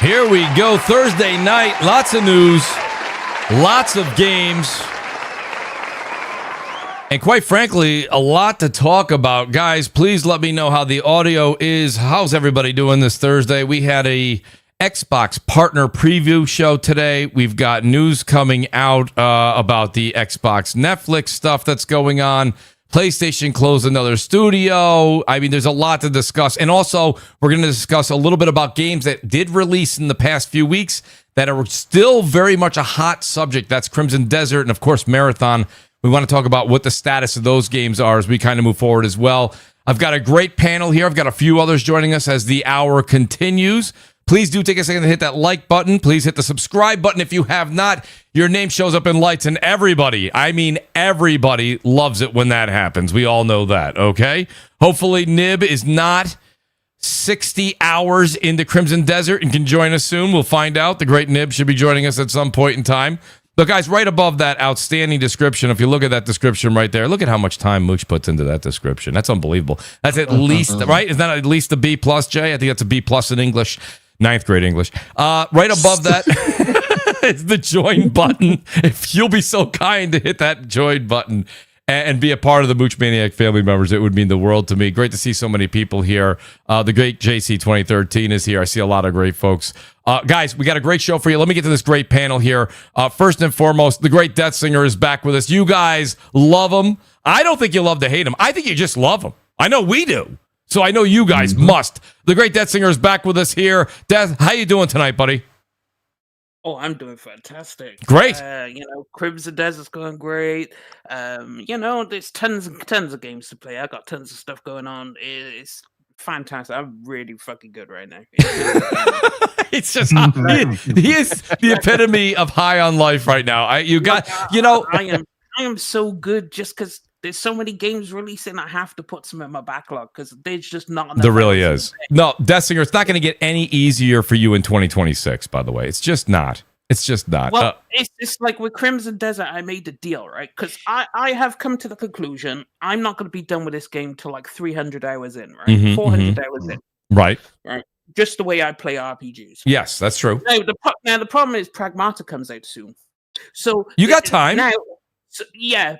Here we go, Thursday night. Lots of news, lots of games, and quite frankly, a lot to talk about. Guys, please let me know how the audio is. How's everybody doing this Thursday? We had a Xbox partner preview show today. We've got news coming out about the Xbox Netflix stuff that's going on. PlayStation closed another studio. I mean, there's a lot to discuss. And also, we're going to discuss a little bit about games that did release in the past few weeks that are still very much a hot subject. That's Crimson Desert and, of course, Marathon. We want to talk about what the status of those games are as we kind of move forward as well. I've got a great panel here. I've got a few others joining us as the hour continues. Please do take a second to hit that like button. Please hit the subscribe button if you have not. Your name shows up in lights, and everybody, I mean everybody, loves it when that happens. We all know that, okay? Hopefully Nib is not 60 hours into Crimson Desert and can join us soon. We'll find out. The great Nib should be joining us at some point in time. But guys, right above that outstanding description, if you look at that description right there, look at how much time Mooch puts into that description. That's unbelievable. That's at least, right? Isn't that at least a B plus, Jay? I think that's a B plus in English. 9th grade English. Right above that is the join button. If you'll be so kind to hit that join button and be a part of the Mooch Maniac family members, it would mean the world to me. Great to see so many people here. The great JC 2013 is here. I see a lot of great folks. Guys, we got a great show for you. Let me get to this great panel here. First and foremost, the great Death Singer is back with us. You guys love him. I don't think you love to hate him. I think you just love him. I know we do. So I know you guys must. The great Death Singer is back with us here. Death, how you doing tonight, buddy? Oh, I'm doing fantastic. Great. Crimson Desert's going great. There's tons and tons of games to play. I got tons of stuff going on. It's fantastic. I'm really fucking good right now. It's just he is the epitome of high on life right now. I am so good just because there's so many games releasing. I have to put some in my backlog because there's just not enough. There really is. No, Death Singer, it's not going to get any easier for you in 2026, by the way. It's just not. It's just not. Well, it's just like with Crimson Desert, I made a deal, right? Because I have come to the conclusion I'm not going to be done with this game till like 300 hours in, right? 400 hours in. Right. Just the way I play RPGs. Yes, that's true. Now, the problem is Pragmata comes out soon. So you got time. Now,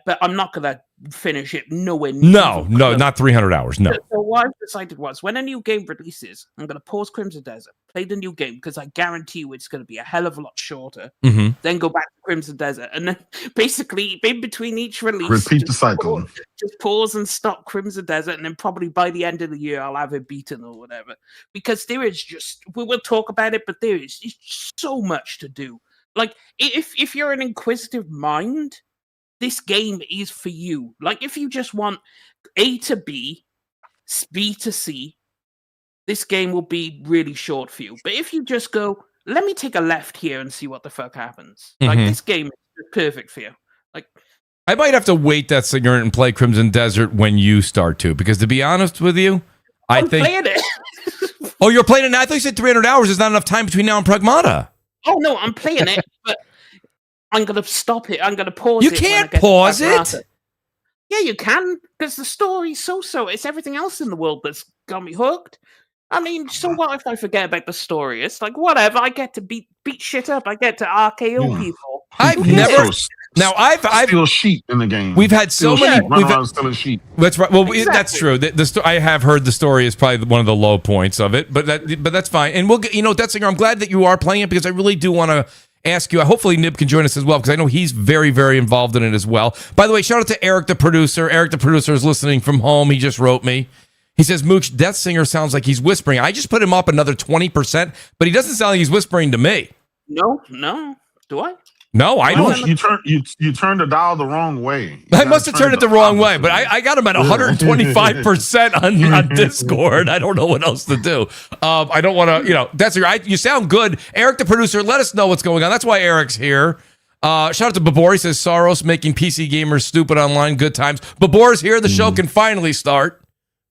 but I'm not going to finish it nowhere near. No, not 300 hours, no. So what I've decided was, when a new game releases, I'm going to pause Crimson Desert, play the new game, because I guarantee you it's going to be a hell of a lot shorter, then go back to Crimson Desert, and then basically, in between each release, repeat the cycle. Just pause and stop Crimson Desert, and then probably by the end of the year, I'll have it beaten or whatever. Because there is just, we will talk about it, but there is so much to do. Like, if you're an inquisitive mind, this game is for you. Like, if you just want A to B, B to C, this game will be really short for you. But if you just go, let me take a left here and see what the fuck happens. Like, this game is perfect for you. Like, I might have to wait that Singer and play Crimson Desert when you start to, because to be honest with you, I'm playing it. Oh, you're playing it now? I thought you said 300 hours. There's not enough time between now and Pragmata. Oh, no, I'm playing it, but I'm going to stop it. I'm going to pause it. You can't pause it? Yeah, you can, because the story's so-so. It's everything else in the world that's got me hooked. I mean, so what if I forget about the story? It's like, whatever. I get to beat shit up. I get to RKO people. I've never... Now, I've still sheep in the game. We've had so many. Still a sheep. That's right. Well, Exactly. That's true. I have heard the story is probably one of the low points of it, but that's fine. And we'll get, Death Singer, I'm glad that you are playing it, because I really do want to ask you. Hopefully, Nib can join us as well, because I know he's very, very involved in it as well. By the way, shout out to Eric, the producer. Eric, the producer, is listening from home. He just wrote me. He says, Mooch, Death Singer sounds like he's whispering. I just put him up another 20%, but he doesn't sound like he's whispering to me. No. Do I? No, I don't. You turned the dial the wrong way. I must have turned it the wrong way, but I got him at 125% on Discord. I don't know what else to do. I don't want to, that's right. You sound good. Eric, the producer, let us know what's going on. That's why Eric's here. Shout out to Babor. He says, Saros making PC gamers stupid online. Good times. Babor's here. The show can finally start.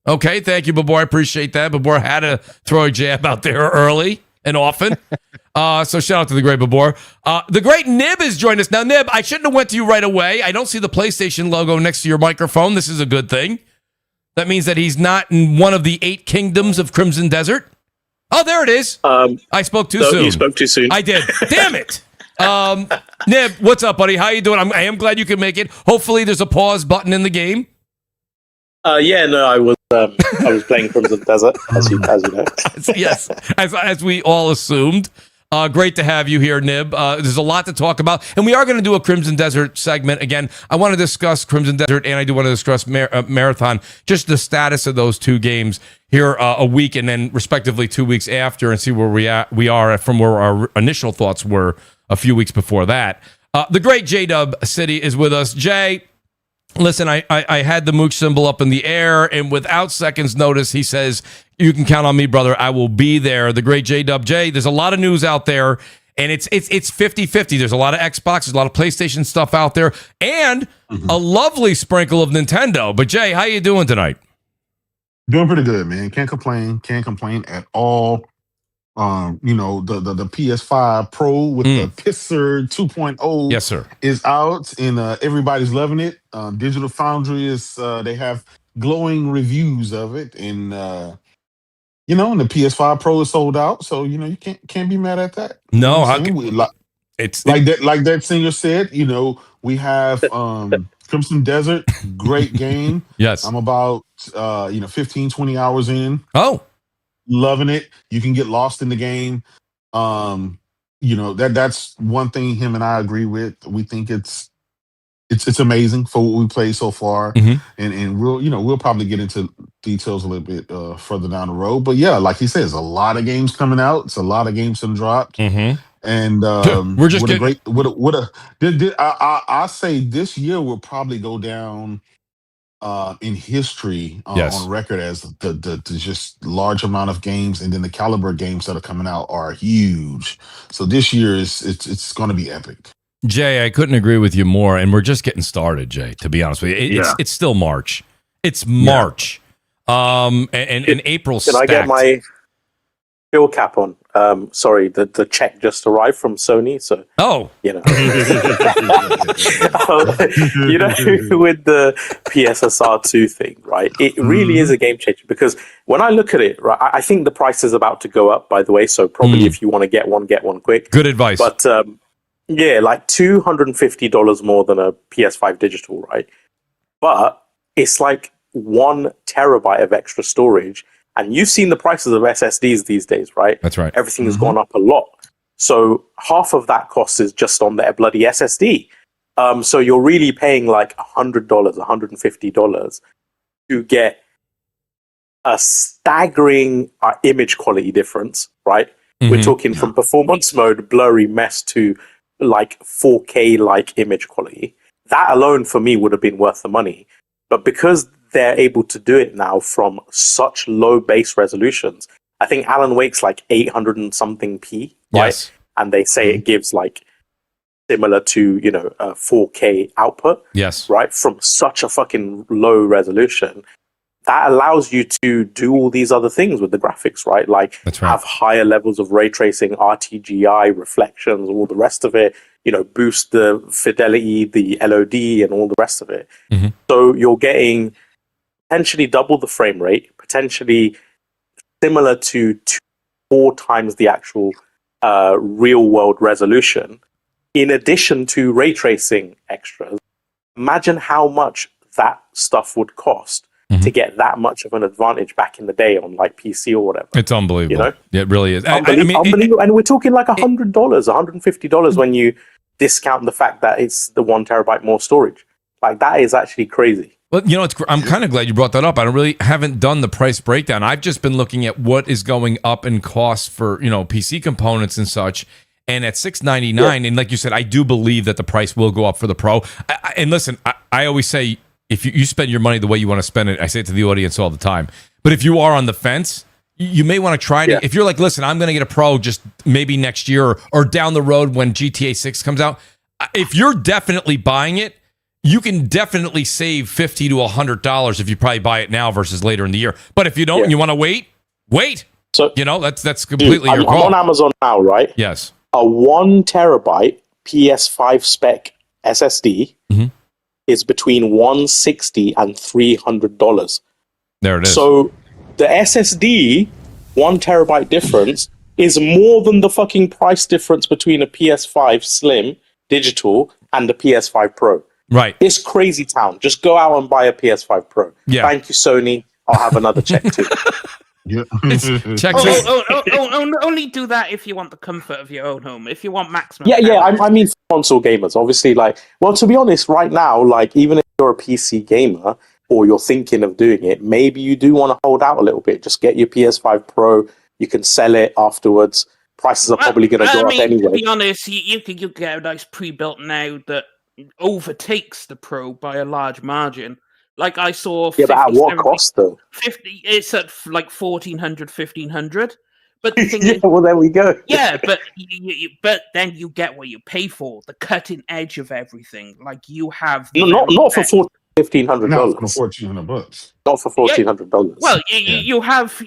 Okay, thank you, Babor. I appreciate that. Babor had to throw a jab out there early and often. So shout out to the great Babor. The great Nib has joined us. Now, Nib, I shouldn't have went to you right away. I don't see the PlayStation logo next to your microphone. This is a good thing. That means that he's not in one of the 8 kingdoms of Crimson Desert. Oh, there it is. I spoke too soon. You spoke too soon. I did. Damn it. Nib, what's up, buddy? How you doing? I am glad you can make it. Hopefully there's a pause button in the game. I was playing Crimson Desert, as you know. Yes, as we all assumed. Great to have you here, Nib. There's a lot to talk about, and we are going to do a Crimson Desert segment again. I want to discuss Crimson Desert, and I do want to discuss Marathon, just the status of those two games here a week, and then respectively 2 weeks after, and see where we are from where our initial thoughts were a few weeks before that. The great J-Dub City is with us. Jay, listen, I had the Mooch symbol up in the air, and without seconds notice, he says, you can count on me, brother. I will be there. The great J-Dub. Jay, there's a lot of news out there, and it's 50-50. There's a lot of Xbox, there's a lot of PlayStation stuff out there, and a lovely sprinkle of Nintendo. But Jay, how you doing tonight? Doing pretty good, man. Can't complain. Can't complain at all. The PS5 Pro with the Pisser 2.0 yes, sir, is out, and everybody's loving it. Digital Foundry is they have glowing reviews of it, and and the PS5 Pro is sold out, so you can't be mad at that. No, it's like that singer said. We have Crimson Desert, great game. Yes, I'm about 15-20 hours in. Oh, loving it. You can get lost in the game. That's one thing him and I agree with. We think it's amazing for what we played so far, and we'll probably get into details a little bit further down the road. But yeah, like he says, a lot of games coming out. It's a lot of games that dropped, and we're just getting I say this year will probably go down in history on record as the just large amount of games, and then the caliber of games that are coming out are huge. So this year it's going to be epic. Jay, I couldn't agree with you more, and we're just getting started, Jay, to be honest with you. It's still March. It's March. And April stacked. Can I get my fill cap on? Sorry, the check just arrived from Sony, so with the PSSR 2 thing, right? It really is a game changer, because when I look at it, right, I think the price is about to go up, by the way, so probably if you want to get one quick. Good advice. But like $250 more than a PS5 digital, right? But it's like 1 terabyte of extra storage. And you've seen the prices of SSDs these days, right? That's right. Everything has gone up a lot. So half of that cost is just on their bloody SSD. So you're really paying like $100, $150 to get a staggering image quality difference, right? We're talking from performance mode, blurry mess, to like 4K like image quality. That alone for me would have been worth the money. But because they're able to do it now from such low base resolutions, I think Alan Wake's like 800 and something p, right? Yes. And they say it gives like similar to a 4K output, yes, right? From such a fucking low resolution, that allows you to do all these other things with the graphics, right? Like have higher levels of ray tracing, RTGI, reflections, all the rest of it, boost the fidelity, the LOD, and all the rest of it. So you're getting potentially double the frame rate, potentially similar to 4 times the actual real world resolution, in addition to ray tracing extras. Imagine how much that stuff would cost to get that much of an advantage back in the day on like PC or whatever. It's unbelievable. It really is. Unbelievable. And we're talking like $100, $150 when you discount the fact that it's the 1 terabyte more storage. Like, that is actually crazy. Well, I'm kind of glad you brought that up. I haven't done the price breakdown. I've just been looking at what is going up in cost for, PC components and such. And at $699, and like you said, I do believe that the price will go up for the Pro. And listen, I always say, if you spend your money the way you want to spend it, I say it to the audience all the time. But if you are on the fence, you may want to try it. If you're like, listen, I'm going to get a Pro just maybe next year or down the road when GTA 6 comes out. If you're definitely buying it, you can definitely save $50 to $100 if you probably buy it now versus later in the year. But if you don't and you want to wait. So that's completely your call. I'm on Amazon now, right? Yes. A 1 terabyte PS5 spec SSD is between $160 and $300. There it is. So the SSD 1 terabyte difference is more than the fucking price difference between a PS5 Slim digital and the PS5 Pro. Right. It's crazy town. Just go out and buy a PS5 Pro. Yeah. Thank you, Sony. I'll have another check too. Yeah. Check only do that if you want the comfort of your own home. If you want maximum. Yeah. I mean, for console gamers, obviously, well, to be honest, right now, even if you're a PC gamer or you're thinking of doing it, maybe you do want to hold out a little bit. Just get your PS5 Pro. You can sell it afterwards. Prices are probably going to go up anyway. To be honest, you could get a nice pre-built now that overtakes the Pro by a large margin. Like I saw, 50, but at what cost though? 50. It's at like 1,400, 1,500. But the thing is, well, there we go. Yeah, but but then you get what you pay for, the cutting edge of everything. Like you have not for $1,500. No, for $1,400. Not for $1,400. Well, you have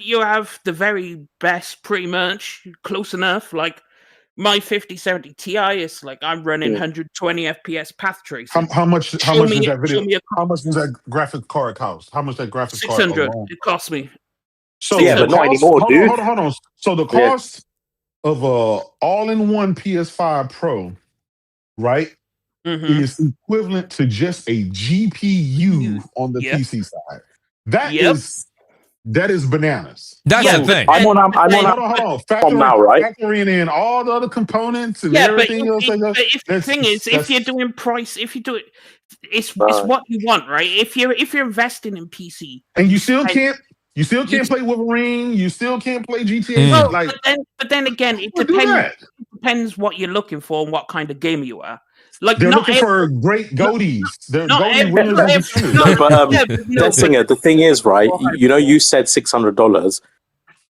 the very best, pretty much close enough. Like my 5070 Ti is like I'm running 120 FPS path tracing. How much does that video? How much does that graphic card cost? How much that graphic 600 card? it cost me. So but not anymore, dude. Hold on. So the cost of a all-in-one PS5 Pro, right, is equivalent to just a GPU on the PC side. That is bananas. That's the thing. I'm on. Hold on. Factoring in all the other components and everything else. The thing is, if you do it, it's what you want, right? If you're investing in PC, and you still can't play Wolverine. You still can't play GTA. Well, but then again, it depends what you're looking for and what kind of gamer you are. Like they're looking for great goatees. They're goatee winners. The thing is, right? You said $600.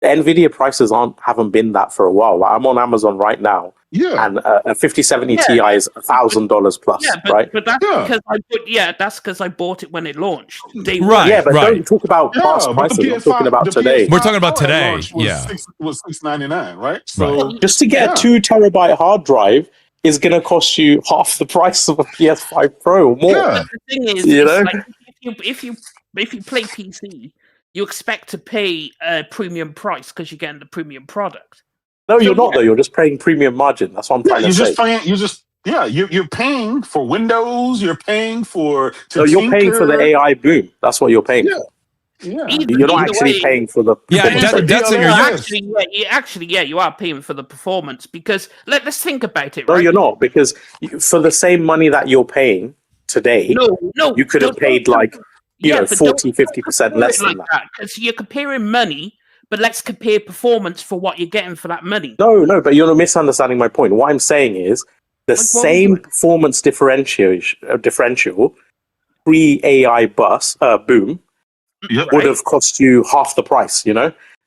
The Nvidia prices haven't been that for a while. Like, I'm on Amazon right now. Yeah, and a 5070 Ti is $1,000 plus, right? But that's because I bought it when it launched. Right. Yeah, but don't talk about past prices. I'm talking about today. We're talking about today. Was $699, right? So just to get a 2 terabyte hard drive is going to cost you half the price of a PS5 Pro or more. Yeah. The thing is, like, if you play PC, you expect to pay a premium price because you're getting the premium product. No, you're not though. You're just paying premium margin. That's what I'm trying to say. You're paying for Windows. You're paying for. You're paying for the AI boom. That's what you're paying for. Yeah. You're not actually paying for the. You are paying for the performance because let's think about it. No, you're not, because for the same money that you're paying today, you could have paid 40-50% less than that. Because you're comparing money. But let's compare performance for what you're getting for that money. No, but you're misunderstanding my point. What I'm saying is the same performance differential pre-AI boom would have cost you half the price,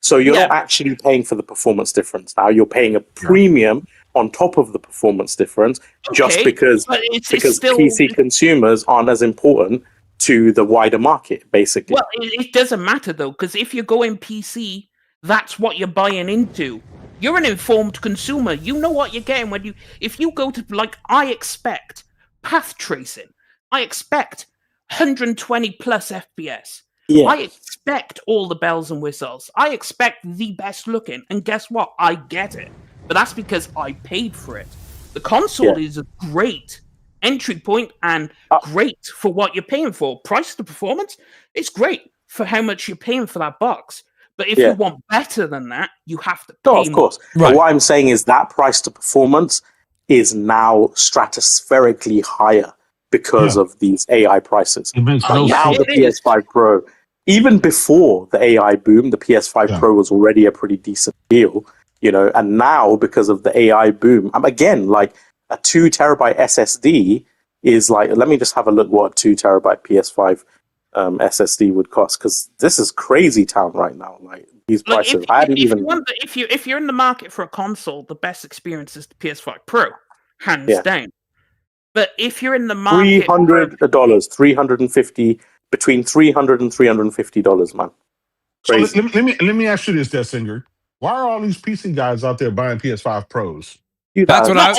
So you're not actually paying for the performance difference. Now you're paying a premium on top of the performance difference just because PC consumers aren't as important to the wider market, basically. Well, it doesn't matter though, because if you're going PC, that's what you're buying into. You're an informed consumer. You know what you're getting if you go to I expect path tracing. I expect 120 plus FPS. Yeah. I expect all the bells and whistles. I expect the best looking, and guess what? I get it. But that's because I paid for it. The console is a great entry point and great for what you're paying for. Price to performance, it's great for how much you're paying for that box. But if you want better than that, you have to pay of course. Right. But what I'm saying is that price to performance is now stratospherically higher because of these AI prices. Now the PS5 Pro, even before the AI boom, the PS5 Pro was already a pretty decent deal, and now because of the AI boom, again, a 2 terabyte SSD is let me just have a look what a 2 terabyte PS5 SSD would cost, because this is crazy town right now. These prices, if you're in the market for a console, the best experience is the PS5 Pro, hands down. But if you're in the market, $350 between $300 and $350, man. Crazy. So let me ask you this, Desinger. Why are all these PC guys out there buying PS5 Pros? That's what I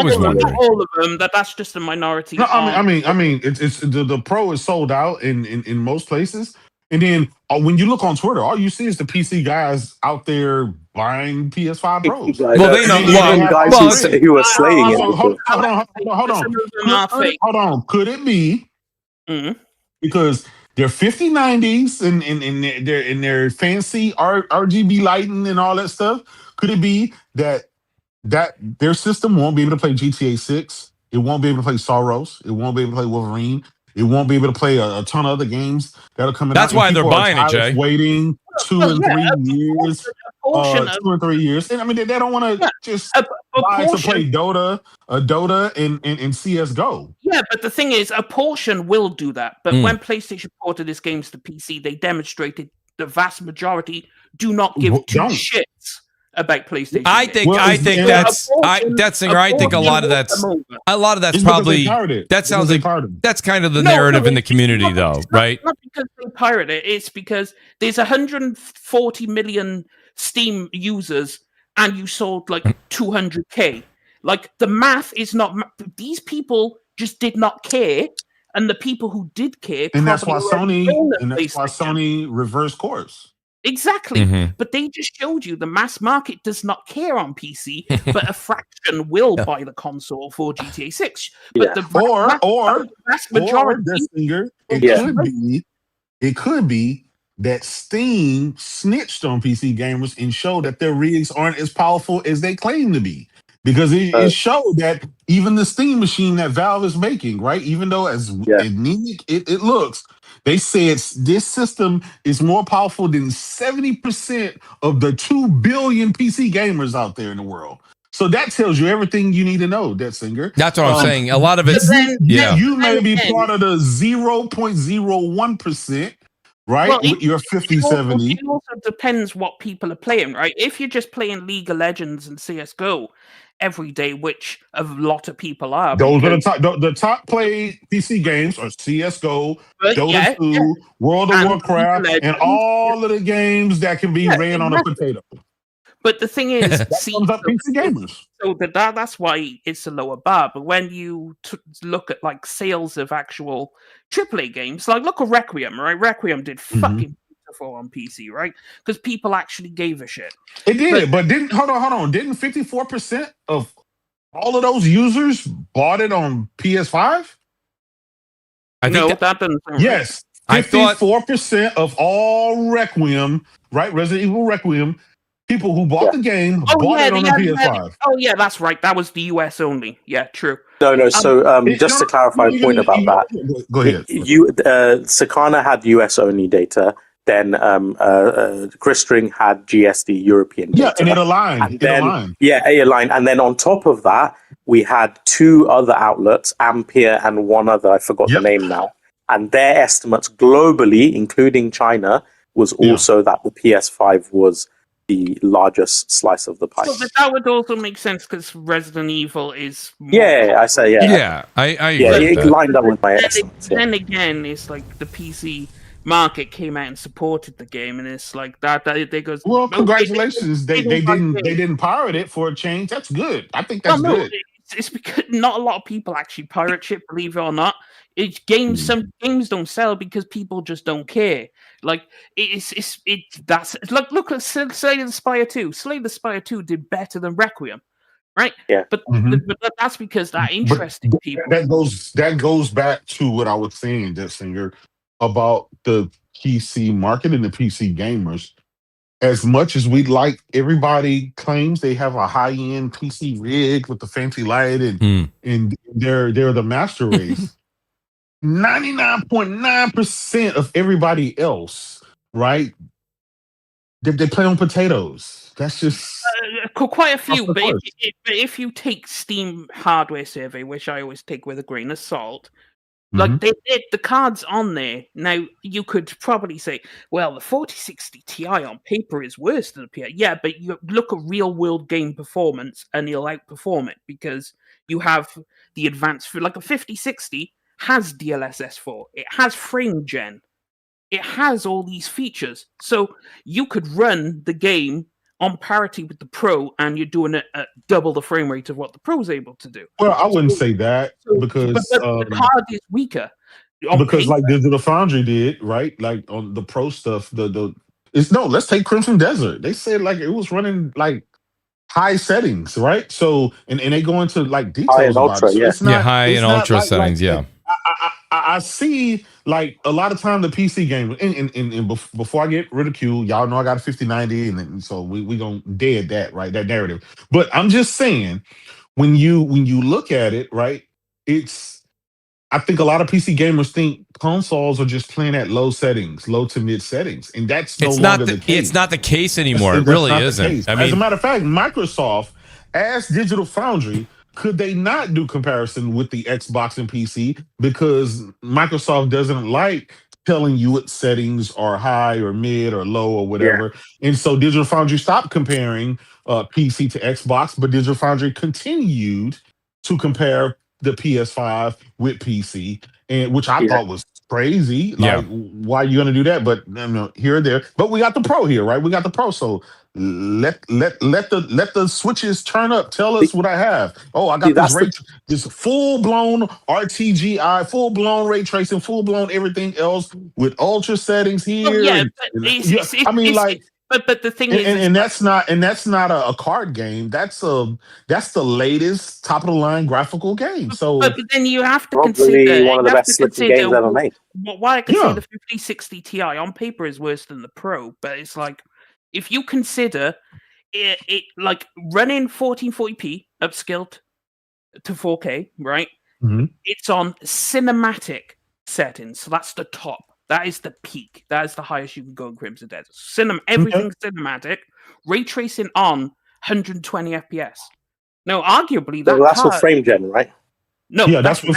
was wondering. Not all of them. That's just a minority. No, I mean, it's the Pro is sold out in most places. And then when you look on Twitter, all you see is the PC guys out there buying PS5 Pros. Well, they know. Even guys who are slaying it. Hold on. Could it be because they're 5090s and they're in their fancy RGB lighting and all that stuff? Could it be that their system won't be able to play GTA 6? It won't be able to play Saros. It won't be able to play Wolverine. It won't be able to play a ton of other games that'll come in. That's why they're buying it, Jay. Waiting 2 and 3 years. 2 and 3 years. And I mean, they don't want to just buy to play Dota and CSGO. Yeah, but the thing is, a portion will do that. But when PlayStation ported its games to PC, they demonstrated the vast majority do not give two shits about PlayStation. I think that's Singer. I think a lot of that's probably that sounds like that's kind of the narrative in the community, though, right? Not because they pirate it. It's because there's 140 million Steam users, and you sold like 200K. Like the math is not. These people just did not care, and the people who did care, and that's why Sony reversed course. Exactly. But they just showed you the mass market does not care on PC, but a fraction will buy the console for GTA 6. But the vast majority, it could be that Steam snitched on PC gamers and showed that their rigs aren't as powerful as they claim to be. Because it showed that even the Steam machine that Valve is making, right? Even though as anemic it looks, they said this system is more powerful than 70% of the 2 billion PC gamers out there in the world. So that tells you everything you need to know, that Singer. That's what I'm saying. A lot of it's you may be part of the 0.01%. Right? Well, you're 50, 70. It also depends what people are playing, right? If you're just playing League of Legends and CSGO every day, which a lot of people are. Those are the top played PC games are CSGO, Dota 2, World of Warcraft, and all of the games that can be ran on a potato. But the thing is, PC gamers. So that's why it's a lower bar. But when you look at like sales of actual AAA games, like look at Requiem, right? Requiem did fucking beautiful on PC, right? Because people actually gave a shit. It did, but didn't hold on. Didn't 54% of all of those users bought it on PS5? That doesn't. Yes, 54% of all Requiem, right? Resident Evil Requiem. People who bought the game bought it on the PS5. That's right. That was the US only. Yeah, true. No. So just to clarify a point about that. Go ahead. Sakana had US only data. Then Chris String had GSD European data. Yeah, and it aligned. It aligned. And then on top of that, we had 2 other outlets, Ampere and one other. I forgot the name now. And their estimates globally, including China, was also that the PS5 was the largest slice of the pie. So that would also make sense because Resident Evil is I agree. It lined up with my estimates. Then again, it's like the PC market came out and supported the game, and it's like that they goes. Well, congratulations! They didn't pirate it for a change. That's good. I think that's good. It's because not a lot of people actually pirate shit, believe it or not. Some games don't sell because people just don't care. Like look at Slay the Spire 2. Slay the Spire 2 did better than Requiem, right? Yeah. But that's because that interesting people. That goes back to what I was saying, that Singer, about the PC market and the PC gamers. As much as we like, everybody claims they have a high-end PC rig with the fancy light and they're the master race. 99.9% of everybody else, right? They play on potatoes. That's just quite a few. But if you take Steam hardware survey, which I always take with a grain of salt, like they did the cards on there. Now you could probably say, well, the 4060 Ti on paper is worse than the PI. Yeah, but you look at real world game performance and you'll outperform it because you have the advanced, like a 5060 has DLSS 4, it has frame gen, it has all these features. So you could run the game on parity with the Pro, and you're doing it at double the frame rate of what the Pro's able to do. Well, I wouldn't say that because the card is weaker. because like Digital Foundry did, right? Like on the pro stuff, let's take Crimson Desert. They said like it was running like high settings, right? So and they go into like details about ultra, it. So yeah. it's not high and ultra like, settings, yeah. I see like a lot of time the PC game and before I get ridiculed, y'all know I got a 5090 and so we gonna dead that, right? That narrative. But I'm just saying when you look at it, right, I think a lot of PC gamers think consoles are just playing at low to mid settings, and that's no longer the case. It's not the case anymore. It really isn't. As a matter of fact, Microsoft asked Digital Foundry, could they not do comparison with the Xbox and PC because Microsoft doesn't like telling you what settings are high or mid or low or whatever. Yeah. And so Digital Foundry stopped comparing PC to Xbox, but Digital Foundry continued to compare the PS5 with PC, and which I thought was crazy. Like, why are you going to do that? But here or there. But we got the Pro here, right? We got the Pro, so let the switches turn up. Tell us what I have. Oh, I got this full blown RTGI, full blown ray tracing, full blown everything else with ultra settings here. But the thing is, and that's not a card game. That's the latest top of the line graphical game. So, but then you have to consider one of the best games ever made. Why I can say the 5060 Ti on paper is worse than the Pro, but it's like if you consider it like running 1440p upscaled to 4K, right? Mm-hmm. It's on cinematic settings, so that's the top. That is the peak. That is the highest you can go in Crimson Desert. Everything's cinematic. Ray tracing on 120 FPS. Now, arguably, that's for frame gen, right? No, that's for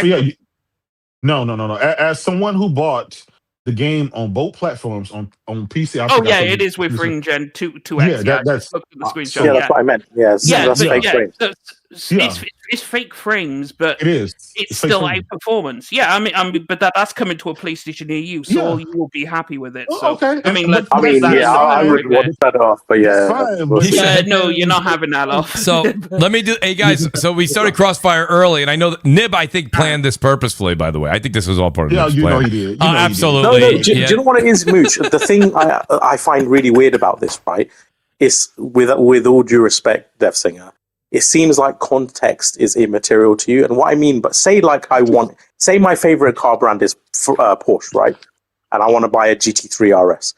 No. As someone who bought the game on both platforms on PC, it is with frame gen 2x. That's the screenshot. That's what I meant. That's fake frames. It's fake frames, but it's still a performance. Yeah, I mean, but that's coming to a PlayStation near you, so you will be happy with it. So, okay. I mean, I would want that off, but no, you're not having that off. So let me do. Hey guys, so we started Crossfire early, and I know that Nib, I think, planned this purposefully. By the way, I think this was all part of Nib's plan. Know he did. Absolutely. No, do you know what it is, Mooch? The thing I find really weird about this, right, is with all due respect, Dev Singer, it seems like context is immaterial to you. And what I mean, but say my favorite car brand is Porsche, right? And I want to buy a GT3 RS.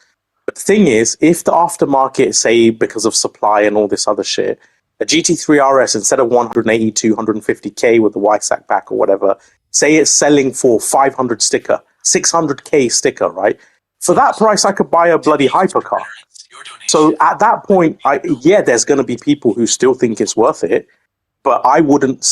But the thing is, if the aftermarket, say because of supply and all this other shit, a GT3 RS, instead of 180, 250K with the YSAC pack or whatever, say it's selling for 500 sticker, 600K sticker, right? For that price, I could buy a bloody hypercar. So at that point, there's going to be people who still think it's worth it, but I wouldn't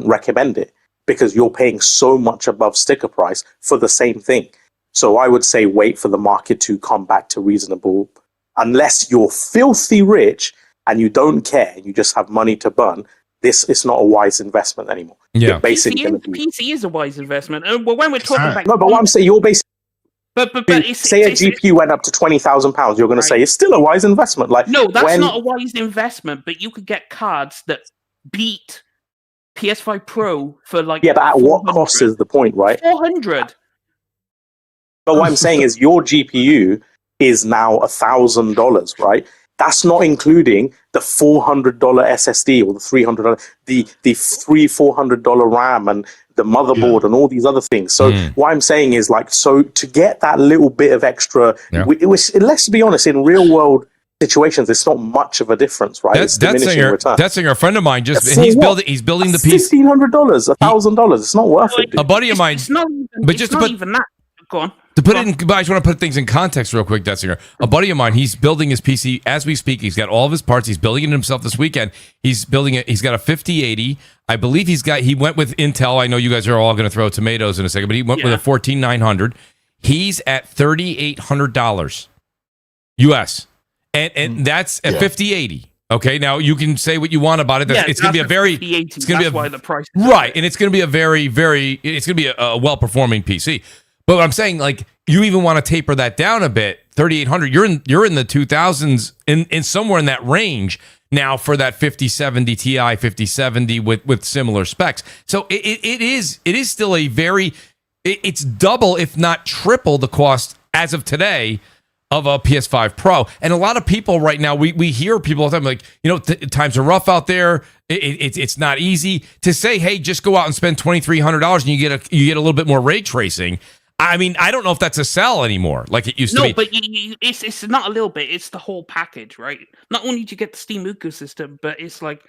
recommend it because you're paying so much above sticker price for the same thing. So I would say wait for the market to come back to reasonable, unless you're filthy rich and you don't care, you just have money to burn. This is not a wise investment anymore. Yeah, You're basically PC is a wise investment. Well, when we're talking about but what I'm saying, you're basically. But say a GPU went up to £20,000, you're going to say it's still a wise investment. Like no, that's not a wise investment. But you could get cards that beat PS5 Pro for like but at what cost is the point, right? 400. But what I'm saying is your GPU is now $1,000, right? That's not including the $400 SSD or the $300, the $400 RAM and the motherboard and all these other things. So what I'm saying is so to get that little bit of extra, let's be honest, in real world situations, it's not much of a difference, right? That's a friend of mine he's building the piece. $1,500, $1,000. It's not worth it. Dude. A buddy of mine. It's not even that. Go on. To put it in, I just want to put things in context real quick, Detzinger. A buddy of mine, he's building his PC as we speak. He's got all of his parts. He's building it himself this weekend. He's building it. He's got a 5080. I believe he went with Intel. I know you guys are all going to throw tomatoes in a second, but he went with a 14900. He's at $3,800 US. And that's a 5080. Okay, now you can say what you want about it. It's going to be why the price is right, and it's going to be a it's going to be a well-performing PC. But what I'm saying, you even want to taper that down a bit, 3,800. You're in the 2000s, in somewhere in that range now for that 5070 Ti, 5070 with similar specs. So it is still a very it's double, if not triple, the cost as of today of a PS5 Pro. And a lot of people right now, we hear people all the time like, times are rough out there. It's not easy to say, hey, just go out and spend $2,300 and you get a little bit more ray tracing. I mean, I don't know if that's a sell anymore like it used to be. No, but it's not a little bit. It's the whole package, right? Not only do you get the Steam ecosystem, but it's like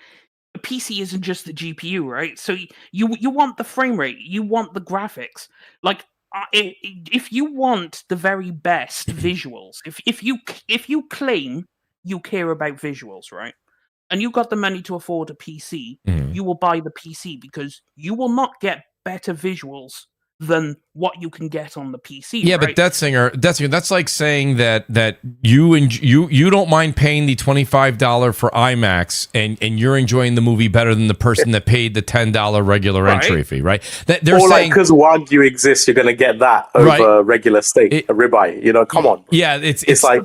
a PC isn't just the GPU, right? So you want the frame rate, you want the graphics. Like if you want the very best visuals, if you claim you care about visuals, right? And you got the money to afford a PC, you will buy the PC because you will not get better visuals than what you can get on the PC. Yeah, right? but that's like saying that you don't mind paying the $25 for IMAX and you're enjoying the movie better than the person that paid the $10 regular entry fee, right? That they're or saying because Wagyu exists, you're going to get that over regular steak, a ribeye. Come on. Yeah, it's like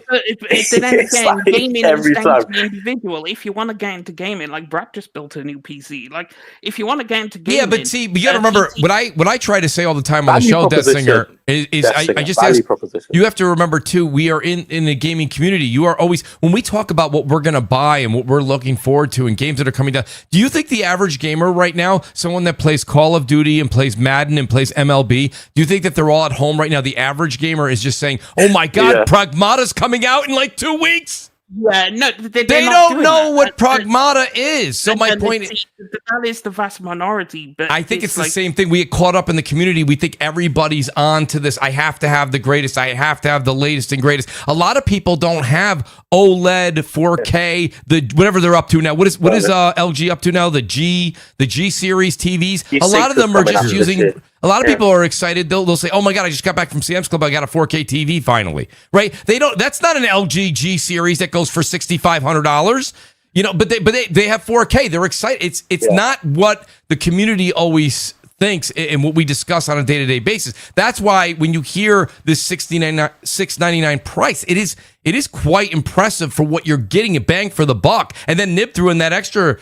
gaming every is time. down to the individual. If you want to get into gaming, like Brad just built a new PC. Like if you want to get into gaming, yeah, but see, you got to remember what I try to say all the time on the Value show, Death Singer, proposition. I just Value ask, proposition. you have to remember too, we are in the gaming community. You are always, when we talk about what we're going to buy and what we're looking forward to and games that are coming down, do you think the average gamer right now, someone that plays Call of Duty and plays Madden and plays MLB, do you think that they're all at home right now? The average gamer is just saying, oh my God, Pragmata's coming out in like 2 weeks. Yeah, no, they don't know what Pragmata is. So my point is, that is the vast minority. But I think it's the same thing. We get caught up in the community. We think everybody's on to this. I have to have the greatest. I have to have the latest and greatest. A lot of people don't have OLED, 4K, whatever they're up to now. What is LG up to now? The G series TVs. A lot of them are just using. A lot of people are excited. They'll say, "Oh my God, I just got back from Sam's Club. I got a 4K TV finally." Right? They don't. That's not an LG G series that goes for $6,500. But they have 4K. They're excited. It's not what the community always thinks and what we discuss on a day-to-day basis. That's why when you hear this $699 price, it is quite impressive for what you're getting, a bang for the buck. And then Nib threw in that extra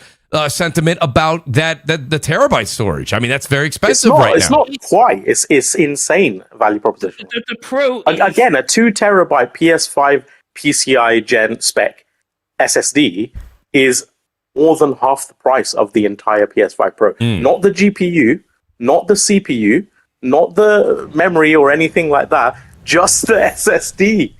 sentiment about the terabyte storage. I mean, that's very expensive right now. It's not quite. It's insane value proposition. The Pro again, a 2 terabyte PS5 PCI Gen spec SSD is more than half the price of the entire PS5 Pro. Not the GPU, not the CPU, not the memory or anything like that. Just the SSD.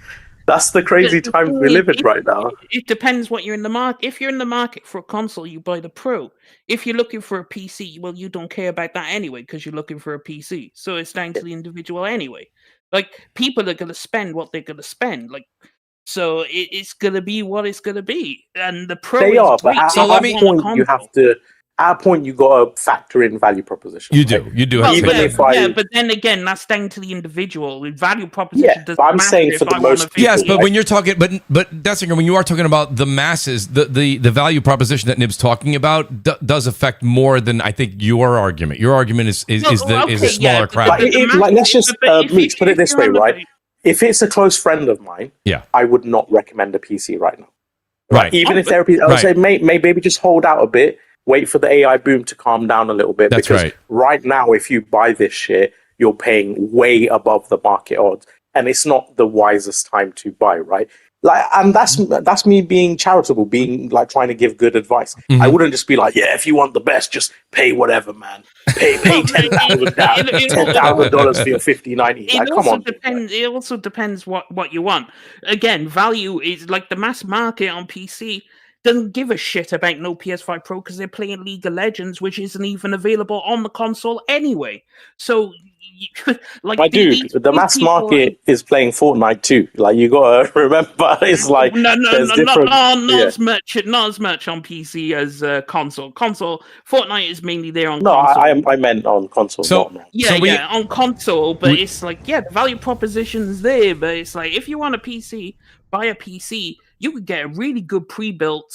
That's the crazy times we live in right now. It depends what you're in the market. If you're in the market for a console, you buy the Pro. If you're looking for a PC, well, you don't care about that anyway because you're looking for a PC. So it's down to the individual anyway. Like, people are going to spend what they're going to spend. Like, so it's going to be what it's going to be. And the Pro they are, great. But at our point, you have to... At a point, you got to factor in value proposition. You do. Well, have to. But then again, that's down to the individual. The value proposition doesn't I'm matter saying for the most people. Yes, but when you're talking, but Dessinger, when you are talking about the masses, the value proposition that Nib's talking about does affect more than I think your argument. Your argument is a smaller crowd. Let's just Mooch, put it this way, right? If it's a close friend of mine, I would not recommend a PC right now. Right. Even if therapy, I would say maybe just hold out a bit. Wait for the AI boom to calm down a little bit. That's because right now, if you buy this shit, you're paying way above the market odds. And it's not the wisest time to buy, right? And that's me being charitable, being like trying to give good advice. Mm-hmm. I wouldn't just be like, yeah, if you want the best, just pay whatever, man. Pay $10,000 for your 5090. Like, come on. It also depends what you want. Again, value is like the mass market on PC doesn't give a shit about no PS5 Pro because they're playing League of Legends, which isn't even available on the console anyway. So, like, my dude, the mass market is playing Fortnite too. Like, you gotta remember, it's like not as much on PC as console. Fortnite is mainly there on console. I meant on console. On console, but it's like, the value proposition is there, but it's like, if you want a PC, buy a PC. You could get a really good pre-built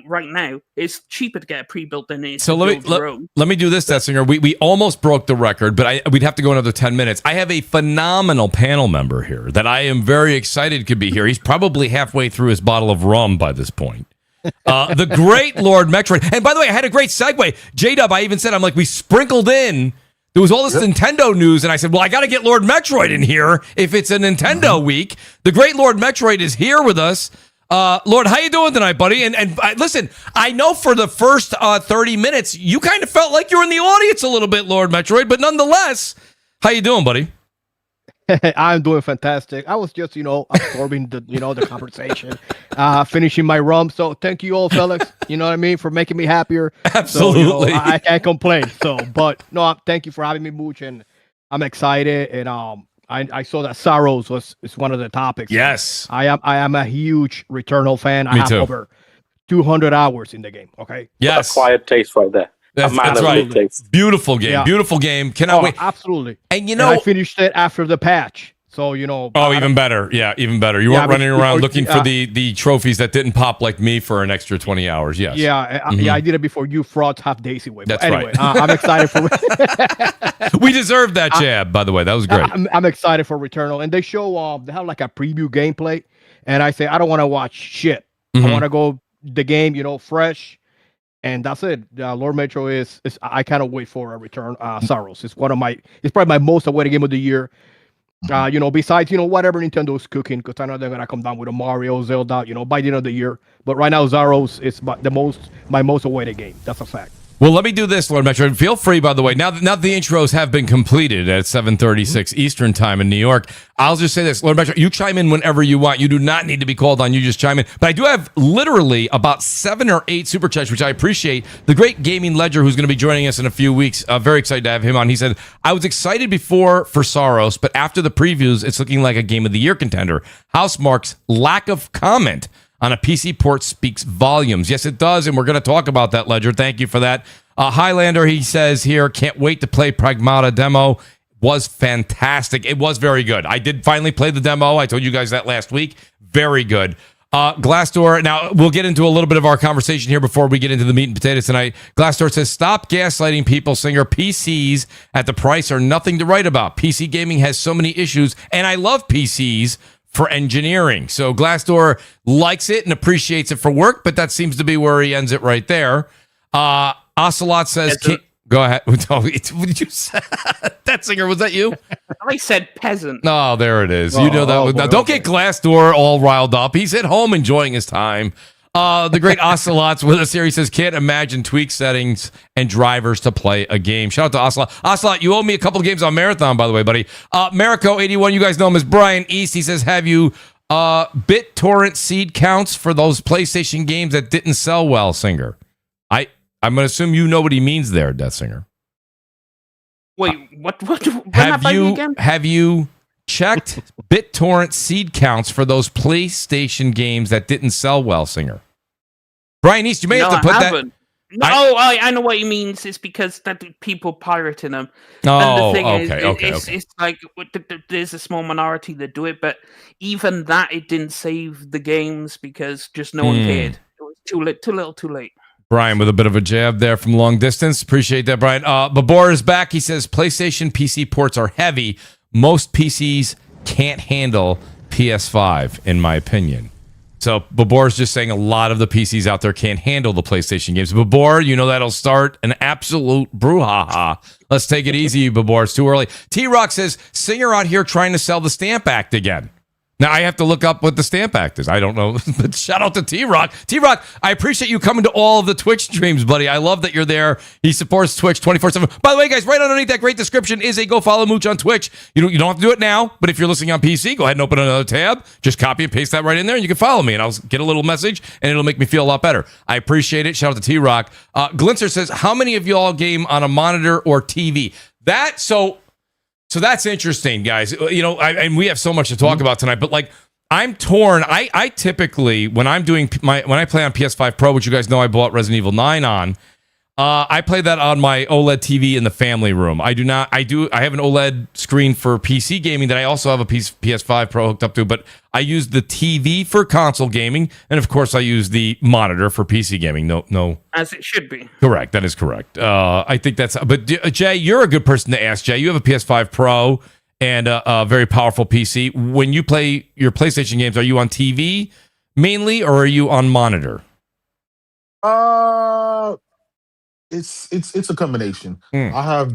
right now. It's cheaper to get a pre-built than it is. So let me do this, Dessinger. We almost broke the record, but we'd have to go another 10 minutes. I have a phenomenal panel member here that I am very excited could be here. He's probably halfway through his bottle of rum by this point. The great Lord Metroid. And by the way, I had a great segue. J-Dub, I even said, I'm like, we sprinkled in there was all this Nintendo news, and I said, well, I got to get Lord Metroid in here if it's a Nintendo week. The great Lord Metroid is here with us. Lord, how you doing tonight, buddy? And listen, I know for the first 30 minutes, you kind of felt like you were in the audience a little bit, Lord Metroid, but nonetheless, how you doing, buddy? I'm doing fantastic. I was just, absorbing the conversation, finishing my rum. So thank you all, fellas. You know what I mean, for making me happier. Absolutely. So, I can't complain. So, but no, thank you for having me, Mooch, and I'm excited. And I saw that Saros is one of the topics. Yes, I am a huge Returnal fan. I have over 200 hours in the game. Okay. Yes. A quiet taste right there. That's right. Beautiful game. Yeah. Beautiful game. Cannot wait. Absolutely. And I finished it after the patch. So, even better. Yeah, even better. You weren't running around looking for the trophies that didn't pop like me for an extra 20 hours. Yes. Yeah. I did it before you frauds half Daisy way. That's anyway, right. I'm excited for We deserved that jab, by the way. That was great. I'm excited for Returnal. And they show they have like a preview gameplay. And I say, I don't want to watch shit. I want to go the game, fresh. And that's it. Lord Metro is I cannot wait for a return. Saros. It's probably my most awaited game of the year. Besides, whatever Nintendo's cooking, because I know they're gonna come down with a Mario, Zelda, by the end of the year. But right now, Saros is my most awaited game. That's a fact. Well, let me do this, Lord Metro. Feel free, by the way. Now that the intros have been completed at 7:36 Eastern time in New York, I'll just say this, Lord Metro. You chime in whenever you want. You do not need to be called on. You just chime in. But I do have literally about 7 or 8 super chats, which I appreciate. The great gaming ledger, who's going to be joining us in a few weeks, very excited to have him on. He said, "I was excited before for Saros, but after the previews, it's looking like a Game of the Year contender." Housemark's lack of comment on a PC port speaks volumes. Yes, it does, and we're going to talk about that, Ledger. Thank you for that. Highlander, he says here, can't wait to play Pragmata demo. Was fantastic. It was very good. I did finally play the demo. I told you guys that last week. Very good. Glassdoor, now we'll get into a little bit of our conversation here before we get into the meat and potatoes tonight. Glassdoor says, stop gaslighting people, Singer. PCs at the price are nothing to write about. PC gaming has so many issues, and I love PCs for engineering. So Glassdoor likes it and appreciates it for work, but that seems to be where he ends it right there. Ocelot says, go ahead. What did you say? That Singer, was that you? I said peasant. Oh, there it is. You know that. Now, don't get Glassdoor all riled up. He's at home enjoying his time. The great Ocelot's with us here. He says, can't imagine tweak settings and drivers to play a game. Shout out to Ocelot. Ocelot, you owe me a couple of games on Marathon, by the way, buddy. Marico81, you guys know him as Brian East. He says, have you BitTorrent seed counts for those PlayStation games that didn't sell well, Singer? I'm going to assume you know what he means there, Death Singer. Wait, what have you checked BitTorrent seed counts for those PlayStation games that didn't sell well, Singer? Brian East, you may have to put that. No, I know what he means. It's because that people pirating them. Oh, and the thing okay. It's like there's a small minority that do it, but even that, it didn't save the games because just no one cared. It was too little, too late. Brian with a bit of a jab there from long distance. Appreciate that, Brian. Babor is back. He says PlayStation PC ports are heavy. Most PCs can't handle PS5, in my opinion. So Babor's just saying a lot of the PCs out there can't handle the PlayStation games. Babor, that'll start an absolute brouhaha. Let's take it easy, Babor. It's too early. T-Rock says, Singer out here trying to sell the Stamp Act again. Now, I have to look up what the Stamp Act is. I don't know. But shout out to T-Rock. T-Rock, I appreciate you coming to all of the Twitch streams, buddy. I love that you're there. He supports Twitch 24/7. By the way, guys, right underneath that great description is a go follow Mooch on Twitch. You don't have to do it now, but if you're listening on PC, go ahead and open another tab. Just copy and paste that right in there, and you can follow me, and I'll get a little message, and it'll make me feel a lot better. I appreciate it. Shout out to T-Rock. Glinster says, how many of y'all game on a monitor or TV? So that's interesting, guys. And we have so much to talk about tonight, but I'm torn. I typically, when I play on PS5 Pro, which you guys know I bought Resident Evil 9 on, I play that on my OLED TV in the family room. I have an OLED screen for PC gaming that I also have a PS5 Pro hooked up to, but I use the TV for console gaming, and of course I use the monitor for PC gaming. No. As it should be. Correct. That is correct. I think that's, but Jay, you're a good person to ask. Jay, you have a PS5 Pro and a very powerful PC. When you play your PlayStation games, are you on TV mainly, or are you on monitor? It's a combination. I have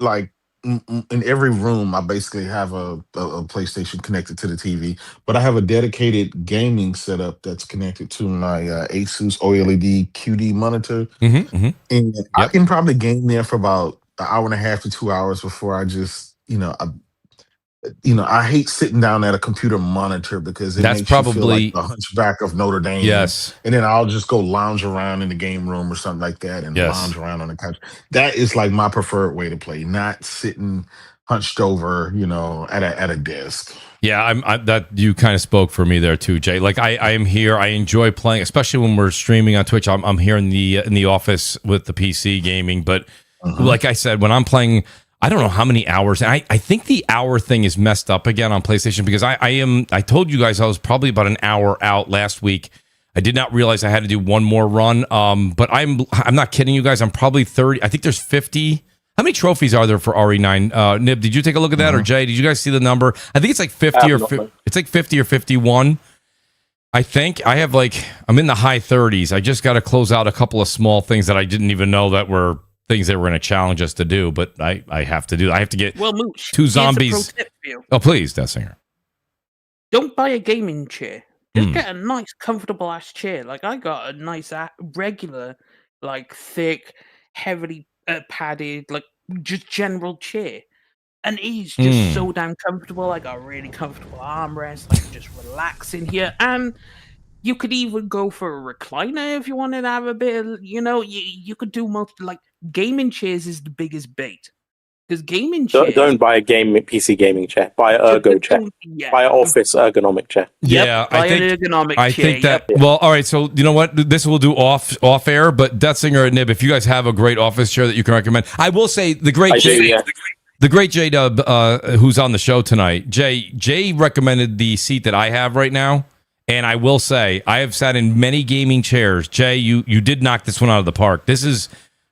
like in every room, I basically have a PlayStation connected to the TV, but I have a dedicated gaming setup that's connected to my Asus OLED QD monitor, and I can probably game there for about an hour and a half to 2 hours before I just, I hate sitting down at a computer monitor because it That's makes you feel like probably the Hunchback of Notre Dame. yes. And then I'll just go lounge around in the game room or something like that and lounge around on the couch. That is like my preferred way to play, not sitting hunched over, at a desk. Yeah, I that you kind of spoke for me there too, Jay. Like I am here. I enjoy playing, especially when we're streaming on Twitch. I'm here in the office with the PC gaming, but like I said, when I'm playing, I don't know how many hours. And I think the hour thing is messed up again on PlayStation because I told you guys I was probably about an hour out last week. I did not realize I had to do one more run. But I'm not kidding you guys. I'm probably 30. I think there's 50. How many trophies are there for RE9? Nib, did you take a look at that, or Jay? Did you guys see the number? I think it's like 50 it's like 50 or 51. I think I have I'm in the high 30s. I just got to close out a couple of small things that I didn't even know that were things that were going to challenge us to do, but I have to do. I have to get Mooch, 2 zombies. Here's a pro tip for you. Oh, please, Death Singer. Don't buy a gaming chair. Just get a nice, comfortable ass chair. Like I got a nice, regular, thick, heavily padded, just general chair, and it's just so damn comfortable. I got a really comfortable armrest. I can just relax in here, and you could even go for a recliner if you wanted to have a bit of, you could do most, gaming chairs is the biggest bait. Because gaming chairs... Don't buy a PC gaming chair. Buy an ergo chair. Yeah. Buy an office ergonomic chair. Yeah, buy an ergonomic chair. I think that... Well, all right, so you know what? This we'll do off air, but Death Singer and Nib, if you guys have a great office chair that you can recommend, I will say the great J-Dub, who's on the show tonight, Jay recommended the seat that I have right now. And I will say, I have sat in many gaming chairs. Jay, you did knock this one out of the park. This is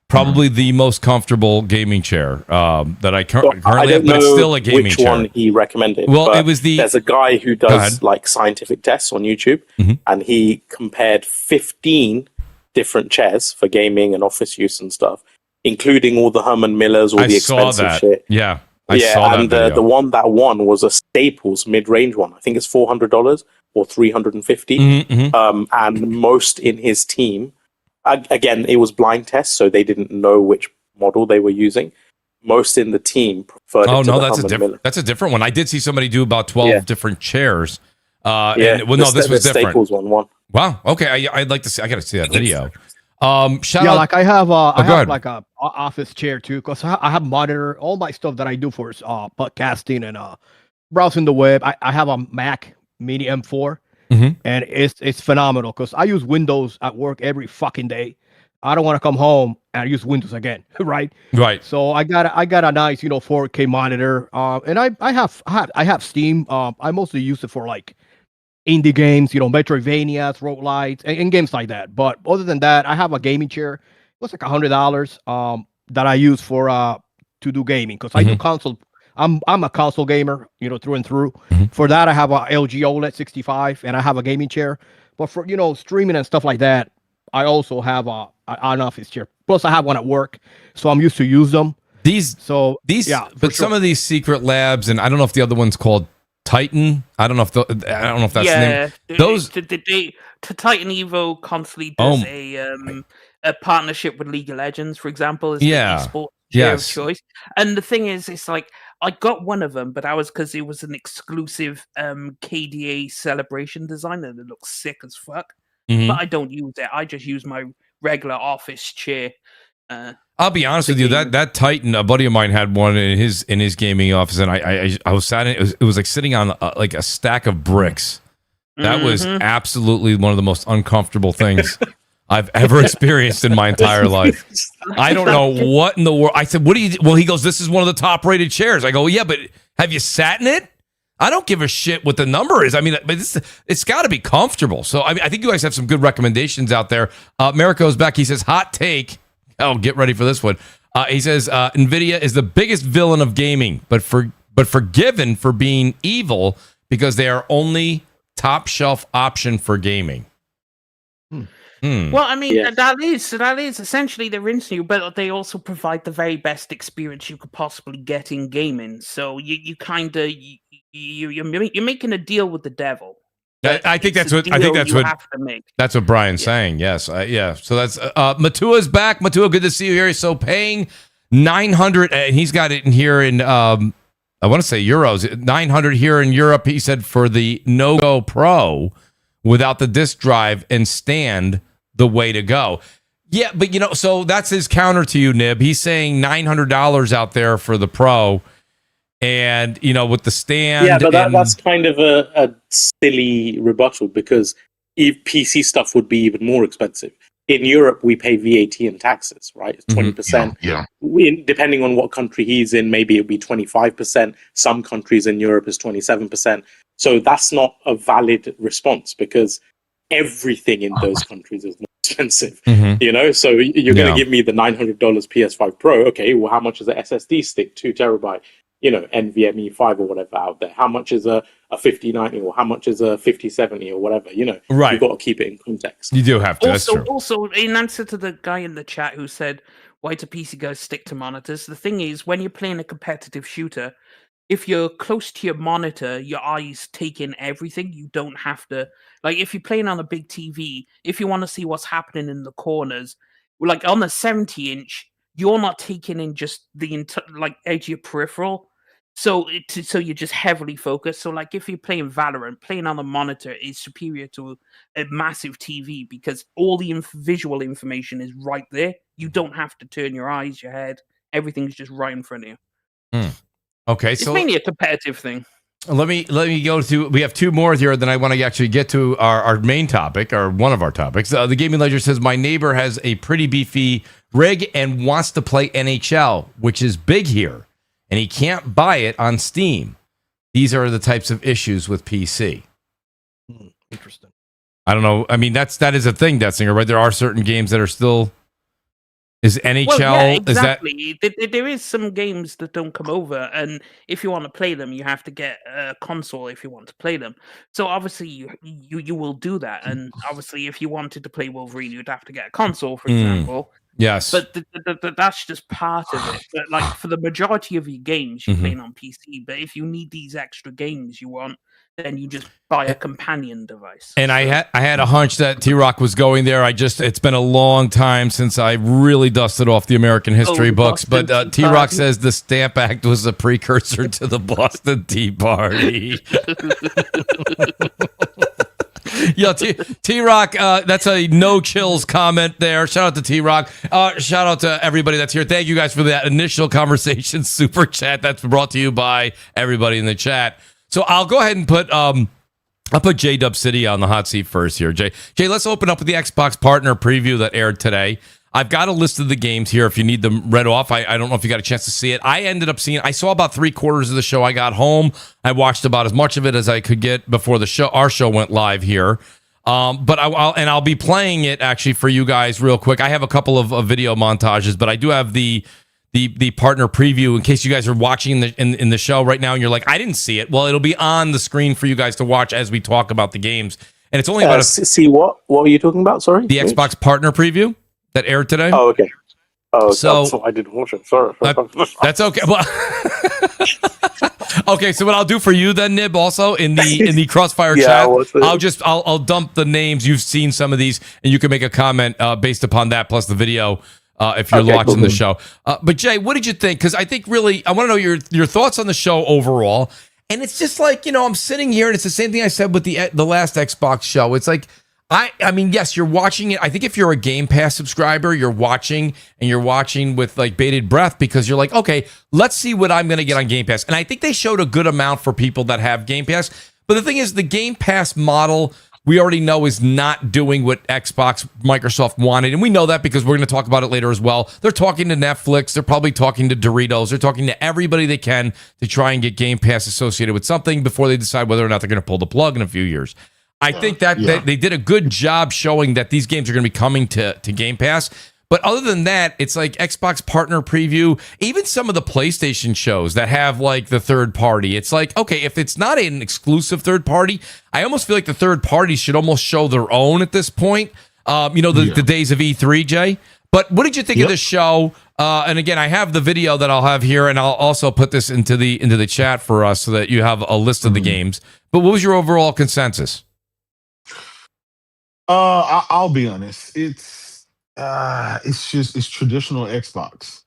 probably the most comfortable gaming chair that I currently have, but it's still a gaming chair. Which one he recommended? Well, it was there's a guy who does scientific tests on YouTube, and he compared 15 different chairs for gaming and office use and stuff, including all the Herman Millers, all the expensive shit. Yeah. I saw that and the one that won was a Staples mid-range one. I think it's $400 or $350. And most in his team, again, it was blind test, so they didn't know which model they were using. Most in the team preferred it to the that's a different one. I did see somebody do about 12 different chairs. This was different. Staples one. Wow. Okay, I'd like to see. I got to see that video. Shout out. I have a office chair too, because I have monitor all my stuff that I do for podcasting and browsing the web. I have a Mac Mini M4, and it's phenomenal because I use Windows at work every fucking day. I don't want to come home and use Windows again, right? Right. So I got a nice 4K monitor, and I have Steam. I mostly use it for indie games, Metroidvanias, Rogue-lites, and games like that. But other than that, I have a gaming chair. It was like $100 that I use for to do gaming because I do console. I'm a console gamer, through and through. For that, I have a LG OLED 65, and I have a gaming chair. But for streaming and stuff like that, I also have an office chair. Plus, I have one at work, so I'm used to use them. Some of these secret labs, and I don't know if the other one's called Titan. I don't know if that's the name. Titan Evo constantly does a partnership with League of Legends, for example, as the esports chair of choice. And the thing is, it's I got one of them, but that was because it was an exclusive KDA celebration design, and it looks sick as fuck. But I don't use it. I just use my regular office chair. I'll be honest with you. That Titan, a buddy of mine had one in his gaming office, and I was sat in it. It was like sitting on a stack of bricks. That was absolutely one of the most uncomfortable things I've ever experienced in my entire life. I don't know what in the world. I said, "What do you?" Well, he goes, "This is one of the top rated chairs." I go, "Yeah, but have you sat in it?" I don't give a shit what the number is. I mean, but it's got to be comfortable. So I think you guys have some good recommendations out there. Merrick goes back. He says, "Hot take." Oh, get ready for this one. He says, NVIDIA is the biggest villain of gaming, but forgiven for being evil because they are only top shelf option for gaming. Well, I mean, that is essentially the rinse you, but they also provide the very best experience you could possibly get in gaming. So you kind of you're making a deal with the devil. I think that's what Brian's saying. Yes, yeah. So that's Matua's back. Matua, good to see you here. So paying 900, and he's got it in here in I want to say euros. 900 here in Europe. He said for the No-Go Pro without the disc drive and stand. The way to go. Yeah, but so that's his counter to you, Nib. He's saying $900 out there for the Pro, and with the stand. Yeah, but that's kind of a silly rebuttal because PC stuff would be even more expensive. In Europe, we pay VAT and taxes, right? It's 20%. Yeah. Depending on what country he's in, maybe it'll be 25%. Some countries in Europe is 27%. So that's not a valid response because everything in those countries is more expensive, so you're going to give me the $900 PS5 Pro. Okay, well, how much is an SSD stick, 2 terabyte, NVMe 5 or whatever out there? How much is a 5090 or how much is a 5070 or whatever? Right. You've got to keep it in context. You do have to. That's true. Also, in answer to the guy in the chat who said, why do PC guys stick to monitors? The thing is, when you're playing a competitive shooter, if you're close to your monitor, your eyes take in everything. You don't have to, like, if you're playing on a big TV, if you want to see what's happening in the corners, like on the 70-inch, you're not taking in just the edge of your peripheral. So you're just heavily focused. So like if you're playing Valorant, playing on a monitor is superior to a massive TV because all the visual information is right there. You don't have to turn your eyes, your head. Everything's just right in front of you. Okay, it's mainly a competitive thing. Let me go to. We have two more here. Then I want to actually get to our main topic, or one of our topics. The Gaming Ledger says my neighbor has a pretty beefy rig and wants to play NHL, which is big here, and he can't buy it on Steam. These are the types of issues with PC. Interesting. I don't know. I mean, that is a thing, Detzinger, right? There are certain games that are still. Is NHL? Well, yeah, exactly. There is some games that don't come over, and if you want to play them, you have to get a console if you want to play them. So obviously, you will do that. And obviously, if you wanted to play Wolverine, you'd have to get a console, for example. Yes, but that's just part of it. But like for the majority of your games, you're playing on PC. But if you need these extra games you want, then you just buy a companion device. And I had a hunch that T-Rock was going there. It's been a long time since I really dusted off the American history books. But T-Rock says the Stamp Act was a precursor to the Boston Tea Party. Yo, T-Rock, that's a no chills comment there. Shout out to T-Rock. Shout out to everybody that's here. Thank you guys for that initial conversation super chat that's brought to you by everybody in the chat. So I'll go ahead and put J-Dub City on the hot seat first here. Jay, let's open up with the Xbox partner preview that aired today. I've got a list of the games here if you need them read off. I don't know if you got a chance to see it. I saw about 3/4 of the show. I got home. I watched about as much of it as I could get before our show went live here. But I'll be playing it actually for you guys real quick. I have a couple of video montages, but I do have the partner preview in case you guys are watching in the show right now and you're like, I didn't see it. Well, it'll be on the screen for you guys to watch as we talk about the games. And it's only about see what were you talking about? Sorry, the Xbox partner preview that aired today. Oh, okay. Oh, so I didn't watch it. Sorry. That's okay. Well, okay. So what I'll do for you then, Nib, also in the Crossfire chat, I'll dump the names. You've seen some of these, and you can make a comment based upon that plus the video. If you're watching the show. But Jay, what did you think? Because I think really, I want to know your thoughts on the show overall. And it's just like, I'm sitting here and it's the same thing I said with the last Xbox show. It's like, I mean, yes, you're watching it. I think if you're a Game Pass subscriber, you're watching with like bated breath because you're like, okay, let's see what I'm going to get on Game Pass. And I think they showed a good amount for people that have Game Pass. But the thing is, the Game Pass model, we already know is not doing what Microsoft wanted. And we know that because we're going to talk about it later as well. They're talking to Netflix. They're probably talking to Doritos. They're talking to everybody they can to try and get Game Pass associated with something before they decide whether or not they're going to pull the plug in a few years. I think that they did a good job showing that these games are going to be coming to Game Pass. But other than that, it's like Xbox partner preview, even some of the PlayStation shows that have like the third party. It's like, okay, if it's not an exclusive third party, I almost feel like the third party should almost show their own at this point. the days of E3, Jay. But what did you think of the show? And again, I have the video that I'll have here, and I'll also put this into the chat for us so that you have a list of the games. But what was your overall consensus? I'll be honest. It's traditional Xbox,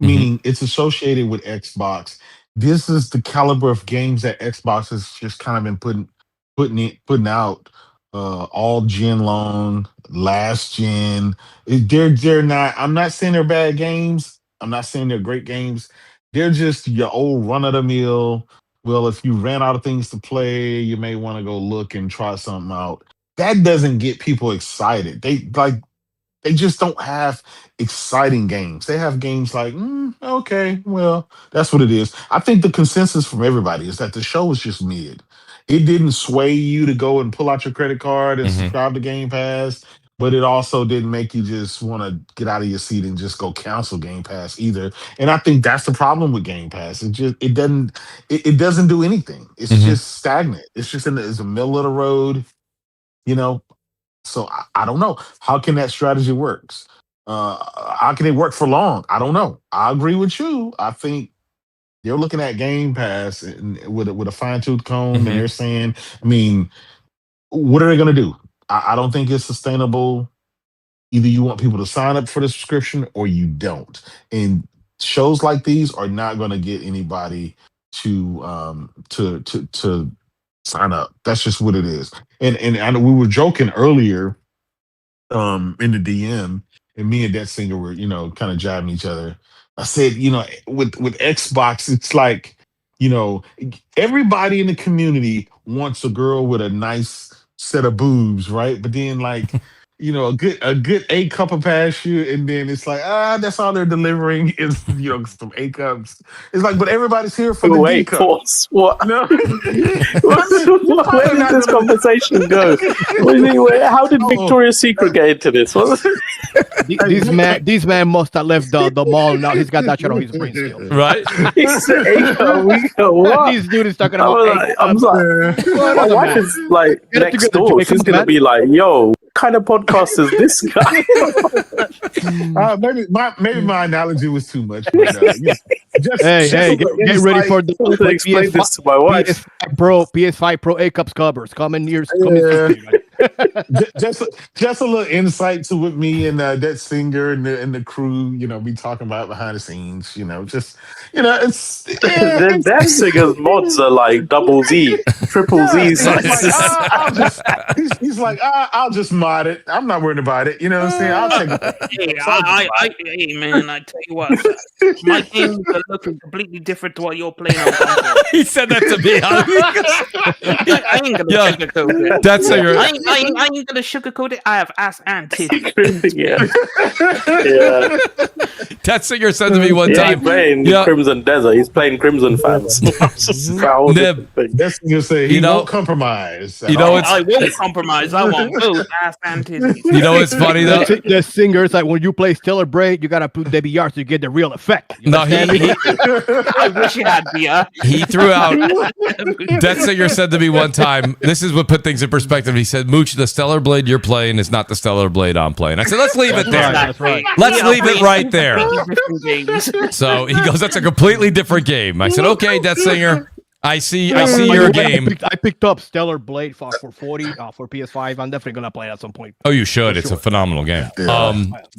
meaning it's associated with Xbox. This is the caliber of games that Xbox has just kind of been putting out all gen long, last gen. They're not. I'm not saying they're bad games. I'm not saying they're great games. They're just your old run of the mill. Well, if you ran out of things to play, you may want to go look and try something out. That doesn't get people excited. They just don't have exciting games. They have games like, okay, well, that's what it is. I think the consensus from everybody is that the show was just mid. It didn't sway you to go and pull out your credit card and subscribe to Game Pass, but it also didn't make you just want to get out of your seat and just go cancel Game Pass either. And I think that's the problem with Game Pass. It doesn't do anything. It's just stagnant. It's just it's the middle of the road, So I don't know. How can that strategy works? How can it work for long? I don't know. I agree with you. I think they're looking at Game Pass with a fine-tooth comb, and they're saying, what are they going to do? I don't think it's sustainable. Either you want people to sign up for the subscription or you don't. And shows like these are not going to get anybody to sign up. That's just what it is. And I know we were joking earlier in the DM, and me and that singer were, kind of jiving each other. I said, with Xbox, it's like, everybody in the community wants a girl with a nice set of boobs, right? But then a good A cup of passion, and then it's like, that's all they're delivering is some A cups. It's like, but everybody's here for the D cup. Pause. What? No. Where did this conversation go? How did Victoria's Secret get into this? This man must have left the mall. Now he's got that shit on his brain still. Right? What? This dude is talking about. I'm like, my wife is like next door. She's gonna be like, "Yo, what kind of podcast is this guy?" Maybe my analogy was too much. But, get ready for the explain this to my wife. PS5 Pro A cups covers coming near. Just a little insight to what me and that singer and the crew, be talking about behind the scenes. It's that singer's mods are like double Z, triple Z sizes. He's like, I'll just mod it. I'm not worried about it. You know what I'm saying? I'll take it. Hey, man, I tell you what, my games are looking completely different to what you're playing on console. He said that to me. I ain't gonna sugarcoat it. That singer. I ain't gonna sugarcoat it. I have ass and titties. Yeah. That singer said to me one time. He's playing Crimson Desert. He's playing Crimson fans. Nib. That singer say he won't compromise. I won't compromise. I want both ass and titties. You know what's funny though? The singer is like, when you play Stellar Blade, you gotta put Debbie Yard to get the real effect. No, I wish it had beer. He threw out. That singer said to me one time. This is what put things in perspective. He said, "Mooch, the Stellar Blade you're playing is not the Stellar Blade I'm playing." I said, "Let's leave it there. That's right. Let's leave it right there." So he goes, "That's a completely different game." I said, "Okay, Death Singer, I see your game." I picked up Stellar Blade for 40 for PS5. I'm definitely gonna play it at some point. Oh, you should. It's a phenomenal game.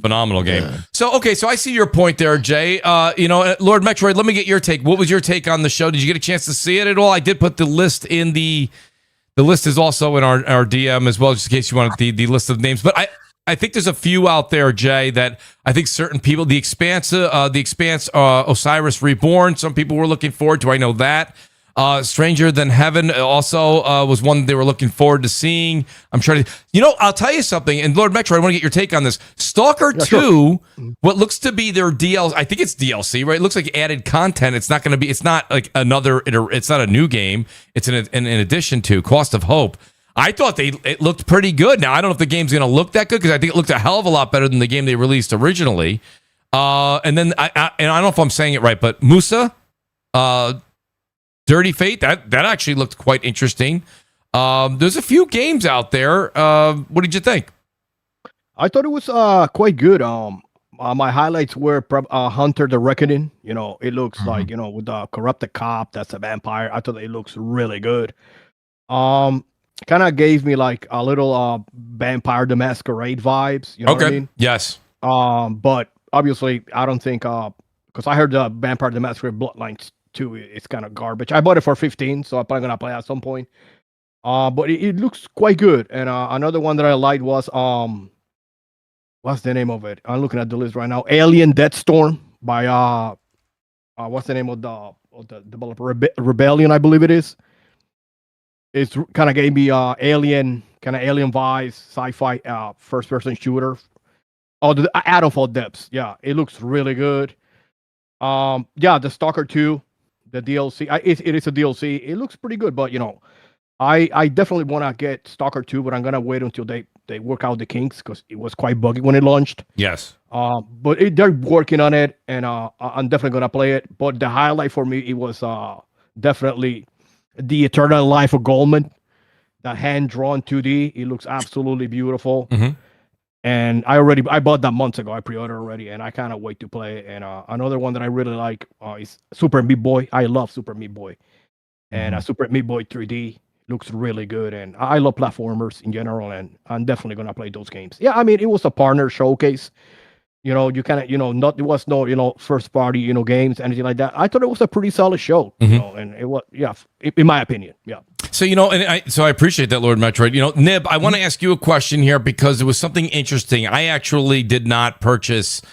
Phenomenal game. Yeah. So I see your point there, Jay. Lord Metroid, let me get your take. What was your take on the show? Did you get a chance to see it at all? I did put the list in the list is also in our DM as well, just in case you want the list of names. But I think there's a few out there, Jay, that I think certain people, The Expanse, Osiris Reborn, some people were looking forward to. I know that. Stranger Than Heaven also was one they were looking forward to seeing. I'm trying to, I'll tell you something. And Lord Metro, I want to get your take on this. Stalker 2, what looks to be their DLC, I think it's DLC, right? It looks like added content. It's not like it's not a new game. It's an addition to Cost of Hope. I thought it looked pretty good. Now, I don't know if the game's going to look that good because I think it looked a hell of a lot better than the game they released originally. And then, I don't know if I'm saying it right, but Musa, Dirty Fate, that actually looked quite interesting. There's a few games out there. What did you think? I thought it was quite good. My highlights were Hunter the Reckoning. It looks like with the corrupted cop that's a vampire. I thought it looks really good. Kind of gave me like a little Vampire the Masquerade vibes. You know what I mean? Yes. But obviously, I don't think because I heard the Vampire the Masquerade Bloodlines 2 it's kind of garbage. I bought it for 15, so I'm probably gonna play at some point. But it looks quite good. And another one that I liked was what's the name of it? I'm looking at the list right now. Alien Deathstorm by what's the name of the developer? Rebellion, I believe it is. It's kind of gave me alien vibes, sci-fi first person shooter. Oh, the Adamfall Depths. Yeah, it looks really good. Yeah, the Stalker 2, the DLC. It is a DLC. It looks pretty good, but I definitely want to get Stalker 2, but I'm gonna wait until they work out the kinks because it was quite buggy when it launched. Yes. But they're working on it, and I'm definitely gonna play it. But the highlight for me, it was definitely the Eternal Life of Goldman, that hand drawn 2D. It looks absolutely beautiful. Mm-hmm. And I bought that months ago. I pre-ordered already, and I cannot wait to play it. And another one that I really like is Super Meat Boy. I love Super Meat Boy, and Super Meat Boy 3D looks really good. And I love platformers in general, and I'm definitely gonna play those games. Yeah, I mean it was a partner showcase. You kind of not there was no first party games, anything like that. I thought it was a pretty solid show. And it was in my opinion. Yeah. So I appreciate that, Lord Metroid. Nib, I want to ask you a question here because it was something interesting. I actually did not purchase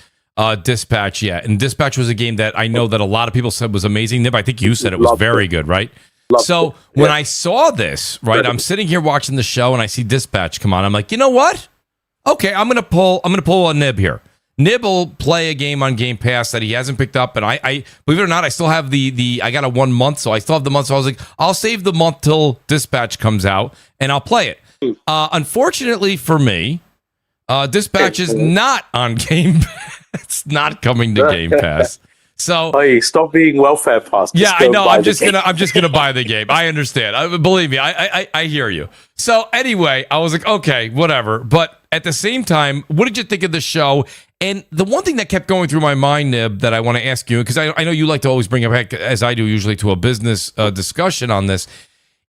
Dispatch yet, and Dispatch was a game that I know that a lot of people said was amazing. Nib, I think you said it was very good, right? So when I saw this, right, I'm sitting here watching the show and I see Dispatch come on. I'm like, you know what? Okay, I'm gonna pull a Nib here. Nib will play a game on Game Pass that he hasn't picked up, and I believe it or not, I still have I got a 1 month, so I still have the month. So I was like, I'll save the month till Dispatch comes out, and I'll play it. Unfortunately for me, Dispatch is not on Game Pass. It's not coming to Game Pass. So hey, stop being welfare pass. Yeah, I know. I'm just gonna buy the game. I understand. Believe me, I hear you. So anyway, I was like, okay, whatever. But at the same time, what did you think of the show? And the one thing that kept going through my mind, Nib, that I want to ask you, because I know you like to always bring it back, as I do usually, to a business discussion on this,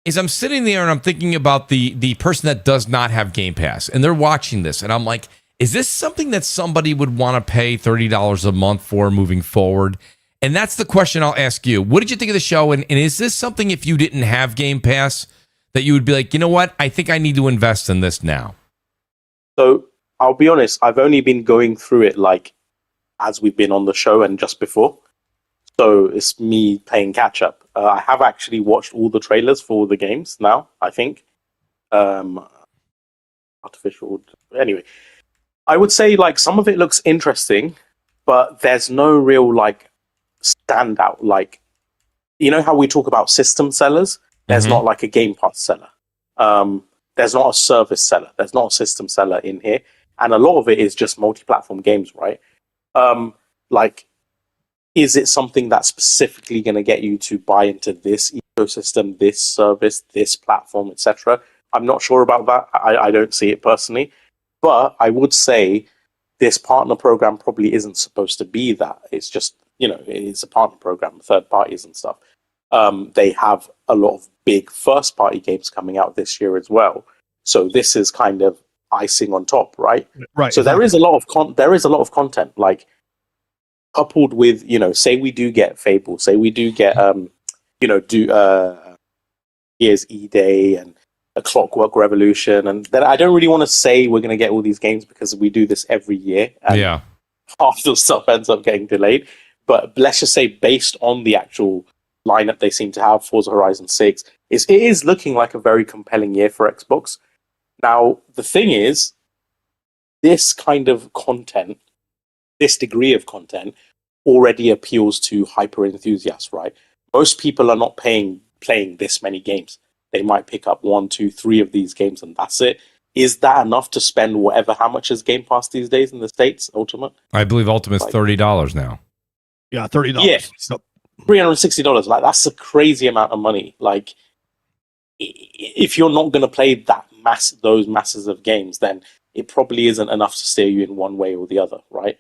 is I'm sitting there and I'm thinking about the person that does not have Game Pass, and they're watching this, and I'm like, is this something that somebody would want to pay $30 a month for moving forward? And that's the question I'll ask you. What did you think of the show? And is this something, if you didn't have Game Pass, that you would be like, you know what? I think I need to invest in this now. So I'll be honest, I've only been going through it like as we've been on the show and just before. So it's me playing catch up. I have actually watched all the trailers for all the games now, I think. Anyway, I would say like some of it looks interesting, but there's no real like standout. Like, you know how we talk about system sellers? There's not like a Game Pass seller. There's not a service seller. There's not a system seller in here. And a lot of it is just multi-platform games, right? Like, is it something that's specifically going to get you to buy into this ecosystem, this service, this platform, etc.? I'm not sure about that. I don't see it personally. But I would say this partner program probably isn't supposed to be that. It's just, it's a partner program, third parties and stuff. They have a lot of big first party games coming out this year as well. So this is kind of icing on top, right? Right. So exactly. There is a lot of content, like coupled with, say we do get Fable, say we do get Here's E-Day and A Clockwork Revolution, and then I don't really want to say we're going to get all these games because we do this every year. And half the stuff ends up getting delayed. But let's just say, based on the actual lineup they seem to have, Forza Horizon 6, it is looking like a very compelling year for Xbox. Now, the thing is, this kind of content, this degree of content, already appeals to hyper enthusiasts, right? Most people are not playing this many games. They might pick up 1, 2, 3 of these games and that's it. Is that enough to spend how much is Game Pass these days in the States, Ultimate? I believe Ultimate's $30 now. Yeah, $30. Yeah, $360. Like, that's a crazy amount of money. Like, if you're not going to play those masses of games, then it probably isn't enough to steer you in one way or the other, right?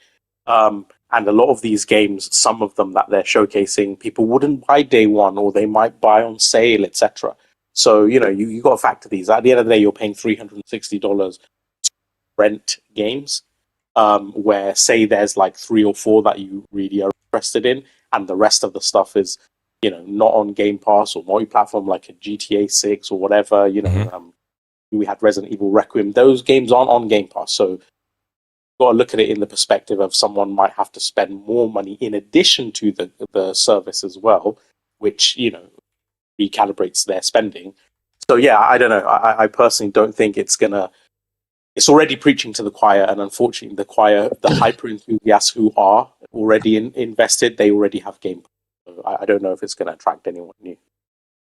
And a lot of these games, some of them that they're showcasing, people wouldn't buy day one, or they might buy on sale, etc. So, you got to factor these. At the end of the day, you're paying $360 to rent games, where, say, there's like 3 or 4 that you really are interested in, and the rest of the stuff is, not on Game Pass or multi-platform, like a GTA 6 or whatever. We had Resident Evil Requiem. Those games aren't on Game Pass, so got to look at it in the perspective of someone might have to spend more money in addition to the service as well, which recalibrates their spending. So yeah, I don't know. I personally don't think it's already preaching to the choir, and unfortunately, the hyper enthusiasts who are already invested, they already have Game Pass. So I don't know if it's going to attract anyone new.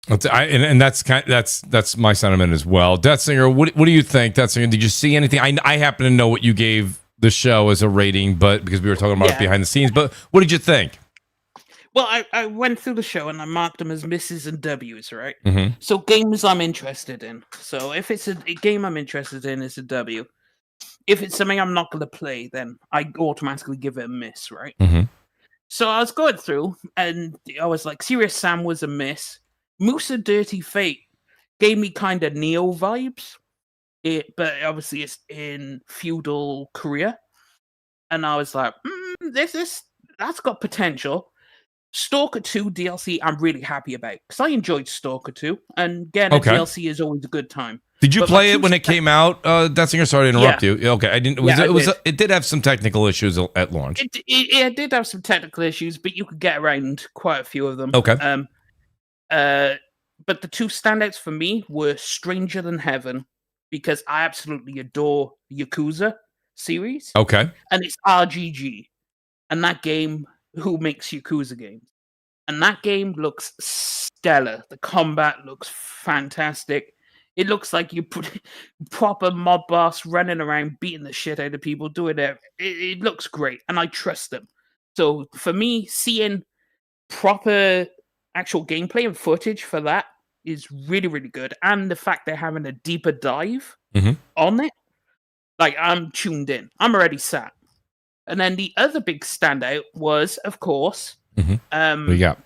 And that's my sentiment as well. Deathsinger, what do you think? Deathsinger, did you see anything? I happen to know what you gave the show as a rating, but because we were talking about it behind the scenes, but what did you think? Well, I went through the show and I marked them as misses and W's, right? Mm-hmm. So games I'm interested in. So if it's a game I'm interested in, it's a W. If it's something I'm not going to play, then I automatically give it a miss, right? Mm-hmm. So I was going through and I was like, Serious Sam was a miss. Moose and Dirty Fate gave me kind of Neo vibes. But obviously it's in feudal Korea. And I was like, that's got potential. Stalker 2 DLC, I'm really happy about because I enjoyed Stalker 2, and getting a DLC is always a good time. Did you play it when it came out? Deathsinger, sorry to interrupt you. Okay, I didn't. It did have some technical issues at launch. It did have some technical issues, but you could get around quite a few of them. Okay. But the 2 standouts for me were Stranger Than Heaven, because I absolutely adore Yakuza series. Okay. And it's RGG, and that game. Who makes Yakuza games? And that game looks stellar. The combat looks fantastic. It looks like you put proper mob boss running around beating the shit out of people, doing it. It looks great, and I trust them. So for me, seeing proper actual gameplay and footage for that is really, really good. And the fact they're having a deeper dive on it, like, I'm tuned in. I'm already sat. And then the other big standout was, of course, what do you got?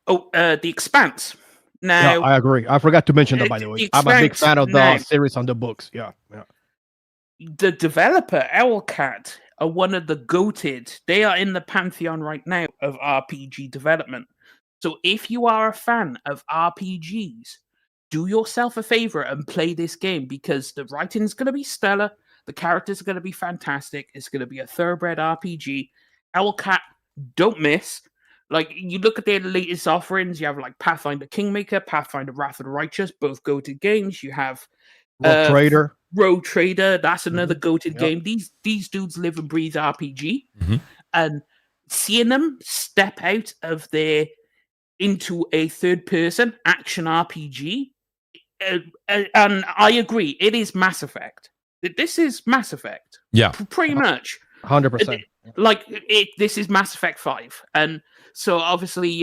The Expanse. Now, yeah, I agree. I forgot to mention that, by the way. I'm a big fan of the series on the books. Yeah. The developer, Owlcat, are one of the goated. They are in the pantheon right now of RPG development. So if you are a fan of RPGs, do yourself a favor and play this game, because the writing is going to be stellar. The characters are going to be fantastic. It's going to be a thoroughbred RPG. Owlcat don't miss. Like, you look at their latest offerings, you have like Pathfinder Kingmaker, Pathfinder Wrath of the Righteous, both goated games. You have Rogue Trader, that's another goated game. These dudes live and breathe RPG. And seeing them step out of into a third-person action RPG, and I agree, it is Mass Effect. This is Mass Effect. Yeah. Pretty much. 100%. This is Mass Effect 5. And so obviously,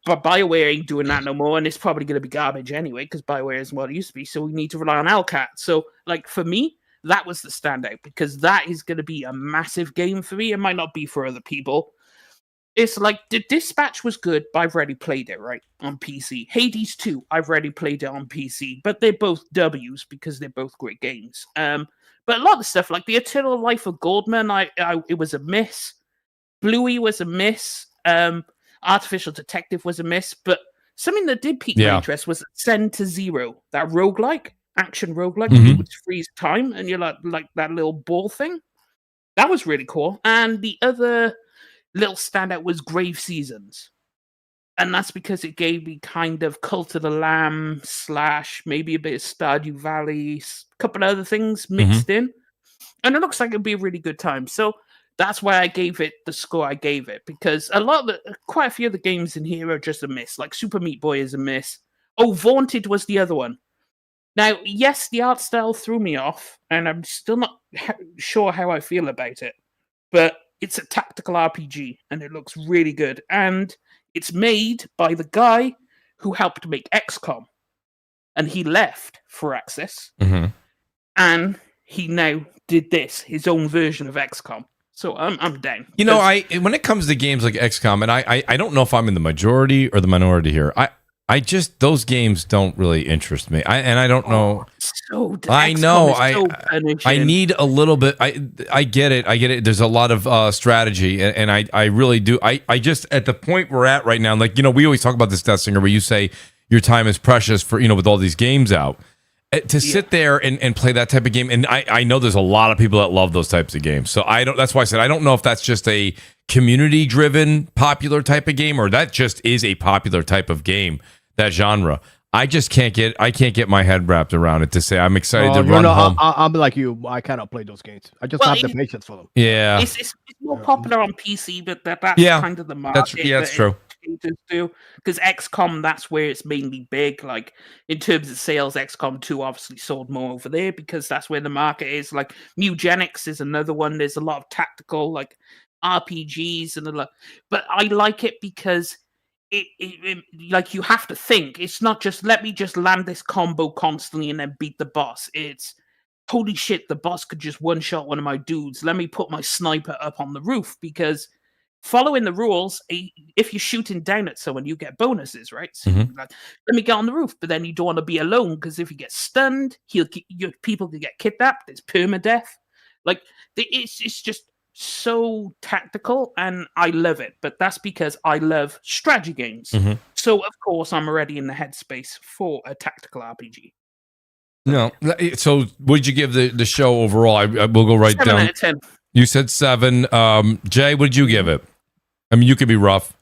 BioWare ain't doing that no more, and it's probably going to be garbage anyway, because BioWare isn't what it used to be, so we need to rely on Owlcat. So, like, for me, that was the standout, because that is going to be a massive game for me. It might not be for other people. It's like, the Dispatch was good, but I've already played it, right, on PC. Hades 2, I've already played it on PC, but they're both W's because they're both great games. But a lot of stuff, like the Eternal Life of Goldman, it was a miss. Bluey was a miss. Artificial Detective was a miss. But something that did pique my interest was Send to Zero, that roguelike, action roguelike, you would freeze time, and you're like that little ball thing. That was really cool. And the other little standout was Grave Seasons. And that's because it gave me kind of Cult of the Lamb / maybe a bit of Stardew Valley, a couple of other things mixed in. And it looks like it'd be a really good time. So that's why I gave it the score I gave it, because quite a few of the games in here are just a miss. Like Super Meat Boy is a miss. Oh, Vaunted was the other one. Now, yes, the art style threw me off, and I'm still not sure how I feel about it. But it's a tactical RPG, and it looks really good. And it's made by the guy who helped make XCOM. And he left for Access. And he now did this, his own version of XCOM. So I'm down. You know, when it comes to games like XCOM, and I don't know if I'm in the majority or the minority here. I just, those games don't really interest me. I don't know. I know. I need a little bit. I get it. There's a lot of strategy, and I really do. I just, at the point we're at right now, like, you know, we always talk about this, Death Singer, where you say your time is precious for, you know, with all these games out. To sit there and play that type of game, and I know there's a lot of people that love those types of games. So that's why I said I don't know if that's just a community-driven, popular type of game, or that just is a popular type of game, that genre. I just can't get my head wrapped around it to say I'm excited to run home. I'm like you. I cannot play those games. I just have the patience for them. Yeah, it's more popular on PC, but that's kind of the market. That's true. Because XCOM, that's where it's mainly big. Like, in terms of sales, XCOM 2 obviously sold more over there because that's where the market is. Like, Mugenics is another one. There's a lot of tactical, like, RPGs and a lot. But I like it because it like, you have to think. It's not just, let me just land this combo constantly and then beat the boss. It's, holy shit, the boss could just one-shot one of my dudes. Let me put my sniper up on the roof, because following the rules, if you're shooting down at someone, you get bonuses, right? So like, let me get on the roof, but then you don't want to be alone, because if you get stunned, people could get kidnapped. There's permadeath. Like, it's just so tactical, and I love it. But that's because I love strategy games. So of course I'm already in the headspace for a tactical RPG. No, so what did you give the show overall? I will go right 7 down. out of 10. You said 7. Jay, what did you give it? I mean, you could be rough.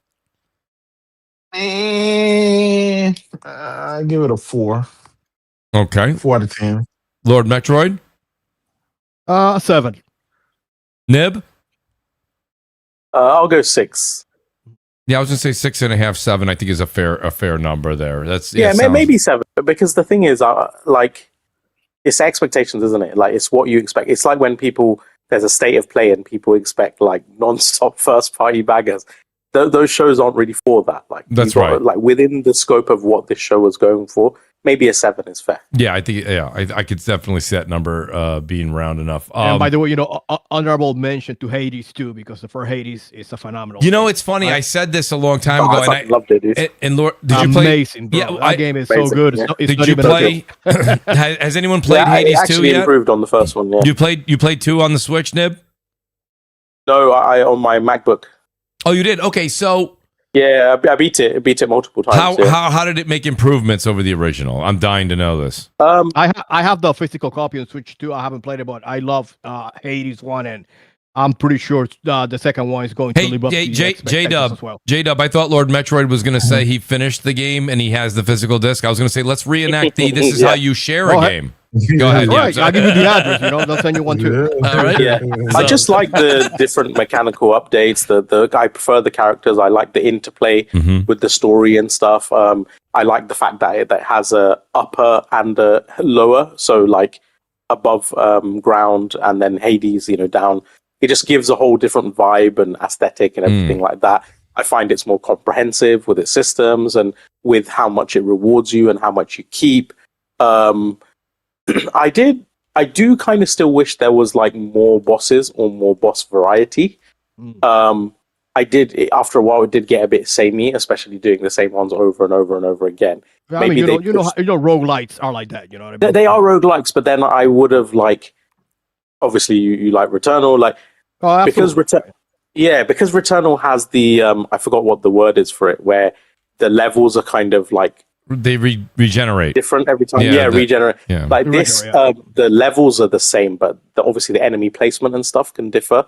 I give it a 4. Okay. 4 out of 10. Lord Metroid? 7. Nib? I'll go 6. Yeah, I was gonna say 6.5, 7. I think is a fair number there. That's maybe 7. Because the thing is, like, it's expectations, isn't it? Like, it's what you expect. It's like when there's a state of play and people expect like non-stop first-party baggers. Those shows aren't really for that. Like, that's right. Like, within the scope of what this show was going for, maybe a 7 is fair. Yeah, I think. Yeah, I could definitely see that number being round enough. And by the way, you know, honorable mention to Hades too, because the first Hades is a phenomenal. You know, it's funny. I said this a long time ago, and I loved it, dude. And Lord, did you play? Amazing, bro. Yeah, that game is so good. Yeah. It's did not you even play? Has anyone played Hades 2 yet? Improved on the first one. Yeah. You played 2 on the Switch, Nib? No, I on my MacBook. Oh, you did. Okay, so. Yeah, I beat it. I beat it multiple times. How did it make improvements over the original? I'm dying to know this. I have the physical copy on Switch too. I haven't played it, but I love Hades 1, and I'm pretty sure the second one is going to live up to the expectations as well. J-Dub, I thought Lord Metroid was going to say he finished the game and he has the physical disc. I was going to say, let's reenact this is how you share a game. Go ahead. Yeah, right. I'll give you the address. You know, they'll send you one too. All right. Yeah. I just like the different mechanical updates. I prefer the characters. I like the interplay with the story and stuff. I like the fact that it has a upper and a lower. So like above ground and then Hades, you know, down. It just gives a whole different vibe and aesthetic and everything like that. I find it's more comprehensive with its systems and with how much it rewards you and how much you keep. I do kind of still wish there was like more bosses or more boss variety. I did, after a while, it did get a bit samey, especially doing the same ones over and over and over again. I mean, you know, rogue-lites are like that. You know what I mean? They are roguelikes, but then I would have like, obviously you like Returnal, like because Returnal has the I forgot what the word is for it, where the levels are kind of like. They regenerate different every time. Regenerate. Yeah. Like this, the levels are the same, but obviously the enemy placement and stuff can differ.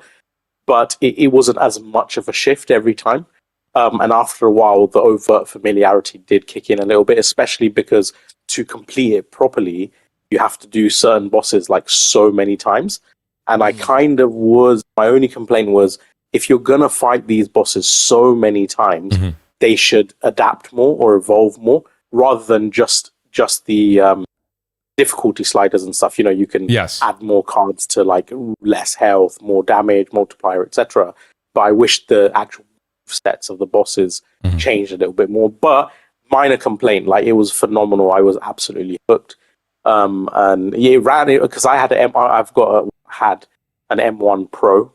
But it wasn't as much of a shift every time. And after a while, the overt familiarity did kick in a little bit, especially because to complete it properly, you have to do certain bosses like so many times. And I kind of my only complaint was, if you're going to fight these bosses so many times, they should adapt more or evolve more, rather than just the difficulty sliders and stuff. You know, you can add more cards to like less health, more damage, multiplier, etc. But I wish the actual sets of the bosses changed a little bit more. But minor complaint, like it was phenomenal. I was absolutely hooked. And yeah, it ran it because I had had an M1 Pro,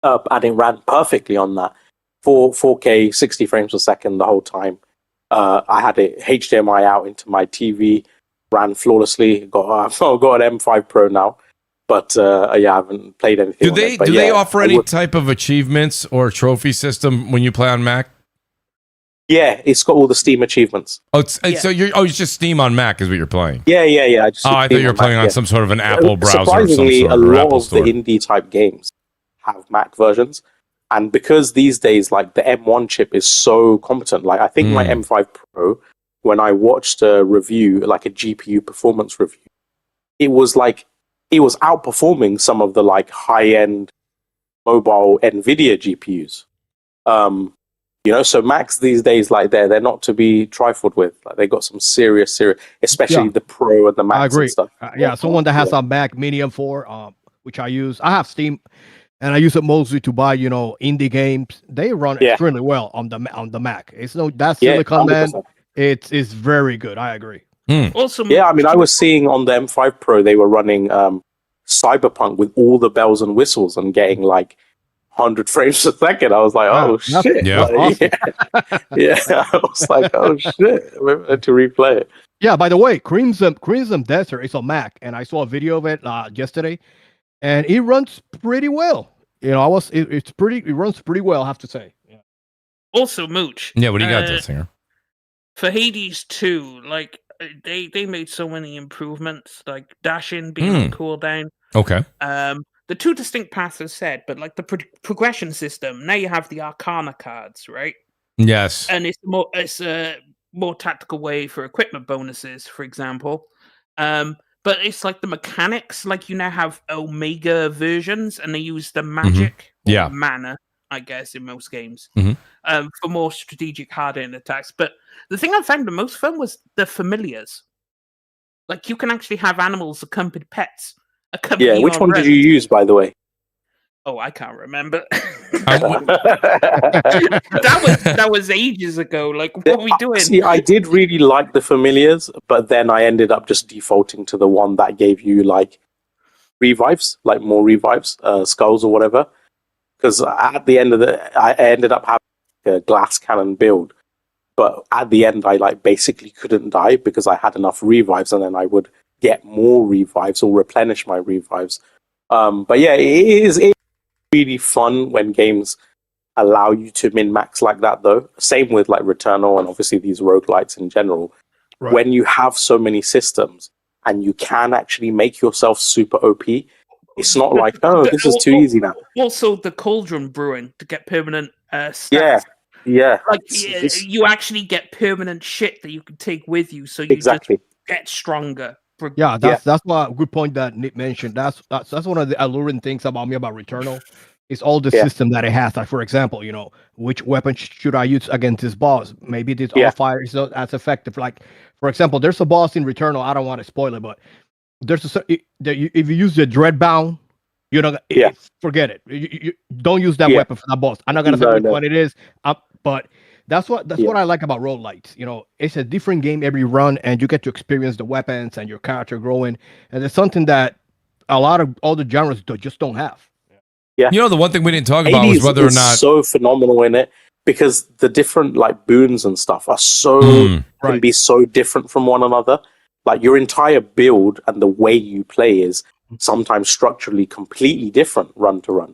and it ran perfectly on that. 4K 60 frames per second the whole time. I had it HDMI out into my TV, ran flawlessly. Got an M5 Pro now, but I haven't played anything. Do they offer any type of achievements or trophy system when you play on Mac? Yeah, it's got all the Steam achievements. So it's just Steam on Mac is what you're playing. Yeah. I thought you were playing on some sort of an Apple browser. Surprisingly, a lot of the indie type games have Mac versions. And because these days, like the M1 chip is so competent, like I think my M5 Pro, when I watched a review, like a GPU performance review, it was outperforming some of the like high-end mobile NVIDIA GPUs. So Macs these days, like they're not to be trifled with. Like they got some serious, especially the Pro and the Macs. I agree. And stuff. Someone that has a Mac Mini M4, which I use. I have Steam. And I use it mostly to buy, indie games. They run extremely well on the Mac. It's that Silicon man. It's very good. I agree. Also, I mean, I was seeing on the M5 Pro they were running Cyberpunk with all the bells and whistles and getting like 100 frames a second. I was like, oh shit! Yeah, awesome. I was like, oh shit! I had to replay it. Yeah. By the way, Crimson Desert is on Mac, and I saw a video of it yesterday. And it runs pretty well. It runs pretty well, I have to say. Yeah. Also, Mooch. Yeah, what do you got there, Singer? For Hades 2, like they made so many improvements, like dashing being on cooldown. Okay. The two distinct paths are said, but like the progression system, now you have the Arcana cards, right? Yes. And it's a more tactical way for equipment bonuses, for example. But it's like the mechanics, like you now have Omega versions, and they use the magic mana, I guess, in most games, for more strategic, hard-hitting attacks. But the thing I found the most fun was the familiars. Like you can actually have animals accompany pets. Which one did you use, by the way? Oh, I can't remember. that was ages ago. Like, what are we doing? See, I did really like the familiars, but then I ended up just defaulting to the one that gave you like revives, like more revives, skulls or whatever. Because at the end I ended up having a glass cannon build, but at the end I like basically couldn't die because I had enough revives, and then I would get more revives or replenish my revives. But yeah, it is really fun when games allow you to min-max like that, though. Same with like Returnal and obviously these roguelites in general. Right. When you have so many systems and you can actually make yourself super OP, it's not like, this is too easy now. Also, the cauldron brewing to get permanent stats. Yeah. Like you actually get permanent shit that you can take with you, so you just get stronger. Yeah, that's a good point that Nick mentioned. That's one of the alluring things about Returnal. It's all the system that it has. Like, for example, which weapon should I use against this boss? Maybe this fire is not as effective. Like, for example, there's a boss in Returnal. I don't want to spoil it, but there's if you use the Dreadbound, forget it. You don't use that weapon for that boss. I'm not gonna say which one it is, but that's what I like about roguelites. It's a different game every run, and you get to experience the weapons and your character growing. And it's something that a lot of other genres just don't have. Yeah. The one thing we didn't talk about was whether or not so phenomenal in it, because the different like boons and stuff are can be so different from one another. Like your entire build and the way you play is sometimes structurally completely different run to run.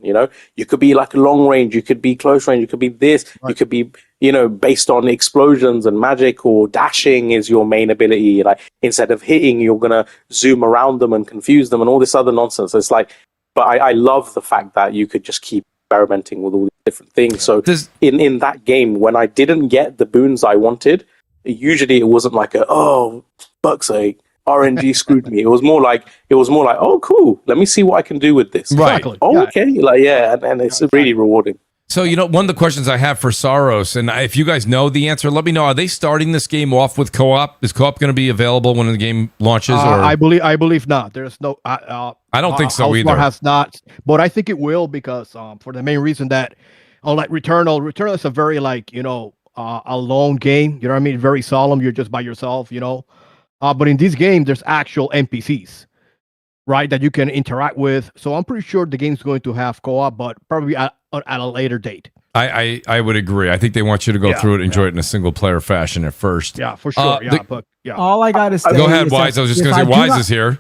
You could be like a long range, you could be close range, you could be this, you could be based on explosions and magic, or dashing is your main ability. Like instead of hitting, you're gonna zoom around them and confuse them and all this other nonsense. It's like, but I love the fact that you could just keep experimenting with all these different things. So in that game, when I didn't get the boons I wanted, usually it wasn't like fuck's sake, RNG screwed me. It was more like, oh, cool, let me see what I can do with this. Right. Oh, okay. And it's really rewarding. So, one of the questions I have for Saros, and if you guys know the answer, let me know. Are they starting this game off with co-op? Is co-op going to be available when the game launches? Or? I believe not. There's no. I don't think so either. Has not, but I think it will, because for the main reason that, unlike Returnal is a very a lone game. You know what I mean? Very solemn. You're just by yourself. But in this game, there's actual NPCs, right, that you can interact with. So I'm pretty sure the game's going to have co-op, but probably at a later date. I would agree. I think they want you to go through it, enjoy it in a single player fashion at first. Yeah, for sure. All I gotta say. Go ahead, Wise. I was just going to say, Wise is here.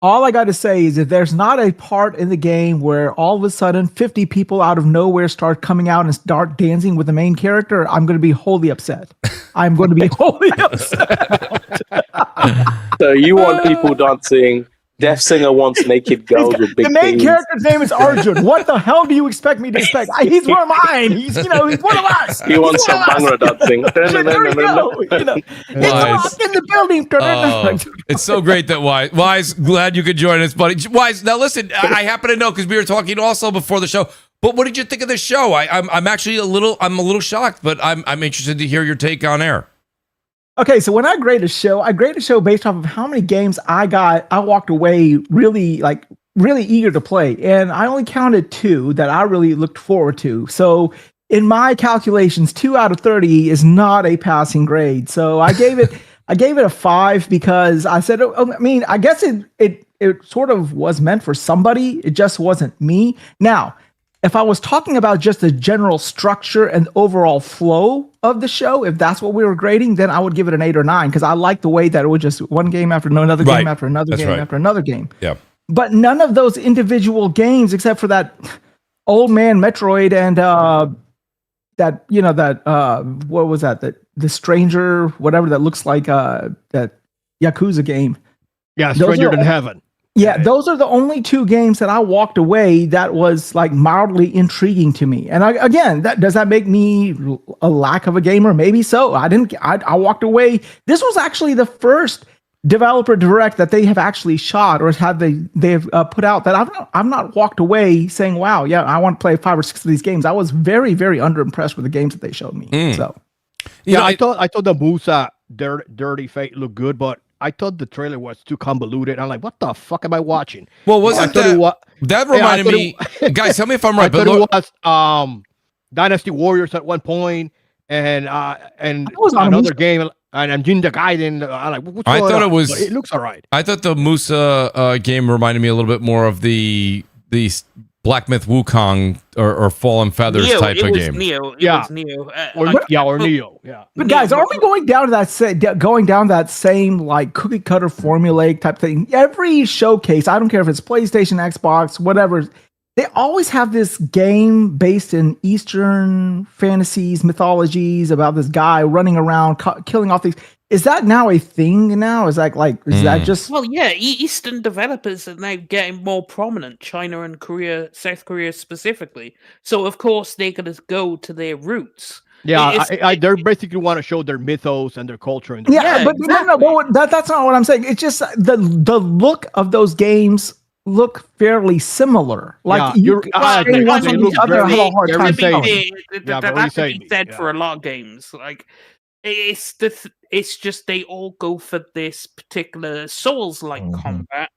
All I got to say is if there's not a part in the game where all of a sudden 50 people out of nowhere start coming out and start dancing with the main character, I'm going to be wholly upset. I'm going to be wholly upset. So you want people dancing? Deaf Singer wants naked girls with big The main things. character's name is Arjun. What the hell do you expect me to expect? He's one of mine. He's one of us. He wants some Bhangra dancing. There we go. It's locked in the building. It's so great that Wise, glad you could join us, buddy. Wise, now listen, I happen to know because we were talking also before the show. But what did you think of the show? I'm actually a little shocked, but I'm interested to hear your take on air. Okay, so when I grade a show based off of how many games I walked away really eager to play. And I only counted 2 that I really looked forward to. So in my calculations, 2 out of 30 is not a passing grade. So I gave it a 5 because I said, I guess it sort of was meant for somebody. It just wasn't me. Now, if I was talking about just the general structure and overall flow of the show, if that's what we were grading, then I would give it an 8 or 9 because I like the way that it was just one game after another game after another game after another game. Yeah. But none of those individual games, except for that old man Metroid and what was that? That the Stranger, whatever that looks like that Yakuza game. Yeah, Stranger Than Heaven. Yeah, those are the only 2 games that I walked away that was like mildly intriguing to me. And does that make me a lack of a gamer? Maybe so. I walked away. This was actually the first developer direct that they have actually shot or they've put out that I've not walked away saying, wow, yeah, I want to play 5 or 6 of these games. I was very, very underimpressed with the games that they showed me. So, I thought the Musa Dirty Fate looked good, but I thought the trailer was too convoluted. I'm like, what the fuck am I watching? Well, that reminded me, guys, tell me if I'm right. But it was Dynasty Warriors at one point, and another game, and Ninja Gaiden. I'm like, what's going on? But it looks all right. I thought the Musa game reminded me a little bit more of the Black Myth Wukong or Fallen Feathers type of game. Was Neo. Or Neo. Yeah. But guys, are we going down to that same like cookie cutter formulaic type thing? Every showcase, I don't care if it's PlayStation, Xbox, whatever, they always have this game based in Eastern fantasies, mythologies about this guy running around killing off these. Is that now a thing now? Is that just... Well, yeah, Eastern developers are now getting more prominent, China and Korea, South Korea specifically. So, of course, they're going to go to their roots. Yeah, they basically want to show their mythos and their culture. But that's not what I'm saying. It's just the look of those games look fairly similar. Like that can be said for a lot of games. Like it's just they all go for this particular Souls-like combat,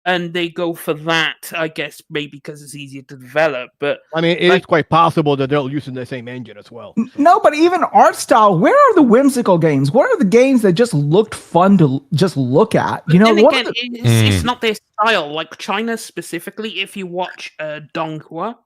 and they go for that. I guess maybe because it's easier to develop. But I mean, it's quite possible that they're using the same engine as well. No, but even art style. Where are the whimsical games? Where are the games that just looked fun to just look at? It's not their style. Like China specifically, if you watch Donghua,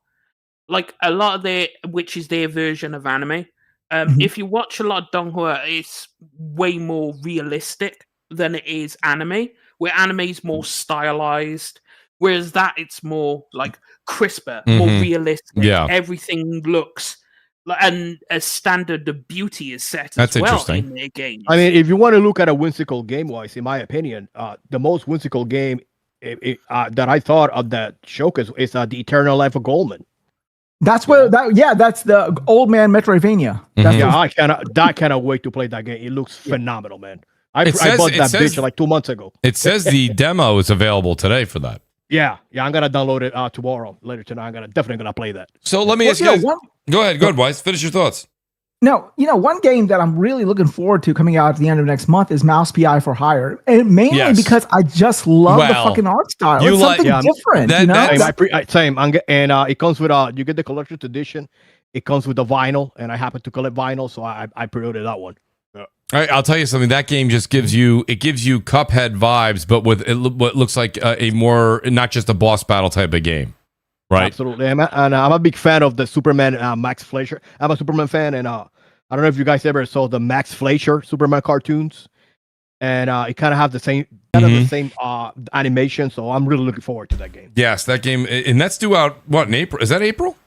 like a lot of which is their version of anime. If you watch a lot of Donghua, it's way more realistic than it is anime, where anime is more stylized, whereas it's more like crisper, more realistic. Yeah. Everything looks and a standard of beauty is set as well in their games. I mean, if you want to look at a whimsical game-wise, in my opinion, the most whimsical game that I thought of that showcase is the Eternal Life of Goldman. That's that's the old man Metroidvania. I cannot wait to play that game. It looks phenomenal, man. I bought that bitch like 2 months ago. It says the demo is available today for that. Yeah, I'm gonna download it later tonight. I'm definitely gonna play that. So let me ask you guys. Go ahead, Wise. Finish your thoughts. Now, one game that I'm really looking forward to coming out at the end of next month is Mouse PI for Hire, and mainly because I just love the fucking art style. It's something different. Same. And it comes with you get the collector's edition. It comes with the vinyl, and I happen to collect vinyl, so I pre-ordered that one. I'll tell you something. That game just gives you Cuphead vibes, but with what looks like a more not just a boss battle type of game, right? Absolutely. I'm a big fan of the Superman Max Fleischer. I'm a Superman fan, and I don't know if you guys ever saw the Max Fleischer Superman cartoons, and it kind of have the same animation. So I'm really looking forward to that game. Yes, that game, and that's due out in April? Is that April?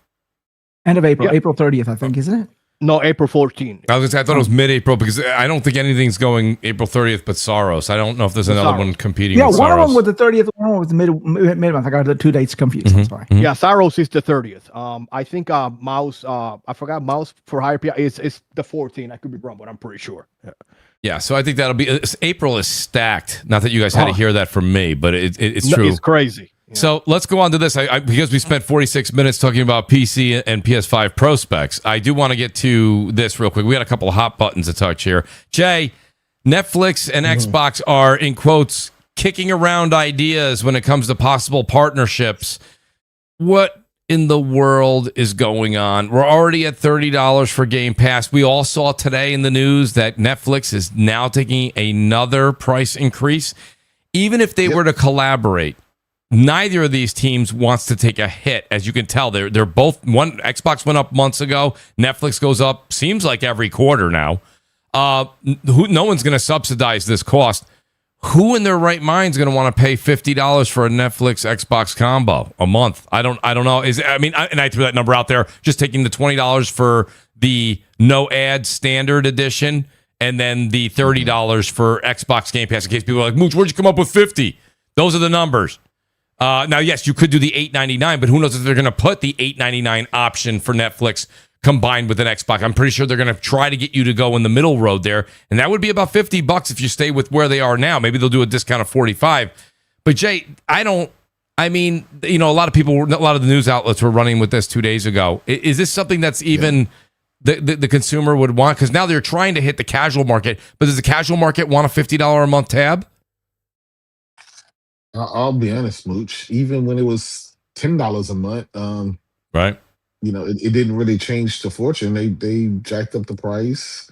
End of April, Yep. April 30th, I think, isn't it? No, April 14th. I thought it was mid-April because I don't think anything's going April 30th but Saros. I don't know if there's another one competing with one Saros. of them was the 30th, one was the mid-month. I got the 2 dates confused. I'm sorry. Yeah, Saros is the 30th. I think Mouse, I forgot Mouse for Hire is the 14th. I could be wrong, but I'm pretty sure. Yeah, so I think that'll be April is stacked. Not that you guys had to hear that from me, but it's true. It's crazy. Yeah. So let's go on to this. Because we spent 46 minutes talking about PC and PS5 Pro specs, I do want to get to this real quick. We got a couple of hot buttons to touch here. Jay, Netflix and Xbox are, in quotes, kicking around ideas when it comes to possible partnerships. What in the world is going on? We're already at $30 for Game Pass. We all saw today in the news that Netflix is now taking another price increase. Even if they were to collaborate, neither of these teams wants to take a hit. As you can tell, they're both one. Xbox went up months ago. Netflix goes up. Seems like every quarter now. No one's going to subsidize this cost. Who in their right mind is going to want to pay $50 for a Netflix Xbox combo a month? I don't know. And I threw that number out there. Just taking the $20 for the no ad standard edition, and then the $30 for Xbox Game Pass. In case people are like, Mooch, where'd you come up with 50? Those are the numbers. Now, yes, you could do the $8.99, but who knows if they're going to put the $8.99 option for Netflix combined with an Xbox. I'm pretty sure they're going to try to get you to go in the middle road there, and that would be about $50 if you stay with where they are now. Maybe they'll do a discount of $45. But Jay, a lot of the news outlets were running with this 2 days ago. Is this something that's even the consumer would want? Because now they're trying to hit the casual market, but does the casual market want a $50 a month tab? I'll be honest, Mooch. Even when it was $10 a month, right? It didn't really change the fortune. They jacked up the price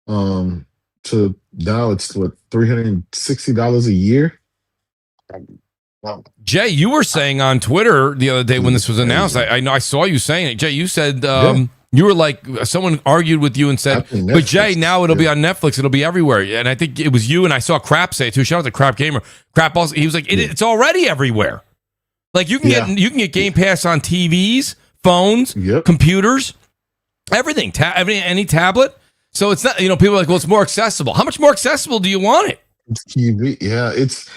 to now it's what $360 a year. Wow. Jay, you were saying on Twitter the other day when this was announced. I know I saw you saying it. Jay, you said you were like, someone argued with you and said, but Jay, now it'll be on Netflix. It'll be everywhere. And I think it was you, and I saw Crap say it too. Shout out to Crap Gamer. Crap also, he was like, it's already everywhere. Like you can get Game Pass on TVs, phones, computers, everything, any tablet. So it's not, people are like, well, it's more accessible. How much more accessible do you want it? TV, yeah, it's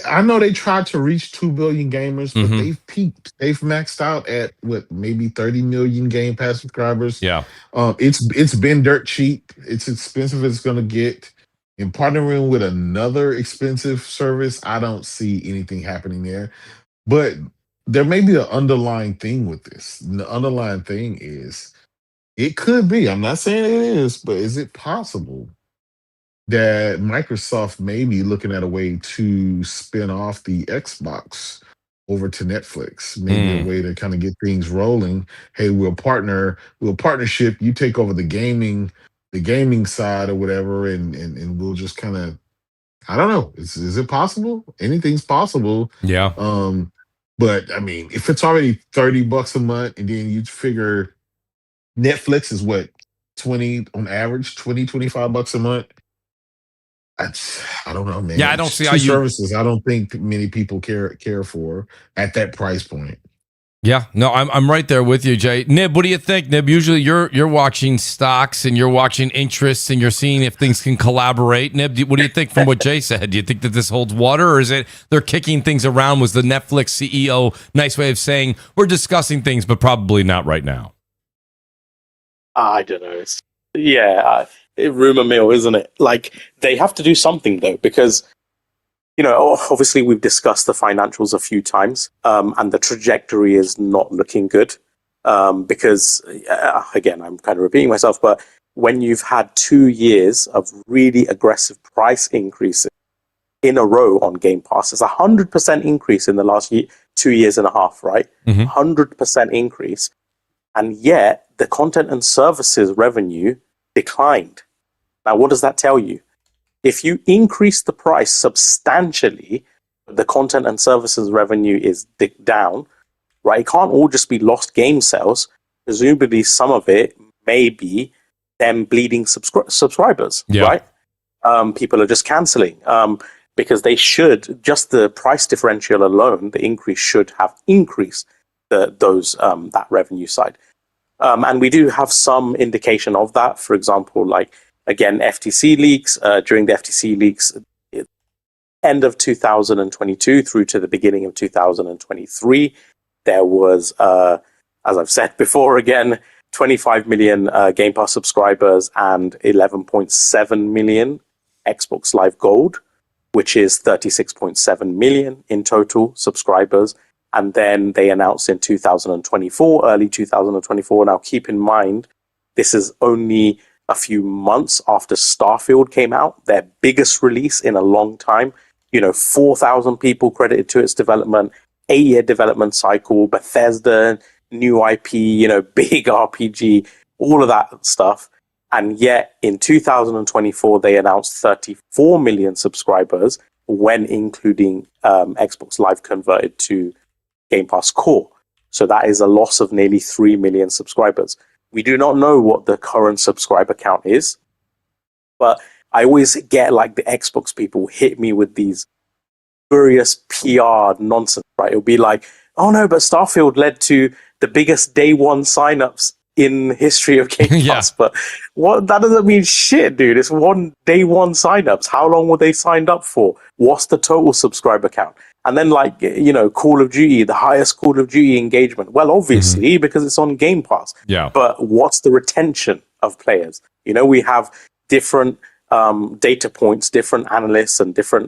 I know they tried to reach 2 billion gamers, but they've peaked. They've maxed out at maybe 30 million Game Pass subscribers. Yeah, it's been dirt cheap. It's expensive as it's gonna get. And partnering with another expensive service, I don't see anything happening there. But there may be an underlying thing with this. And the underlying thing is, it could be. I'm not saying it is, but is it possible that Microsoft may be looking at a way to spin off the Xbox over to Netflix? Maybe a way to kind of get things rolling. Hey, we'll partnership. You take over the gaming side or whatever, and we'll just kind of, I don't know. Is it possible? Anything's possible. Yeah. But I mean, if it's already $30 a month, and then you figure Netflix is what, 20 on average, $25 a month. I don't know, man. Yeah, I don't see how services. I don't think many people care for at that price point. Yeah, no, I'm right there with you, Jay. Nib, what do you think, Nib? Usually you're watching stocks and you're watching interests and you're seeing if things can collaborate. Nib, what do you think from what Jay said? Do you think that this holds water, or is it they're kicking things around? Was the Netflix CEO nice way of saying we're discussing things, but probably not right now? I don't know. Rumor mill, isn't it? Like, they have to do something though, because obviously we've discussed the financials a few times, and the trajectory is not looking good. Because again, I'm kind of repeating myself, but when you've had 2 years of really aggressive price increases in a row on Game Pass, it's 100% increase in the last 2 years and a half, right? 100% increase, and yet the content and services revenue declined. Now, what does that tell you? If you increase the price substantially, the content and services revenue is down, right? It can't all just be lost game sales. Presumably, some of it may be them bleeding subscribers, right? People are just canceling because they should, just the price differential alone, the increase should have increased that revenue side. And we do have some indication of that. For example, like, again, FTC leaks. During the FTC leaks, end of 2022 through to the beginning of 2023, there was, as I've said before, again, 25 million Game Pass subscribers and 11.7 million Xbox Live Gold, which is 36.7 million in total subscribers. And then they announced in 2024, early 2024. Now, keep in mind, this is only a few months after Starfield came out, their biggest release in a long time. 4,000 people credited to its development, 8-year development cycle, Bethesda, new IP, big RPG, all of that stuff. And yet in 2024, they announced 34 million subscribers when including Xbox Live converted to Game Pass Core. So that is a loss of nearly 3 million subscribers. We do not know what the current subscriber count is, but I always get like the Xbox people hit me with these furious PR nonsense, right? It'll be like, oh no, but Starfield led to the biggest day one signups in the history of Game Pass. But that doesn't mean shit, dude. It's day one signups. How long were they signed up for? What's the total subscriber count? And then like, Call of Duty, the highest Call of Duty engagement. Well, obviously, because it's on Game Pass. Yeah. But what's the retention of players? We have different data points, different analysts and different,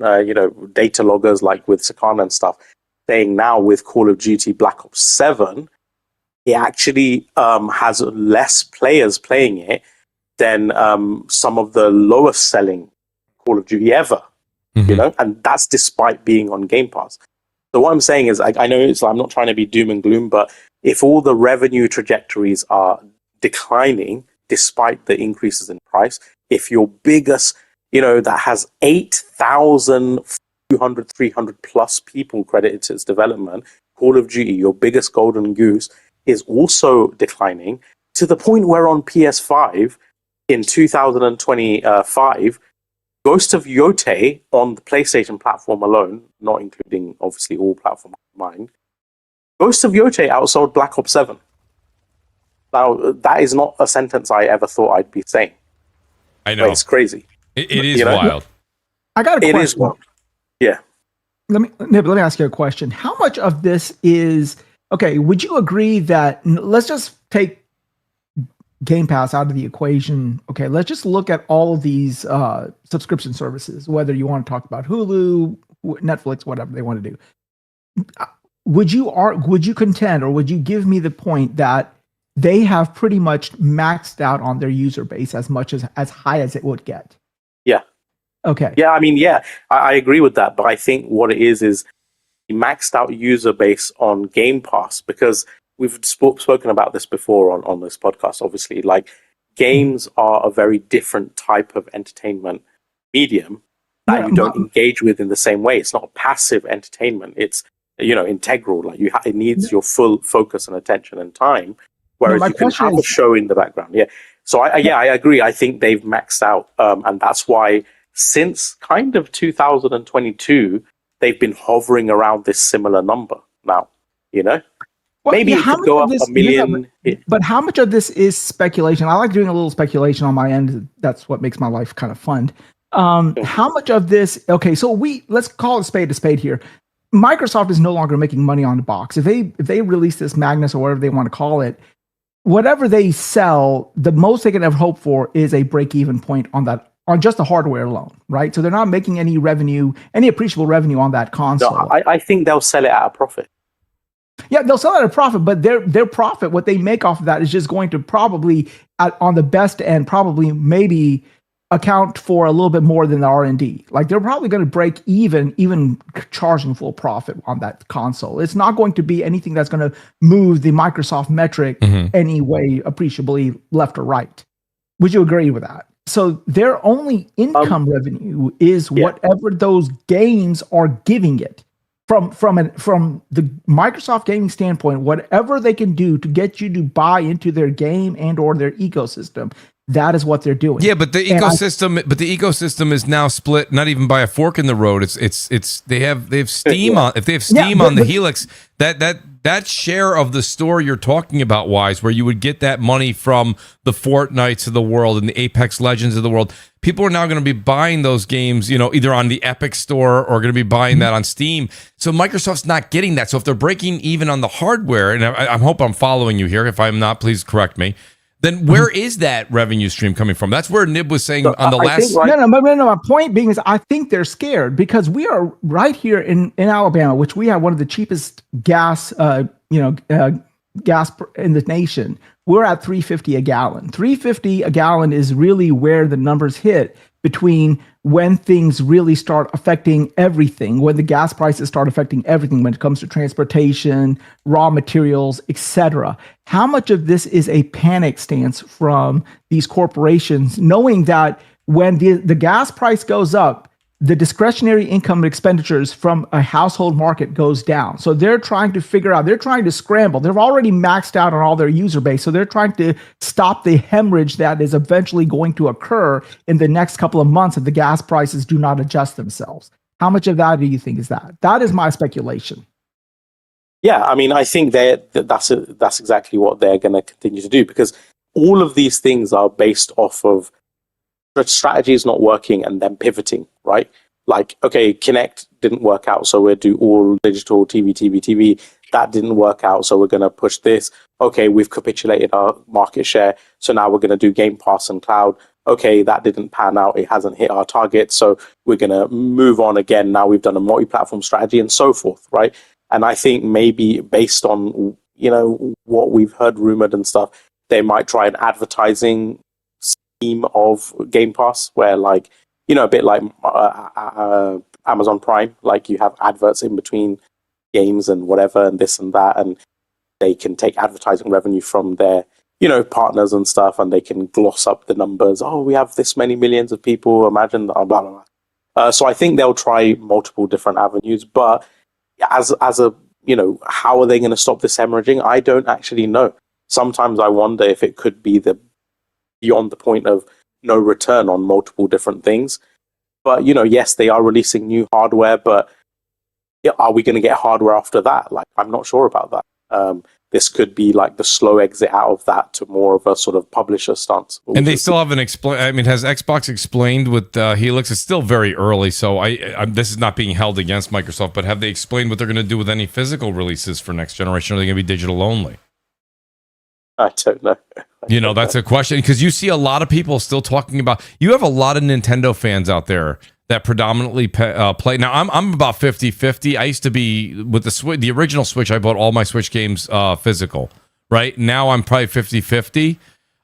data loggers like with Sakana and stuff, saying now with Call of Duty Black Ops 7, it actually has less players playing it than some of the lowest selling Call of Duty ever, and that's despite being on Game Pass. So what I'm saying is, I know I'm not trying to be doom and gloom, but if all the revenue trajectories are declining despite the increases in price, if your biggest, that has 8,200, 300 plus people credited to its development, Call of Duty, your biggest golden goose, is also declining to the point where on PS5 in 2025, Ghost of Yotei on the PlayStation platform alone, not including obviously all platforms combined, Ghost of Yotei outsold Black Ops 7. Now, that is not a sentence I ever thought I'd be saying. I know. But it's crazy. It is wild. I got a question. It is wild. Yeah. Let me ask you a question. How much of this is, okay, would you agree that, let's just take Game Pass out of the equation. Okay, let's just look at all of these subscription services, whether you want to talk about Hulu, Netflix, whatever they want to do. Would you contend, or would you give me the point that they have pretty much maxed out on their user base as high as it would get? Yeah. Okay. Yeah, I agree with that, but I think what it is the maxed out user base on Game Pass, because we've spoken about this before on this podcast, obviously. Like, games are a very different type of entertainment medium that you don't engage with in the same way. It's not passive entertainment. It's, integral. Like, it needs your full focus and attention and time. Whereas you can have a show in the background. Yeah. So I agree. I think they've maxed out. And that's why since kind of 2022, they've been hovering around this similar number now, Well, maybe it could go up a million. But how much of this is speculation? I like doing a little speculation on my end. That's what makes my life kind of fun. How much of this, okay, so let's call it a spade here. Microsoft is no longer making money on the box. If they release this Magnus or whatever they want to call it, whatever they sell, the most they can ever hope for is a break-even point on just the hardware alone, right? So they're not making any appreciable revenue on that console. No, I think they'll sell it at a profit. Yeah, they'll sell it at a profit, but their profit, what they make off of that, is just going to probably, on the best end, probably maybe account for a little bit more than the R&D. Like, they're probably going to break even charging full profit on that console. It's not going to be anything that's going to move the Microsoft metric any way appreciably left or right. Would you agree with that? So their only income revenue is whatever those games are giving it. From the Microsoft gaming standpoint, whatever they can do to get you to buy into their game and or their ecosystem, that is what they're doing. Yeah, but the ecosystem is now split not even by a fork in the road. It's they have Steam on. If they have Steam on the Helix, that share of the store you're talking about, Wise, where you would get that money from the Fortnites of the world and the Apex Legends of the world, people are now going to be buying those games, either on the Epic Store or going to be buying that on Steam. So Microsoft's not getting that. So if they're breaking even on the hardware, and I hope I'm following you here. If I'm not, please correct me. Then where is that revenue stream coming from? That's where Nib was saying on the last. No. My point being is, I think they're scared because we are right here in Alabama, which we have one of the cheapest gas, gas in the nation. We're at $3.50 a gallon. $3.50 a gallon is really where the numbers hit between when things really start affecting everything, when the gas prices start affecting everything when it comes to transportation, raw materials, etc. How much of this is a panic stance from these corporations, knowing that when the gas price goes up, the discretionary income expenditures from a household market goes down. So they're trying to figure out, they're trying to scramble. They've already maxed out on all their user base. So they're trying to stop the hemorrhage that is eventually going to occur in the next couple of months if the gas prices do not adjust themselves. How much of that do you think is that? That is my speculation. Yeah, I mean, I think that's exactly what they're going to continue to do, because all of these things are based off of the strategy is not working and then pivoting, right? Like, okay, Kinect didn't work out, so we'll do all digital TV. That didn't work out, so we're going to push this. Okay, we've capitulated our market share, so now we're going to do Game Pass and cloud. Okay, that didn't pan out. It hasn't hit our target, so we're going to move on again. Now we've done a multi-platform strategy and so forth, right? And I think maybe based on, what we've heard rumored and stuff, they might try an advertising scheme of Game Pass where, like, a bit like Amazon Prime, like you have adverts in between games and whatever and this and that, and they can take advertising revenue from their, partners and stuff, and they can gloss up the numbers. Oh, we have this many millions of people, imagine that, blah, blah, blah. So I think they'll try multiple different avenues, but as a, how are they going to stop this hemorrhaging? I don't actually know. Sometimes I wonder if it could be beyond the point of no return on multiple different things. But, yes, they are releasing new hardware, but are we going to get hardware after that? Like, I'm not sure about that. This could be like the slow exit out of that to more of a sort of publisher stance. And they still haven't explained. I mean, has Xbox explained with Helix? It's still very early, so this is not being held against Microsoft, but have they explained what they're going to do with any physical releases for next generation? Are they going to be digital only? I don't know. That's a question, because you see a lot of people still talking about. You have a lot of Nintendo fans out there that predominantly play. Now, I'm about 50-50. I used to be with the original Switch. I bought all my Switch games physical. Right now, I'm probably 50-50.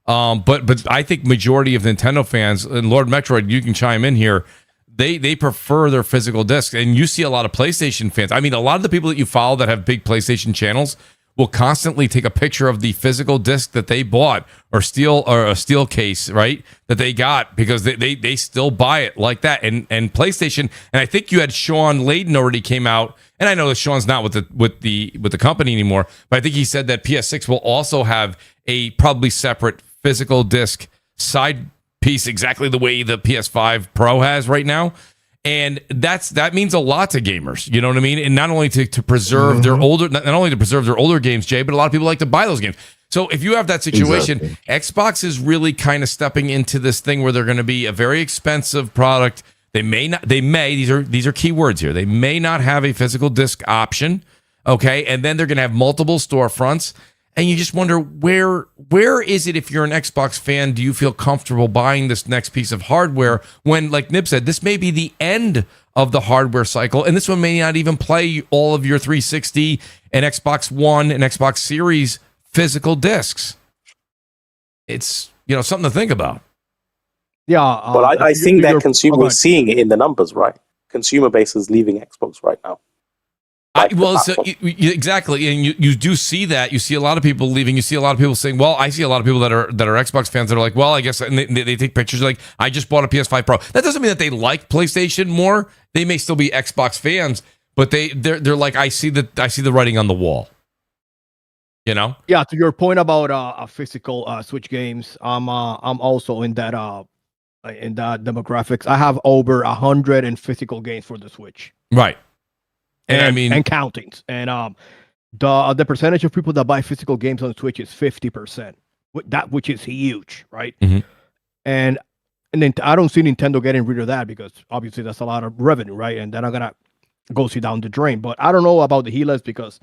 But I think majority of Nintendo fans, and Lord Metroid, you can chime in here. They prefer their physical discs, and you see a lot of PlayStation fans. I mean, a lot of the people that you follow that have big PlayStation channels will constantly take a picture of the physical disc that they bought or a steel case, right, that they got, because they still buy it like that. And PlayStation, and I think you had Sean Layden already came out, and I know that Sean's not with the company anymore, but I think he said that PS6 will also have a probably separate physical disc side piece, exactly the way the PS5 Pro has right now. And that means a lot to gamers, you know what I mean? And not only to preserve their older, not only to preserve their older games, Jay, but a lot of people like to buy those games. So if you have that situation, Xbox is really kind of stepping into this thing where they're going to be a very expensive product. These are key words here. They may not have a physical disc option, okay? And then they're going to have multiple storefronts. And you just wonder, where is it, if you're an Xbox fan, do you feel comfortable buying this next piece of hardware when, like Nib said, this may be the end of the hardware cycle, and this one may not even play all of your 360 and Xbox One and Xbox Series physical discs? It's, something to think about. Yeah. Well, I think that we're seeing it in the numbers, right? Consumer base is leaving Xbox right now. Exactly, and you do see that. You see a lot of people leaving. You see a lot of people saying, "Well, I see a lot of people that are Xbox fans that are like, well, I guess," and they take pictures like, "I just bought a PS5 Pro." That doesn't mean that they like PlayStation more. They may still be Xbox fans, but they're like, I see the writing on the wall. You know? Yeah. To your point about physical Switch games, I'm also in that demographics. I have over 100 physical games for the Switch. Right. And counting. And the percentage of people that buy physical games on Switch is 50%. Which is huge, right? Mm-hmm. And then I don't see Nintendo getting rid of that because obviously that's a lot of revenue, right? And then I'm gonna go see down the drain. But I don't know about the healers because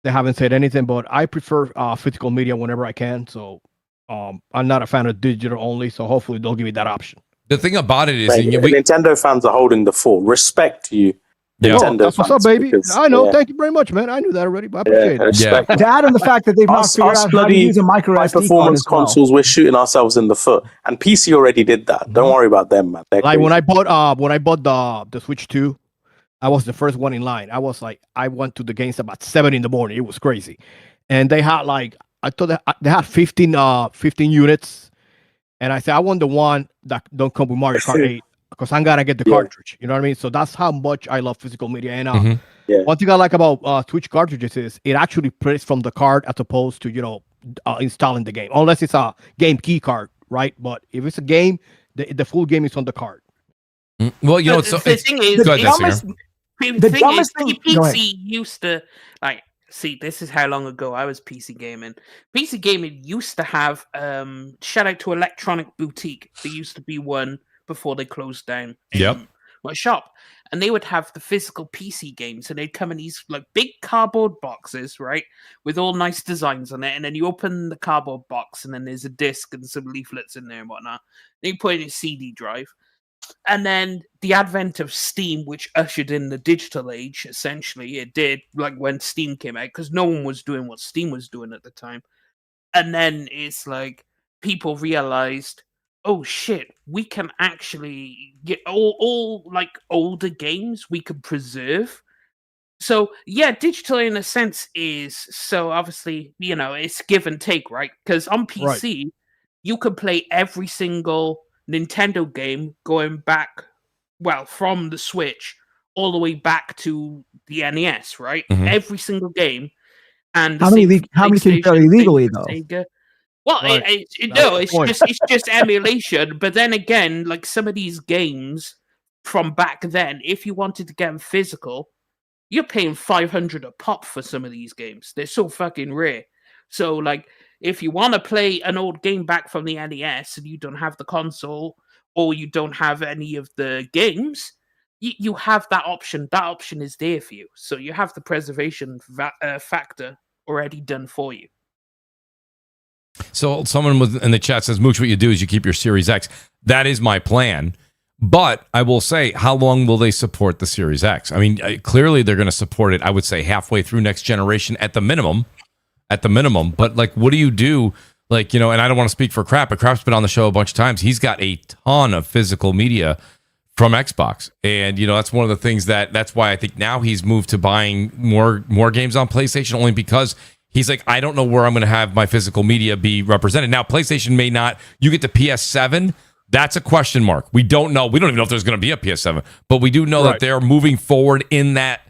they haven't said anything. But I prefer physical media whenever I can. So I'm not a fan of digital only. So hopefully they'll give me that option. The thing about it is, Nintendo fans are holding the fort. Respect to you. Yeah. That's what's up, baby. I know. Thank you very much, man. I knew that already, but I appreciate it. Yeah. That and the fact that they've not figured out how to use a micro SD performance consoles, we're shooting ourselves in the foot. And PC already did that. Don't worry about them, man. Like when I bought the Switch 2, I was the first one in line. I went to the GameStop at 7 a.m. It was crazy, and they had I thought they had 15 units, and I said I want the one that don't come with Mario Kart 8. Because I'm gonna get the cartridge, you know what I mean? So that's how much I love physical media. And one thing I like about Switch cartridges is it actually plays from the card as opposed to installing the game, unless it's a game key card, right? But if it's a game, the full game is on the card. Well, the thing is, PC used to see, this is how long ago I was PC gaming. PC gaming used to have shout out to Electronic Boutique. There used to be one before they closed down my shop, and they would have the physical PC games, and they'd come in these big cardboard boxes, right, with all nice designs on it, and then you open the cardboard box, and then there's a disc and some leaflets in there and whatnot. Then you put in a CD drive, and then the advent of Steam, which ushered in the digital age, essentially, it did, when Steam came out, because no one was doing what Steam was doing at the time, and then it's people realized, oh shit, we can actually get all older games we can preserve. So yeah, digital in a sense is, so obviously, it's give and take, right? Because on PC, you can play every single Nintendo game going back, from the Switch all the way back to the NES, right? Mm-hmm. Every single game. And how many can you play legally though? Sega. Well, it's just emulation. But then again, some of these games from back then, if you wanted to get them physical, you're paying $500 a pop for some of these games. They're so fucking rare. So, if you want to play an old game back from the NES and you don't have the console or you don't have any of the games, you have that option. That option is there for you. So you have the preservation factor already done for you. So someone in the chat says, Mooch, what you do is you keep your Series X. That is my plan. But I will say, how long will they support the Series X? I mean, clearly they're going to support it, I would say, halfway through next generation at the minimum. But what do you do? And I don't want to speak for Crap, but Crap's been on the show a bunch of times. He's got a ton of physical media from Xbox. And, that's one of the things that's why I think now he's moved to buying more games on PlayStation, only because he's like, I don't know where I'm going to have my physical media be represented. Now, PlayStation may not. You get the PS7, that's a question mark. We don't know. We don't even know if there's going to be a PS7, but we do know that they're moving forward in that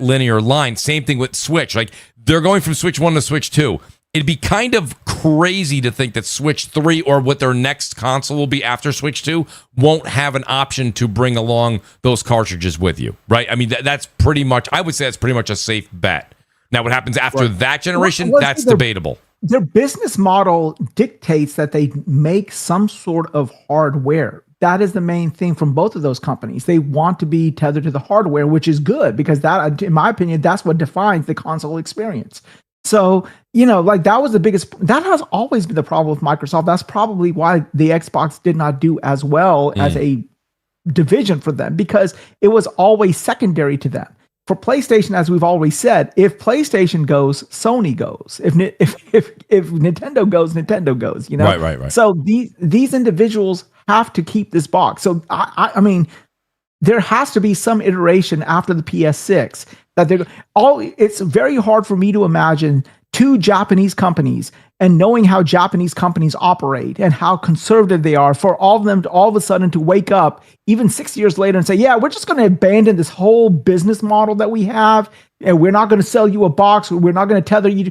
linear line. Same thing with Switch. They're going from Switch 1 to Switch 2. It'd be kind of crazy to think that Switch 3 or what their next console will be after Switch 2 won't have an option to bring along those cartridges with you, right? I mean, that's pretty much, I would say that's pretty much a safe bet. Now, what happens after that generation, that's debatable. Their business model dictates that they make some sort of hardware. That is the main thing from both of those companies. They want to be tethered to the hardware, which is good because that, in my opinion, that's what defines the console experience. So, that was the biggest, that has always been the problem with Microsoft. That's probably why the Xbox did not do as well as a division for them, because it was always secondary to them. For PlayStation, as we've always said, if PlayStation goes, Sony goes. If Nintendo goes, Nintendo goes. Right. So these individuals have to keep this box. So I mean, there has to be some iteration after the PS6 that it's very hard for me to imagine two Japanese companies, and knowing how Japanese companies operate and how conservative they are, for all of them to all of a sudden to wake up even 6 years later and say, yeah, we're just going to abandon this whole business model that we have, and we're not going to sell you a box. We're not going to tether you.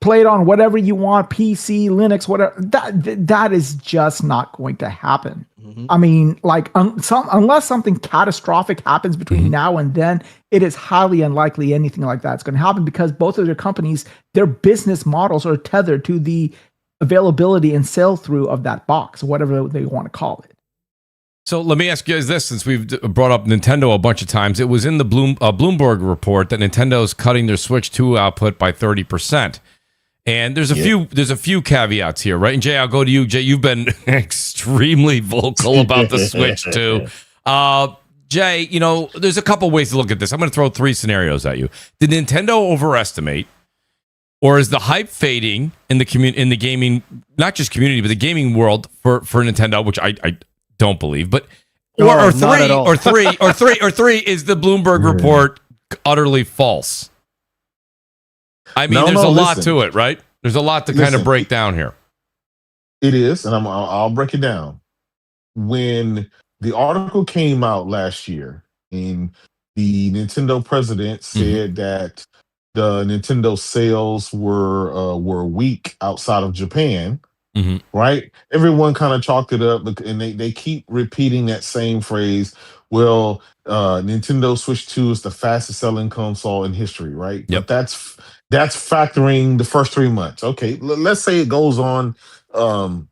Play it on whatever you want, PC, Linux, whatever. That is just not going to happen. Mm-hmm. I mean, like, unless something catastrophic happens between now and then, it is highly unlikely anything like that's going to happen, because both of their companies, their business models are tethered to the availability and sell through of that box, whatever they want to call it. So let me ask you guys this, since we've brought up Nintendo a bunch of times. It was in the Bloomberg report that Nintendo's cutting their Switch 2 output by 30%. And there's a few caveats here, right? And Jay, I'll go to you. Jay, you've been extremely vocal about the Switch 2. Jay, there's a couple ways to look at this. I'm going to throw three scenarios at you. Did Nintendo overestimate, or is the hype fading in the gaming, not just community, but the gaming world for Nintendo, which I don't believe, but three is the Bloomberg report utterly false? I mean, there's a lot to it, right? There's a lot to kind of break down here. It is, and I'll break it down. When the article came out last year, and the Nintendo president said that the Nintendo sales were weak outside of Japan. Right? Everyone kind of chalked it up, and they keep repeating that same phrase. Well, Nintendo Switch 2 is the fastest selling console in history, right? Yep. But that's factoring the first 3 months. Okay, let's say it goes on, to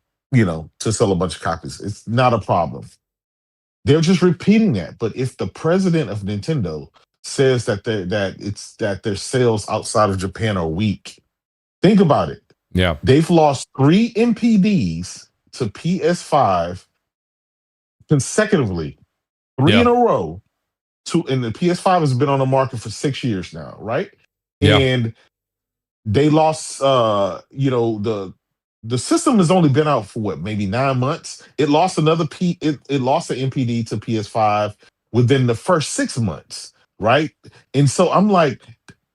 sell a bunch of copies. It's not a problem. They're just repeating that. But if the president of Nintendo says that their sales outside of Japan are weak, think about it. Yeah, they've lost 3 MPDs to PS5 consecutively, 3 in a row. And the PS5 has been on the market for 6 years now, right? Yeah. And they lost. The system has only been out for maybe 9 months. It lost another it lost an MPD to PS5 within the first 6 months, right? And so I'm like,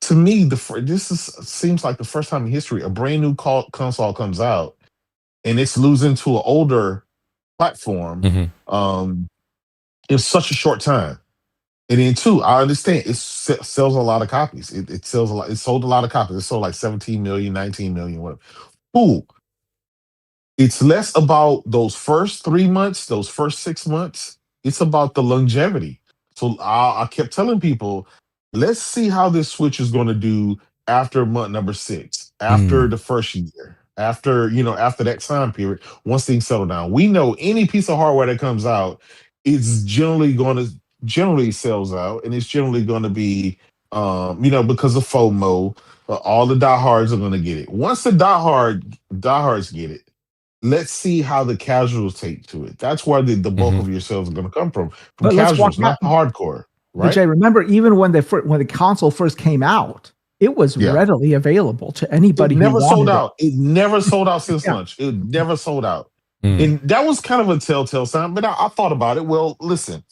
to me, seems like the first time in history a brand new console comes out and it's losing to an older platform in such a short time. And then two, I understand it sells a lot of copies. It sells a lot. It sold a lot of copies. It sold like 17 million, 19 million, whatever. Cool. It's less about those first 3 months, those first 6 months. It's about the longevity. So I kept telling people, let's see how this Switch is going to do after month number 6, after the first year, after that time period, once things settle down. We know any piece of hardware that comes out, it's generally sells out, and it's generally going to be, because of FOMO, all the diehards are going to get it. Once the diehards get it, let's see how the casuals take to it. That's where the bulk of your sales are going to come from casuals, not hardcore. Right? Jay, remember, even when the console first came out, it was readily available to anybody. It never sold out. It never sold out since launch. It never sold out. And that was kind of a telltale sign. But I thought about it. Well, listen,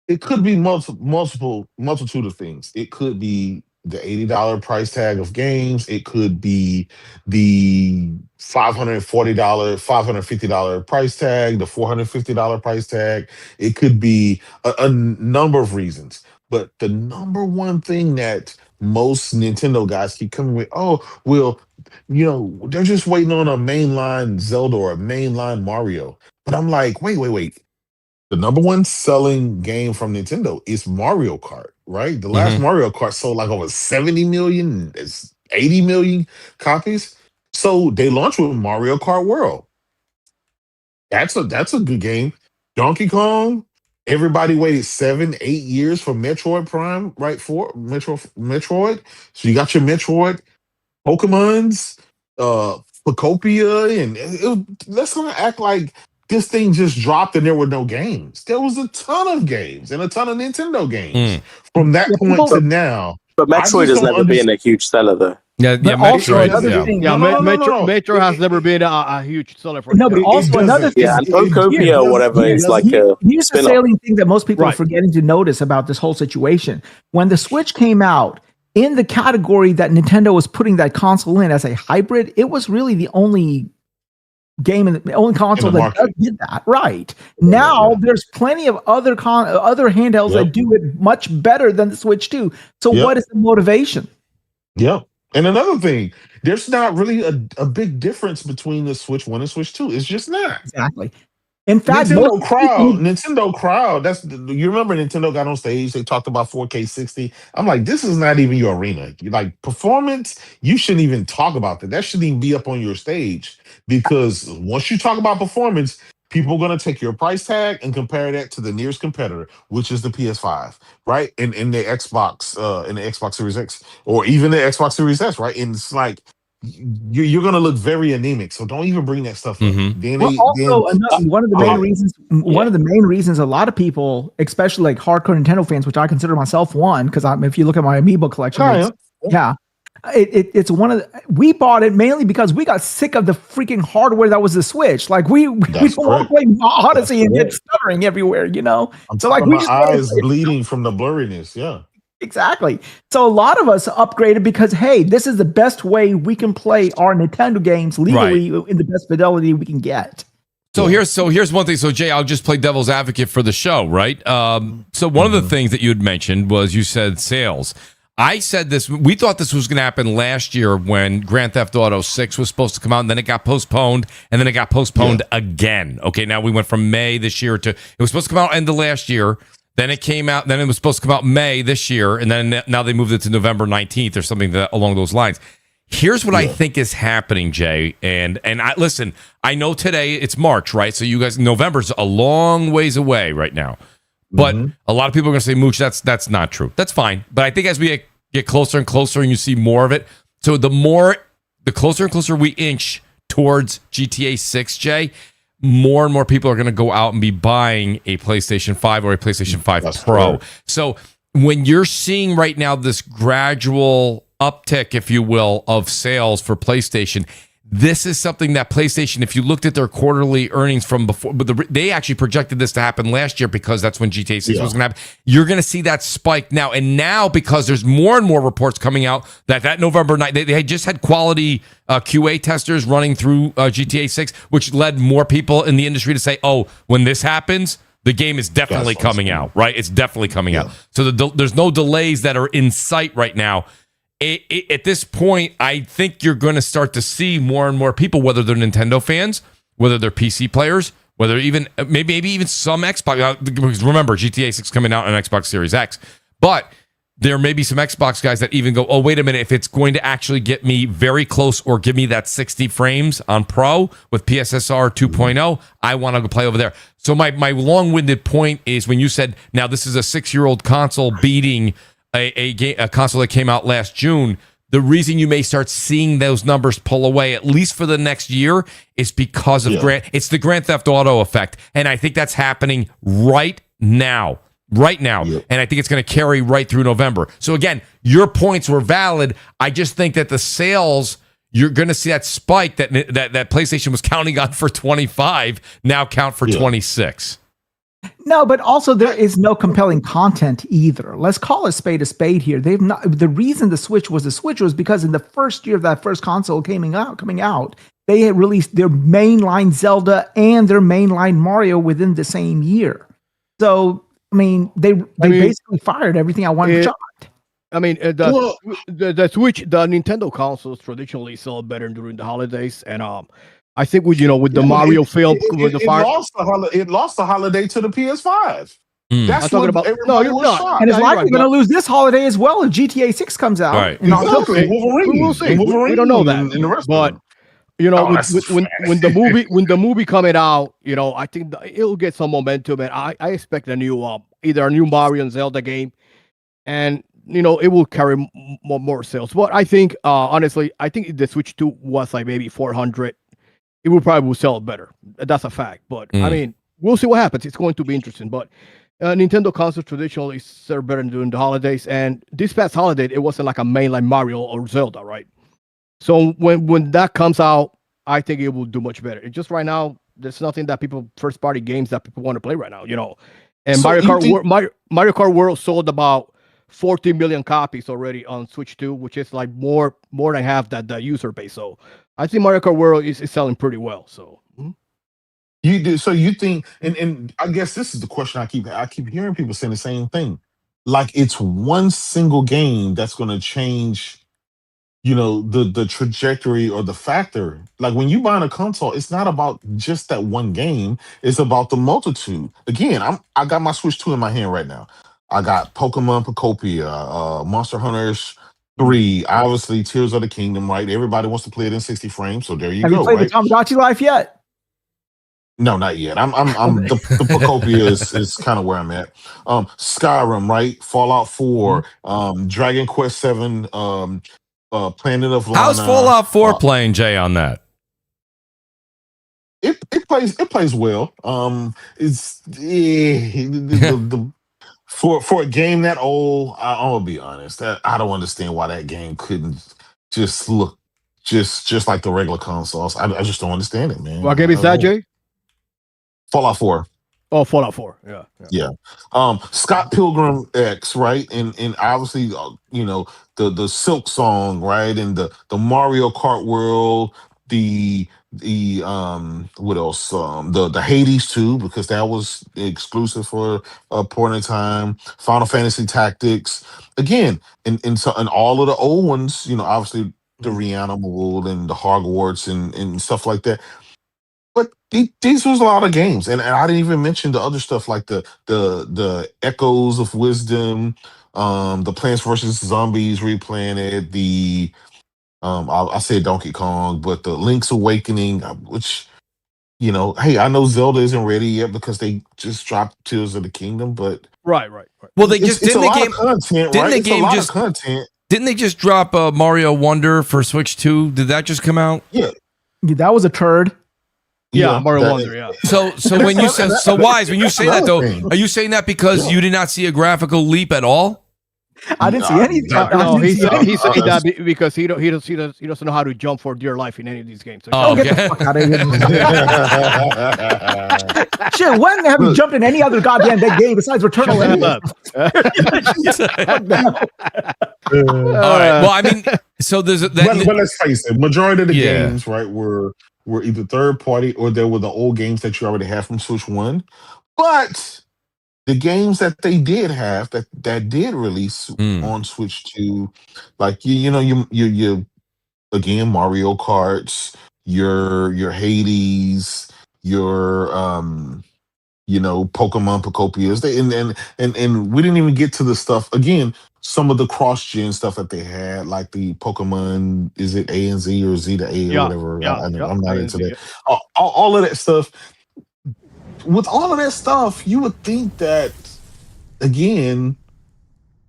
it could be multitude of things. It could be the $80 price tag of games. It could be the $540, $550 price tag, the $450 price tag. It could be a number of reasons. But the number one thing that most Nintendo guys keep coming with, they're just waiting on a mainline Zelda or a mainline Mario. But I'm like, wait. The number one selling game from Nintendo is Mario Kart, right? The last Mario Kart sold like over 70 million, 80 million copies. So they launched with Mario Kart World. That's a good game. Donkey Kong, everybody waited 7-8 years for Metroid Prime, right? For Metroid. So you got your Metroid, Pokemons, Pocopia, and let's not act like this thing just dropped and there were no games. There was a ton of games and a ton of Nintendo games from that point to now. But Metroid has never been a huge seller, though. Metro has never been a huge seller for. No, but also another thing. Yeah, and Ocopia or whatever is like here's the salient thing that most people are forgetting to notice about this whole situation. When the Switch came out, in the category that Nintendo was putting that console in as a hybrid, it was really the only game in the only console that did that. Right. Now there's plenty of other handhelds that do it much better than the Switch 2. So what is the motivation? Yep. And another thing, there's not really a big difference between the Switch 1 and Switch 2. It's just not. Exactly. In fact, Nintendo crowd. You remember Nintendo got on stage. They talked about 4K 60. I'm like, this is not even your arena. Like performance, you shouldn't even talk about that. That shouldn't even be up on your stage, because once you talk about performance, people are going to take your price tag and compare that to the nearest competitor, which is the PS5, right? In the Xbox Series X, or even the Xbox Series S, right? And it's like, you're going to look very anemic, so don't even bring that stuff up. One of the main reasons a lot of people, especially like hardcore Nintendo fans, which I consider myself one, because if you look at my Amiibo collection, it's one of we bought it mainly because we got sick of the freaking hardware that was the Switch. Like we don't want to play Odyssey and it's stuttering everywhere, So like we just eyes bleeding from the blurriness, Exactly. So a lot of us upgraded because, hey, this is the best way we can play our Nintendo games legally in the best fidelity we can get. So here's one thing. So Jay, I'll just play devil's advocate for the show, right? So one of the things that you had mentioned was you said sales. I said this. We thought this was going to happen last year when Grand Theft Auto 6 was supposed to come out, and then it got postponed, and then it got postponed again. Okay, now we went from May this year to it was supposed to come out end of last year. Then it came out. Then it was supposed to come out May this year, and then now they moved it to November 19th or something along those lines. Here's what I think is happening, Jay. And I listen. I know today it's March, right? So you guys, November's a long ways away right now. But a lot of people are going to say, Mooch, that's not true. That's fine. But I think as we get closer and closer, and you see more of it, so the closer and closer we inch towards GTA 6, Jay, more and more people are going to go out and be buying a PlayStation 5 or a PlayStation 5 Pro. Correct. So when you're seeing right now this gradual uptick, if you will, of sales for PlayStation, this is something that PlayStation, if you looked at their quarterly earnings from before, but they actually projected this to happen last year because that's when GTA 6 was going to happen. You're going to see that spike now. And now, because there's more and more reports coming out that November night, they just had quality QA testers running through GTA 6, which led more people in the industry to say, oh, when this happens, the game is definitely coming out, right? It's definitely coming out. So there's no delays that are in sight right now. At this point, I think you're going to start to see more and more people, whether they're Nintendo fans, whether they're PC players, whether even maybe even some Xbox. Because remember, GTA 6 coming out on Xbox Series X, but there may be some Xbox guys that even go, oh, wait a minute, if it's going to actually get me very close or give me that 60 frames on Pro with PSSR 2.0, I want to go play over there. So my long-winded point is when you said, now this is a 6-year-old console beating a console that came out last June, the reason you may start seeing those numbers pull away, at least for the next year, is because of it's the Grand Theft Auto effect. And I think that's happening right now. And I think it's going to carry right through November. So again, your points were valid. I just think that the sales, you're going to see that spike that PlayStation was counting on for 25 now count for 26. No, but also there is no compelling content either. Let's call a spade here. They've not. The reason the Switch was because in the first year of that first console coming out, they had released their mainline Zelda and their mainline Mario within the same year. So I mean, they basically fired everything I wanted to shot. I mean, the Switch, the Nintendo consoles traditionally sell better during the holidays, and I think with the Mario film, it lost the holiday to the PS5. That's I'm talking about. No, you're not. Shocked. And it's likely going to lose this holiday as well if GTA 6 comes out. Right. Exactly. We'll see. We don't know that. But when the movie coming out, I think it'll get some momentum, and I expect either a new Mario and Zelda game, and it will carry more sales. But I think honestly, if the Switch 2 was like maybe 400. It will probably sell better. That's a fact. But I mean, we'll see what happens. It's going to be interesting. But Nintendo consoles traditionally sell better during the holidays. And this past holiday, it wasn't like a mainline Mario or Zelda, right? So when that comes out, I think it will do much better. It just right now, there's nothing that first party games that people want to play right now, And so Mario Kart World sold about 14 million copies already on Switch 2, which is like more than half that the user base. So I think Mario Kart World is selling pretty well. So you do. So you think, and I guess this is the question I keep hearing people saying the same thing. Like it's one single game that's going to change, the trajectory or the factor. Like when you buy a console, it's not about just that one game. It's about the multitude. Again, I got my Switch 2 in my hand right now. I got Pokemon Pocopia, Monster Hunters 3, obviously Tears of the Kingdom, right? Everybody wants to play it in 60 frames, so there you go. Have you played right? the Tamagotchi Life yet? No, not yet. I'm the Pocopia is kind of where I'm at. Skyrim, right? Fallout 4, Dragon Quest 7, Planet of Lana. How's Fallout 4 playing, Jay, on that? It plays well. It's for a game that old, I'm gonna be honest. I don't understand why that game couldn't just look just like the regular consoles. I just don't understand it, man. What game is that, Jay? Fallout 4. Oh, Fallout 4. Yeah. Scott Pilgrim X, right? And obviously, the Silk Song, right? And the Mario Kart World, the what else? The Hades 2, because that was exclusive for a point in time. Final Fantasy Tactics. Again, and all of the old ones, obviously the Reanimal and the Hogwarts and stuff like that. But these was a lot of games, and I didn't even mention the other stuff like the Echoes of Wisdom, the Plants vs. Zombies Replanted, the I said Donkey Kong, but the Link's Awakening, which hey, I know Zelda isn't ready yet because they just dropped Tears of the Kingdom, but right. Well, they just didn't they just drop Mario Wonder for Switch 2? Did that just come out? Yeah, that was a turd. Yeah, Mario Wonder. Yeah. So when you say Wise, when you say that though, are you saying that because you did not see a graphical leap at all? I didn't see anything. No, he's saying that because he doesn't know how to jump for dear life in any of these games. So get the fuck out of here. Shit, when have you jumped in any other goddamn big game besides Returnal? All right. Well, I mean, so there's but let's face it, majority of the games, right, were either third party or there were the old games that you already have from Switch 1. But the games that they did have that did release on Switch 2, like you again, Mario Karts, your Hades, your Pokemon Pocopias, and we didn't even get to the stuff again. Some of the cross-gen stuff that they had, like the Pokemon, is it A and Z or Z to A or whatever? I'm not into that. All of that stuff. With all of that stuff, you would think that, again,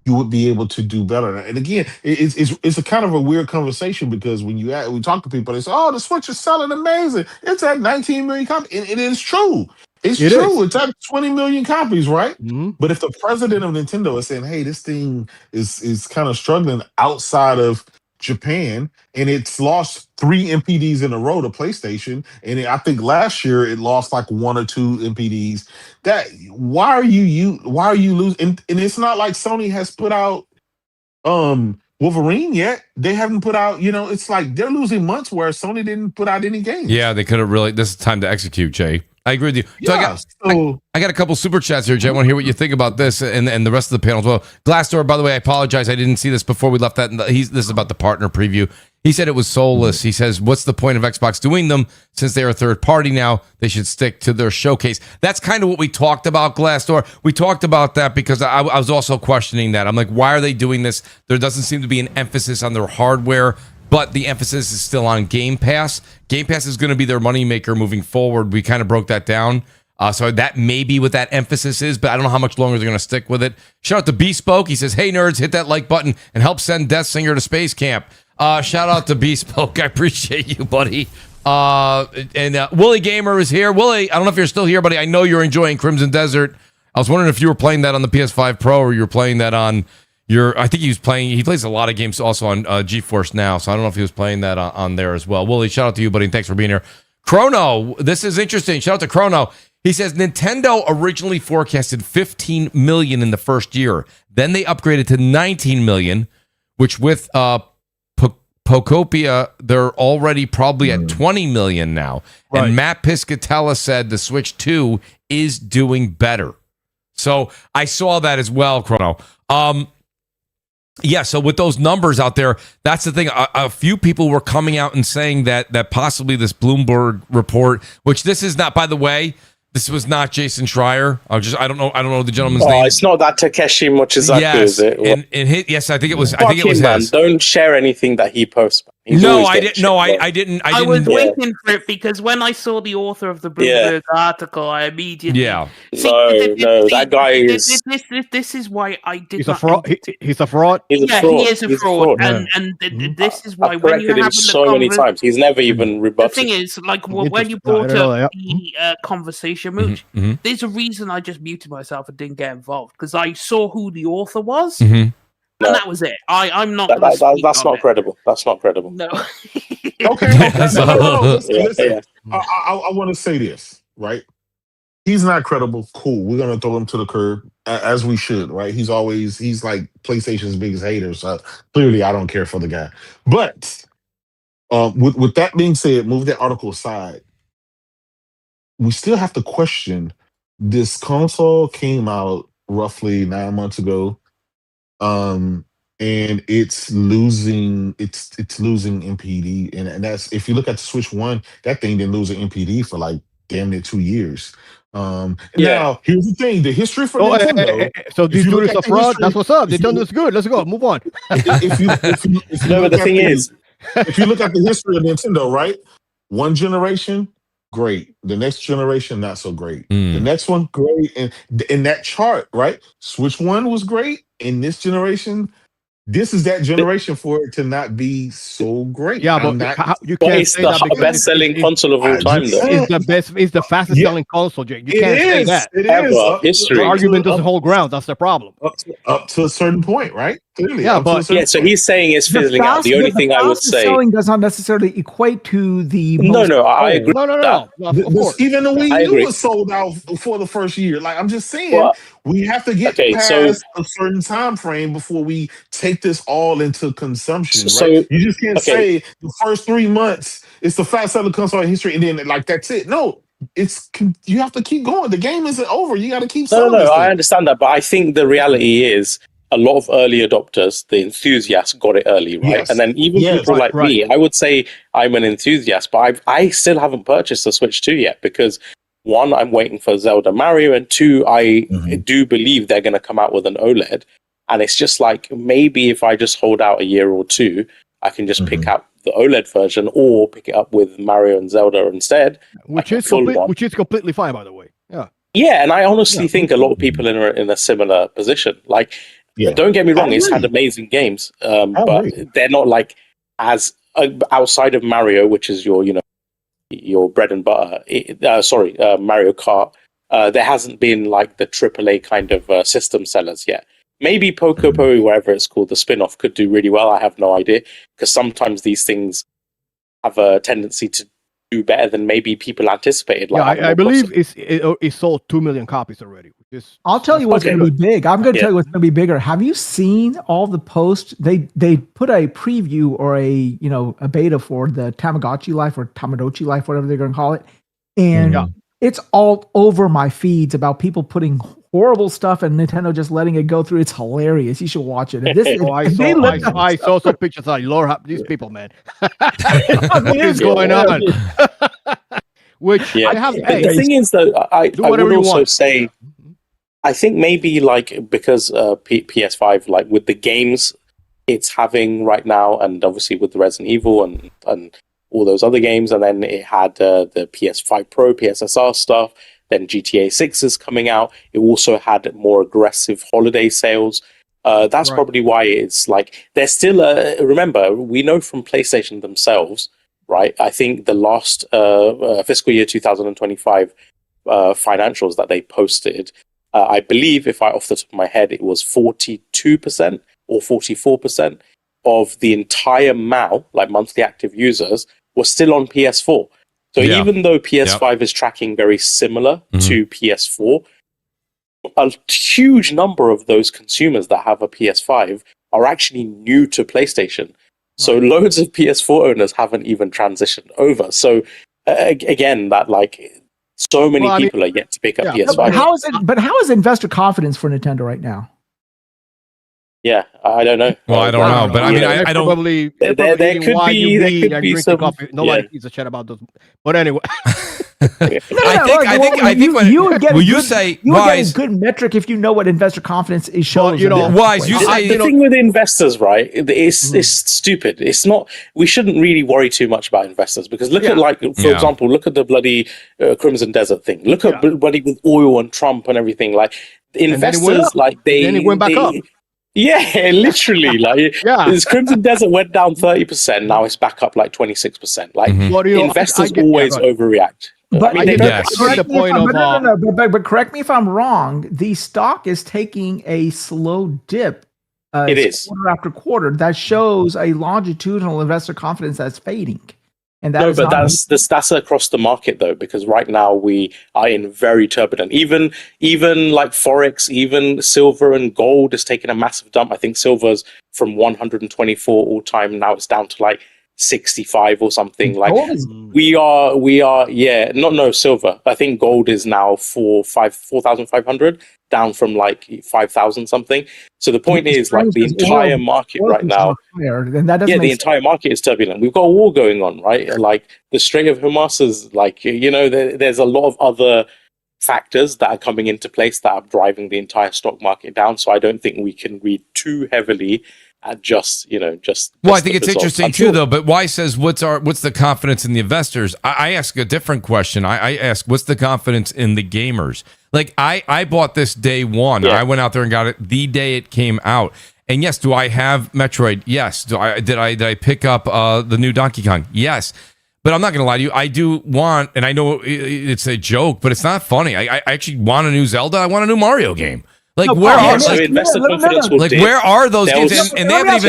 you would be able to do better. And again, it's a kind of a weird conversation because when we talk to people, they say, "Oh, the Switch is selling amazing. It's at 19 million copies." And it is true. It's true. It's at 20 million copies, right? Mm-hmm. But if the president of Nintendo is saying, "Hey, this thing is kind of struggling outside of Japan, and it's lost 3 MPDs in a row to PlayStation, and I think last year it lost like 1 or 2 MPDs. Why are you losing? And it's not like Sony has put out Wolverine yet. They haven't put out. It's like they're losing months where Sony didn't put out any games. Yeah, they could have really. This is time to execute, Jay. I agree with you. So I got a couple super chats here, Jay. I want to hear what you think about this and the rest of the panel as well. Glassdoor, by the way, I apologize. I didn't see this before we left that. This is about the partner preview. He said it was soulless. He says, what's the point of Xbox doing them since they're a third party now? They should stick to their showcase. That's kind of what we talked about, Glassdoor. We talked about that because I was also questioning that. I'm like, why are they doing this? There doesn't seem to be an emphasis on their hardware, but the emphasis is still on Game Pass. Game Pass is going to be their moneymaker moving forward. We kind of broke that down. So that may be what that emphasis is, but I don't know how much longer they're going to stick with it. Shout out to Bespoke. He says, hey, nerds, hit that like button and help send Death Singer to space camp. Shout out to Bespoke. I appreciate you, buddy. And Willie Gamer is here. Willie, I don't know if you're still here, buddy. I know you're enjoying Crimson Desert. I was wondering if you were playing that on the PS5 Pro or you were playing that on I think he plays a lot of games also on GeForce Now, so I don't know if he was playing that on there as well. Wooly, shout out to you, buddy, and thanks for being here. Chrono, this is interesting. Shout out to Chrono. He says Nintendo originally forecasted 15 million in the first year. Then they upgraded to 19 million, which with Pocopia, they're already probably at 20 million now. Right. And Matt Piscatella said the Switch 2 is doing better. So I saw that as well, Chrono. Yeah, so with those numbers out there, that's the thing. A few people were coming out and saying that possibly this Bloomberg report, which this is not, by the way, this was not Jason Schreier. I don't know the gentleman's name. It's not that Takeshi Mochizaku, is it? Yes, I think it was. I think it was his. Don't share anything that he posts. I didn't. I was waiting for it because when I saw the author of the Bloomberg article, I immediately that guy is. This is why I did. He's a fraud. He's a fraud. He is a fraud, and this is why when you have so many times, he's never even rebutted. The thing is, like when you brought up the conversation, Mooch, there's a reason I just muted myself and didn't get involved because I saw who the author was. And that was it. I'm not. That's not credible. That's not credible. No. Okay. Listen. I want to say this, right? He's not credible. Cool. We're gonna throw him to the curb, as we should, right? He's like PlayStation's biggest hater. So clearly, I don't care for the guy. But with that being said, move that article aside. We still have to question this console came out roughly 9 months ago. And it's losing NPD, and that's if you look at the Switch 1, that thing didn't lose an NPD for like damn near 2 years. Now here's the thing: the history for Nintendo. So these dudes are fraud. That's what's up. They done this good. Let's go. Move on. If you look at the history of Nintendo, right? One generation, great. The next generation, not so great. The next one, great. And in that chart, right? Switch 1 was great. In this generation, this is that generation for it to not be so great. Yeah, but you can't it's the best-selling console of all time, though. It's the best. It's the fastest-selling console, Jake. You can't say that. It is. History. The argument doesn't hold ground. That's the problem. Up to a certain point, right? Clearly, so he's saying it's fizzling out. The only thing I would say, selling does not necessarily equate to the. I agree. No. Of course. Even the Wii U was sold out for the first year. Like I'm just saying, we have to get past a certain time frame before we take this all into consumption. Right? You just can't say the first 3 months it's the fast selling console in history, and then like that's it. No. You have to keep going. The game isn't over. You got to keep selling. No, I understand that, but I think the reality is a lot of early adopters, the enthusiasts, got it early, right? Yes. And then even people like me, I would say I'm an enthusiast, but I still haven't purchased the Switch 2 yet because one, I'm waiting for Zelda Mario, and two, I do believe they're going to come out with an OLED, and it's just like maybe if I just hold out a year or two, I can just pick up the OLED version or pick it up with Mario and Zelda instead. Which is completely fine, by the way. Yeah, and I honestly think a lot of people are in a similar position. Like, don't get me wrong, it's had amazing games, but they're not like as outside of Mario, which is your bread and butter. Mario Kart. There hasn't been like the AAA kind of system sellers yet. Maybe Pocopo, whatever it's called, the spin-off could do really well. I have no idea, because sometimes these things have a tendency to do better than maybe people anticipated. Like, I believe it sold 2 million copies already. I'll tell you what's going to be big. I'm going to tell you what's going to be bigger. Have you seen all the posts? They put a preview or a beta for the Tamagotchi Life or Tamagotchi Life, whatever they're going to call it, and it's all over my feeds about people putting horrible stuff and Nintendo just letting it go through. It's hilarious. You should watch it. I saw some pictures. Lord, these people, man. What is going on? The thing is, though, I would also say, I think maybe like because PS5, like with the games it's having right now, and obviously with the Resident Evil and all those other games, and then it had the PS5 Pro, PSSR stuff. Then GTA 6 is coming out. It also had more aggressive holiday sales. That's probably why it's like there's still remember, we know from PlayStation themselves, right? I think the last fiscal year 2025 financials that they posted, I believe, if I off the top of my head, it was 42% or 44% of the entire MAU, like monthly active users, was still on PS4. So even though PS5 is tracking very similar to PS4, a huge number of those consumers that have a PS5 are actually new to PlayStation. So loads of PS4 owners haven't even transitioned over. So again, that so many people are yet to pick up PS5. But how is investor confidence for Nintendo right now? Yeah, I don't know. Well, I don't know, but I mean, I don't. Probably there could be some. Nobody gives a shit about those. But anyway, I think when you would get you say Wise, get a good metric if you know what investor confidence is showing. Wise, you say the thing with investors, right? It's stupid. It's not. We shouldn't really worry too much about investors because look at for example, look at the bloody Crimson Desert thing. Look at bloody with oil and Trump and everything. Like investors, then it went back up. Yeah, literally. This Crimson Desert went down 30%. Now it's back up 26%. Investors always overreact. But but correct me if I'm wrong. The stock is taking a slow dip. It is quarter after quarter. That shows a longitudinal investor confidence that's fading. And that's across the market though, because right now we are in very turbulent. Even like Forex, even silver and gold is taking a massive dump. I think silver's from 124 all time now it's down to 65 or something. Silver. I think gold is now 4,500 down from 5,000 something. So the point is the entire market right now. The entire market is turbulent. We've got a war going on, right? The Strait of Hormuz is there's a lot of other factors that are coming into place that are driving the entire stock market down. So I don't think we can read too heavily at just. Well, I think it's interesting too, though. But Why says what's the confidence in the investors? I ask a different question. I ask what's the confidence in the gamers? I bought this day one. I went out there and got it the day it came out. And yes, do I have Metroid? Yes. Did I pick up the new Donkey Kong? Yes. But I'm not going to lie to you. I do want, and I know it's a joke, but it's not funny. I actually want a new Zelda. I want a new Mario game. Where are those games? And they haven't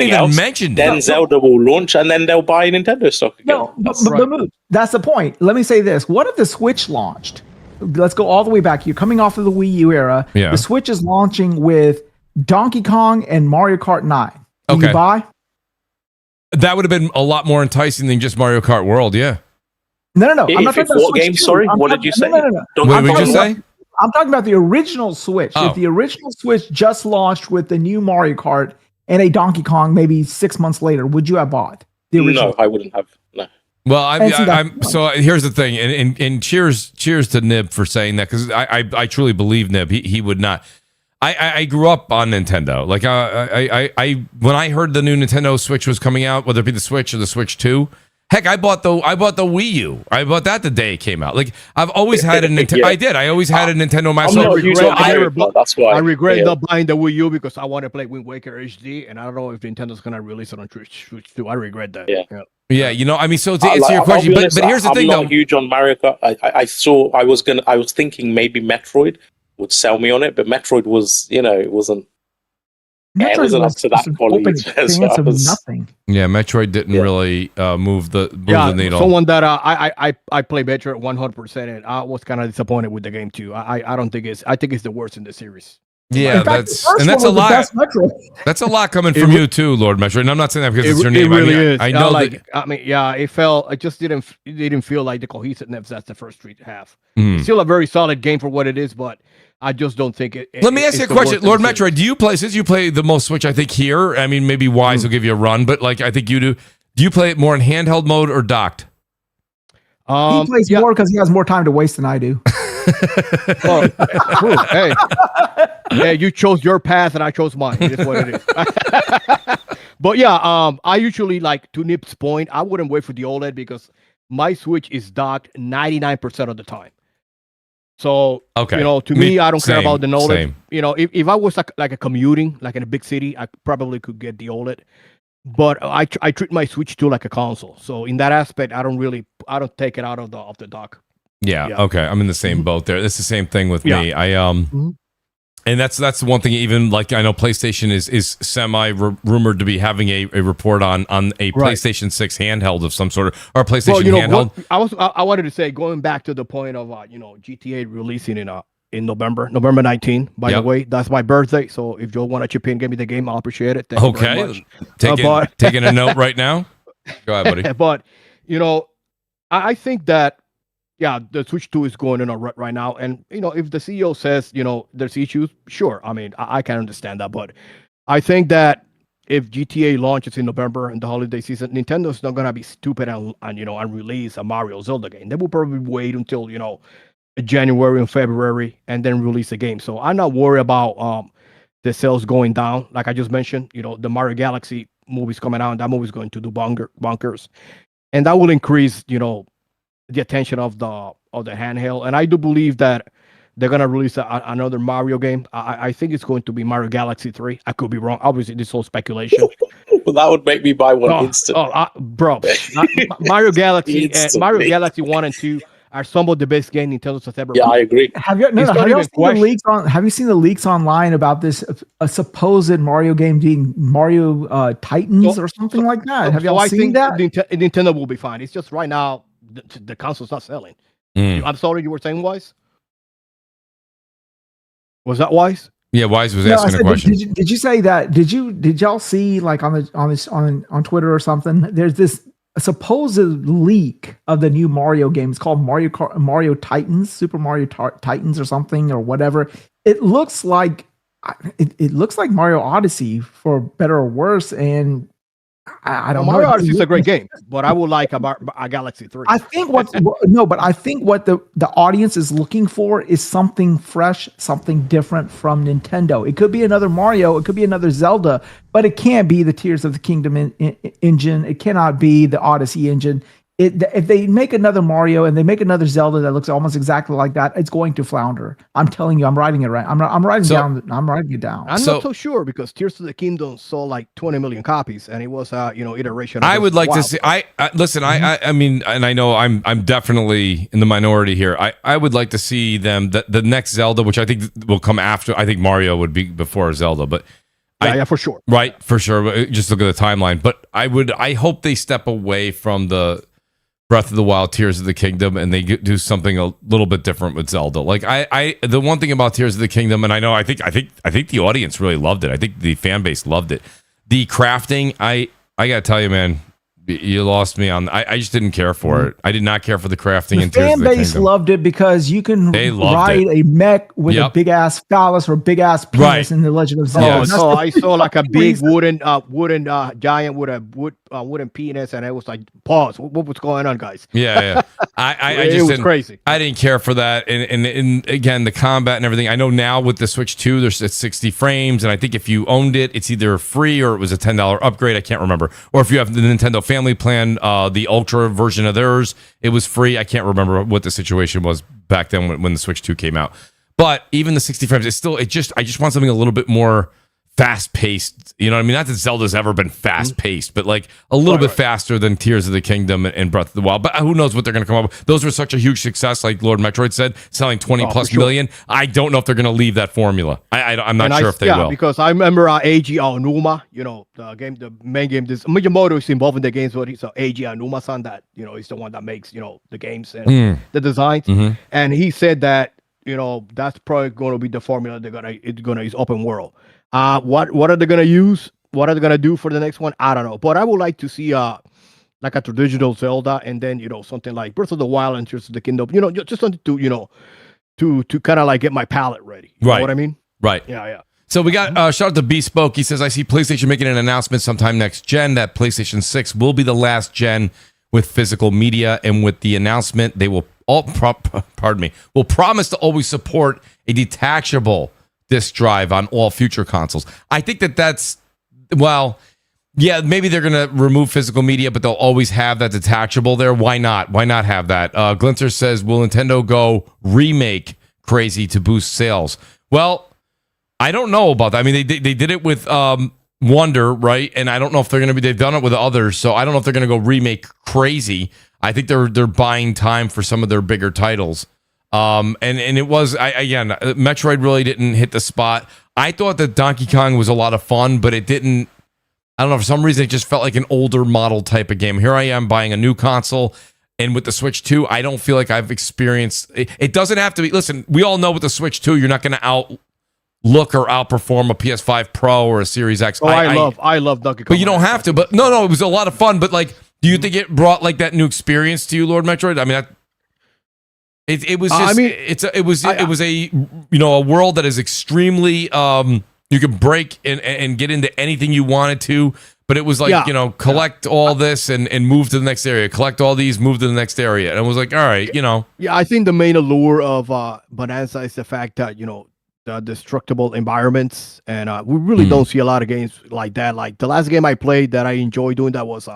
even mentioned. Then Zelda will launch, and then they'll buy Nintendo stock again. No, but that's the point. Let me say this: what if the Switch launched? Let's go all the way back. You're coming off of the Wii U era. Yeah. The Switch is launching with Donkey Kong and Mario Kart 9. Will you buy? That would have been a lot more enticing than just Mario Kart World. Yeah. No. I'm not talking about what game? Sorry, what did you say? No. What did you say? I'm talking about the original Switch. If the original Switch just launched with the new Mario Kart and a Donkey Kong maybe 6 months later, would you have bought the original? No, I wouldn't have. No. Well, so here's the thing, and cheers to Nib for saying that, because I truly believe Nib he would not. I grew up on Nintendo. When I heard the new Nintendo Switch was coming out, whether it be the Switch or the Switch 2. Heck, I bought the Wii U. I bought that the day it came out. I've always had a Nintendo. I did. I always had a Nintendo myself. That's why I regret not buying the Wii U because I want to play Wind Waker HD, and I don't know if Nintendo's gonna release it on Switch 2. I regret that. Yeah. So to answer your question, but here's the thing, I'm not huge on Mario Kart. I was thinking maybe Metroid would sell me on it, but Metroid was, it wasn't. It wasn't up to that quality. Nothing. Yeah, Metroid didn't really move the needle. Someone that I play Metroid 100%, and I was kind of disappointed with the game too. I don't think I think it's the worst in the series. Yeah, that's a lot. That's a lot coming from you too, Lord Metroid. And I'm not saying that because it's your name. It really is. I know. It just didn't feel like the cohesiveness that's the first half. It's still a very solid game for what it is, but I just don't think it. Let me ask you a question, Lord Metroid. Do you play, since you play the most Switch, I think here? I mean, maybe Wise will give you a run, but I think you do. Do you play it more in handheld mode or docked? He plays more because he has more time to waste than I do. Hey, you chose your path and I chose mine. It is what it is. But I usually, to Nip's point, I wouldn't wait for the OLED because my Switch is docked 99% of the time. So, to me, I don't care about the OLED. Same. If I was like a commuting, like in a big city, I probably could get the OLED. But I treat my Switch too like a console. So in that aspect, I don't take it out of the dock. Yeah. Okay. I'm in the same boat there. It's the same thing with me. And that's the one thing. Even like I know PlayStation is semi rumored to be having a report on a PlayStation 6 handheld of some sort, or a PlayStation handheld. I wanted to say, going back to the point of GTA releasing in November 19. By the way, that's my birthday. So if you want to chip in, give me the game, I'll appreciate it. Thank you very much. Taking a note right now. Go ahead, buddy. But I think that the Switch 2 is going in a rut right now, and if the CEO says there's issues, sure. I mean, I can understand that, but I think that if GTA launches in November in the holiday season, Nintendo's not gonna be stupid and release a Mario Zelda game. They will probably wait until January and February and then release the game. So I'm not worried about the sales going down. Like I just mentioned, the Mario Galaxy movie's coming out, and that movie's going to do bonkers, and that will increase the attention of the handheld. And I do believe that they're gonna release another Mario game. I think it's going to be Mario Galaxy 3. I could be wrong. Obviously, this is all speculation. Well, that would make me buy one instantly. Bro, Mario Galaxy, Mario Galaxy 1 and 2 are some of the best games Nintendo has ever. Yeah, I agree. Have you seen the leaks online about this a supposed Mario game being Mario Titans or something like that? Have y'all seen that? Nintendo will be fine. It's just right now the console's not selling. I'm sorry, you were saying Wise? Was that Wise? Yeah, Wise was asking a question. Did you say that? Did y'all see like on Twitter or something? There's this supposed leak of the new Mario game. It's called Mario Titans, Super Mario Titans or something or whatever. It looks like Mario Odyssey for better or worse, and I don't know. Mario Odyssey is a great game, but I would like a Galaxy 3. I think what the audience is looking for is something fresh, something different from Nintendo. It could be another Mario, it could be another Zelda, but it can't be the Tears of the Kingdom engine. It cannot be the Odyssey engine. If they make another Mario and they make another Zelda that looks almost exactly like that, it's going to flounder. I'm telling you, I'm writing it right. I'm writing it down. I'm not so sure because Tears of the Kingdom sold like 20 million copies, and it was iteration. I would like to see. Listen. I mean, and I know I'm definitely in the minority here. I would like to see them the next Zelda, which I think will come after. I think Mario would be before Zelda, but. Yeah, for sure. Right, for sure. Just look at the timeline. But I hope they step away from the Breath of the Wild, Tears of the Kingdom, and they do something a little bit different with Zelda. Like the one thing about Tears of the Kingdom, and I think the audience really loved it. I think the fan base loved it. The crafting, I gotta tell you, man, you lost me on. I just didn't care for it. I did not care for the crafting. The fan base loved it because you can ride a mech with a big ass phallus or big ass penis in the Legend of Zelda. So I saw like a big wooden giant with a wooden penis, and I was like, pause. What was going on, guys? Yeah. I just was crazy. I didn't care for that, and again, the combat and everything. I know now with the Switch 2, there's 60 frames, and I think if you owned it, it's either free or it was a $10 upgrade. I can't remember. Or if you have the Nintendo Family Plan, the Ultra version of theirs, it was free. I can't remember what the situation was back then when the Switch 2 came out. But even the 60 frames, I just want something a little bit more fast paced. You know what I mean? Not that Zelda's ever been fast paced, but like a little bit faster than Tears of the Kingdom and Breath of the Wild. But who knows what they're going to come up with? Those were such a huge success, like Lord Metroid said, selling 20 plus million. I don't know if they're going to leave that formula. I'm not sure if they will. Because I remember Eiji Aonuma, the main game. This Miyamoto is involved in the games, so Eiji Aonuma-san, that is the one that makes the games and the designs. Mm-hmm. And he said that that's probably going to be the formula it's going to use open world. What are they going to use? What are they going to do for the next one? I don't know. But I would like to see like a traditional Zelda, and then something like Breath of the Wild and Tears of the Kingdom. Just something to kind of like get my palate ready. You know what I mean? Right. Yeah. So we got shout out to Bespoke. He says, I see PlayStation making an announcement sometime next gen that PlayStation 6 will be the last gen with physical media, and with the announcement, they will will promise to always support a detachable disk drive on all future consoles. I think that's maybe they're going to remove physical media, but they'll always have that detachable there. Why not? Why not have that? Glinter says, will Nintendo go remake crazy to boost sales? Well, I don't know about that. I mean, they did it with Wonder, right? And I don't know if they're going to be. They've done it with others, so I don't know if they're going to go remake crazy. I think they're buying time for some of their bigger titles. And it was again, Metroid really didn't hit the spot. I thought that Donkey Kong was a lot of fun, but it didn't. I don't know, for some reason it just felt like an older model type of game. Here I am buying a new console, and with the Switch 2, I don't feel like I've experienced it. It doesn't have to be. Listen, we all know with the Switch 2, you're not going to outlook or outperform a PS5 Pro or a Series X. Oh, I love Donkey Kong. But you don't have to. But no, it was a lot of fun. But like, do you think it brought like that new experience to you, Lord Metroid? I mean, it was just. It was a a world that is extremely you could break and get into anything you wanted to. But it was like, collect all this and move to the next area. Collect all these, move to the next area. And it was like, all right, Yeah, I think the main allure of Bonanza is the fact that, the destructible environments. And we really don't see a lot of games like that. Like the last game I played that I enjoyed doing that was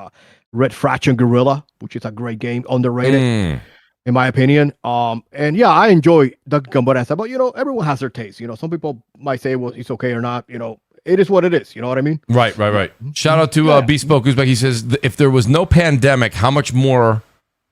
Red Fraction Guerrilla, which is a great game, underrated. In my opinion. And yeah, I enjoy Donkey Kong Bonanza, but everyone has their taste. Some people might say, well, it's okay or not. It is what it is. You know what I mean? Right. Shout out to Bespoke Uzbek. He says, if there was no pandemic, how much more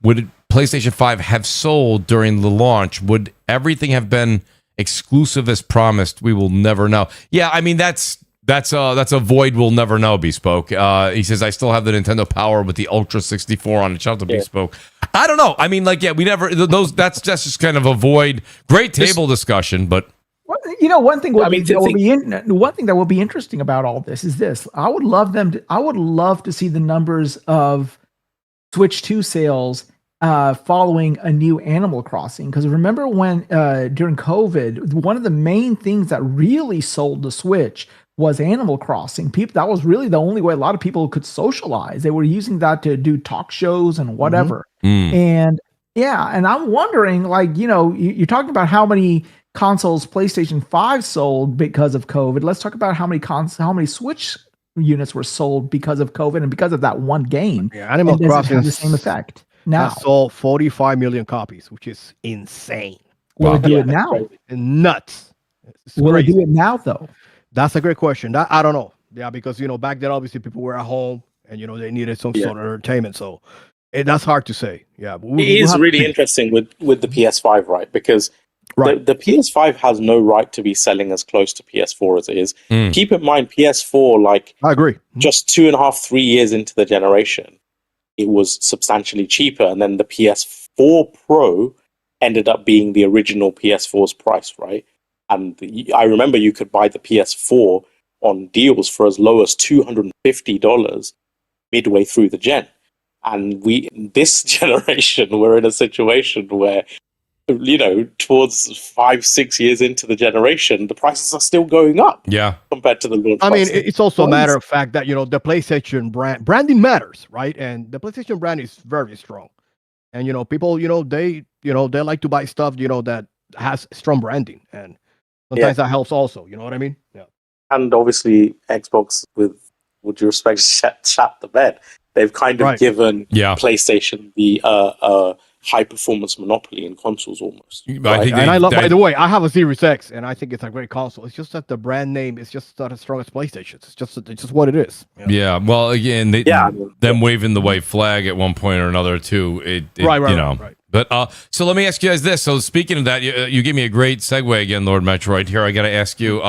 would PlayStation 5 have sold during the launch? Would everything have been exclusive as promised? We will never know. Yeah, I mean, that's a void we'll never know, Bespoke. He says, I still have the Nintendo Power with the Ultra 64 on it. Shout out to Bespoke. I don't know. I mean, we never, that's just kind of a void. Great table discussion, but. One thing that will be interesting about all this is this. I would love to see the numbers of Switch 2 sales following a new Animal Crossing. Because remember when during COVID, one of the main things that really sold the Switch was Animal Crossing. That was really the only way a lot of people could socialize. They were using that to do talk shows and whatever. And I'm wondering, you're talking about how many consoles PlayStation 5 sold because of COVID. Let's talk about how many Switch units were sold because of COVID and because of that one game. Yeah, Animal Crossing has the same effect. Now sold 45 million copies, which is insane. Will it do it now? Nuts. Will it do it now though? That's a great question. I don't know. Yeah, because back then obviously people were at home and they needed some sort of entertainment. So that's hard to say. Yeah, it is really interesting with the PS5, right? Because the PS5 has no right to be selling as close to PS4 as it is. Keep in mind, PS4, I agree. Just 2.5-3 years into the generation, it was substantially cheaper, and then the PS4 Pro ended up being the original PS4's price, right? And I remember you could buy the PS4 on deals for as low as $250 midway through the gen. And this generation, we're in a situation where, towards 5-6 years into the generation, the prices are still going up. Yeah. Compared to the launch. I mean, it's also a matter of fact that, the PlayStation branding matters, right? And the PlayStation brand is very strong. And, people, they like to buy stuff, that has strong branding. And sometimes that helps also. You know what I mean? Yeah. And obviously, Xbox, with due respect, shut the bed. They've kind of given PlayStation the high performance monopoly in consoles almost. Right? By the way, I have a Series X and I think it's a great console. It's just that the brand name is just not as strong as PlayStation. It's just what it is. Yeah. Well, again, them waving the white flag at one point or another too. Right. But so let me ask you guys this. So speaking of that, you gave me a great segue again, Lord Metroid. Here, I got to ask you.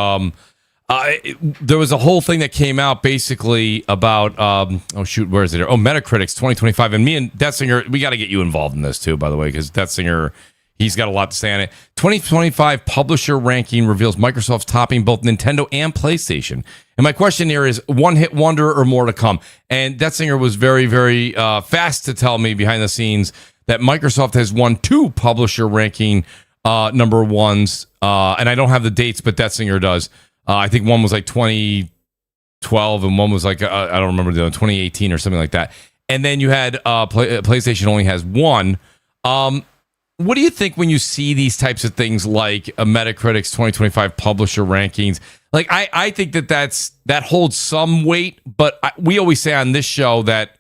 There was a whole thing that came out basically about where is it? Metacritic's 2025, and me and Detzinger, we got to get you involved in this too, by the way, because Detzinger, he's got a lot to say on it. 2025 publisher ranking reveals Microsoft's topping both Nintendo and PlayStation. And my question here is, one hit wonder or more to come? And Detzinger was very, very fast to tell me behind the scenes that Microsoft has won 2 publisher ranking number ones, and I don't have the dates, but Detzinger does. I think one was like 2012 and one was like, I don't remember, 2018 or something like that. And then you had PlayStation only has 1. What do you think when you see these types of things like a Metacritic's 2025 publisher rankings? Like, I think that holds some weight, but we always say on this show that,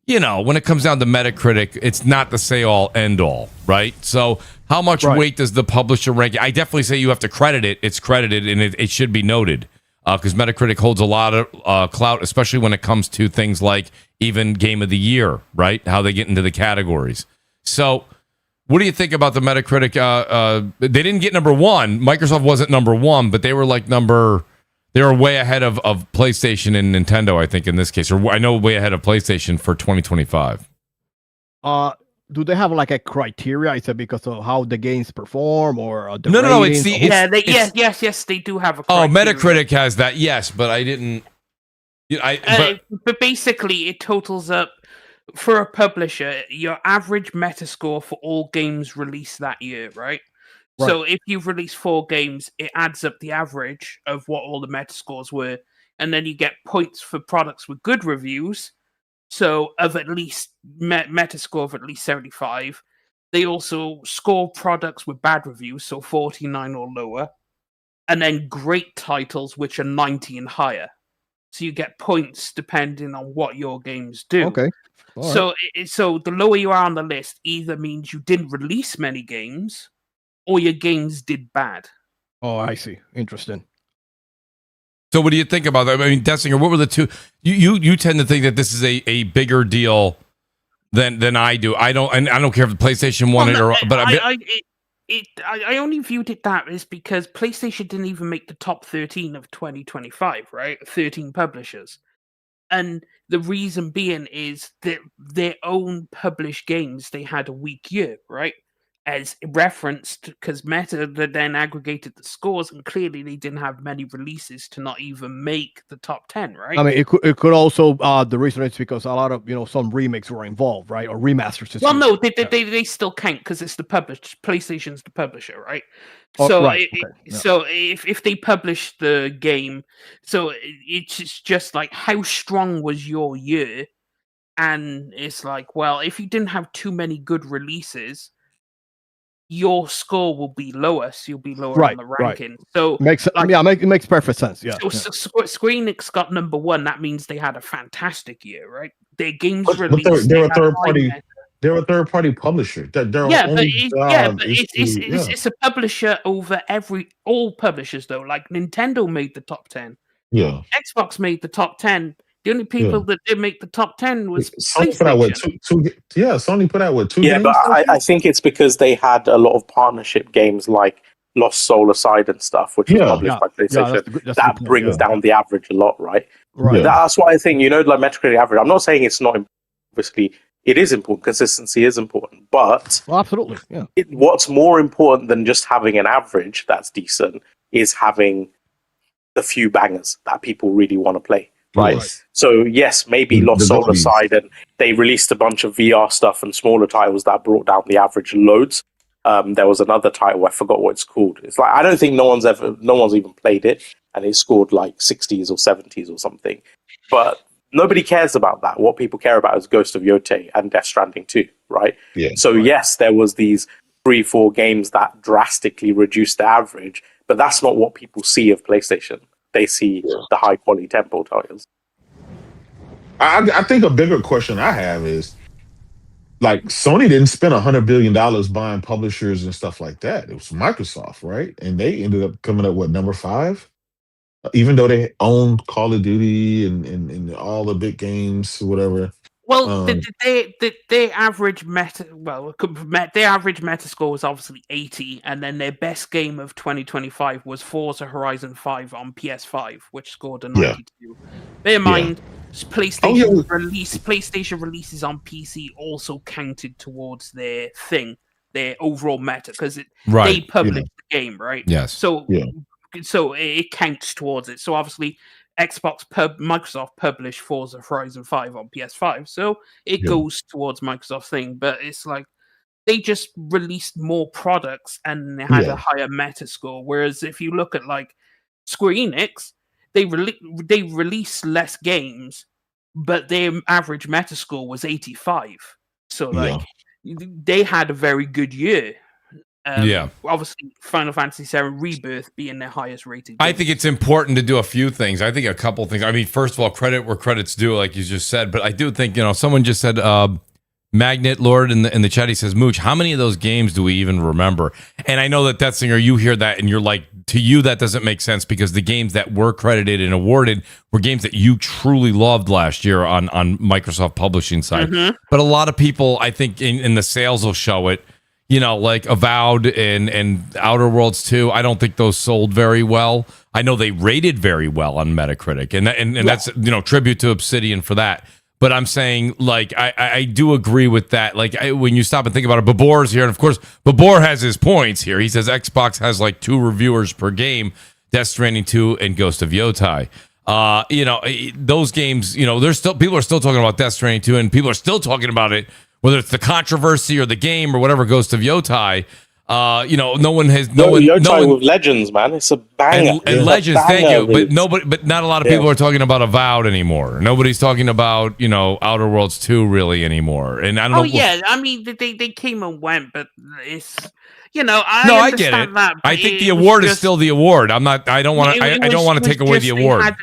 when it comes down to Metacritic, it's not the say-all, end-all, right? So how much weight does the publisher rank? I definitely say you have to credit it. It's credited, and it should be noted because Metacritic holds a lot of clout, especially when it comes to things like even Game of the Year, right? How they get into the categories. So What do you think about the Metacritic? They didn't get number one. Microsoft wasn't number one, but they were like they were way ahead of PlayStation and Nintendo, I think, in this case. Or I know way ahead of PlayStation for 2025. Do they have like a criteria? Is it because of how the games perform or the No. Yes, they do have a criteria. Metacritic has that, yes, but I didn't. But basically, it totals up for a publisher your average Metascore for all games released that year, right? So if you've released 4 games, it adds up the average of what all the Metascores were, and then you get points for products with good reviews. So of at least Metascore of at least 75. They also score products with bad reviews, so 49 or lower, and then great titles which are 90 and higher. So you get points depending on what your games do. Okay. So the lower you are on the list either means you didn't release many games or your games did bad. Oh, I see. Interesting. So what do you think about that? I mean, Dessinger, what were the two? You tend to think that this is a bigger deal than I do. I don't care if the PlayStation won it or, but I only viewed it that is because PlayStation didn't even make the top 13 of 2025, right? 13 publishers. And the reason being is that their own published games, they had a weak year, right? As referenced, because Meta then aggregated the scores, and clearly they didn't have many releases to not even make the top 10, right? I mean, it could also the reason is because a lot of some remakes were involved, right, or remasters. Well, no, they still can't because it's the PlayStation's the publisher, right? So so if they publish the game, so it's just like how strong was your year, and it's like, well, if you didn't have too many good releases, your score will be lower, so you'll be lower on the ranking. Right. So it makes perfect sense. Yeah. So Square Enix got number one. That means they had a fantastic year, right? Their games released. But they're a third party. They're a third party publisher. It's a publisher over all publishers though. Like Nintendo made the top 10. Yeah. Xbox made the top 10. The only people that did make the top 10 was Sony put out Sony put out what, 2 games? Yeah, but I think it's because they had a lot of partnership games like Lost Soul Aside and stuff, which was published by PlayStation. That brings down the average a lot, right? Right. That's why I think, like Metacritic average, I'm not saying it's not, obviously, it is important. Consistency is important. But absolutely, yeah. What's more important than just having an average that's decent is having the few bangers that people really want to play. Right. So yes, maybe Lost Soul aside, and they released a bunch of VR stuff and smaller titles that brought down the average loads. There was another title, I forgot what it's called. It's like I don't think no one's even played it, and it scored like 60s or 70s or something. But nobody cares about that. What people care about is Ghost of Yotei and Death Stranding 2, right? Yeah. So yes, there was these 3-4 games that drastically reduced the average, but that's not what people see of PlayStation. They see the high quality tempo titles. I think a bigger question I have is, like, Sony didn't spend $100 billion buying publishers and stuff like that. It was Microsoft, right? And they ended up coming up with number 5, even though they owned Call of Duty and all the big games, whatever. Well, their average Metascore was obviously 80, and then their best game of 2025 was Forza Horizon 5 on PS5, which scored a 92. Bear in mind, PlayStation releases on PC also counted towards their overall meta, because they published the game, right? Yes. So it counts towards it. So obviously, Microsoft published Forza Horizon 5 on PS5, so it goes towards Microsoft's thing. But it's like they just released more products and they had a higher Metascore. Whereas if you look at like Square Enix, they release less games, but their average Metascore was 85. So they had a very good year. Obviously, Final Fantasy VII Rebirth being their highest rated game. I think it's important to do a few things. I think a couple things. I mean, first of all, credit where credit's due, like you just said. But I do think, someone just said, Magnet Lord in the chat, he says, Mooch, how many of those games do we even remember? And I know that Deathsinger, you hear that and you're like, to you, that doesn't make sense because the games that were credited and awarded were games that you truly loved last year on Microsoft publishing side. Mm-hmm. But a lot of people, I think, in the sales will show it. like Avowed and Outer Worlds 2, I don't think those sold very well. I know they rated very well on Metacritic, and that's tribute to Obsidian for that. But I'm saying, like, I do agree with that. Like, when you stop and think about it, Babor's here, and of course, Babor has his points here. He says Xbox has like 2 reviewers per game, Death Stranding 2 and Ghost of Yotai. Those games, there's still people are still talking about Death Stranding 2, and people are still talking about it, whether it's the controversy or the game or whatever. Ghost of Yotai. No one has Yotai with Legends, man. It's a banger. And Legends, thank you. But not a lot of people are talking about Avowed anymore. Nobody's talking about Outer Worlds 2 really anymore. And I don't know. Oh yeah, I mean they came and went, but it's I get it. I think the award is still the award. I don't want to. I don't want to take away the award.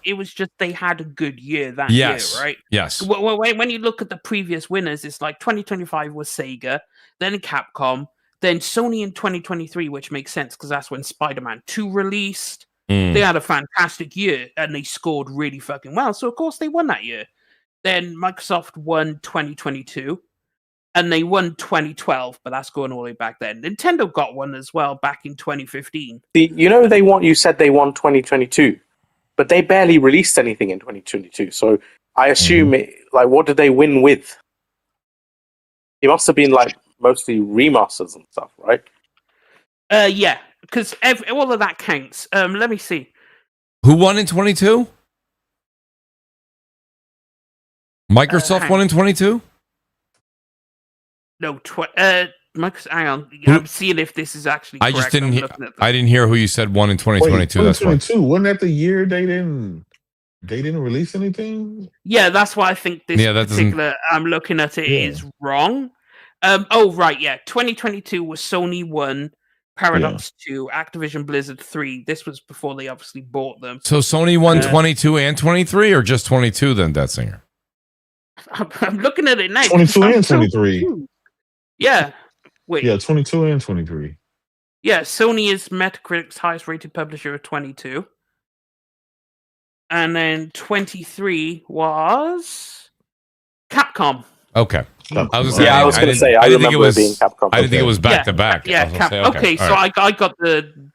It was just they had a good year that year, right? Yes. When you look at the previous winners, it's like 2025 was Sega, then Capcom. Then Sony in 2023, which makes sense because that's when Spider-Man 2 released. They had a fantastic year and they scored really fucking well. So, of course, they won that year. Then Microsoft won 2022 and they won 2012, but that's going all the way back then. Nintendo got one as well back in 2015. You said they won 2022, but they barely released anything in 2022. So I assume, what did they win with? It must have been mostly remasters and stuff, right? Yeah, because all of that counts. Let me see. Who won in 22? Microsoft won in 22? No, Microsoft. Hang on, I'm seeing if this is actually correct. I just didn't. I didn't hear who you said won in 2022. Wait, 2022 wasn't that the year they didn't release anything? Yeah, that's why I think this particular. I'm looking at it is wrong. Right, yeah. 2022 was Sony 1, Paradox 2, Activision Blizzard 3. This was before they obviously bought them. So Sony won 22 and 23, or just 22 then, Deathsinger? I'm looking at it now. 22 and 23. Yeah. Wait. Yeah, 22 and 23. Yeah, Sony is Metacritic's highest rated publisher of 22. And then 23 was Capcom. Okay. I was going to say, I remember it being Capcom. I didn't think it was back to back. Yeah, okay, so I got the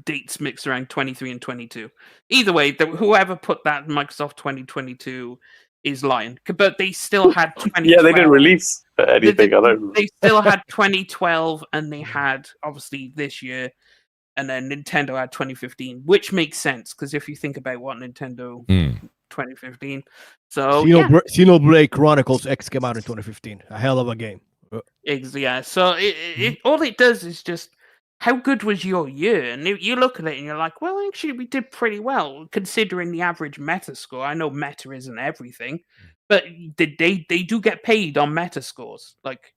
dates mixed around 23 and 22. Either way, whoever put that Microsoft 2022 is lying. But they still had 2012. Yeah, they didn't release anything. They still had 2012, and they had, obviously, this year. And then Nintendo had 2015, which makes sense, because if you think about what Nintendo... 2015. So Xenoblade Chronicles X came out in 2015. A hell of a game. Yeah. So all it does is just how good was your year, and you look at it and you're like, well, actually, we did pretty well considering the average Meta score. I know Meta isn't everything, but they do get paid on Meta scores. Like,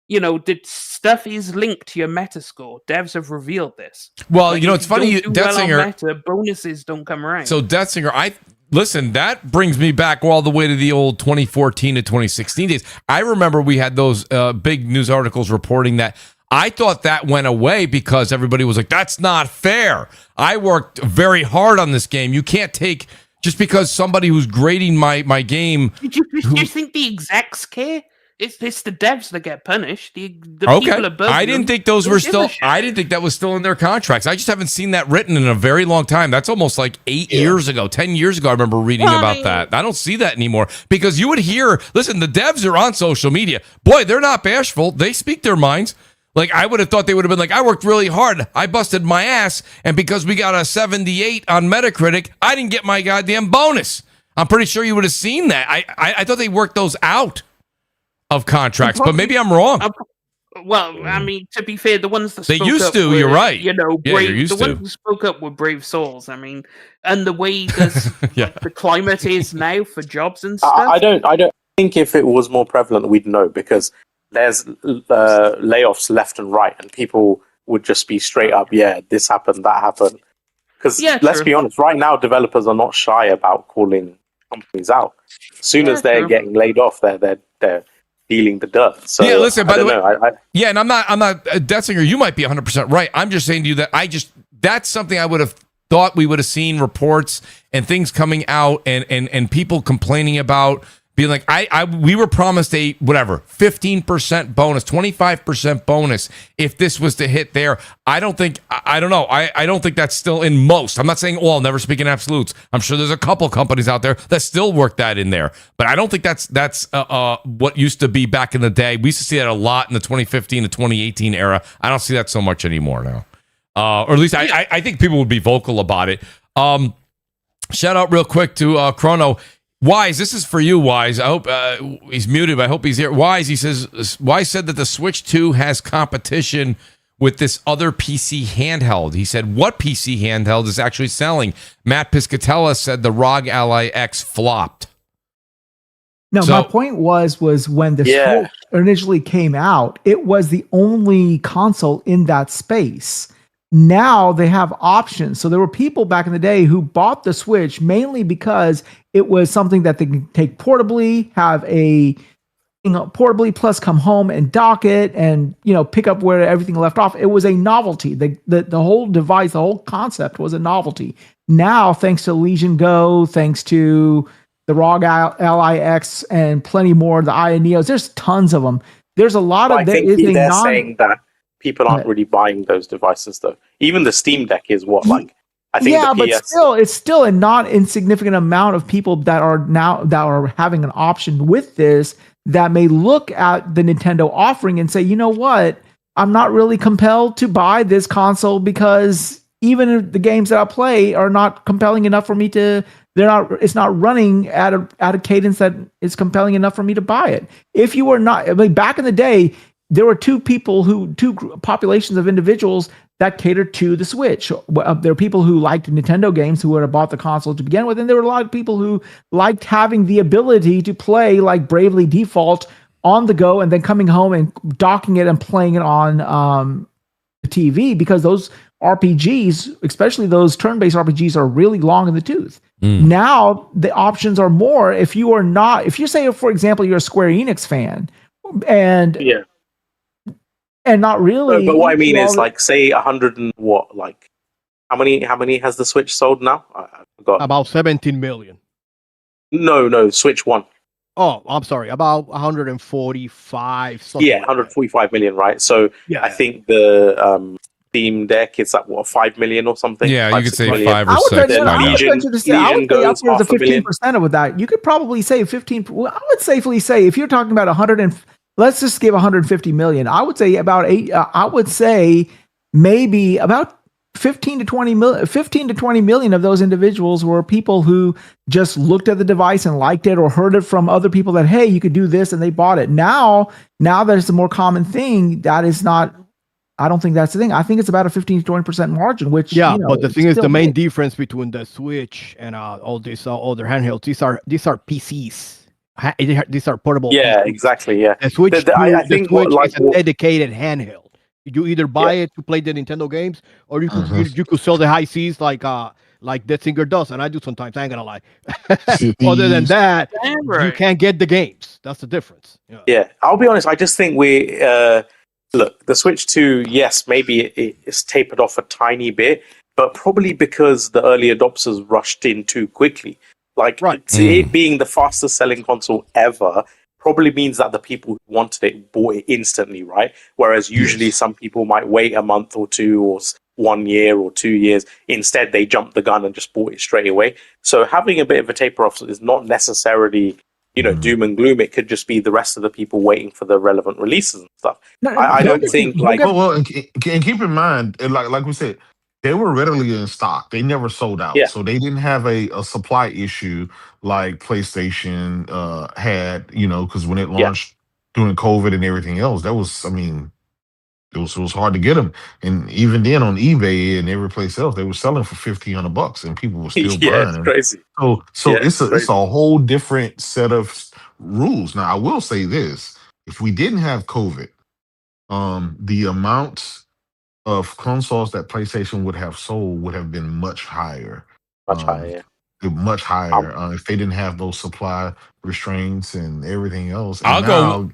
the stuff is linked to your Meta score. Devs have revealed this. Well, it's funny, Deathsinger. Meta, bonuses don't come around. So Deathsinger, listen, that brings me back all the way to the old 2014 to 2016 days. I remember we had those big news articles reporting that. I thought that went away because everybody was like, that's not fair. I worked very hard on this game. You can't take, just because somebody who's grading my game. Do you think the execs care? It's the devs that get punished. The people above I didn't think those were still. I didn't think that was still in their contracts. I just haven't seen that written in a very long time. That's almost like 8 years ago, 10 years ago. I remember reading about that. I don't see that anymore because you would hear. Listen, the devs are on social media. Boy, they're not bashful. They speak their minds. Like, I would have thought they would have been like, I worked really hard. I busted my ass, and because we got a 78 on Metacritic, I didn't get my goddamn bonus. I'm pretty sure you would have seen that. I thought they worked those out of contracts, but maybe I'm wrong. Well, I mean, to be fair, the ones that they used to, you're right. Brave, the ones who spoke up were brave souls. I mean, and the way the climate is now for jobs and stuff. I don't think if it was more prevalent, we'd know, because there's layoffs left and right, and people would just be straight up, this happened, that happened. Because let's be honest, right now developers are not shy about calling companies out. As soon as they're getting laid off, they're dealing the dirt. So listen, by the way, and I'm not Deathsinger, you might be 100% right. I'm just saying to you that that's something I would have thought we would have seen reports and things coming out and people complaining about being like, we were promised a whatever 15% bonus, 25% bonus if this was to hit there. I don't think that's still in most. I'm not saying all, never speak in absolutes. I'm sure there's a couple companies out there that still work that in there, but I don't think that's what used to be back in the day. We used to see that a lot in the 2015 to 2018 era. I don't see that so much anymore now. Or at least I think people would be vocal about it. Shout out real quick to Chrono. Wise, this is for you, Wise. I hope he's muted, but I hope he's here. Wise, he says, Wise said that the Switch 2 has competition with this other PC handheld. He said, what PC handheld is actually selling? Matt Piscatella said the ROG Ally X flopped. No, my point was when the Switch initially came out, it was the only console in that space. Now they have options. So there were people back in the day who bought the Switch mainly because it was something that they can take portably, have portably plus come home and dock it and, pick up where everything left off. It was a novelty. The whole device, the whole concept was a novelty. Now, thanks to Legion Go, thanks to the ROG Ally X and plenty more, the Aya Neos, there's tons of them. There's a lot of... I think they're saying that people aren't really buying those devices, though. Even the Steam Deck is what, I think. Yeah, but it's still a not insignificant amount of people that are having an option with this that may look at the Nintendo offering and say, you know what, I'm not really compelled to buy this console because even if the games that I play are not compelling enough for me to. It's not running at a cadence that is compelling enough for me to buy it. If you were not, back in the day, there were two populations of individuals that catered to the Switch. There were people who liked Nintendo games who would have bought the console to begin with, and there were a lot of people who liked having the ability to play like Bravely Default on the go and then coming home and docking it and playing it on the TV, because those RPGs, especially those turn-based RPGs, are really long in the tooth. Now the options are more. If you say, for example, you're a Square Enix fan and not really. But what I mean is, say 100 and what? How many has the Switch sold now? I forgot. About 17 million. No, Switch 1. Oh, I'm sorry. About 145. 145 million, right? So I think the Steam Deck, it's at 5 million or something. Yeah, you could say million. 5 or 6. I would say upwards of 15% of that. You could probably say 15. Well, I would safely say if you're talking about 100 and let's just give 150 million. I would say about 8. I would say maybe about 15 to 20 million of those individuals were people who just looked at the device and liked it or heard it from other people that, hey, you could do this, and they bought it. Now that it's a more common thing, that is not. I don't think that's the thing. I think it's about a 15 to 20% margin, which but the thing is, the main difference between the Switch and all these other handhelds, these are PCs. These are portable. Yeah, exactly. Yeah, the Switch. I think the Switch is a dedicated handheld. You either buy it to play the Nintendo games, or you could sell the high seas like Death Singer does, and I do sometimes. I ain't gonna lie. Other than that, you can't get the games. That's the difference. Yeah, I'll be honest. I just think look, the Switch 2, yes, maybe it's tapered off a tiny bit, but probably because the early adopters rushed in too quickly. It being the fastest selling console ever probably means that the people who wanted it bought it instantly, right? Whereas usually some people might wait a month or two or 1 year or 2 years. Instead, they jumped the gun and just bought it straight away. So having a bit of a taper off is not necessarily doom and gloom. It could just be the rest of the people waiting for the relevant releases and stuff. I don't think and keep in mind, like we said, they were readily in stock. They never sold out. So they didn't have a supply issue like PlayStation had, because when it launched during COVID and everything else, it was hard to get them. And even then on eBay and every place else, they were selling for $1,500 and people were still buying them. It's crazy. So it's a whole different set of rules. Now, I will say this. If we didn't have COVID, the amount of consoles that PlayStation would have sold would have been much higher. Much higher. If they didn't have those supply restraints and everything else. I'll go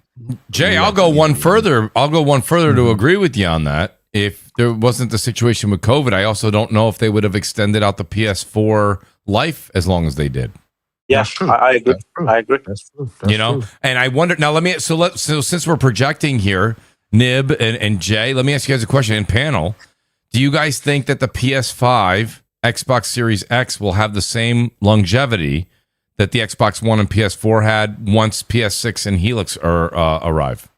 one further. I'll go one further to agree with you on that. If there wasn't the situation with COVID, I also don't know if they would have extended out the PS4 life as long as they did. Yeah, that's true. I agree. I agree. That's true. That's true. And I wonder now. So since we're projecting here, Nib and Jay, let me ask you guys a question in panel. Do you guys think that the PS5, Xbox Series X will have the same longevity that the Xbox One and PS4 had once PS6 and Helix arrive?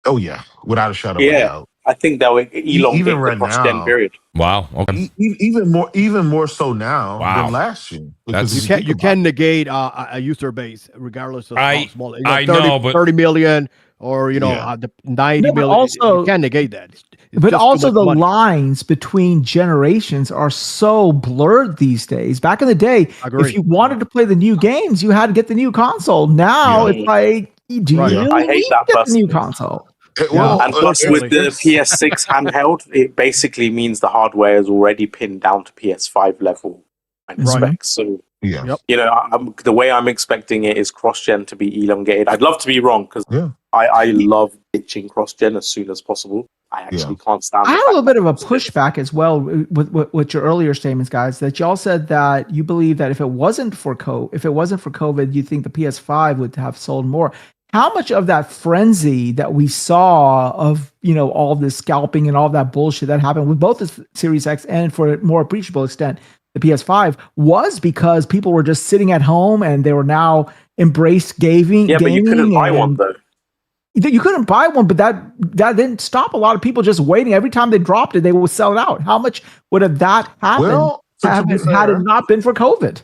Oh yeah, without a shadow of a doubt. I think that would elongate Even the right cross-gen now. period. Wow. Okay. Even more so now than last year. Because you can negate a user base regardless of how small. I know, but 30 million or the 90 million. Also, you can negate that. But also the lines between generations are so blurred these days. Back in the day, if you wanted to play the new games, you had to get the new console. Now it's like, do you really need to get the new console? And plus, with the PS6 handheld, it basically means the hardware is already pinned down to PS5 level and specs. So, the way I'm expecting it is cross-gen to be elongated. I'd love to be wrong because I love ditching cross-gen as soon as possible. I actually can't stand it. I have a little bit of a pushback as well with your earlier statements, guys, that y'all said that you believe that if it wasn't for COVID, you think the PS5 would have sold more. How much of that frenzy that we saw of, all this scalping and all that bullshit that happened with both the Series X and for a more appreciable extent, the PS5 was because people were just sitting at home and they were now embraced gaming. Yeah, but you couldn't buy one though. You couldn't buy one, but that didn't stop a lot of people just waiting. Every time they dropped it, they would sell it out. How much would have that happened had it not been for COVID?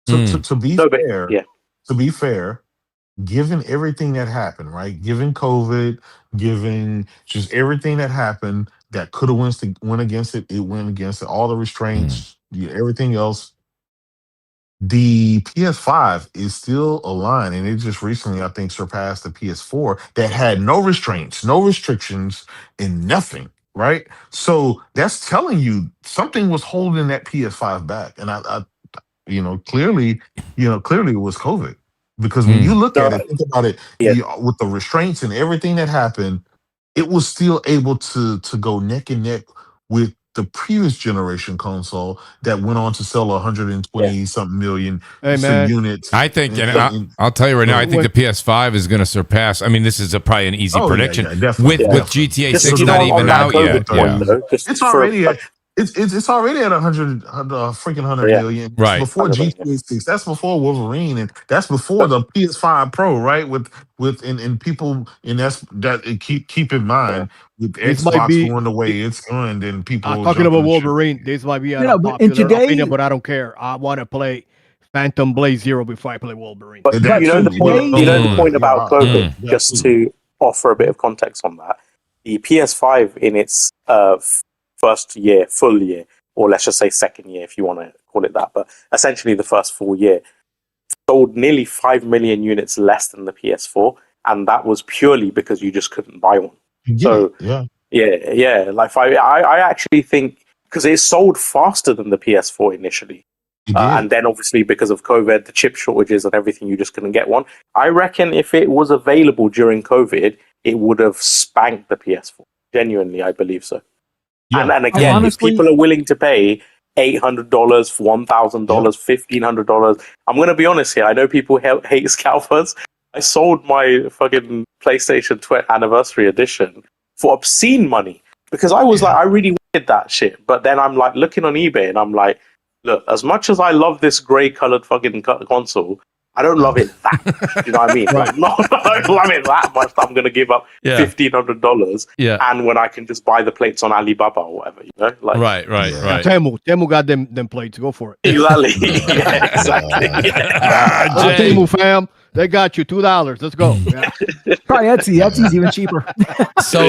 To be fair, given everything that happened, right? Given COVID, given just everything that happened that could have went against it, it went against it. All the restraints, everything else. The PS5 is still a line, and it just recently, I think, surpassed the PS4 that had no restraints, no restrictions, and nothing. Right? So that's telling you something was holding that PS5 back, and I clearly it was COVID. Because when you look at it, think about it, with the restraints and everything that happened, it was still able to go neck and neck with the previous generation console that went on to sell 120 something million units. I think, I'll tell you right now, I think the PS5 is going to surpass. I mean, this is probably an easy prediction with GTA 6 not even out yet. It's already It's already at 100 million. Right. Before GTA 6. That's before Wolverine, and that's before the PS5 Pro, right? With people, and keep in mind with Xbox going the way it's going, then people talking about Wolverine. This might be unpopular opinion, but I don't care. I want to play Phantom Blade Zero before I play Wolverine. But the point about COVID, just to offer a bit of context on that, the PS5 in its first year, full year, or let's just say second year if you want to call it that, but essentially the first full year, sold nearly 5 million units less than the PS4, and that was purely because you just couldn't buy one. Like I actually think, because it sold faster than the PS4 initially, and then obviously because of COVID, the chip shortages and everything, you just couldn't get one. I reckon if it was available during COVID, it would have spanked the PS4. Genuinely, I believe so. Yeah. And again, honestly, if people are willing to pay $800, $1,000, $1,500, I'm going to be honest here. I know people hate scalpers. I sold my fucking PlayStation 20 Anniversary Edition for obscene money because I was like, I really wanted that shit. But then I'm like looking on eBay and I'm like, look, as much as I love this grey coloured fucking console, I don't love it that much. You know what I mean? Right. I don't love it that much. I'm going to give up $1,500. Yeah. And when I can just buy the plates on Alibaba or whatever, Right. Temu got them plates. Go for it. Exactly. Exactly. Temu fam, they got you $2. Let's go. Probably Etsy. Etsy's even cheaper. So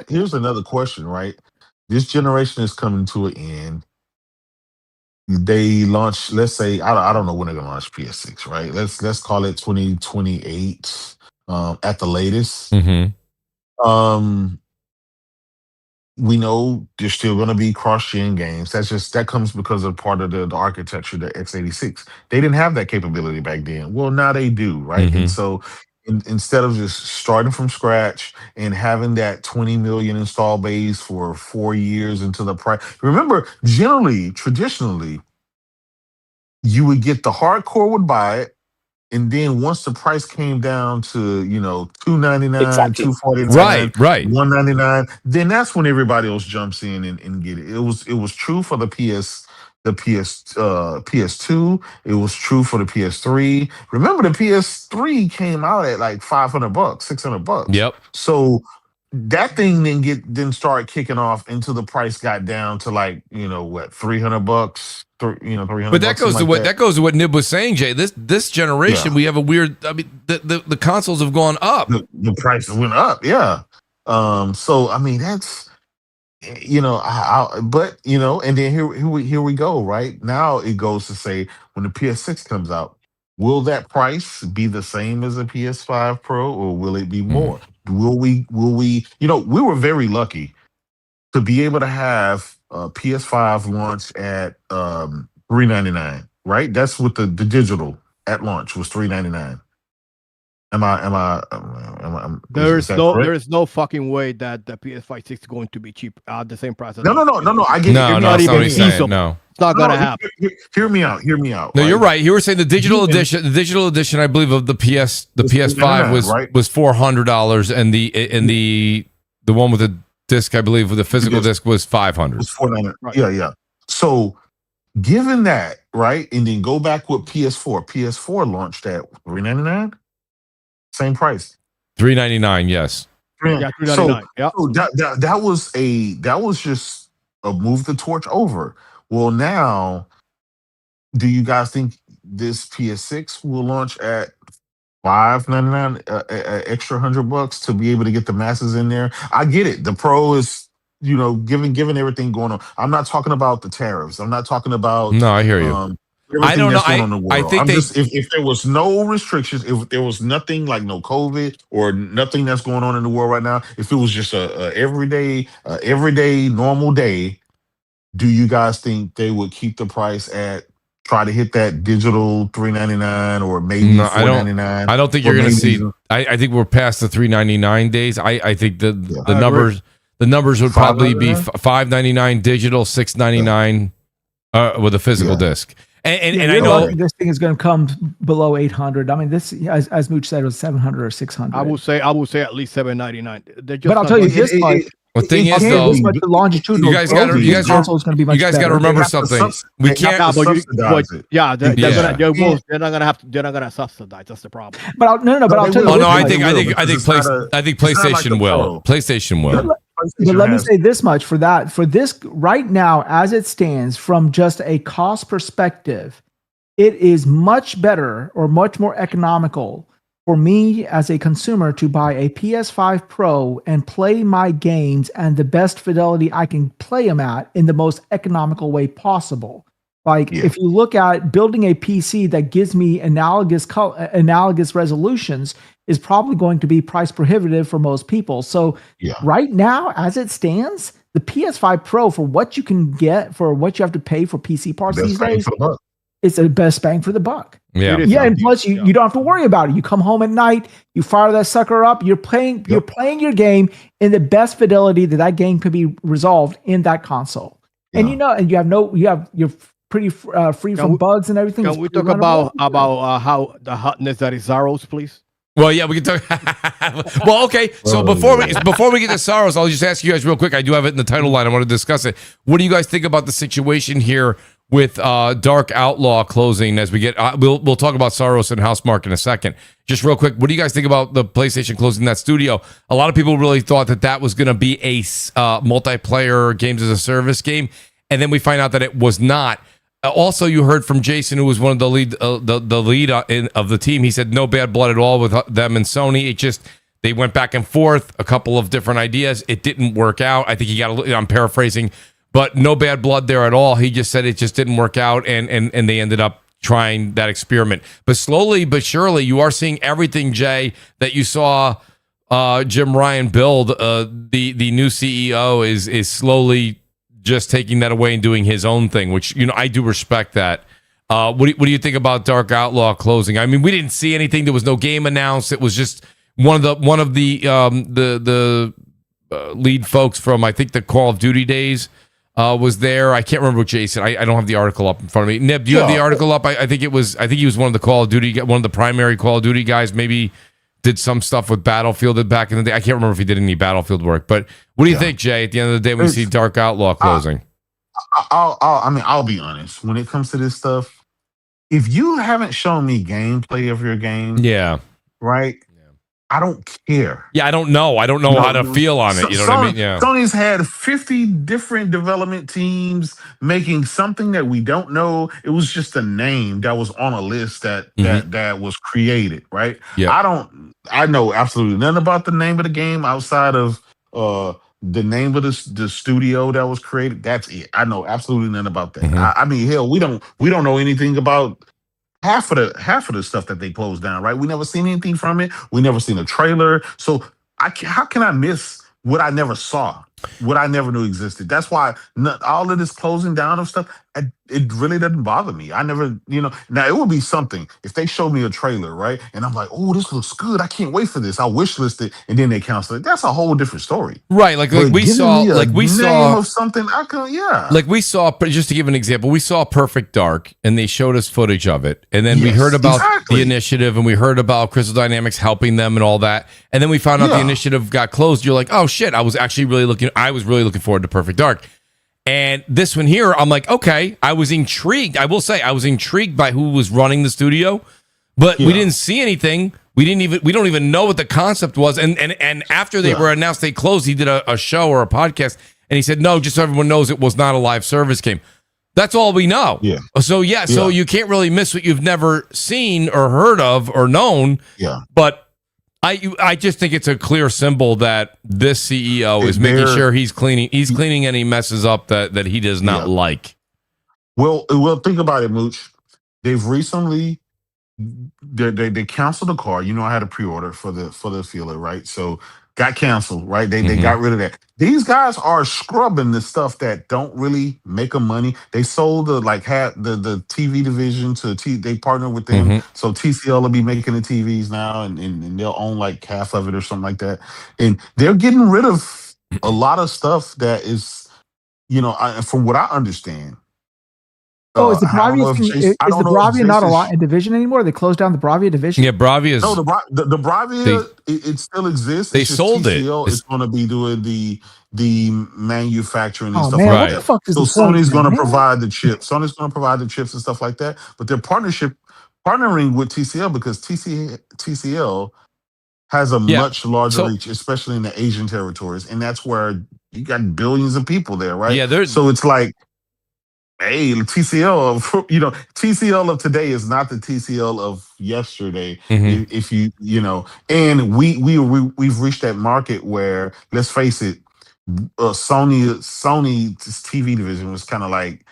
Here's another question. Right, this generation is coming to an end. They launch, let's say, I don't know when they're gonna launch PS6, right? Let's call it 2028 at the latest. We know there's still gonna be cross-gen games. That comes because of part of the architecture, the x86. They didn't have that capability back then. Well, now they do, right? And so instead of just starting from scratch and having that 20 million install base for 4 years until the price. Remember, traditionally, you would get the hardcore would buy it. And then once the price came down to, $2.99, Exactly. $2.49, Right. $1.99, then that's when everybody else jumps in and get it. It was true for the PS2. It was true for the PS3. Remember, the PS3 came out at like $500, $600. Yep. So that thing didn't start kicking off until the price got down to like $300. $300. But that goes to what Nib was saying, Jay. This generation, we have a weird. I mean, the consoles have gone up. The prices went up, yeah. So I mean, that's but and then here we go. Right now, it goes to say when the PS6 comes out, will that price be the same as a PS5 Pro, or will it be more? Will we? We were very lucky to be able to have PS5 launch at $399, right? That's what the digital at launch was $399. There is no fucking way that the PS5 6 is going to be cheap at the same price. No. I get no, it. no, it's not what he's saying. No, it's not gonna happen. Hear me out. No, right? you're right. You were saying the digital edition. The digital edition, I believe, of the PS5 was $400, and the one with the disc, I believe, with the physical disc was $500. It was $499. Right. Yeah. So, given that, right, and then go back with PS4. PS4 launched at $399, same price. $399, yes. Yeah, $399. So that was just a move the torch over. Well, now, do you guys think this PS6 will launch at $599, extra $100 to be able to get the masses in there? I get it. The Pro is, given everything going on. I'm not talking about the tariffs. I'm not talking about. No, I hear you. I don't know. I think if there was no restrictions, if there was nothing like no COVID or nothing that's going on in the world right now, if it was just a everyday normal day, do you guys think they would keep the price at? Try to hit that digital $399 or maybe $499. I don't think you're going to see. I think we're past the $399 days. I think the numbers would probably be $599 digital, $699 with a physical disc. And I know this thing is going to come below 800. I mean, this, as Mooch said, was 700 or 600. I will say at least 799. But I'll tell you this much. The thing is, though, longitudinal. You guys got to remember something. We can't. They're not gonna subsidize. That's the problem. But I'll tell you. Oh no, I think PlayStation will. PlayStation will. But let me say this much for this right now, as it stands, from just a cost perspective, it is much better or much more economical for me as a consumer to buy a PS5 Pro and play my games and the best fidelity I can play them at in the most economical way possible. If you look at building a PC that gives me analogous resolutions is probably going to be price prohibitive for most people. So right now, as it stands, the PS5 Pro, for what you can get, for what you have to pay for PC parts these days, it's the best bang for the buck. Yeah. And plus you don't have to worry about it. You come home at night, you fire that sucker up, you're playing your game in the best fidelity that game could be resolved in that console. And you're pretty free from bugs and everything. Can we talk about how the hotness that is Saros, please? Well, yeah, we can talk. Well, okay. So before we get to Saros, I'll just ask you guys real quick. I do have it in the title line. I want to discuss it. What do you guys think about the situation here with Dark Outlaw closing? As we get, we'll talk about Saros and Housemarque in a second. Just real quick, what do you guys think about the PlayStation closing that studio? A lot of people really thought that was going to be a multiplayer games as a service game, and then we find out that it was not. Also, you heard from Jason, who was one of the lead of the team. He said no bad blood at all with them and Sony. It just they went back and forth, a couple of different ideas. It didn't work out. I think I'm paraphrasing, but no bad blood there at all. He just said it just didn't work out, and they ended up trying that experiment. But slowly but surely, you are seeing everything, Jay, that you saw Jim Ryan build. The new CEO is slowly just taking that away and doing his own thing, which I do respect that. What do you think about Dark Outlaw closing? I mean, we didn't see anything. There was no game announced. It was just one of the lead folks from, I think, the Call of Duty days was there. I can't remember Jason. I don't have the article up in front of me. Nib, do you have the article up? I think he was one of the Call of Duty, one of the primary Call of Duty guys. Maybe did some stuff with Battlefield back in the day. I can't remember if he did any Battlefield work. But what do you think, Jay? At the end of the day, when you see Dark Outlaw closing, I'll be honest. When it comes to this stuff, if you haven't shown me gameplay of your game, right. I don't care. Yeah, I don't know. I don't know how to feel on it. You know what I mean? Yeah. Sony's had 50 different development teams making something that we don't know. It was just a name that was on a list that was created, right? Yeah. I know absolutely nothing about the name of the game outside of the name of the studio that was created. That's it. I know absolutely nothing about that. I mean, hell, we don't know anything about half of the stuff that they closed down, right? We never seen anything from it. We never seen a trailer. So how can I miss what I never saw, what I never knew existed? That's why all of this closing down of stuff, it really doesn't bother me. I never, now it would be something if they showed me a trailer, right? And I'm like, oh, this looks good. I can't wait for this. I'll wish list it, and then they cancel it. That's a whole different story. Right. Like we saw of something. Like we saw, just to give an example, we saw Perfect Dark and they showed us footage of it. And then we heard about the initiative and we heard about Crystal Dynamics helping them and all that. And then we found out the initiative got closed. You're like, oh shit, I was really looking forward to Perfect Dark. And this one here, I'm like, okay, I was intrigued. I will say I was intrigued by who was running the studio, but we didn't see anything. We don't even know what the concept was. And after they were announced they closed, he did a show or a podcast and he said, no, just so everyone knows it was not a live service game. That's all we know. Yeah. So you can't really miss what you've never seen or heard of or known. Yeah. But I just think it's a clear symbol that this CEO is making sure he's cleaning any messes up that he does not like. Well, think about it, Mooch. They've recently they canceled the car. I had a pre-order for the Feeler, right? So got canceled, right? They got rid of that. These guys are scrubbing the stuff that don't really make them money. They sold the TV division to they partnered with them. So TCL will be making the TVs now and they'll own like half of it or something like that. And they're getting rid of a lot of stuff that is, from what I understand. Is the Bravia not a lot in division anymore? They closed down the Bravia division. Yeah, Bravia is the Bravia. It still exists. They sold TCL it. It's going to be doing the manufacturing and stuff man, like what that. the fuck is so the Sony's going to man? provide the chips. Sony's going to provide the chips and stuff like that. But they're partnering with TCL because TCL has a much larger reach, especially in the Asian territories, and that's where you got billions of people there, right? Yeah, so it's like. Hey, TCL TCL of today is not the TCL of yesterday. If and we've reached that market where, let's face it, Sony's TV division was kind of like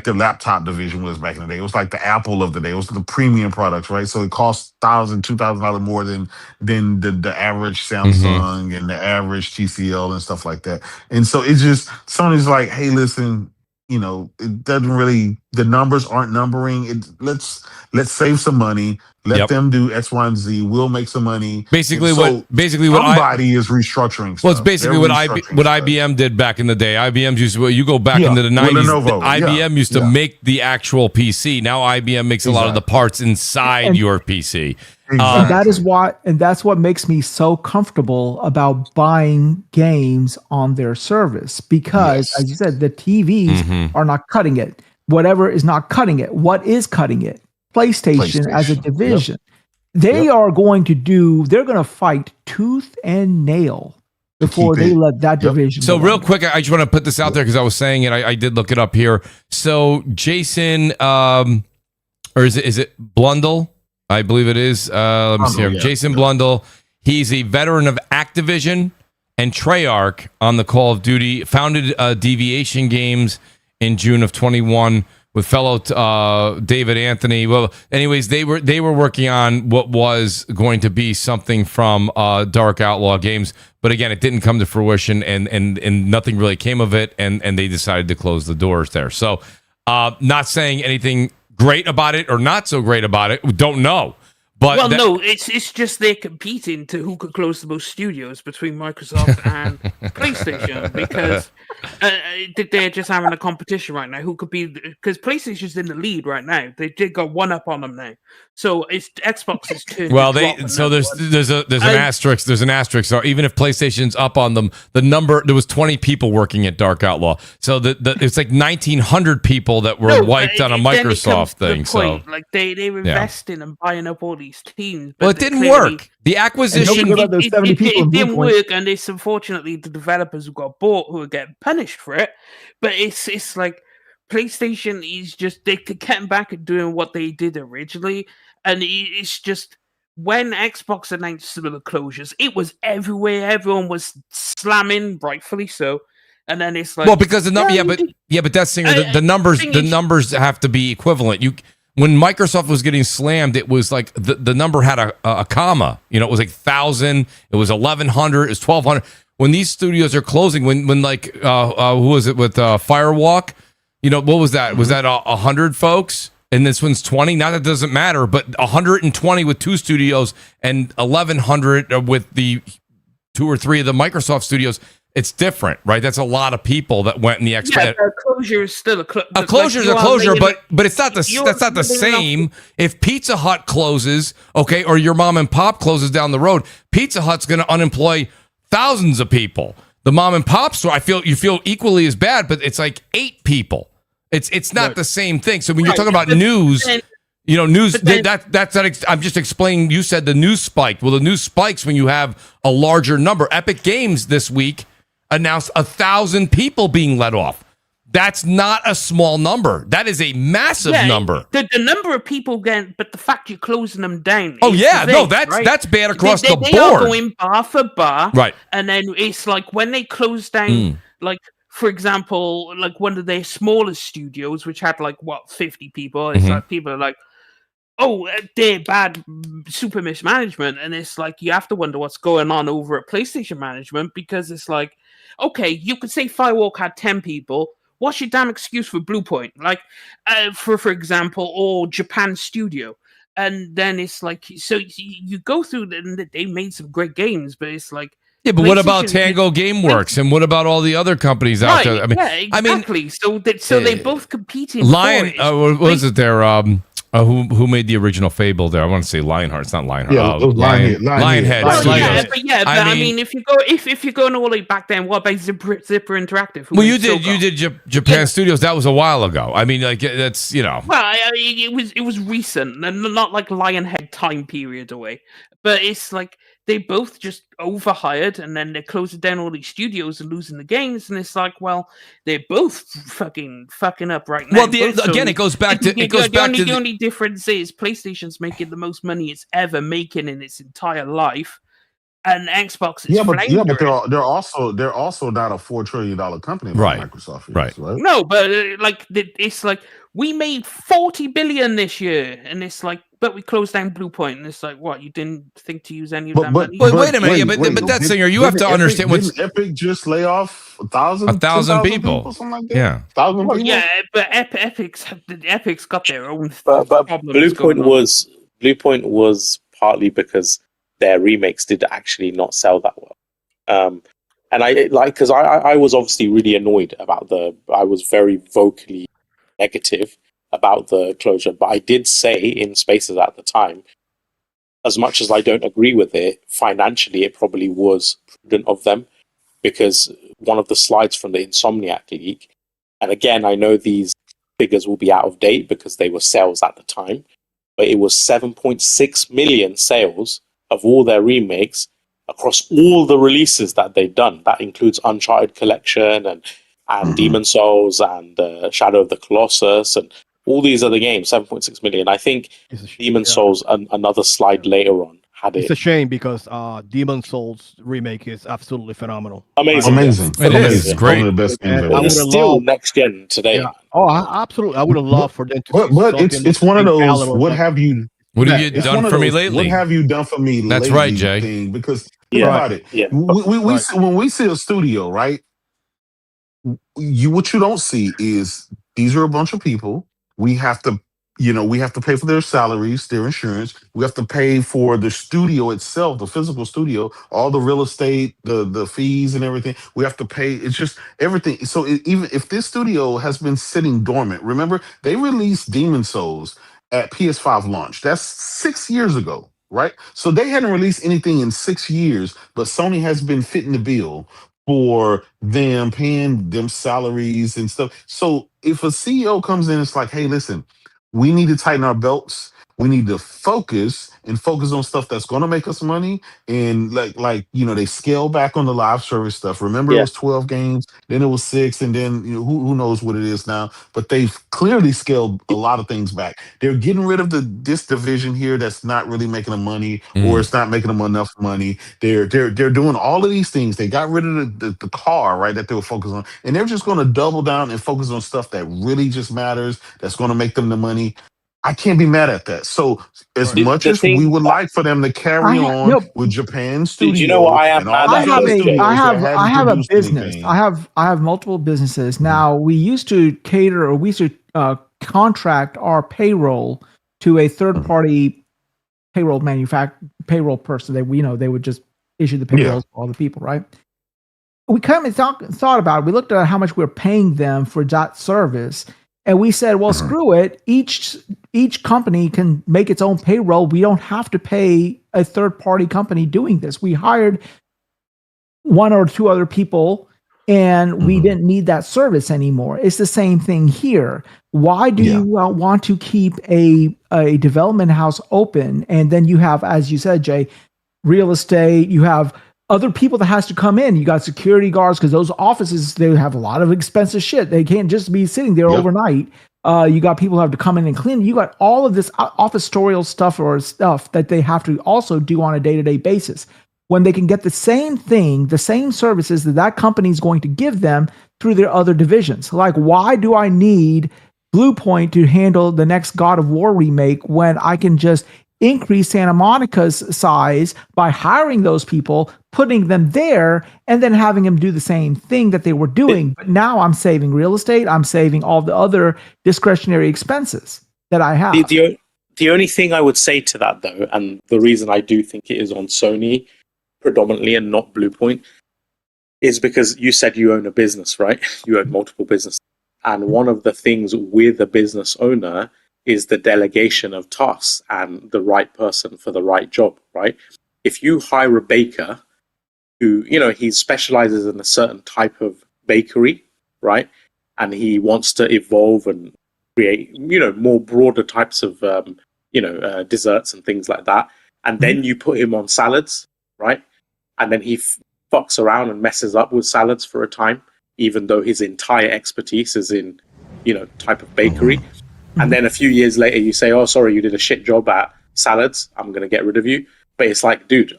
the laptop division was back in the day. It was like the Apple of the day. It was the premium products, right? So it cost $1,000, $2,000 more than the average Samsung and the average TCL and stuff like that. And so it's just Sony's like, hey, listen. It doesn't really. The numbers aren't numbering. Let's save some money. Let them do X, Y, and Z. We'll make some money. Basically, somebody is restructuring. Well, it's basically what IBM did back in the day. IBM used to. You go back into the 90s. IBM used to make the actual PC. Now IBM makes a lot of the parts inside your PC. Exactly. And that's what makes me so comfortable about buying games on their service because, as you said, the TVs are not cutting it. Whatever is not cutting it. What is cutting it? PlayStation as a division. They're going to fight tooth and nail before they let that division. So real quick, I just want to put this out there because I was saying it. I did look it up here. So Jason, or is it Blundell? I believe it is. Let me see here. Jason Blundell. He's a veteran of Activision and Treyarch on the Call of Duty. Founded Deviation Games in June of 21 with fellow David Anthony. Well, anyways, they were working on what was going to be something from Dark Outlaw Games, but again, it didn't come to fruition, and nothing really came of it, and they decided to close the doors there. So, not saying anything great about it or not so great about it. We don't know. But no, it's just they're competing to who could close the most studios between Microsoft and PlayStation because They're just having a competition right now. Who could be? Because PlayStation's in the lead right now. They did got one up on them now. So it's Xbox's turn. Well, there's an asterisk. There's an asterisk. So even if PlayStation's up on them, there was 20 people working at Dark Outlaw. So it's like 1,900 people that were wiped on a Microsoft thing. So like they were investing and buying up all these teams. Well, it didn't work. The acquisition it didn't work, and it's unfortunately the developers who got bought who are getting punished for it. But it's like PlayStation is just they're getting back at doing what they did originally, and it's just when Xbox announced some of the closures, it was everywhere. Everyone was slamming, rightfully so. And then it's like, well, because the number, but that's the numbers have to be equivalent. When Microsoft was getting slammed, it was like the number had a comma. You know, it was like 1,000, it was 1,100, it was 1,200. When these studios are closing, when like who was it with Firewalk? You know, what was that? Mm-hmm. Was that 100 folks? And this one's 20. Now that doesn't matter, but 120 with 2 studios and 1,100 with the 2 or 3 of the Microsoft studios. It's different, right? That's a lot of people that went in the Xbox. Yeah, a closure is still a closure. A closure is a closure, but it's not that's not the same. If Pizza Hut closes, okay, or your mom and pop closes down the road, Pizza Hut's going to unemploy thousands of people. The mom and pop store, you feel equally as bad, but it's like 8 people. It's not the same thing. So when you're talking about news. You know, news. I'm just explaining. You said the news spiked. Well, the news spikes when you have a larger number. Epic Games this week announced 1,000 people being let off. That's not a small number. That is a massive number. The number of people getting, but the fact you're closing them down. Oh yeah, that's bad across the board. They are going bar for bar, right? And then it's like when they close down, like for example, like one of their smallest studios, which had like 50 people. It's like people are like, oh, they're bad, super mismanagement, and it's like you have to wonder what's going on over at PlayStation management because it's like, okay, you could say Firewalk had 10 people. What's your damn excuse for Bluepoint? Like, for example, or Japan Studio, and then it's like, so you go through, and they made some great games, but it's like, yeah, but what about Tango GameWorks, and what about all the other companies out there? I mean, yeah, exactly. So they both competing. What was it there? Who made the original Fable there? I want to say Lionheart. It's not Lionheart. Lionhead. I mean, if you're going all the way back then, what about Zipper Interactive? Well, you did Japan Studios. That was a while ago. I mean, like that's Well, it was recent and not like Lionhead time period away. But it's like they both just overhired and then they're closing down all these studios and losing the games. And it's like, well, they're both fucking up right now. Well, again, it goes back to the only difference is PlayStation's making the most money it's ever making in its entire life, and Xbox is but they're also not a $4 trillion company like Microsoft is, right? No, but it's like we made $40 billion this year, and it's like, but we closed down Bluepoint, and it's like, what? You didn't think to use any of that money? Wait a minute, but that's Singer. You have to understand what's Epic just lay off 1,000 people, something like that. Yeah, 1,000 people. Yeah, but Epic's got their own. But Bluepoint was partly because their remakes did actually not sell that well. And I was obviously really annoyed about I was very vocally negative about the closure, but I did say in Spaces at the time, as much as I don't agree with it, financially it probably was prudent of them, because one of the slides from the Insomniac leak, and again, I know these figures will be out of date because they were sales at the time, but it was 7.6 million sales of all their remakes across all the releases that they've done. That includes Uncharted Collection and Demon's Souls and Shadow of the Colossus and all these other games. 7.6 million. I think Demon's Souls, another slide later on, had it. It's a shame because Demon's Souls remake is absolutely phenomenal. Amazing. It is great. One of the best games ever. It's still next gen today. Yeah. Oh, absolutely. I would have loved for them to. But it's one of those. What have you done for me lately? What have you done for me lately? That's right, Jay. Because think about it. Yeah. When we see a studio, right? What you don't see is these are a bunch of people. We have to we have to pay for their salaries, their insurance. We have to pay for the studio itself, the physical studio, all the real estate, the fees and everything. We have to pay. It's just everything. So even if this studio has been sitting dormant, remember they released Demon Souls at PS5 launch. That's 6 years ago, right? So they hadn't released anything in 6 years, but Sony has been fitting the bill for them, paying them salaries and stuff. So if a CEO comes in, it's like, hey, listen, we need to tighten our belts. We need to focus on stuff that's going to make us money. And they scale back on the live service stuff. Remember, it was 12 games, then it was 6, and then who knows what it is now. But they've clearly scaled a lot of things back. They're getting rid of this division here that's not really making them money, or it's not making them enough money. They're doing all of these things. They got rid of the car, right, that they were focused on, and they're just going to double down and focus on stuff that really just matters. That's going to make them the money. I can't be mad at that. So as much as we would like for them to carry on with Japan Studio, do you know what I am and all these other studios I that have a produced business. anything. I have multiple businesses. Now we used to cater, or we used to contract our payroll to a third party payroll person. They would just issue the payrolls for all the people, right? We kind of thought about it. We looked at how much we're paying them for that service. And we said, well, screw it. Each company can make its own payroll. We don't have to pay a third-party company doing this. We hired one or two other people, and we didn't need that service anymore. It's the same thing here. Why do you want to keep a development house open? And then you have, as you said, Jay, real estate. You have other people that has to come in. You got security guards, because those offices, they have a lot of expensive shit. They can't just be sitting there overnight. You got people who have to come in and clean. You got all of this officerial stuff that they have to also do on a day-to-day basis, when they can get the same thing, the same services that company is going to give them through their other divisions. Like, why do I need Bluepoint to handle the next God of War remake when I can just increase Santa Monica's size by hiring those people, putting them there, and then having them do the same thing that they were doing? But now I'm saving real estate. I'm saving all the other discretionary expenses that I have. The only thing I would say to that, though, and the reason I do think it is on Sony predominantly and not Bluepoint, is because you said you own a business, right? You own multiple businesses. And one of the things with a business owner is the delegation of tasks and the right person for the right job, right? If you hire a baker who, he specializes in a certain type of bakery, right? And he wants to evolve and create, more broader types of, desserts and things like that. And then you put him on salads, right? And then he fucks around and messes up with salads for a time, even though his entire expertise is in, type of bakery. And then a few years later, you say, oh, sorry, you did a shit job at salads. I'm going to get rid of you. But it's like, dude,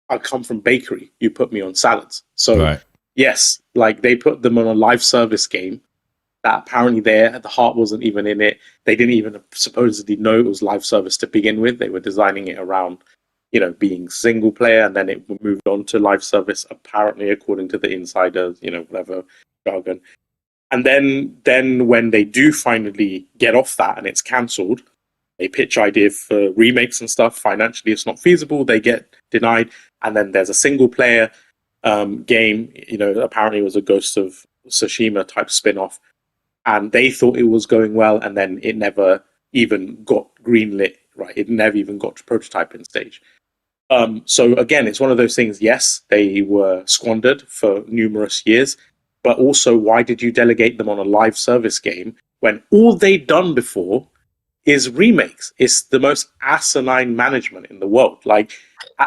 I come from bakery. You put me on salads. So, yes, like they put them on a live service game that apparently the heart wasn't even in it. They didn't even supposedly know it was live service to begin with. They were designing it around, being single player. And then it moved on to live service, apparently, according to the insiders, whatever jargon. And then when they do finally get off that and it's cancelled, they pitch idea for remakes and stuff. Financially, it's not feasible. They get denied. And then there's a single player game, apparently it was a Ghost of Tsushima type spin-off. And they thought it was going well. And then it never even got greenlit, right? It never even got to prototyping stage. So again, it's one of those things. Yes, they were squandered for numerous years. But also, why did you delegate them on a live service game when all they'd done before is remakes? It's the most asinine management in the world. Like,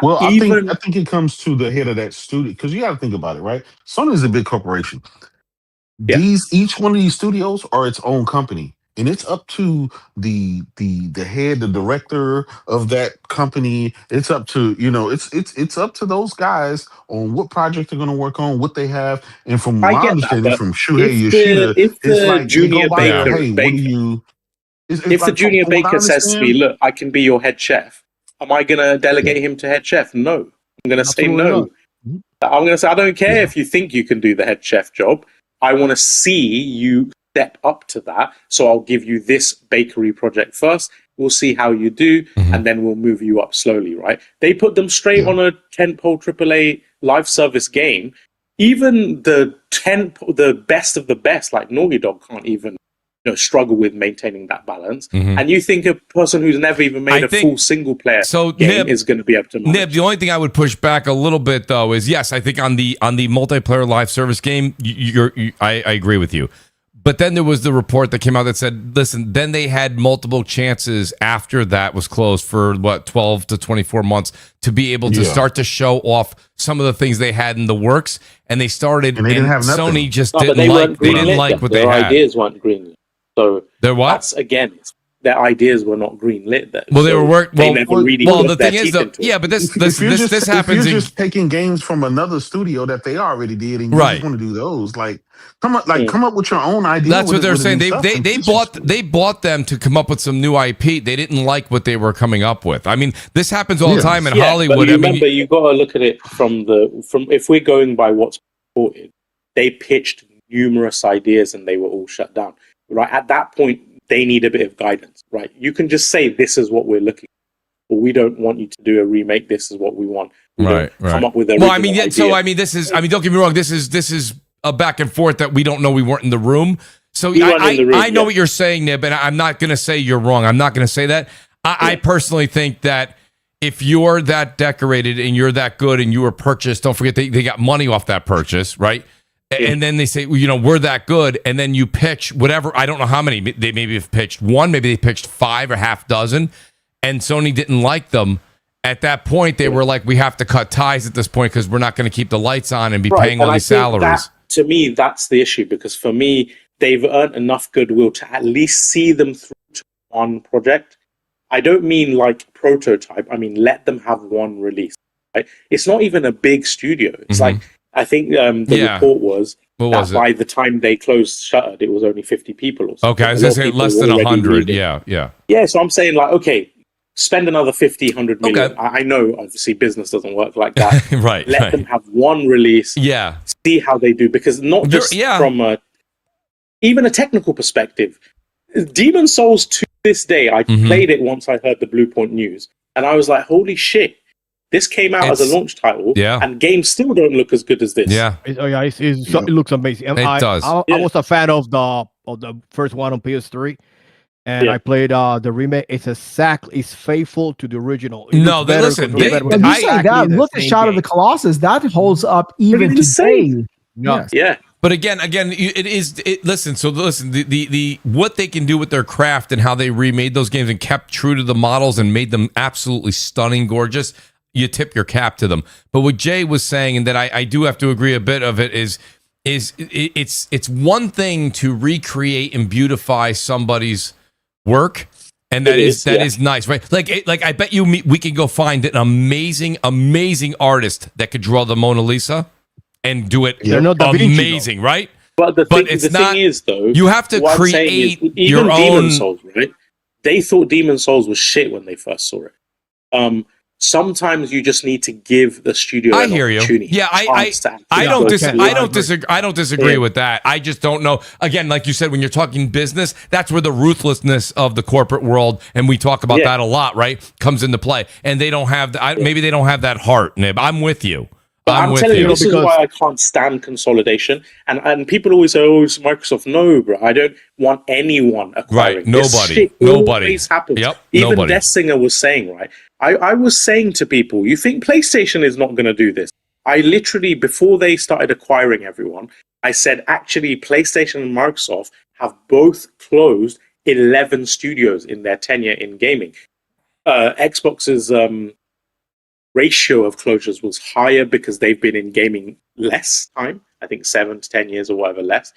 well, I think it comes to the head of that studio, because you got to think about it, right? Sony is a big corporation. Each one of these studios are its own company. And it's up to the head, the director of that company. It's up to, it's up to those guys on what project they're going to work on, what they have. And from my understanding, from Shuhei Yoshida, it's like junior baker, hey, what do you? If the junior baker says to me, "Look, I can be your head chef," am I going to delegate him to head chef? No, I'm going to say no. I'm going to say, I don't care if you think you can do the head chef job. I want to see you step up to that. So I'll give you this bakery project first. We'll see how you do, and then we'll move you up slowly, right? They put them straight on a tentpole AAA live service game. Even the best of the best, like Naughty Dog, can't even struggle with maintaining that balance. And you think a person who's never even made a full single player game is going to be able to manage. Nib, the only thing I would push back a little bit though is, yes, I think on the multiplayer live service game, I agree with you. But then there was the report that came out that said, listen, then they had multiple chances after that was closed for 12 to 24 months to be able to start to show off some of the things they had in the works, and they started, and Sony just didn't like what they had. Their ideas weren't greenlit. So their what? That's again, their ideas were not greenlit. Well, they were working. They never really the thing is, but this happens. If you're just taking games from another studio that they already did, and you just want to do those, come up with your own idea. That's what they're saying. They bought them to come up with some new IP. They didn't like what they were coming up with. I mean, this happens all the time in Hollywood. But remember, you got to look at it from if we're going by what's reported, they pitched numerous ideas and they were all shut down. Right at that point, they need a bit of guidance. Right, you can just say this is what we're looking for. We don't want you to do a remake. This is what we want. Come up with a idea. This is. Don't get me wrong. This is a back and forth that we don't know. We weren't in the room. So I know what you're saying, Nib, and I'm not going to say you're wrong. I'm not going to say that. I personally think that if you're that decorated and you're that good and you were purchased, don't forget they got money off that purchase, right? And then they say, we're that good. And then you pitch whatever. I don't know how many. They maybe have pitched one. Maybe they pitched 5 or half dozen. And Sony didn't like them. At that point, they were like, we have to cut ties at this point because we're not going to keep the lights on and be paying all these salaries. To me, that's the issue. Because for me, they've earned enough goodwill to at least see them through to one project. I don't mean like prototype. I mean, let them have one release. Right? It's not even a big studio. It's like, I think the report was that by the time they closed Shuttered, it was only 50 people or something. Okay, I was going to say less than 100. Yeah, so I'm saying okay, spend another 50, 100 million. Okay. I know, obviously, business doesn't work like that. Right. Let them have one release. Yeah. See how they do. Because not just from even a technical perspective, Demon's Souls to this day, I played it once I heard the Blue Point news, and I was like, holy shit. This came out as a launch title, and games still don't look as good as this. Yeah, it looks amazing. It does. I was a fan of the first one on PS3, and I played the remake. It's faithful to the original. Listen. Look at the shot of the Colossus. That holds up even today. Yeah. But again, it is. Listen. So listen. The what they can do with their craft and how they remade those games and kept true to the models and made them absolutely stunning, gorgeous. You tip your cap to them. But what Jay was saying, and that I do have to agree a bit of it, is it's one thing to recreate and beautify somebody's work, and that is nice, right? Like I bet we can go find an amazing artist that could draw the Mona Lisa and do it amazing, right? But the thing is, though, you have to create your own. Demon's Souls, right? They thought Demon's Souls was shit when they first saw it. Sometimes you just need to give the studio an opportunity. Yeah, I don't disagree with that. I just don't know. Again, like you said, when you're talking business, that's where the ruthlessness of the corporate world, and we talk about that a lot, right, comes into play. And they don't have maybe they don't have that heart, Nib. I'm with you. I'm telling you, this is why I can't stand consolidation. And people always say, "Oh, it's Microsoft." No, bro, I don't want anyone acquiring. Right, nobody. Always happens. Yep, even Destinger was saying, right. I was saying to people, you think PlayStation is not going to do this? I literally, before they started acquiring everyone, I said, actually, PlayStation and Microsoft have both closed 11 studios in their tenure in gaming. Xbox's ratio of closures was higher because they've been in gaming less time, I think 7 to 10 years or whatever less.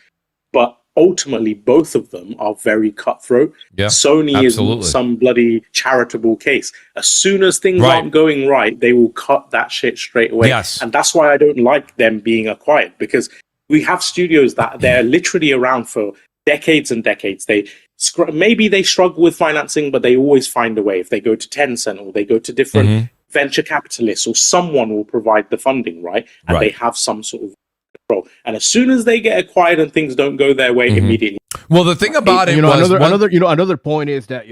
But ultimately, both of them are very cutthroat. Yeah, Sony is some bloody charitable case. As soon as things aren't going right, they will cut that shit straight away. Yes. And that's why I don't like them being acquired, because we have studios that they're literally around for decades and decades. Maybe they struggle with financing, but they always find a way. If they go to Tencent or they go to different venture capitalists, or someone will provide the funding, right? And they have some sort of control. And as soon as they get acquired and things don't go their way, immediately. Well, the thing about it was another another point is that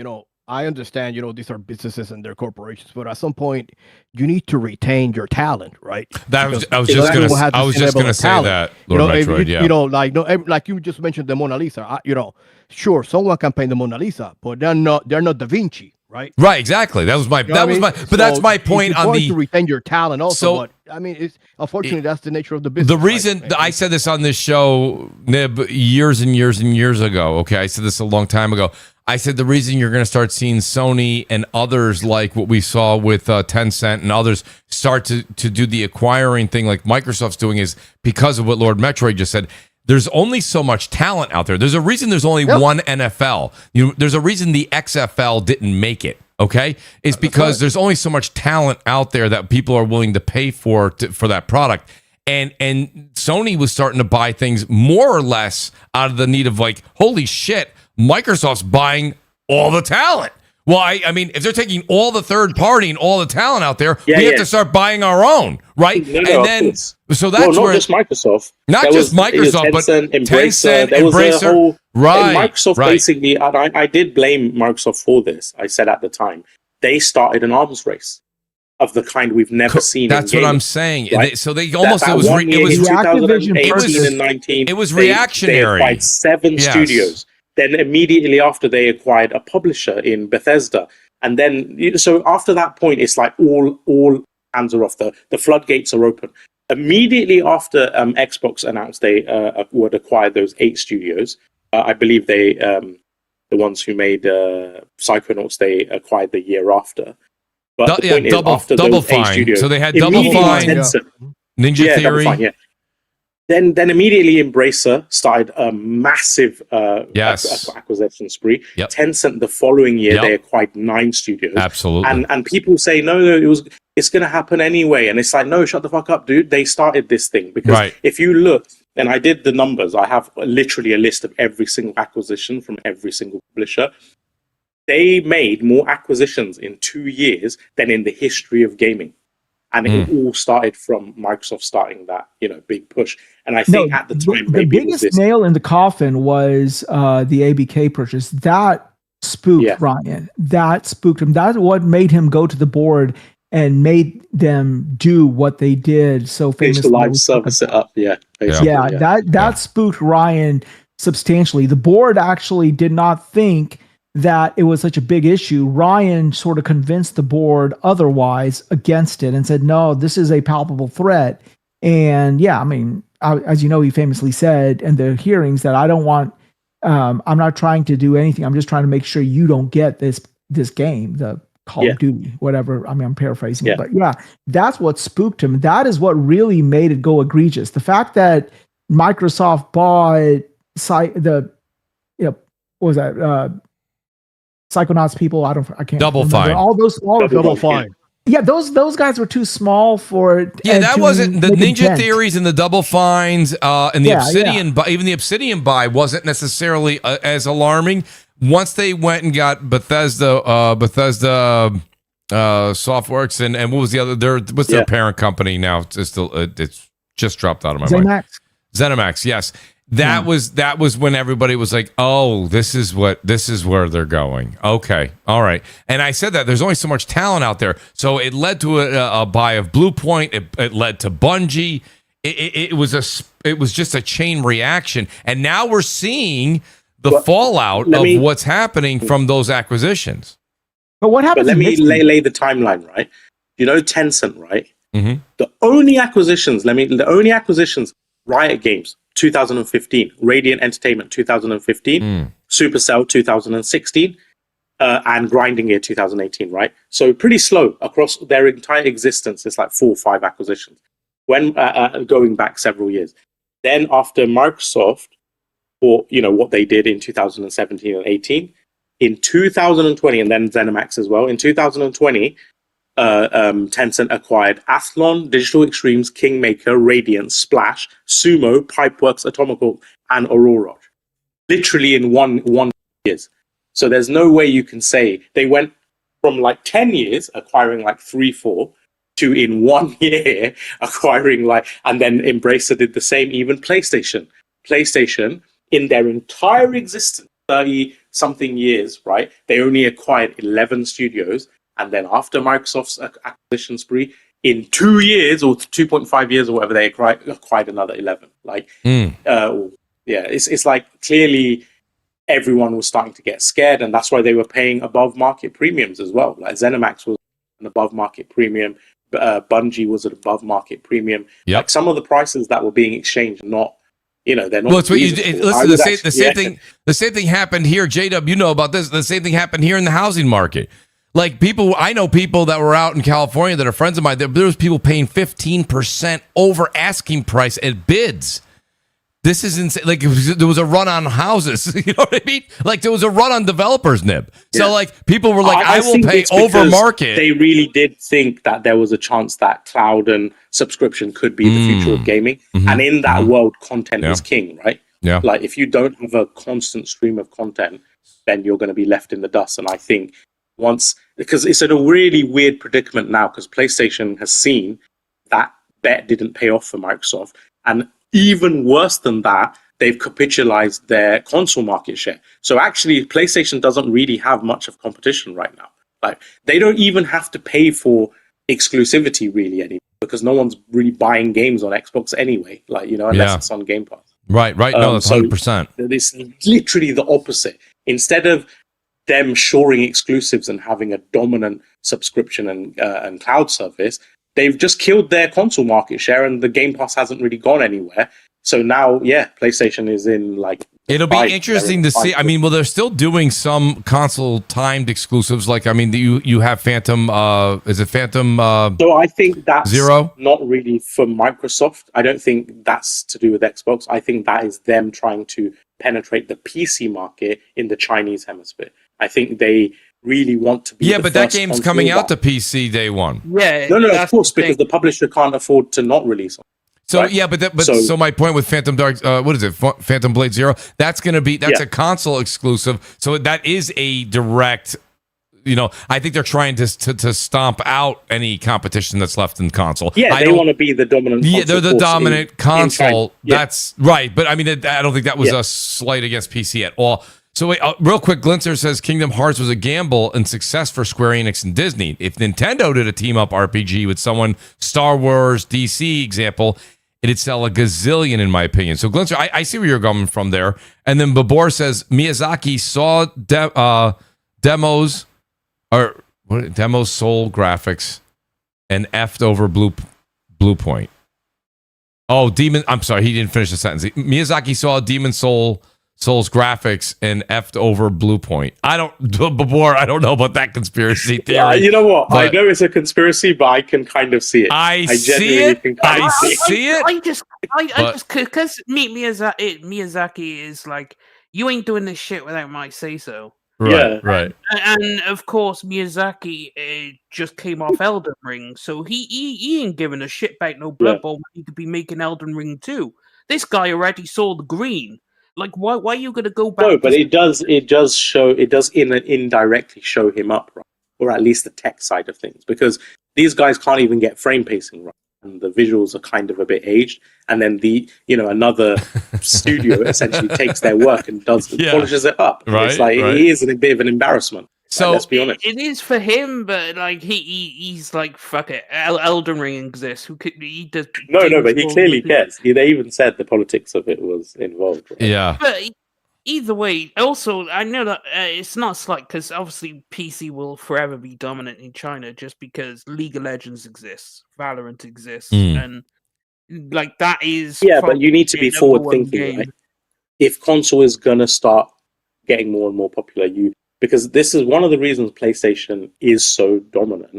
I understand these are businesses and they're corporations, but at some point you need to retain your talent, right? I was just gonna say that, Lord Metroid. Like you just mentioned the Mona Lisa. Sure, someone can paint the Mona Lisa, but they're not Da Vinci. Right. Exactly. That's my point on to retain your talent also. But I mean, it's unfortunately that's the nature of the business. The reason I said this on this show, Nib, years and years and years ago. Okay, I said this a long time ago. I said the reason you're going to start seeing Sony and others like what we saw with Tencent and others start to do the acquiring thing like Microsoft's doing is because of what Lord Metroid just said. There's only so much talent out there. There's a reason there's only one NFL. There's a reason the XFL didn't make it. Okay, it's because there's only so much talent out there that people are willing to pay for that product. And Sony was starting to buy things more or less out of the need of like, holy shit, Microsoft's buying all the talent. Well, I mean, if they're taking all the third party and all the talent out there, we have to start buying our own, right? So that's not just Microsoft. Not just Microsoft, but Tencent, there was a whole Microsoft basically, and I did blame Microsoft for this. I said at the time, they started an arms race of the kind we've never seen. That's what I'm saying. Right? So they almost it was 2018 and 19. It was reactionary. They acquired 7 studios. Then immediately after they acquired a publisher in Bethesda. And then, so after that point, it's like all hands are off. The floodgates are open. Immediately after Xbox announced they would acquire those 8 studios, I believe they, the ones who made Psychonauts, they acquired the year after. But the point is, after Double those 8 Fine. studios, So they had Double Fine, Ninja Theory. Double Fine, Then immediately Embracer started a massive acquisition spree. Tencent the following year they acquired 9 studios. Absolutely. And people say no, it's going to happen anyway. And it's like, no, shut the fuck up, dude. They started this thing because if you look, and I did the numbers, I have literally a list of every single acquisition from every single publisher. They made more acquisitions in 2 years than in the history of gaming. And it all started from Microsoft starting that, big push. And I think at the time, the biggest nail in the coffin was the ABK purchase. That spooked Ryan. That spooked him. That's what made him go to the board and made them do what they did so famously. Live service it up, that spooked Ryan substantially. The board actually did not think that it was such a big issue. Ryan sort of convinced the board otherwise against it and said, no, this is a palpable threat. And I mean, as you know, he famously said in the hearings that I don't want, I'm not trying to do anything. I'm just trying to make sure you don't get this game, the Call of Duty, whatever. I mean, I'm paraphrasing it, but that's what spooked him. That is what really made it go egregious. The fact that Microsoft bought what was that? Psychonauts people, I can't. Double Fine. Double Fine. Yeah, those guys were too small for it. Yeah, that wasn't the Ninja Theories and the Double Fines and the Obsidian. Even the Obsidian buy wasn't necessarily as alarming. Once they went and got Bethesda Softworks and what was the other? What's their parent company now? It's just dropped out of my mind. ZeniMax. Yes. That was when everybody was like, oh, this is where they're going. Okay. All right. And I said that there's only so much talent out there. So it led to a buy of Bluepoint. It led to Bungie. It was just a chain reaction. And now we're seeing the fallout of what's happening from those acquisitions. But what happened? Let me lay the timeline, right? Tencent, right? Mm-hmm. The only acquisitions, Riot Games, 2015, Radiant Entertainment, 2015, Supercell, 2016, and Grinding Gear, 2018, right? So pretty slow across their entire existence. It's like 4 or 5 acquisitions when going back several years. Then after Microsoft, or what they did in 2017 and 18, in 2020, and then ZeniMax as well, in 2020, Tencent acquired Athlon, Digital Extremes, Kingmaker, Radiant, Splash, Sumo, Pipeworks, Atomical, and Aurora. Literally in one years. So there's no way you can say they went from like 10 years acquiring like 3, 4 to in 1 year acquiring and then Embracer did the same. Even PlayStation in their entire existence, 30 something years, right? They only acquired 11 studios, and then after Microsoft's acquisition spree, in 2 years or 2.5 years or whatever, they acquired another 11. It's like clearly everyone was starting to get scared, and that's why they were paying above market premiums as well. Like ZeniMax was an above market premium. Bungie was at above market premium. Yep. Like some of the prices that were being exchanged, they're not. They're not. Well, it's what listen. The same thing happened here. JW, you know about this. The same thing happened here in the housing market. Like I know people that were out in California that are friends of mine. There was people paying 15% over asking price at bids. This is insane. Like there was a run on houses. You know what I mean? Like there was a run on developers, Nib. So like people were like, I will pay over market. They really did think that there was a chance that cloud and subscription could be the future of gaming. Mm-hmm. And in that world, content is king, right? Yeah. Like if you don't have a constant stream of content, then you're going to be left in the dust. And I think because it's in a really weird predicament now, because PlayStation has seen that bet didn't pay off for Microsoft. And even worse than that, they've capitalized their console market share. So actually, PlayStation doesn't really have much of competition right now. Like they don't even have to pay for exclusivity really anymore, because no one's really buying games on Xbox anyway. Unless it's on Game Pass. Right. No, that's 100%. It's literally the opposite. Instead of them shoring exclusives and having a dominant subscription and cloud service, they've just killed their console market share, and the Game Pass hasn't really gone anywhere. So now, PlayStation is in It'll be interesting to see. I mean, they're still doing some console timed exclusives. You have Phantom. Is it Phantom? So I think that's Zero? Not really for Microsoft. I don't think that's to do with Xbox. I think that is them trying to penetrate the PC market in the Chinese hemisphere. I think they really want to be. Yeah, but that game's coming out to PC day one. Yeah, no, of course, because the publisher can't afford to not release it. So right? yeah, so my point with Phantom Dark, what is it? Phantom Blade Zero. That's a console exclusive. So that is a direct. I think they're trying to stomp out any competition that's left in console. Yeah, they want to be the dominant. Yeah, they're the dominant console. Yeah. That's right. But I mean, I don't think that was a slight against PC at all. So wait, real quick, Glinter says Kingdom Hearts was a gamble and success for Square Enix and Disney. If Nintendo did a team-up RPG with someone, Star Wars, DC example, it'd sell a gazillion, in my opinion. So Glinter, I see where you're coming from there. And then Babor says Miyazaki saw demos Soul graphics and effed over Blue Point. Oh, I'm sorry, he didn't finish the sentence. Miyazaki saw Soul's graphics and effed over Blue Point. I don't know about that conspiracy theory. Yeah, you know what? I know it's a conspiracy, but I can kind of see it. I see it. I just because Miyazaki is like, you ain't doing this shit without my say so. Right. And of course, Miyazaki just came off Elden Ring, so he ain't giving a shit about no Blood Bowl. He could be making Elden Ring too. This guy already saw the green. Like, why are you going to go back? No, but it does indirectly show him up, right? Or at least the tech side of things, because these guys can't even get frame pacing right, and the visuals are kind of a bit aged. And then another studio essentially takes their work and polishes it up. Right, it's like it is a bit of an embarrassment. So let's be honest. It is for him, but like he's like, fuck it, Elden Ring exists. He does? No, but he clearly cares. They even said the politics of it was involved. Right? Yeah. But either way, also I know that it's not slight, because obviously PC will forever be dominant in China just because League of Legends exists, Valorant exists, and like that is. Yeah, but you need to be forward thinking, right? If console is gonna start getting more and more popular, because this is one of the reasons PlayStation is so dominant,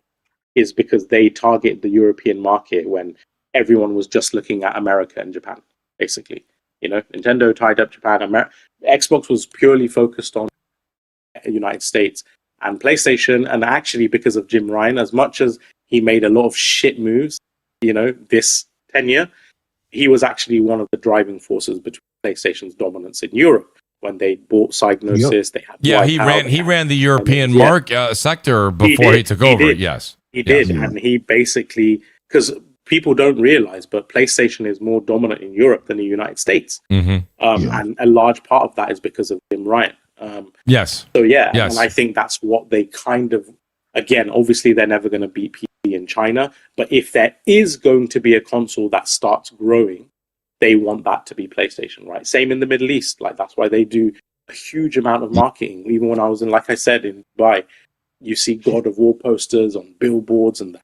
is because they target the European market when everyone was just looking at America and Japan, basically. Nintendo tied up Japan. Xbox was purely focused on the United States. And PlayStation, and actually because of Jim Ryan, as much as he made a lot of shit moves, this tenure, he was actually one of the driving forces between PlayStation's dominance in Europe. When they bought Psygnosis, they had he ran the European sector before he took over. Yes, He did, and he basically, because people don't realize, but PlayStation is more dominant in Europe than the United States. And a large part of that is because of Jim Ryan. Yes. So, and I think that's what they kind of, again, obviously they're never going to beat PC in China, but if there is going to be a console that starts growing, they want that to be PlayStation, right? Same in the Middle East. Like, that's why they do a huge amount of marketing. Even when I was in, like I said, in Dubai, you see God of War posters on billboards in the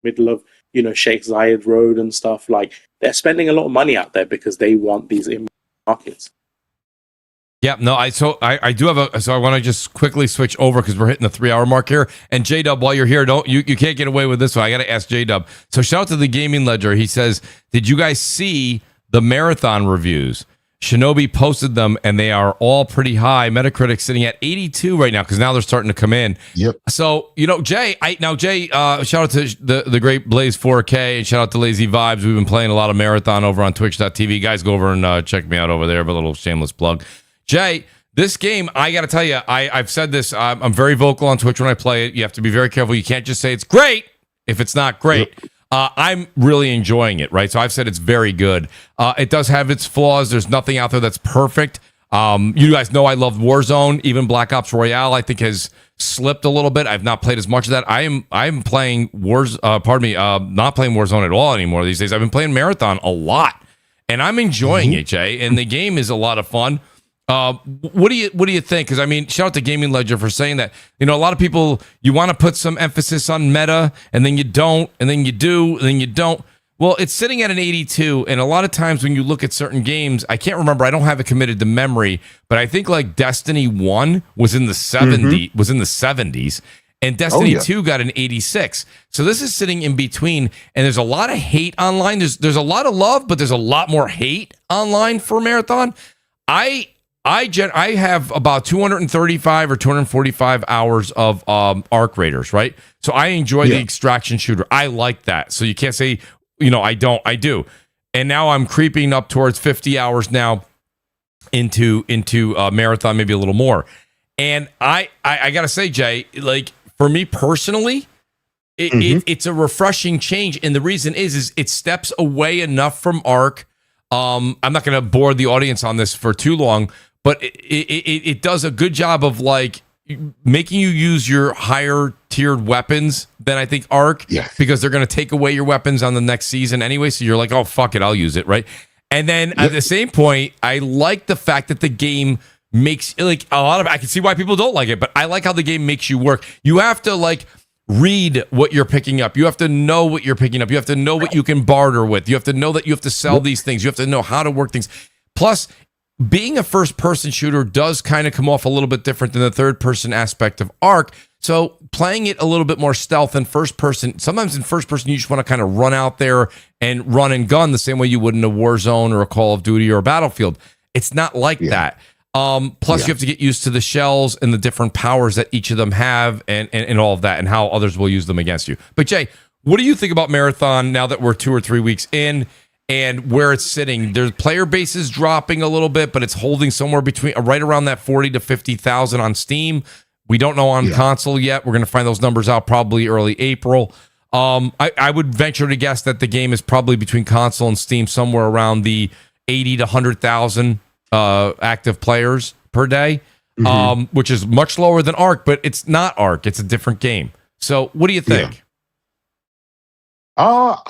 middle of, Sheikh Zayed Road and stuff. Like, they're spending a lot of money out there because they want these markets. Yeah, no, I do have so I want to just quickly switch over because we're hitting the 3-hour mark here. And J-Dub, while you're here, you can't get away with this one. I got to ask J-Dub. So shout out to the Gaming Ledger. He says, did you guys see the Marathon reviews? Shinobi posted them, and they are all pretty high. Metacritic sitting at 82 right now because now they're starting to come in. Yep. So, Jay, shout out to the great Blaze 4K and shout out to Lazy Vibes. We've been playing a lot of Marathon over on Twitch.tv. Guys, go over and check me out over there. But a little shameless plug. Jay, this game, I got to tell you, I've said this. I'm very vocal on Twitch when I play it. You have to be very careful. You can't just say it's great if it's not great. Yep. I'm really enjoying it, right? So I've said it's very good. It does have its flaws. There's nothing out there that's perfect. You guys know I love Warzone. Even Black Ops Royale, I think, has slipped a little bit. I've not played as much of that. I'm playing not playing Warzone at all anymore these days. I've been playing Marathon a lot, and I'm enjoying it, Jay. And the game is a lot of fun. What do you think? Because I mean, shout out to Gaming Ledger for saying that. A lot of people, you want to put some emphasis on meta, and then you don't, and then you do, and then you don't. Well, it's sitting at an 82, and a lot of times when you look at certain games, I can't remember. I don't have it committed to memory, but I think like Destiny 1 was in the 70s, and Destiny 2 got an 86. So this is sitting in between, and there's a lot of hate online. There's a lot of love, but there's a lot more hate online for Marathon. I have about 235 or 245 hours of Arc Raiders, right? So I enjoy the extraction shooter. I like that. So you can't say, I don't. I do. And now I'm creeping up towards 50 hours now into Marathon, maybe a little more. And I got to say, Jay, like for me personally, it's a refreshing change. And the reason is it steps away enough from Arc. I'm not going to bore the audience on this for too long, but it does a good job of like making you use your higher tiered weapons than I think Arc, because they're going to take away your weapons on the next season anyway. So you're like, oh, fuck it, I'll use it, right? And then at the same point, I like the fact that the game makes like I can see why people don't like it, but I like how the game makes you work. You have to like read what you're picking up. You have to know what you're picking up. You have to know what you can barter with. You have to know that you have to sell these things. You have to know how to work things. Plus, being a first-person shooter does kind of come off a little bit different than the third-person aspect of Arc. So playing it a little bit more stealth in first-person, sometimes in first-person you just want to kind of run out there and run and gun the same way you would in a Warzone or a Call of Duty or a Battlefield. It's not like that. Plus, you have to get used to the shells and the different powers that each of them have and all of that and how others will use them against you. But, Jay, what do you think about Marathon now that we're 2 or 3 weeks in and where it's sitting? Their player base is dropping a little bit, but it's holding somewhere between right around that 40 to 50,000 on Steam. We don't know on console yet. We're going to find those numbers out probably early April. I would venture to guess that the game is probably between console and Steam somewhere around the 80 to 100,000 active players per day, which is much lower than Arc, but it's not Arc. It's a different game. So what do you think?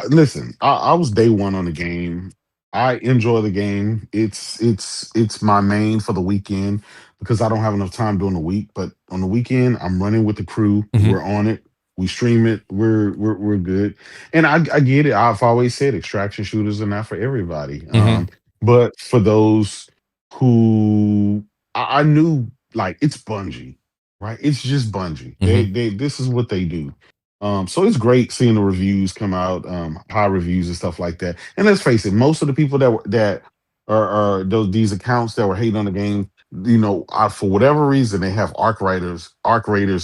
Listen, I was day one on the game. I enjoy the game. It's my main for the weekend because I don't have enough time during the week. But on the weekend, I'm running with the crew. We're on it. We stream it. We're good. And I get it. I've always said extraction shooters are not for everybody. But for those who I knew, like, it's Bungie, right? It's just Bungie. They this is what they do. So it's great seeing the reviews come out, high reviews and stuff like that. And let's face it, most of the people that are these accounts that were hating on the game, for whatever reason, they have Arc Raiders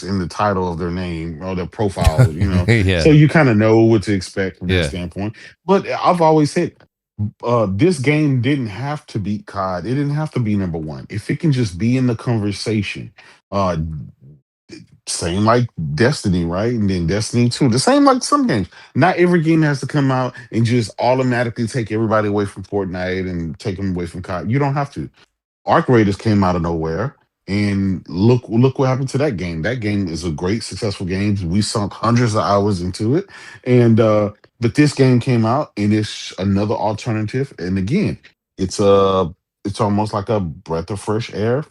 in the title of their name or their profile, So you kind of know what to expect from that standpoint. But I've always said, this game didn't have to beat COD. It didn't have to be number one. If it can just be in the conversation, Same like Destiny, right? And then Destiny 2. The same like some games. Not every game has to come out and just automatically take everybody away from Fortnite and take them away from COD. You don't have to. Arc Raiders came out of nowhere, and look what happened to that game. That game is a great, successful game. We sunk hundreds of hours into it, and but this game came out, and it's another alternative. And again, it's it's almost like a breath of fresh air.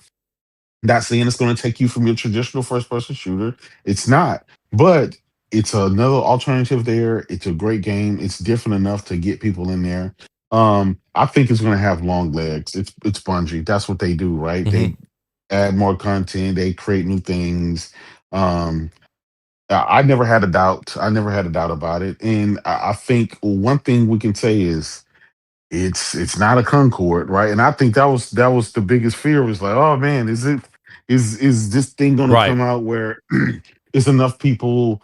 Not saying it's going to take you from your traditional first person shooter. It's not, but it's another alternative there. It's a great game. It's different enough to get people in there. I think it's going to have long legs. It's Bungie. That's what they do, right? They add more content. They create new things. I never had a doubt. I never had a doubt about it. And I think one thing we can say is it's not a Concord, right? And I think that was the biggest fear, was like, oh man, is this thing gonna Right. come out where it's enough people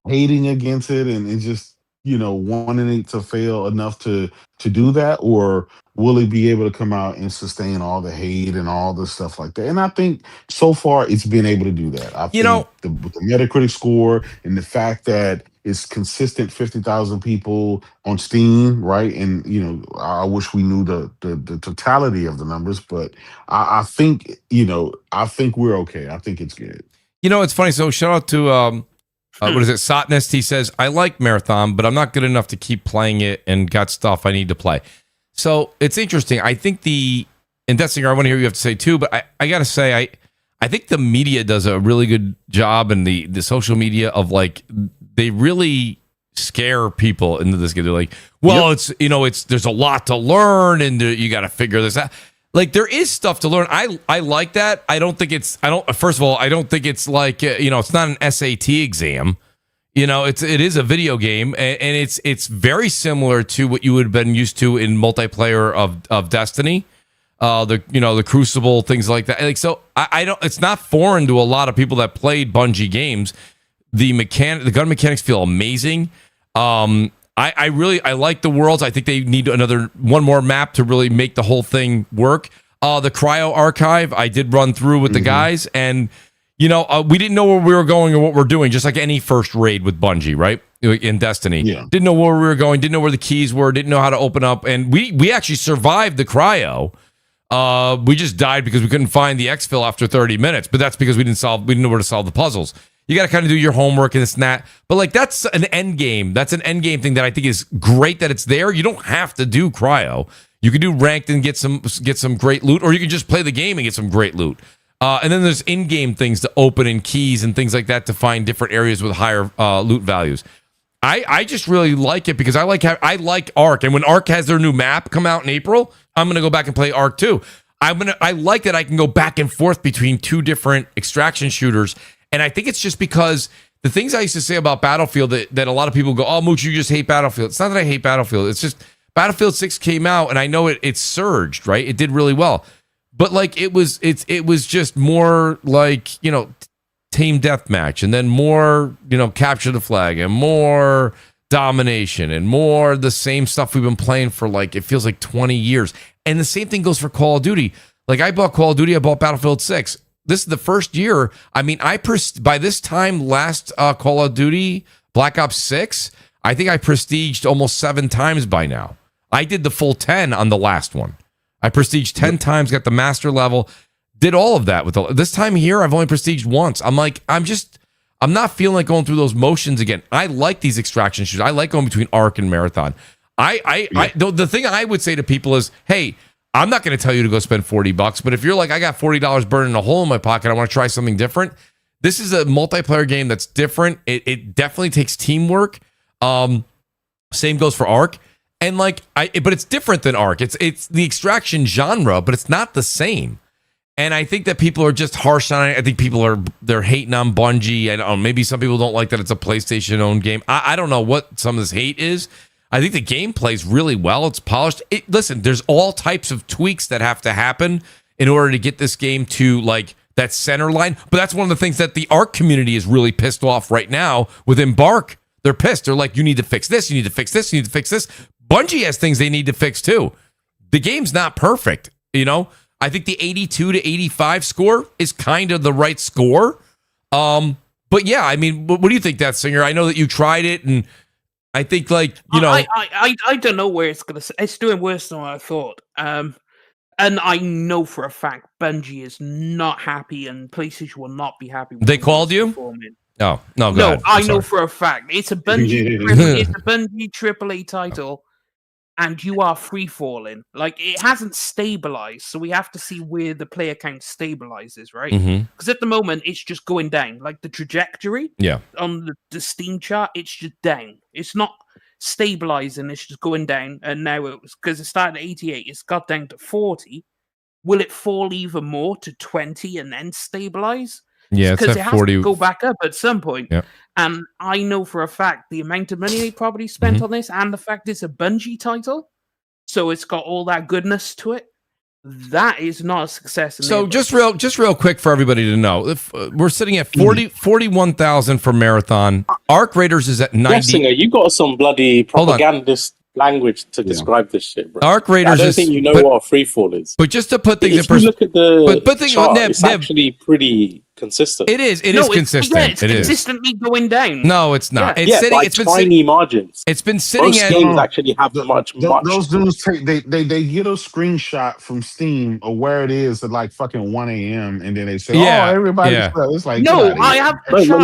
hating against it and just wanting it to fail enough to do that, or will it be able to come out and sustain all the hate and all the stuff like that? And I think so far it's been able to do that. I think with the Metacritic score and the fact that it's consistent 50,000 people on Steam, right? And I wish we knew the totality of the numbers, but I think we're okay. I think it's good. It's funny. So shout out to what is it? Sotnest. He says, I like Marathon, but I'm not good enough to keep playing it and got stuff I need to play. So it's interesting. I think and Destinger, I want to hear what you have to say too, but I got to say, I think the media does a really good job, and the social media of like, they really scare people into this game. They're like, well, it's there's a lot to learn and you got to figure this out. Like, there is stuff to learn. I like that. First of all, I don't think it's like, it's not an SAT exam. It is a video game, and it's very similar to what you would have been used to in multiplayer of Destiny. The Crucible, things like that. Like, so I don't, it's not foreign to a lot of people that played Bungie games. The gun mechanics feel amazing. I like the worlds. I think they need one more map to really make the whole thing work. The Cryo Archive, I did run through with the guys, and we didn't know where we were going or what we're doing, just like any first raid with Bungie, right? In Destiny. Yeah. Didn't know where we were going, didn't know where the keys were, didn't know how to open up, and we actually survived the Cryo. We just died because we couldn't find the exfil after 30 minutes, but that's because we didn't know where to solve the puzzles. You got to kind of do your homework and this and that. But like, that's an end game. That's an end game thing that I think is great that it's there. You don't have to do cryo. You can do ranked and get some great loot, or you can just play the game and get some great loot. And then there's in-game things to open and keys and things like that to find different areas with higher loot values. I just really like it because I like Ark, and when Ark has their new map come out in April, I'm gonna go back and play Ark too. I like that I can go back and forth between two different extraction shooters. And I think it's just because the things I used to say about Battlefield that a lot of people go, oh, Mooch, you just hate Battlefield. It's not that I hate Battlefield. It's just Battlefield 6 came out, and I know it surged, right? It did really well. But like, it was just more like, team deathmatch, and then more, capture the flag, and more domination, and more the same stuff we've been playing for, like, it feels like 20 years. And the same thing goes for Call of Duty. Like, I bought Call of Duty, I bought Battlefield 6. This is the first year. I mean, by this time last Call of Duty, Black Ops 6, I think I prestiged almost 7 times by now. I did the full 10 on the last one. I prestiged 10 times, got the master level, did all of that. This time here, I've only prestiged once. I'm like, I'm not feeling like going through those motions again. I like these extraction shooters. I like going between Ark and Marathon. The thing I would say to people is, hey, I'm not going to tell you to go spend $40, but if you're like, I got $40 burning a hole in my pocket, I want to try something different. This is a multiplayer game that's different. It definitely takes teamwork. Same goes for Ark. And like, but it's different than Ark. It's the extraction genre, but it's not the same. And I think that people are just harsh on it. I think they're hating on Bungie. I don't know, maybe some people don't like that it's a PlayStation-owned game. I don't know what some of this hate is. I think the game plays really well. It's polished. Listen, there's all types of tweaks that have to happen in order to get this game to like that center line. But that's one of the things that the Ark community is really pissed off right now with Embark. They're pissed. They're like, you need to fix this. You need to fix this. You need to fix this. Bungie has things they need to fix too. The game's not perfect. I think the 82 to 85 score is kind of the right score. But yeah, I mean, what do you think, that singer? I know that you tried it, and I think, like, you know, I don't know where it's gonna. It's doing worse than what I thought. And I know for a fact Bungie is not happy, and PlayStation will not be happy. They called you? Oh no, go ahead. I know for a fact it's a Bungie. It's a Bungie AAA title. And you are free falling. Like, it hasn't stabilized, so we have to see where the player count stabilizes, right? Because at the moment it's just going down. Like, the trajectory on the Steam chart, it's just down. It's not stabilizing, it's just going down. And now because it started at 88, it's got down to 40. Will it fall even more to 20 and then stabilize? Yeah, because it has 40. to go back up at some point. Yep. And I know for a fact the amount of money they probably spent on this, and the fact it's a Bungie title, so it's got all that goodness to it. That is not a success. So just real quick for everybody to know, if we're sitting at 41,000 for Marathon. Arc Raiders is at 90. Singer, you got some bloody propagandist language to describe this shit, bro. Arc Raiders. I don't think you know what a freefall is. But just to put things in perspective, look at the chart, Neb, it's actually pretty consistent. It is consistent. Yeah, it's consistently going down. No, it's not. It's sitting. It's been tiny margins. It's been sitting. Most games actually have much. Those dudes they get a screenshot from Steam of where it is at like fucking 1 a.m. and then they say, "Oh, everybody." It's like, no, I have. Listen.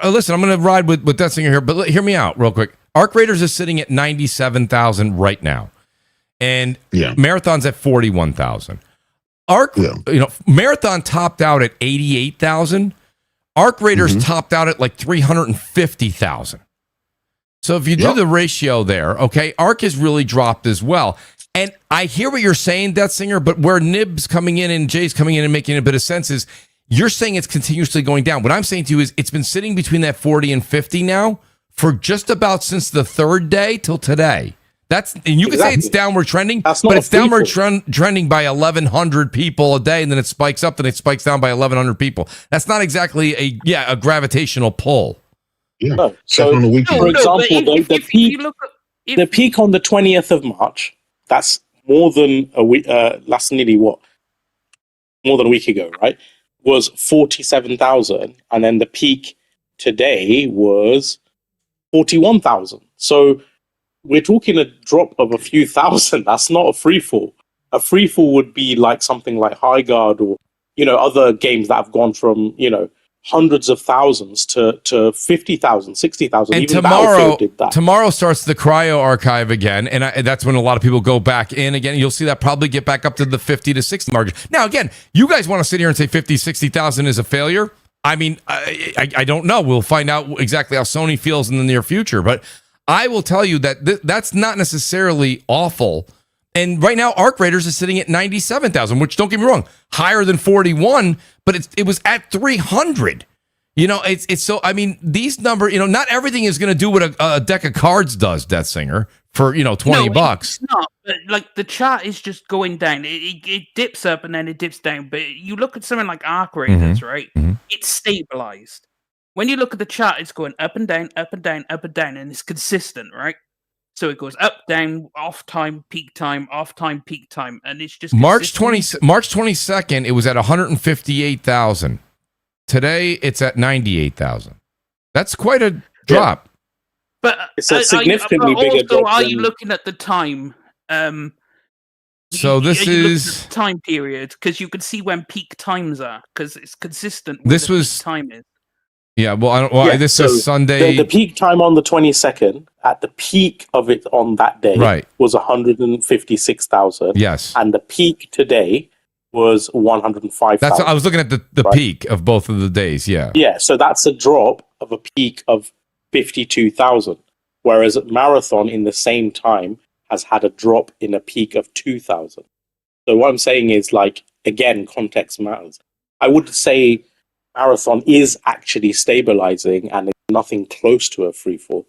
Listen. I'm going to ride with that singer here, but hear me out real quick. Arc Raiders is sitting at 97,000 right now. And Marathon's at 41,000. Marathon topped out at 88,000. Arc Raiders topped out at like 350,000. So if you do the ratio there, okay, Arc has really dropped as well. And I hear what you're saying, Death Singer, but where Nib's coming in and Jay's coming in and making a bit of sense is you're saying it's continuously going down. What I'm saying to you is it's been sitting between that 40 and 50 now for just about since the third day till today. And you can say it's downward trending, but it's downward trending by 1,100 people a day, and then it spikes up, and it spikes down by 1,100 people. That's not exactly a gravitational pull. Yeah. No. So, for example, the peak on the 20th of March, that's more than a week. That's nearly more than a week ago, right? Was 47,000, and then the peak today was 41,000. So we're talking a drop of a few thousand. That's not a free fall. A free fall would be like something like High Guard or, other games that have gone from, hundreds of thousands to 50,000, 60,000. And even tomorrow starts the Cryo Archive again. And that's when a lot of people go back in again. You'll see that probably get back up to the 50 to 60 margin. Now, again, you guys want to sit here and say 50, 60,000 is a failure? I mean, I don't know. We'll find out exactly how Sony feels in the near future. But I will tell you that that's not necessarily awful. And right now, Arc Raiders is sitting at 97,000, which, don't get me wrong, higher than 41, but it was at 300. It's so, I mean, these numbers, not everything is going to do what a deck of cards does, Death Singer, for, $20. It's not. But, like, the chart is just going down. It dips up and then it dips down. But you look at something like Arc Raiders, right? It's stabilized. When you look at the chart, it's going up and down, up and down, up and down, and it's consistent, right? So it goes up, down, off time, peak time, off time, peak time, and it's just March 22nd. It was at 158,000. Today it's at 98,000. That's quite a drop. But it's a significantly bigger drop. Are you looking at the time? So this is time period because you can see when peak times are because it's consistent. This was peak time is. Yeah, well, this is Sunday. The peak time on the 22nd, at the peak of it on that day, was 156,000. Yes. And the peak today was 105,000. I was looking at the peak of both of the days, yeah. Yeah, so that's a drop of a peak of 52,000, whereas Marathon in the same time has had a drop in a peak of 2,000. So what I'm saying is, like, again, context matters. I would say Marathon is actually stabilizing and it's nothing close to a free fall.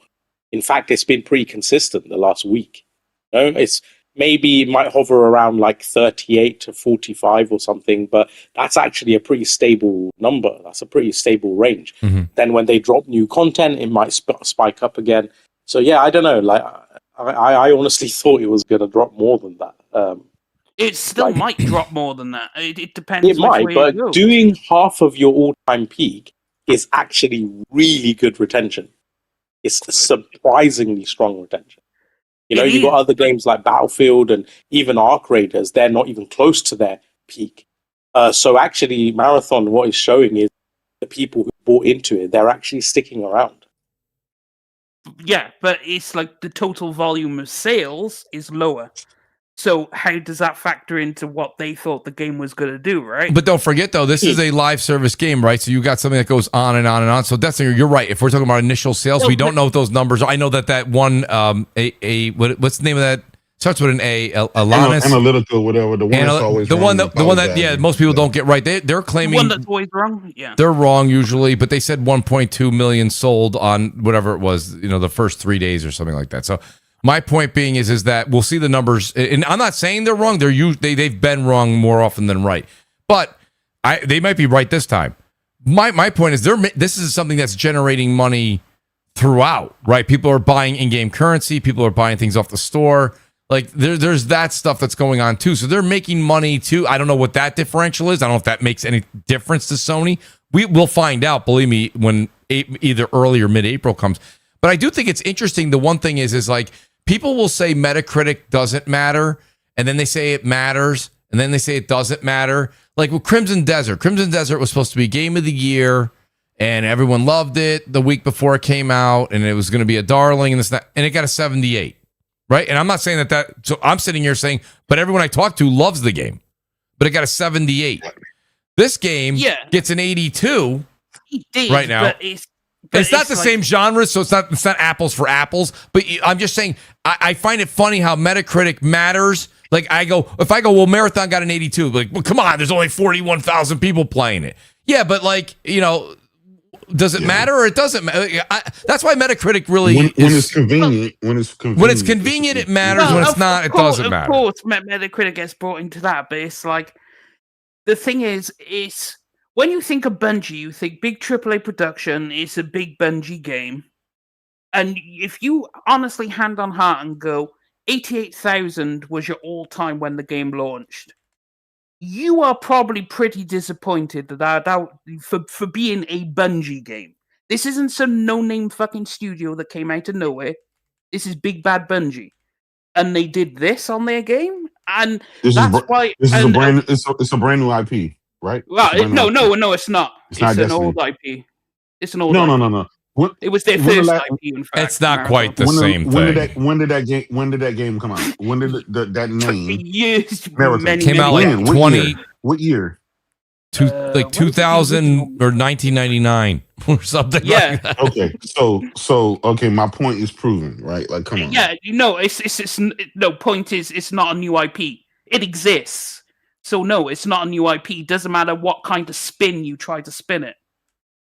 In fact, it's been pretty consistent the last week. It's maybe it might hover around like 38 to 45 or something, but that's actually a pretty stable number. That's a pretty stable range. Then when they drop new content, it might spike up again. So yeah, I don't know. Like I honestly thought it was going to drop more than that. It still might drop more than that. It depends. It might, but doing half of your all-time peak is actually really good retention. It's surprisingly strong retention. You know, you've got other games like Battlefield and even Arc Raiders. They're not even close to their peak. So actually, Marathon, what it's showing is the people who bought into it, they're actually sticking around. Yeah, but it's like the total volume of sales is lower. So how does that factor into what they thought the game was going to do, right? But don't forget, though, this is a live service game, right? So you got something that goes on and on and on. So that's you're right. If we're talking about initial sales, we don't know what those numbers are. I know that one, what's the name of that? Starts with an A. Alanis. Analytical, whatever. The one that's always the one that most people don't get right. They're claiming the one that's always wrong. Yeah, they're wrong usually, but they said 1.2 million sold on whatever it was, the first 3 days or something like that. So my point being is that we'll see the numbers, and I'm not saying they're wrong. They've been wrong more often than right, but they might be right this time. My point is this is something that's generating money throughout, right? People are buying in-game currency. People are buying things off the store. Like there's that stuff that's going on too. So they're making money too. I don't know what that differential is. I don't know if that makes any difference to Sony. We'll find out, believe me, when either early or mid-April comes. But I do think it's interesting. The one thing is like people will say Metacritic doesn't matter, and then they say it matters, and then they say it doesn't matter. Like with Crimson Desert. Crimson Desert was supposed to be Game of the Year, and everyone loved it the week before it came out, and it was going to be a darling, and and it got a 78. Right. And I'm not saying that. So I'm sitting here saying, but everyone I talk to loves the game, but it got a 78. This game gets an 82 right now. But it's not the same genre. So it's not apples for apples. But I'm just saying, I find it funny how Metacritic matters. Like if I go, well, Marathon got an 82. Like, well, come on, there's only 41,000 people playing it. Yeah. But does it matter or it doesn't matter? That's why Metacritic really when it's convenient. When it's convenient, it matters. When it's not, it doesn't matter. Of course, Metacritic gets brought into that, but it's like the thing is when you think of Bungie, you think big AAA production. It's a big Bungie game, and if you honestly, hand on heart, and go 88,000 was your all-time when the game launched, you are probably pretty disappointed that for being a Bungie game. This isn't some no-name fucking studio that came out of nowhere. This is big bad Bungie, and they did this on their game, and it's a brand new IP, right? Well, no, it's not. It's an old IP. It's an old. No. It was their first IP. In fact, it's not quite the same thing. When did that game come out? When did that name? Years. Came out like 20. What year? 2000 or 1999 or something. Yeah. Like that. Okay. My point is proven, right? Like, come on. Yeah. Point is, it's not a new IP. It exists. So no, it's not a new IP. Doesn't matter what kind of spin you try to spin it.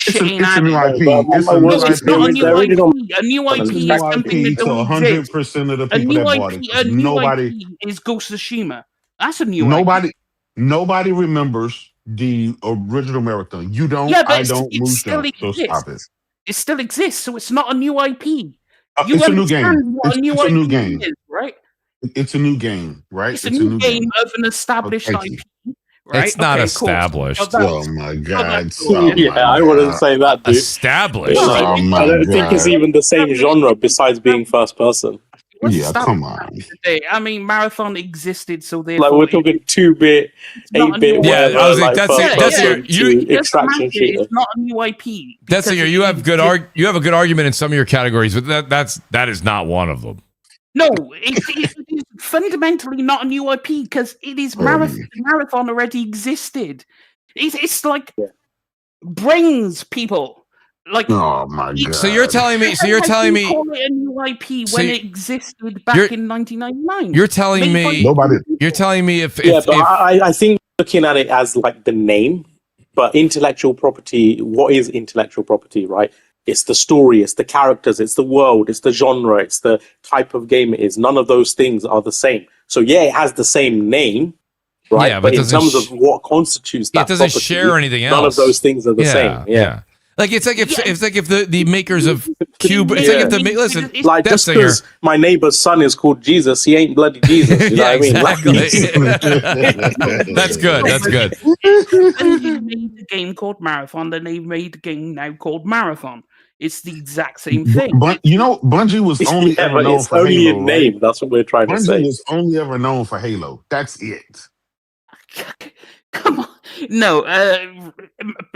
It's a new IP. It's not a new IP. A new IP is something that don't exist. 100% of the people that bought it. A new IP is Ghost of Tsushima. That's a new IP. Nobody remembers the original Marathon. You don't. Yeah, but I don't. It still exists. So stop it. It still exists. So it's not a new IP. It's a new game. It's a new game, right? It's a new game, right? It's a new game of an established IP. Right? It's not established. Oh my god! I wouldn't say that, dude. Established. I don't think it's even the same genre besides being first person. Yeah, come on. I mean, Marathon existed, so therefore... Like, we're talking 2-bit, 8-bit... Yeah, I was like, that's extraction shooter. It's not a new IP. Detsinger, you have a good argument in some of your categories, but that is not one of them. No, it is fundamentally not a new IP because it is Marathon already existed. It's like brings people. Like, oh my god! So you're telling me? Call it a new IP when it existed back in 1999. You're telling me nobody. You're telling me if I think looking at it as like the name, but intellectual property. What is intellectual property, right? It's the story, it's the characters, it's the world, it's the genre, it's the type of game it is. None of those things are the same. So yeah, it has the same name, right? Yeah, but in terms of what constitutes that, it doesn't share anything else. None of those things are the same. Yeah. Like it's like if the makers of Cube, it's like if the listen, like just because my neighbor's son is called Jesus, he ain't bloody Jesus. You know what I mean? Exactly. That's good. That's good. They made a game called Marathon, then they made a game now called Marathon. It's the exact same thing. But you know, Bungie was only ever known for only Halo, in name. Right? That's what we're trying to say. Bungie was only ever known for Halo. That's it. Come on, no. A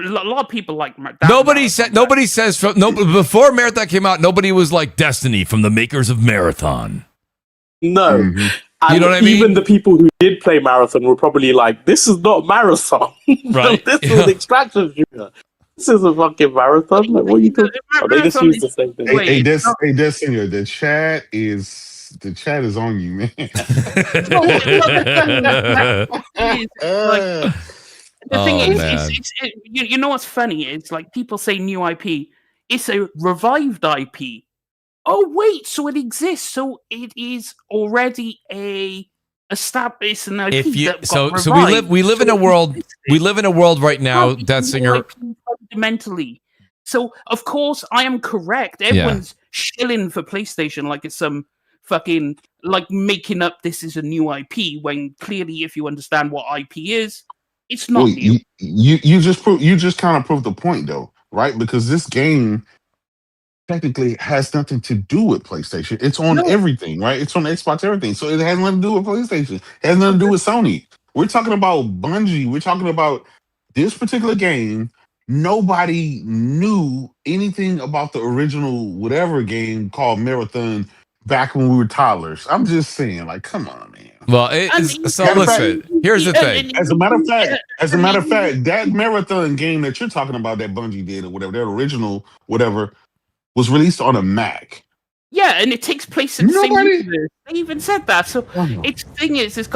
lot of people like that. Nobody says before Marathon came out. Nobody was like Destiny from the makers of Marathon. No. Mm-hmm. You know what I mean? Even the people who did play Marathon were probably like, "This is not Marathon. Right? This is an extraction shooter. This is a fucking Marathon. Like, what are you talking about? They just use the same thing." Hey, Destiny, the chat is on you, man. The thing is, you know what's funny? It's like people say new IP. It's a revived IP. Oh wait, so it exists. So it is already established an IP. We live in a world. We live in a world right now. That's fundamentally. So of course I am correct. Everyone's shilling for PlayStation like it's some fucking like making up. This is a new IP when clearly, if you understand what IP is, it's not new. You just kind of proved the point though, right? Because this game technically has nothing to do with PlayStation. It's on everything, right? It's on Xbox, everything. So it has nothing to do with PlayStation. It has nothing to do with Sony. We're talking about Bungie. We're talking about this particular game. Nobody knew anything about the original whatever game called Marathon back when we were toddlers. I'm just saying, like, come on, man. Well, listen. Here's the thing. As a matter of fact, that Marathon game that you're talking about, that Bungie did or whatever, that original whatever, was released on a Mac. Yeah, and it takes place in the same universe. They even said that. So its thing is, it's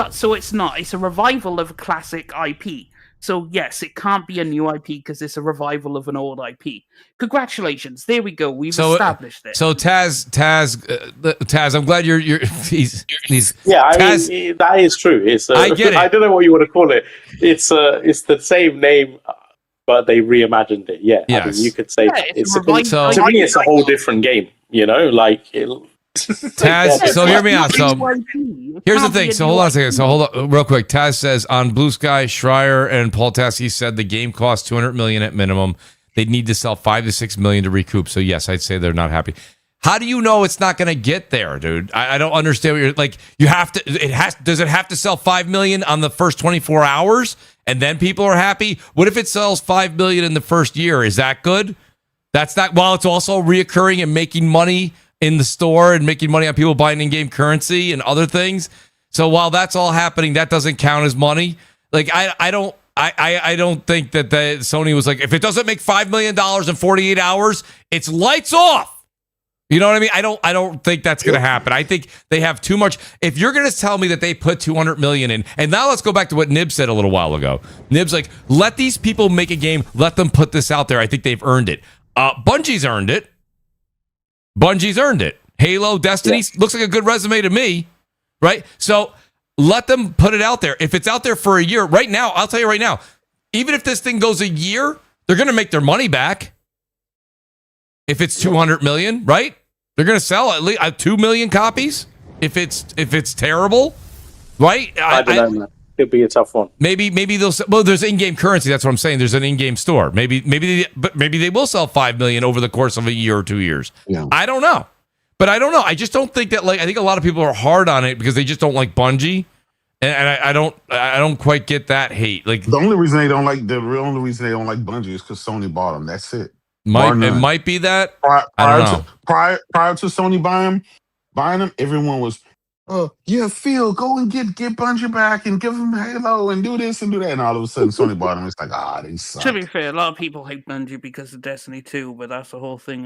a revival of a classic IP. So yes, it can't be a new IP because it's a revival of an old IP. Congratulations, there we go. We've established it. So Taz, I'm glad he's yeah. Taz, mean, that is true. I get it. I don't know what you want to call it. It's the same name, but they reimagined it. Yeah, yes. I mean, you could say to me, it's a whole different game. You know, like. Taz, so hear me out. So here's the thing. So hold on a second. So hold on real quick. Taz says on Blue Sky, Schreier and Paul Tasky said the game costs $200 million at minimum. They'd need to sell $5 to $6 million to recoup. So yes, I'd say they're not happy. How do you know it's not going to get there, dude? I don't understand what you're like. You have to. Does it have to sell $5 million on the first 24 hours and then people are happy? What if it sells $5 million in the first year? Is that good? That's not. While it's also reoccurring and making money in the store and making money on people buying in-game currency and other things. So while that's all happening, that doesn't count as money. Like I don't think that Sony was like, if it doesn't make $5 million in 48 hours, it's lights off. You know what I mean? I don't think that's going to happen. I think they have too much. If you're going to tell me that they put $200 million in, and now let's go back to what Nib said a little while ago. Nib's like, let these people make a game. Let them put this out there. I think they've earned it. Bungie's earned it. Halo, Destiny, looks like a good resume to me, right? So let them put it out there. If it's out there for a year, right now, I'll tell you right now, even if this thing goes a year, they're going to make their money back. If it's 200 million, right? They're going to sell at least 2 million copies. If it's terrible, right? I don't know. It'd be a tough one. Maybe they'll. Well, there's in-game currency. That's what I'm saying. There's an in-game store. Maybe they will sell 5 million over the course of a year or 2 years. Yeah. I don't know, but I don't know. I just don't think that. Like, I think a lot of people are hard on it because they just don't like Bungie, and I don't quite get that hate. Like the only reason they don't like Bungie is because Sony bought them. That's it. It might be that. I don't know. Prior to Sony buying them, everyone was. Phil, go and get Bungie back and give them Halo and do this and do that. And all of a sudden, Sony bought them. It's like, they suck. To be fair, a lot of people hate Bungie because of Destiny 2, but that's the whole thing.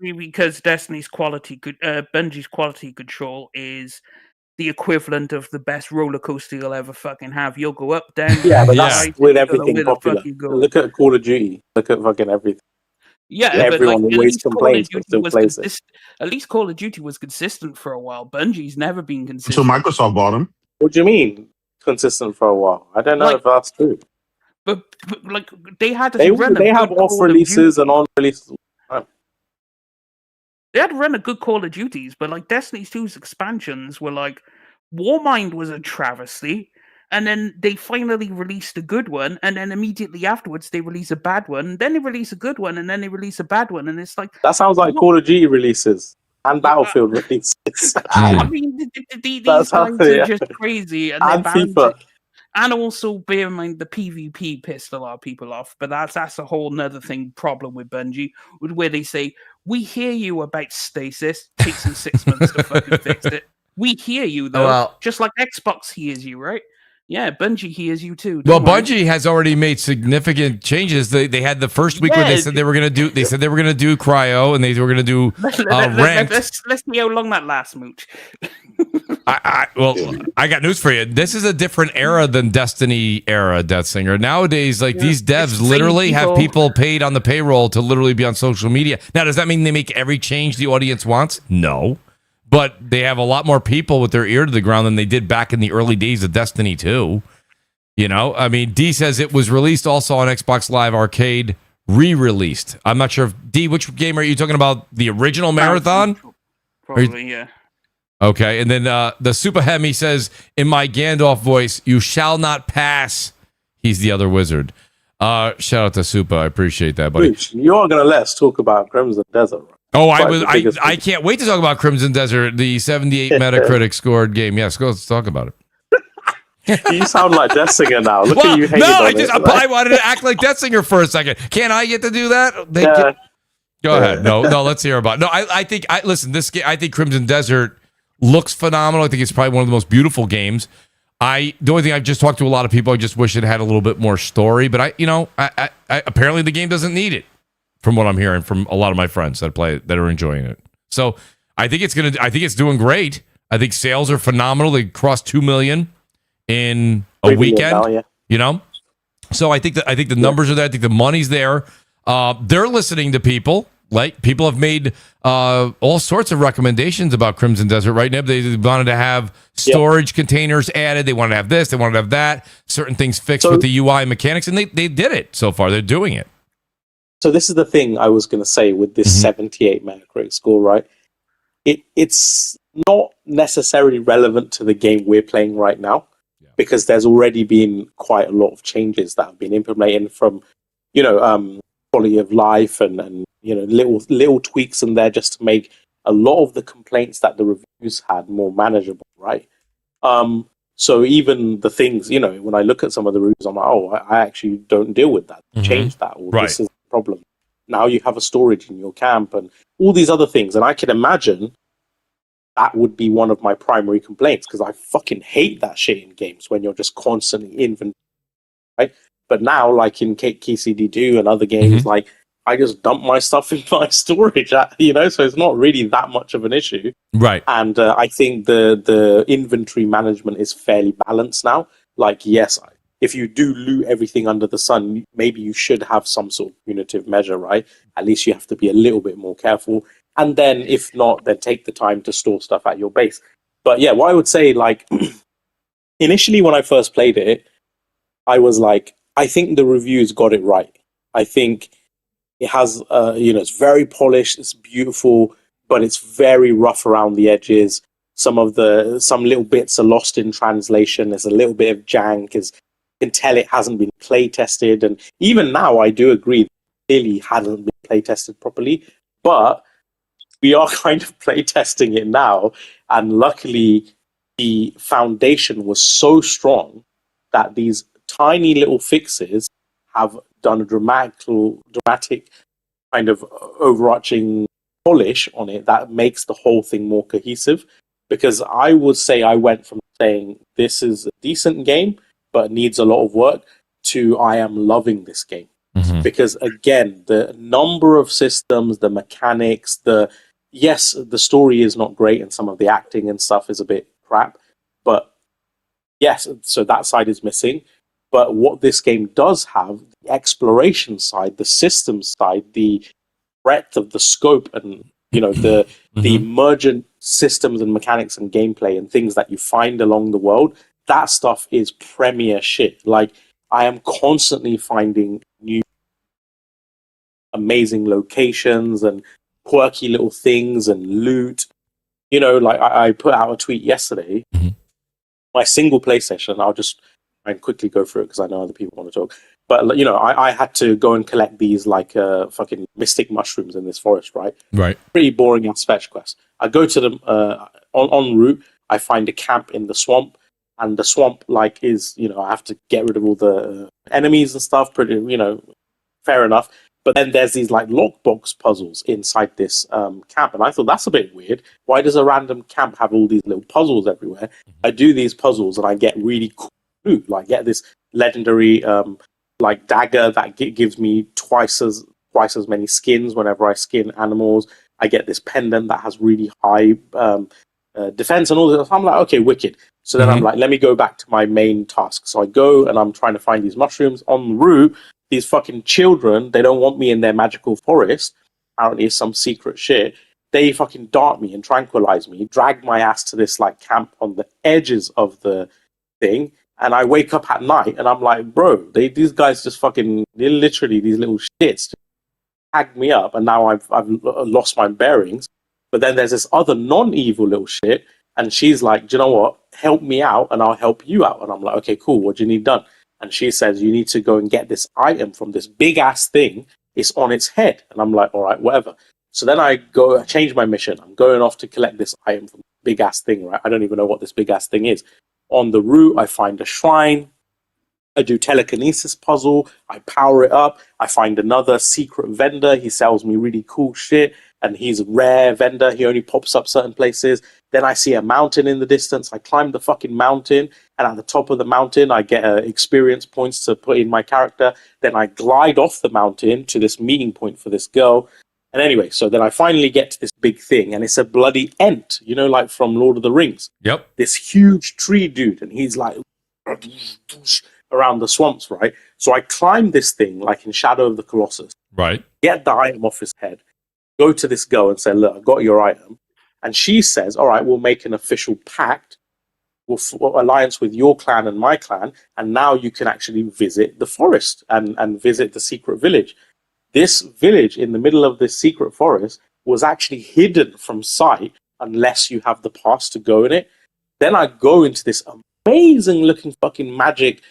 Because Destiny's quality, Bungie's quality control is the equivalent of the best roller coaster you'll ever fucking have. You'll go up, down. Yeah, but that's with everything popular. Look at Call of Duty. Look at fucking everything. Yeah, everyone always complains, but still plays it. At least Call of Duty was consistent for a while. Bungie's never been consistent. So Microsoft bought them. What do you mean consistent for a while? I don't know if that's true. But like they had to They run. They have off releases and on releases. They had to run a good Call of Duties, but like Destiny 2's expansions were like Warmind was a travesty, and then they finally released a good one, and then immediately afterwards they release a bad one, then they release a good one, and then they release a bad one, and it's like that sounds like Call of Duty releases and Battlefield releases. I mean, these guys are just crazy, and they're bound to. And also, bear in mind, the PvP pissed a lot of people off, but that's a whole nother problem with Bungie, where they say, we hear you about stasis, takes them 6 months to fucking fix it. We hear you, though, just like Xbox hears you, right? Yeah, Bungie hears you too. Bungie has already made significant changes. They had the first week where they said they were going to do. They said they were going to do cryo, and they were going to do ranked. Let's see how long that lasts, Mooch. I got news for you. This is a different era than Destiny era, Death Singer. Nowadays, these devs literally have people paid on the payroll to literally be on social media. Now, does that mean they make every change the audience wants? No. But they have a lot more people with their ear to the ground than they did back in the early days of Destiny 2. You know, I mean, D says it was released also on Xbox Live Arcade, re-released. I'm not sure if D, which game are you talking about? The original Marathon? Probably, yeah. Okay, and then the Super Hemi says, in my Gandalf voice, you shall not pass. He's the other wizard. Shout out to Super. I appreciate that, buddy. You are going to let us talk about Crimson Desert, right? Oh, I can't wait to talk about Crimson Desert, the 78 Metacritic scored game. Yes, let's talk about it. You sound like Death Singer now. Look at you hating on I wanted to act like Death Singer for a second. Can't I get to do that? Go ahead. No, let's hear about it. No, I think this game, I think Crimson Desert looks phenomenal. I think it's probably one of the most beautiful games. The only thing I've just talked to a lot of people, I just wish it had a little bit more story, but I apparently the game doesn't need it. From what I'm hearing from a lot of my friends that play that are enjoying it. So I think it's doing great. I think sales are phenomenal. They crossed 2 million in a weekend. Now, yeah. You know? So I think the numbers are there. I think the money's there. They're listening to people. Like people have made all sorts of recommendations about Crimson Desert right now. They wanted to have storage containers added. They wanted to have this. They wanted to have that. Certain things fixed with the UI mechanics, and they did it so far. They're doing it. So this is the thing I was going to say with this 78 Metacritic score, right? It's not necessarily relevant to the game we're playing right now because there's already been quite a lot of changes that have been implemented from, quality of life and little tweaks in there just to make a lot of the complaints that the reviews had more manageable, right? So even the things, when I look at some of the reviews, I'm like, oh, I actually don't deal with that. Change that. Or this is the problem. Now you have a storage in your camp and all these other things. And I can imagine that would be one of my primary complaints because I fucking hate that shit in games when you're just constantly inventory, right? But now, like in KCD2 and other games, like I just dump my stuff in my storage, so it's not really that much of an issue. Right. And I think the inventory management is fairly balanced now. Like, yes, if you do loot everything under the sun, maybe you should have some sort of punitive measure, right? At least you have to be a little bit more careful. And then if not, then take the time to store stuff at your base. But yeah, what I would say, like, initially when I first played it, I was like, I think the reviews got it right. I think it has, it's very polished, it's beautiful, but it's very rough around the edges. Some little bits are lost in translation. There's a little bit of jank. You can tell it hasn't been play tested. And even now, I do agree, it clearly hasn't been play tested properly. But we are kind of play testing it now. And luckily, the foundation was so strong that these tiny little fixes have done a dramatic kind of overarching polish on it that makes the whole thing more cohesive. Because I would say I went from saying this is a decent game but needs a lot of work to I am loving this game. Because again, the number of systems, the mechanics, the story is not great and some of the acting and stuff is a bit crap, but yes, so that side is missing. But what this game does have, the exploration side, the systems side, the breadth of the scope and the emergent systems and mechanics and gameplay and things that you find along the world, that stuff is premier shit. Like, I am constantly finding new amazing locations and quirky little things and loot. You know, like I put out a tweet yesterday. Mm-hmm. My single PlayStation, I'll just try and quickly go through it because I know other people want to talk. But, you know, I had to go and collect these like fucking mystic mushrooms in this forest, right? Right. Pretty boring ass fetch quest. I go to them en route. I find a camp in the swamp. And the swamp, like, is, you know, I have to get rid of all the enemies and stuff. Pretty, you know, fair enough. But then there's these like lockbox puzzles inside this camp, and I thought that's a bit weird. Why does a random camp have all these little puzzles everywhere? I do these puzzles and I get really cool loot. Like get this legendary like dagger that gives me twice as many skins whenever I skin animals. I get this pendant that has really high defense and all this. I'm like, okay, wicked. So then I'm like, let me go back to my main task. So I go and I'm trying to find these mushrooms on the route. These fucking children, they don't want me in their magical forest. Apparently it's some secret shit. They fucking dart me and tranquilize me, drag my ass to this like camp on the edges of the thing. And I wake up at night and I'm like, bro, these guys just fucking, they're literally these little shits tagged me up. And now I've lost my bearings. But then there's this other non-evil little shit. And she's like, do you know what? Help me out and I'll help you out. And I'm like, okay, cool. What do you need done? And she says, you need to go and get this item from this big ass thing. It's on its head. And I'm like, all right, whatever. So then I change my mission. I'm going off to collect this item from the big ass thing, right? I don't even know what this big ass thing is. On the route, I find a shrine. I do telekinesis puzzle. I power it up. I find another secret vendor. He sells me really cool shit. And he's a rare vendor. He only pops up certain places. Then I see a mountain in the distance. I climb the fucking mountain. And at the top of the mountain, I get experience points to put in my character. Then I glide off the mountain to this meeting point for this girl. And anyway, so then I finally get to this big thing. And it's a bloody ent, you know, like from Lord of the Rings. Yep. This huge tree dude. And he's like around the swamps, right? So I climb this thing like in Shadow of the Colossus. Right. Get the item off his head. Go to this girl and say, look, I got your item. And she says, all right, we'll make an official pact. We'll alliance with your clan and my clan. And now you can actually visit the forest and visit the secret village. This village in the middle of this secret forest was actually hidden from sight unless you have the pass to go in it. Then I go into this amazing looking fucking magic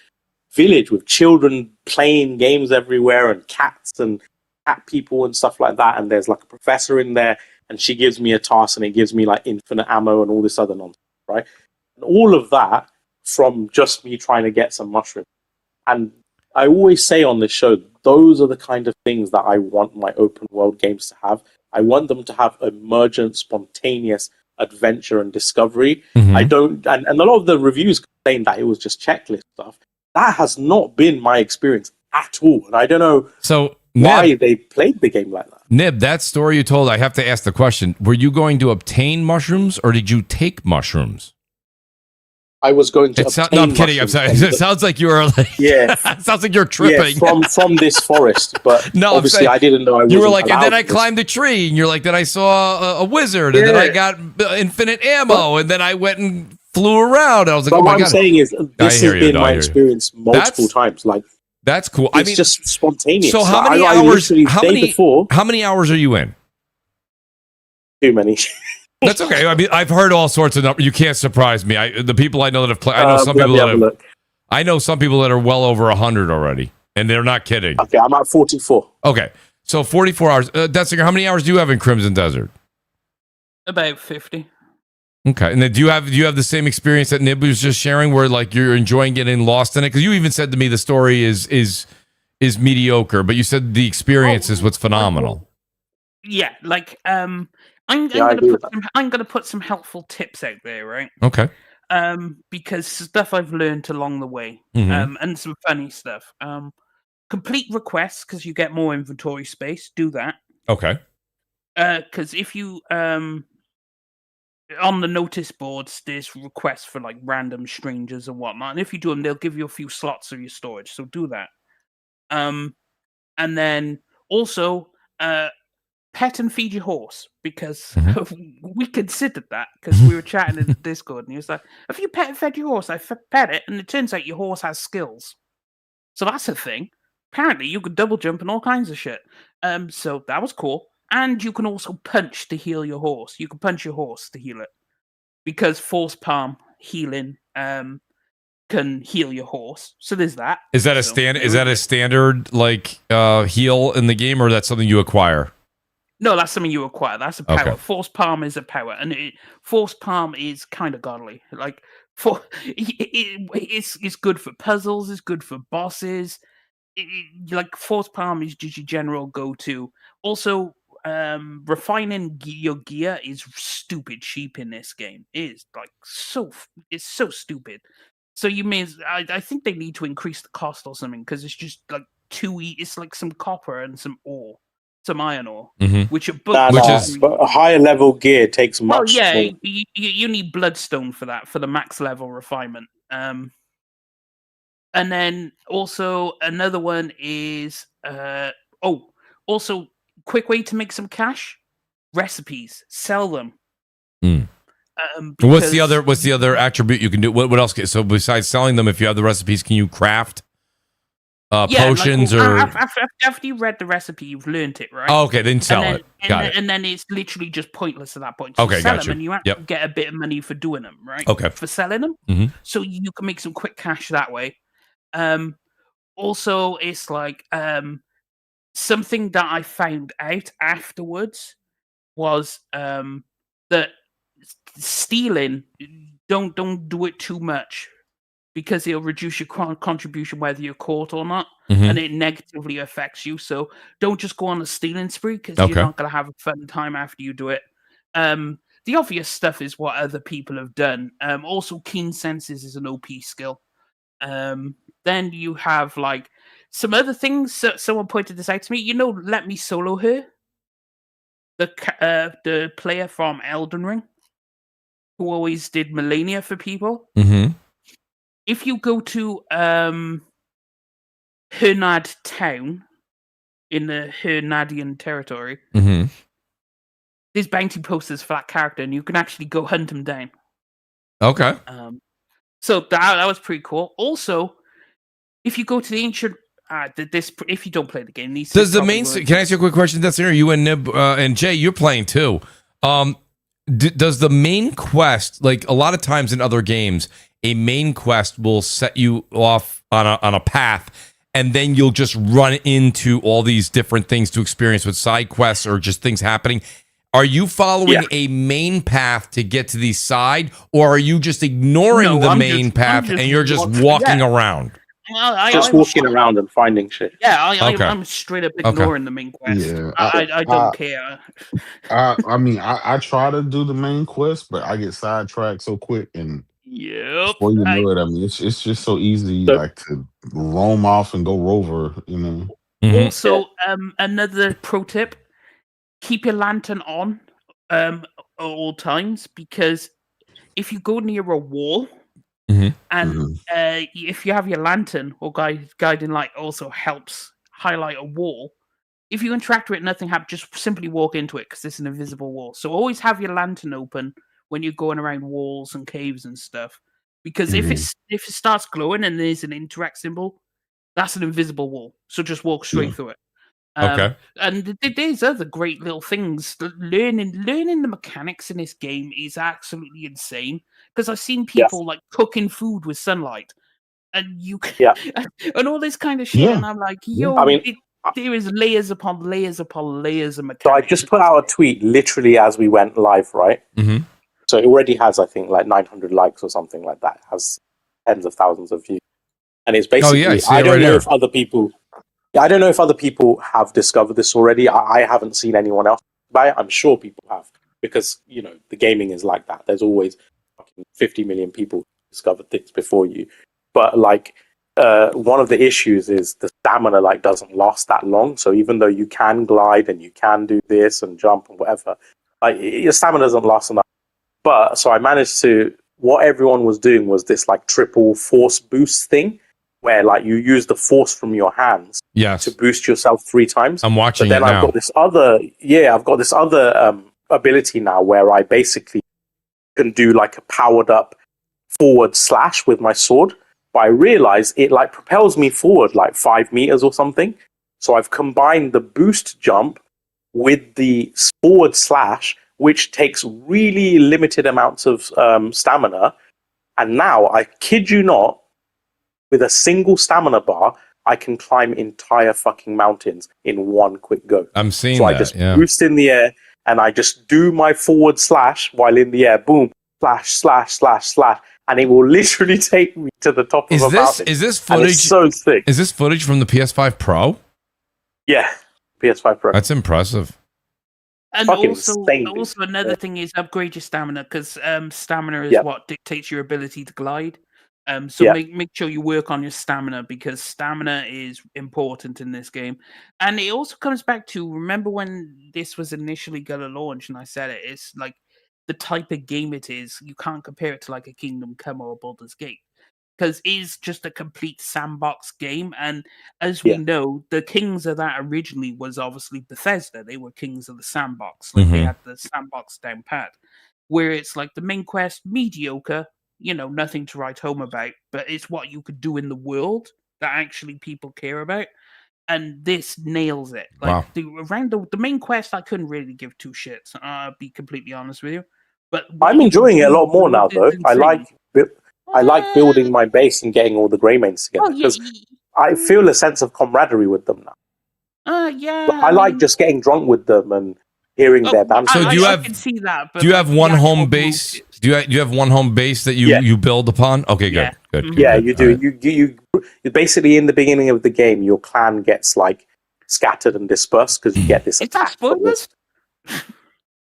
village with children playing games everywhere and cats and cat people and stuff like that. And there's like a professor in there and she gives me a task and it gives me like infinite ammo and all this other nonsense, right? And all of that from just me trying to get some mushrooms. And I always say on this show, those are the kind of things that I want my open world games to have. I want them to have emergent, spontaneous adventure and discovery. I don't, and a lot of the reviews complain that it was just checklist stuff. That has not been my experience at all. And I don't know why they played the game like that. Nib, that story you told, I have to ask the question. Were you going to obtain mushrooms or did you take mushrooms? I was going to obtain no, I'm kidding. I'm sorry. It sounds like you were like... Yeah. It sounds like you're tripping. Yeah, from this forest. But no, obviously I didn't know I was. You were like, and then I climbed the tree, and you're like, then I saw a wizard, and then I got infinite ammo, and then I went and flew around. I was like, but oh my what God. I'm saying is, this has been my experience multiple times. Like, that's cool. It's just spontaneous. So how many hours? How many hours are you in? Too many. That's okay. I mean, I've heard all sorts of numbers. You can't surprise me. The people I know that have played, I know some people that have. I know some people that are well over 100 already, and they're not kidding. Okay, I'm at 44. Okay, so 44 hours. Dessinger, how many hours do you have in Crimson Desert? About 50. Okay, and then do you have the same experience that Nib was just sharing, where like you're enjoying getting lost in it? Because you even said to me the story is mediocre, but you said the experience is what's phenomenal. Yeah, like I'm gonna put some helpful tips out there, right? Okay. Because stuff I've learned along the way, and some funny stuff. Complete requests because you get more inventory space. Do that. Okay. Because if you on the notice boards, there's requests for like random strangers and whatnot, and if you do them, they'll give you a few slots of your storage. So do that. And then also pet and feed your horse, because we considered that because we were chatting in the Discord and he was like, have you pet and fed your horse? I fed it, and it turns out your horse has skills. So that's a thing. Apparently, you could double jump and all kinds of shit. So that was cool. And you can also punch to heal your horse. You can punch your horse to heal it. Because force palm healing can heal your horse. So there's that. Is that a standard like heal in the game, or that's something you acquire? No, that's something you acquire. That's a power. Okay. Force palm is a power, and force palm is kind of godly. Like it's good for puzzles. It's good for bosses. Like force palm is just your general go-to. Also, refining your gear is stupid cheap in this game. It is like it's so stupid. So you may, I think they need to increase the cost or something because it's just like it's like some copper and some ore, some iron ore, which are but a higher level gear takes much. Well, yeah, you need bloodstone for that for the max level refinement. And then also another one is also quick way to make some cash: recipes, sell them. What's the other attribute you can do? What else? So besides selling them, if you have the recipes, can you craft potions or after you read the recipe, you've learned it, right? Oh, okay, then sell it. Got it. And then it's literally just pointless at that point. So okay, sell got them, and you have to get a bit of money for doing them, right? Okay, for selling them. So you can make some quick cash that way. Also, it's like something that I found out afterwards was that stealing, don't do it too much because it'll reduce your contribution whether you're caught or not, and it negatively affects you. So don't just go on a stealing spree because you're not going to have a fun time after you do it. The obvious stuff is what other people have done. Also, keen senses is an OP skill. Then you have like some other things. Someone pointed this out to me. Let me solo her. The player from Elden Ring, who always did Millennia for people. If you go to Hernad town in the Hernadian territory, there's bounty posters for that character, and you can actually go hunt him down. Okay. So that was pretty cool. Also, if you go to the ancient, if you don't play the game, does the main? Can I ask you a quick question? That's here. You and Nib and Jay, you're playing too. Does the main quest, like a lot of times in other games, a main quest will set you off on a path, and then you'll just run into all these different things to experience with side quests or just things happening. Are you following a main path to get to the side, or are you just ignoring the main path and you're just walking around? Just walking around and finding shit. Yeah, I'm straight up ignoring the main quest. Yeah, I don't care. I mean, I try to do the main quest, but I get sidetracked so quick, and before you know it, I mean, it's just so easy, like to roam off and go rover, Also, another pro tip: keep your lantern on at all times, because if you go near a wall. And if you have your lantern or guiding light also helps highlight a wall. If you interact with it, nothing happens. Just simply walk into it because it's an invisible wall. So always have your lantern open when you're going around walls and caves and stuff. Because if it starts glowing and there's an interact symbol, that's an invisible wall. So just walk straight through it. And there's other great little things. Learning the mechanics in this game is absolutely insane. Because I've seen people like cooking food with sunlight, and and all this kind of shit. And I'm like, there is layers upon layers upon layers of mechanics. So I just put out a tweet literally as we went live, right? So it already has, I think, like 900 likes or something like that. It has tens of thousands of views, and it's basically. I don't know if other people. I don't know if other people have discovered this already. I haven't seen anyone else buy it. I'm sure people have, because the gaming is like that. There's always 50 million people discovered things before you. But like one of the issues is the stamina doesn't last that long. So even though you can glide and you can do this and jump and whatever, your stamina doesn't last enough. But so I managed to. What everyone was doing was this triple force boost thing, where you use the force from your hands to boost yourself 3 times. I'm watching. But then I've got this other ability now where I basically can do a powered up forward slash with my sword. But I realize it like propels me forward like 5 meters or something. So I've combined the boost jump with the forward slash, which takes really limited amounts of stamina. And now, I kid you not, with a single stamina bar, I can climb entire fucking mountains in one quick go. I'm seeing so that. I just boost in the air, and I just do my forward slash while in the air. Boom, slash, slash, slash, slash. And it will literally take me to the top of a mountain. Is this footage? It's so sick. Is this footage from the PS5 Pro? Yeah, PS5 Pro. That's impressive. And also another thing is upgrade your stamina, because stamina is what dictates your ability to glide. So make sure you work on your stamina, because stamina is important in this game. And it also comes back to, remember when this was initially going to launch, and I said it's like the type of game it is, you can't compare it to like a Kingdom Come or a Baldur's Gate, because it is just a complete sandbox game. And as we know, the kings of that originally was obviously Bethesda. They were kings of the sandbox. Like they had the sandbox down pat. Where it's like the main quest, mediocre, nothing to write home about, but it's what you could do in the world that actually people care about. And this nails it. Like the main quest, I couldn't really give two shits. I'll be completely honest with you. But I'm enjoying it a lot more now, though. I like building my base and getting all the Greymanes together, because I feel a sense of camaraderie with them now. I like just getting drunk with them and hearing their banter. So I can see that. But do you have one home base? Do you have one home base that you build upon? Okay, good. Yeah, you do. Right. You basically, in the beginning of the game, your clan gets like scattered and dispersed because you get this attack.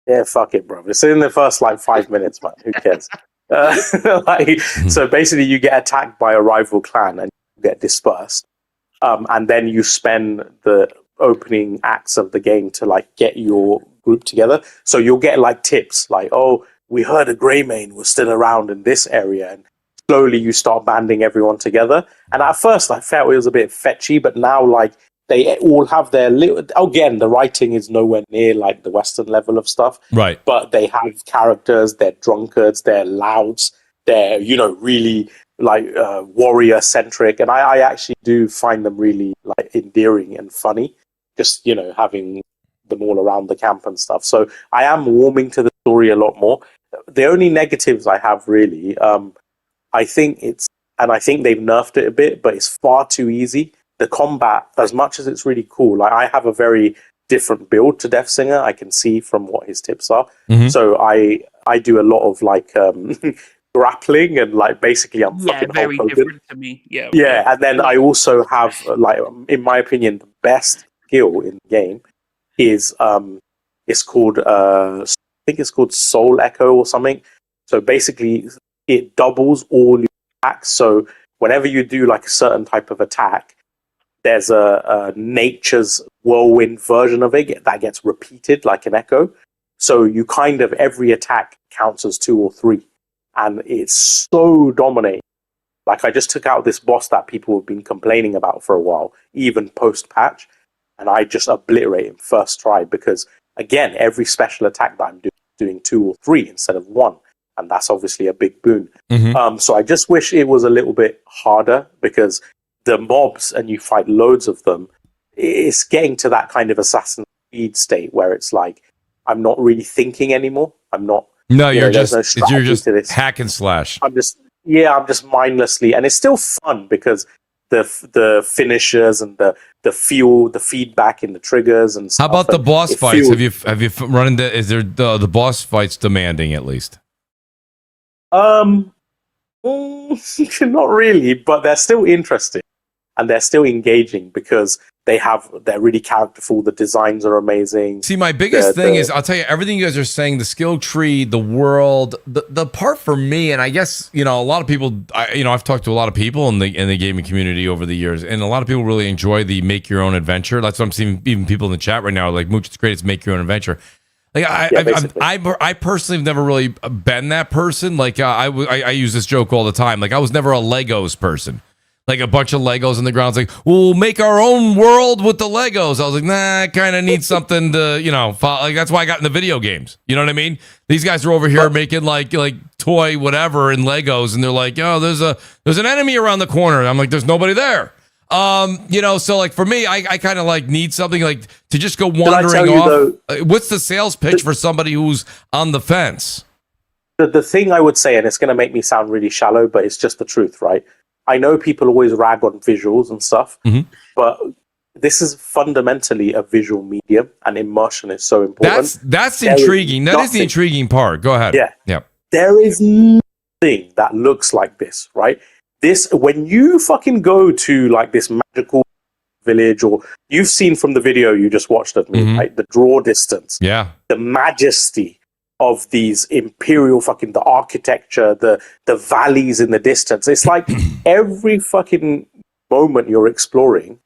Yeah, fuck it, bro. It's in the first like 5 minutes, man. Who cares? So basically, you get attacked by a rival clan and you get dispersed, and then you spend the opening acts of the game to like get your group together. So you'll get like tips like, oh, we heard a Greymane was still around in this area, and slowly you start banding everyone together. And at first I felt it was a bit fetchy, but now like they all have their little, again, the writing is nowhere near like the Western level of stuff, right? But they have characters, they're drunkards, they're louds, they're really like warrior centric, and I actually do find them really like endearing and funny, just having them all around the camp and stuff. So I am warming to the story a lot more. The only negatives I have really, I think they've nerfed it a bit, but it's far too easy. The combat, as much as it's really cool, like I have a very different build to Death Singer. I can see from what his tips are. So I do a lot of like grappling, and like basically I'm fucking very Hulk Hogan. Different to me. And then I also have like, in my opinion, the best skill in the game is it's called I think it's called Soul Echo or something. So basically it doubles all your attacks. So whenever you do like a certain type of attack, there's a nature's whirlwind version of it that gets repeated like an echo. So you kind of, every attack counts as 2 or 3. And it's so dominating. Like I just took out this boss that people have been complaining about for a while, even post-patch. And I just obliterate him first try because, again, every special attack that I'm doing 2 or 3 instead of 1. And that's obviously a big boon. So I just wish it was a little bit harder, because the mobs, and you fight loads of them, it's getting to that kind of Assassin's Creed state where it's like, I'm not really thinking anymore. I'm not. No, you're just hack and slash. I'm just mindlessly, and it's still fun because the finishers and the feedback in the triggers and stuff. How about the boss fights? Have you run into? Is there the boss fights demanding at least? Not really, but they're still interesting and they're still engaging because they're really characterful. The designs are amazing. See, my biggest thing is, I'll tell you, everything you guys are saying, the skill tree, the world, the part for me, and I guess, a lot of people, I've talked to a lot of people in the gaming community over the years, and a lot of people really enjoy the make your own adventure. That's what I'm seeing, even people in the chat right now, like, Mooch, it's great, it's make your own adventure. Like I personally have never really been that person. Like I use this joke all the time. Like I was never a Legos person. like a bunch of Legos in the ground. It's like, we'll make our own world with the Legos. I was like, nah, I kind of need something to, follow. Like, that's why I got into video games. You know what I mean? These guys are over here making like toy whatever in Legos, and they're like, oh, there's an enemy around the corner. And I'm like, there's nobody there. So like for me, I kind of like need something like to just go wandering off. What's the sales pitch for somebody who's on the fence? The thing I would say, and it's going to make me sound really shallow, but it's just the truth, right? I know people always rag on visuals and stuff, but this is fundamentally a visual medium, and immersion is so important. That's intriguing. That is the intriguing part. Go ahead. Yeah. There is nothing that looks like this, right? This, when you fucking go to like this magical village, or you've seen from the video you just watched of me, right? The draw distance, the majesty of these imperial the architecture, the valleys in the distance. It's like every fucking moment you're exploring,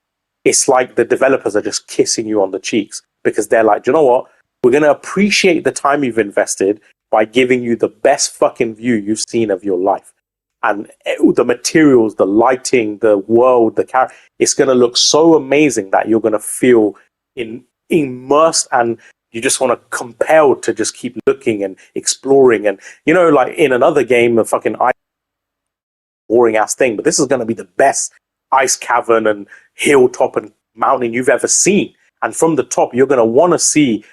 it's like the developers are just kissing you on the cheeks, because they're like, do you know what? We're going to appreciate the time you've invested by giving you the best fucking view you've seen of your life. And the materials, the lighting, the world, the character, it's going to look so amazing that you're going to feel immersed, and you just want to compelled to just keep looking and exploring. And, like in another game, a fucking boring ass thing, but this is going to be the best ice cavern and hilltop and mountain you've ever seen. And from the top, you're going to want to see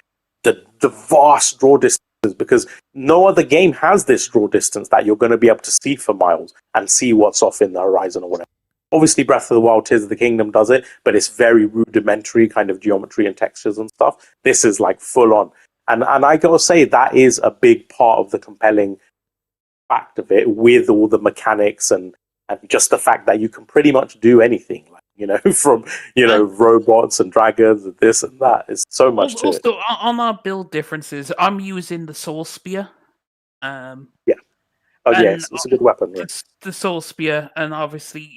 the vast draw distance, because no other game has this draw distance that you're going to be able to see for miles and see what's off in the horizon or whatever. Obviously, Breath of the Wild, Tears of the Kingdom does it, but it's very rudimentary kind of geometry and textures and stuff. This is like full on. And I gotta say, that is a big part of the compelling fact of it, with all the mechanics and just the fact that you can pretty much do anything. From, robots and dragons and this and that. It's so much to it. Also, on our build differences, I'm using the Soul Spear. It's a good weapon. Yeah. It's the Soul Spear, and obviously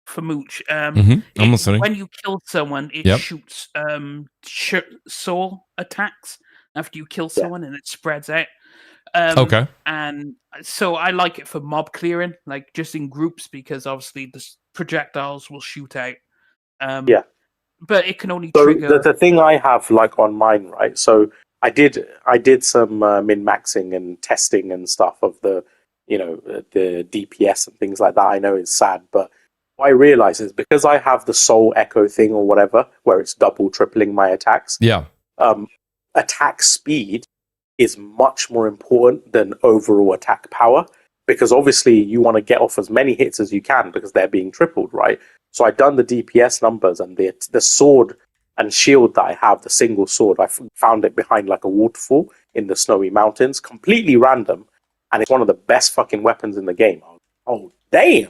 for Mooch, when you kill someone, it shoots soul attacks after you kill someone, and it spreads out. And so I like it for mob clearing, like just in groups, because obviously the projectiles will shoot out. But it can only trigger. The thing I have like on mine, right? So I did some min-maxing and testing and stuff of the DPS and things like that. I know it's sad, but what I realize is, because I have the soul echo thing or whatever, where it's double, tripling my attacks. Attack speed is much more important than overall attack power, because obviously you want to get off as many hits as you can because they're being tripled, right? So I've done the DPS numbers, and the sword and shield that I have, the single sword, I found it behind like a waterfall in the snowy mountains, completely random, and it's one of the best fucking weapons in the game. Oh damn,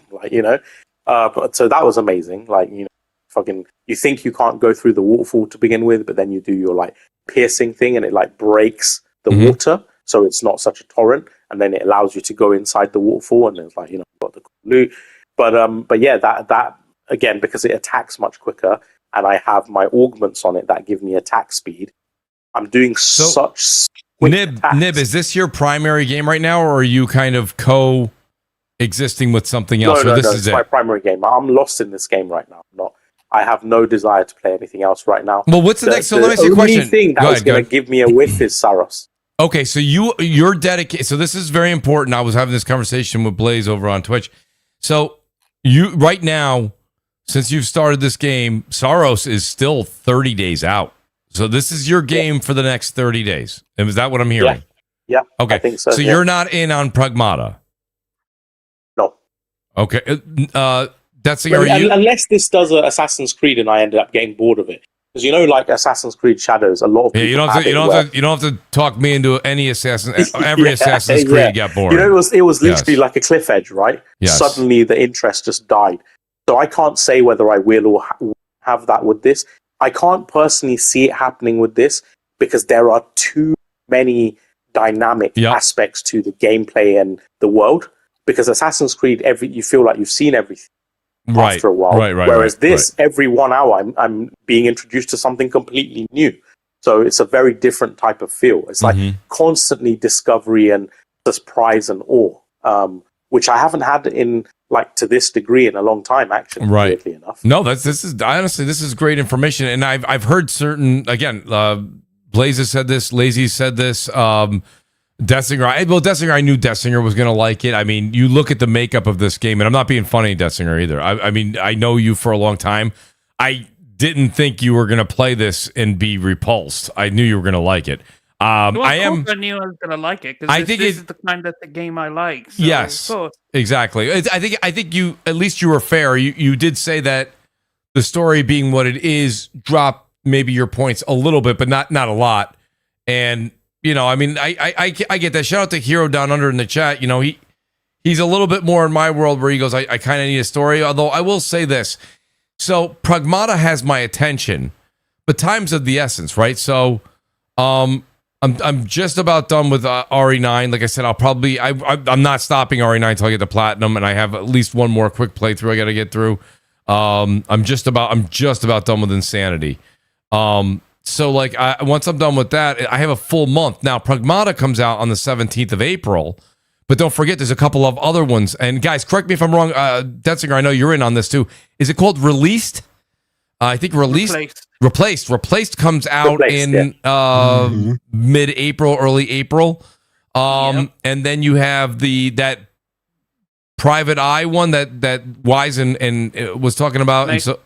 so that was amazing. You think you can't go through the waterfall to begin with, but then you do your like piercing thing, and it like breaks the water, so it's not such a torrent, and then it allows you to go inside the waterfall, and it's like, got the loot. But yeah, that again, because it attacks much quicker, and I have my augments on it that give me attack speed, I'm doing such Nib, is this your primary game right now, or are you kind of co-existing with something else? No, it's my primary game. I'm lost in this game right now. I have no desire to play anything else right now. Well, what's the next? So let me ask you a question. The only thing that is going to give me a whiff is Saros. Okay, so you're dedicated. So this is very important. I was having this conversation with Blaze over on Twitch. So you right now, since you've started this game, Saros is still 30 days out. So this is your game for the next 30 days. Is that what I'm hearing? Yeah. Okay. I think so. So you're not in on Pragmata? No. Okay. That's unless this does Assassin's Creed and I ended up getting bored of it. Because like Assassin's Creed Shadows, a lot of people you don't have to talk me into any Assassin's Creed got bored. It was literally like a cliff edge, right? Yes. Suddenly the interest just died. So I can't say whether I will or have that with this. I can't personally see it happening with this, because there are too many dynamic aspects to the gameplay and the world. Because Assassin's Creed, you feel like you've seen everything after a while. Whereas this, every 1 hour, I'm being introduced to something completely new. So it's a very different type of feel. It's like constantly discovery and surprise and awe, which I haven't had in like to this degree in a long time, actually. Right. Weirdly enough. No, this is great information, and I've heard certain Blaze has said this, Lazy said this, Dessinger. I knew Dessinger was going to like it. I mean, you look at the makeup of this game, and I'm not being funny, Dessinger, either. I mean, I know you for a long time. I didn't think you were going to play this and be repulsed. I knew you were going to like it. I knew I was going to like it because this is the kind of the game I like. So, yes, exactly. I think you, at least you were fair. You did say that the story being what it is dropped maybe your points a little bit, but not a lot. And you know, I mean, I get that. Shout out to Hero Down Under in the chat. You know, he's a little bit more in my world where he goes, I kind of need a story. Although I will say this. So Pragmata has my attention, but time's of the essence, right? So I'm just about done with RE9. Like I said, I'm not stopping RE9 until I get to Platinum, and I have at least one more quick playthrough I got to get through. I'm just about done with Insanity. So like once I'm done with that, I have a full month. Now Pragmata comes out on the 17th of April, but don't forget there's a couple of other ones. And guys, correct me if I'm wrong. Detzinger, I know you're in on this too. Is it called Released? I think Replaced comes out in mid-April, early April. And then you have that Private Eye one that Wise and was talking about. And so,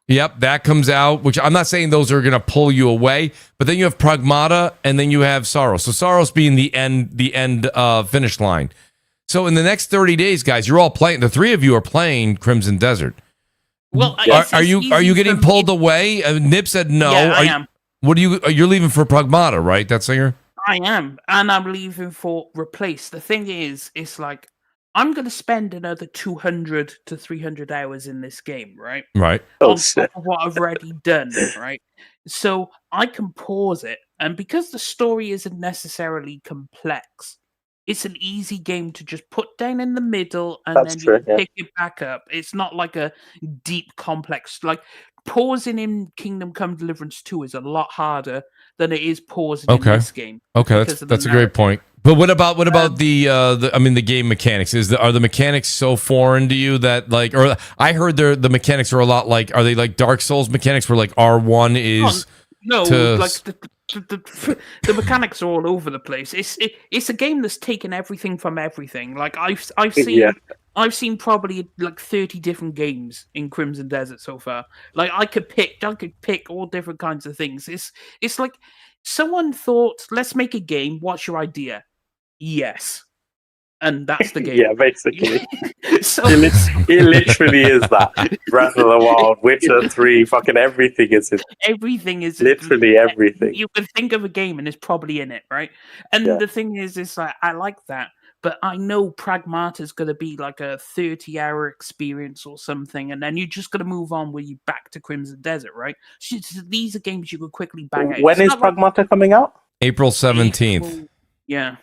yep, that comes out, which I'm not saying those are going to pull you away, but then you have Pragmata and then you have Saros. So Saros being the end finish line. So in the next 30 days, guys, you're all playing. The three of you are playing Crimson Desert. Well, are you getting pulled away? Nib said no. Yeah, I am. What you're leaving for Pragmata, right? That singer? I am, and I'm leaving for Replace. The thing is, it's like I'm going to spend another 200 to 300 hours in this game, right? Right. On top of what I've already done, right? So I can pause it, and because the story isn't necessarily complex, it's an easy game to just put down in the middle and pick it back up. It's not like a deep, complex. Like pausing in Kingdom Come Deliverance 2 is a lot harder than it is pausing in this game. Okay, that's a great point. But what about the game mechanics? Are the mechanics so foreign to you that like, or I heard the mechanics are a lot like, are they like Dark Souls mechanics where like R1 is the mechanics are all over the place. It's a game that's taken everything from everything. Like I've seen probably like 30 different games in Crimson Desert so far. Like I could pick all different kinds of things. It's like someone thought, let's make a game. What's your idea? Yes. And that's the game. Yeah, basically. So it literally is that. Breath of the Wild, Witcher 3, fucking everything is in. Everything is literally everything. You can think of a game and it's probably in it, right? And the thing is, it's like I like that, but I know Pragmata is going to be like a 30-hour experience or something, and then you're just going to move on with you back to Crimson Desert, right? So these are games you could quickly bang out. When is Pragmata coming out? April 17th. Yeah.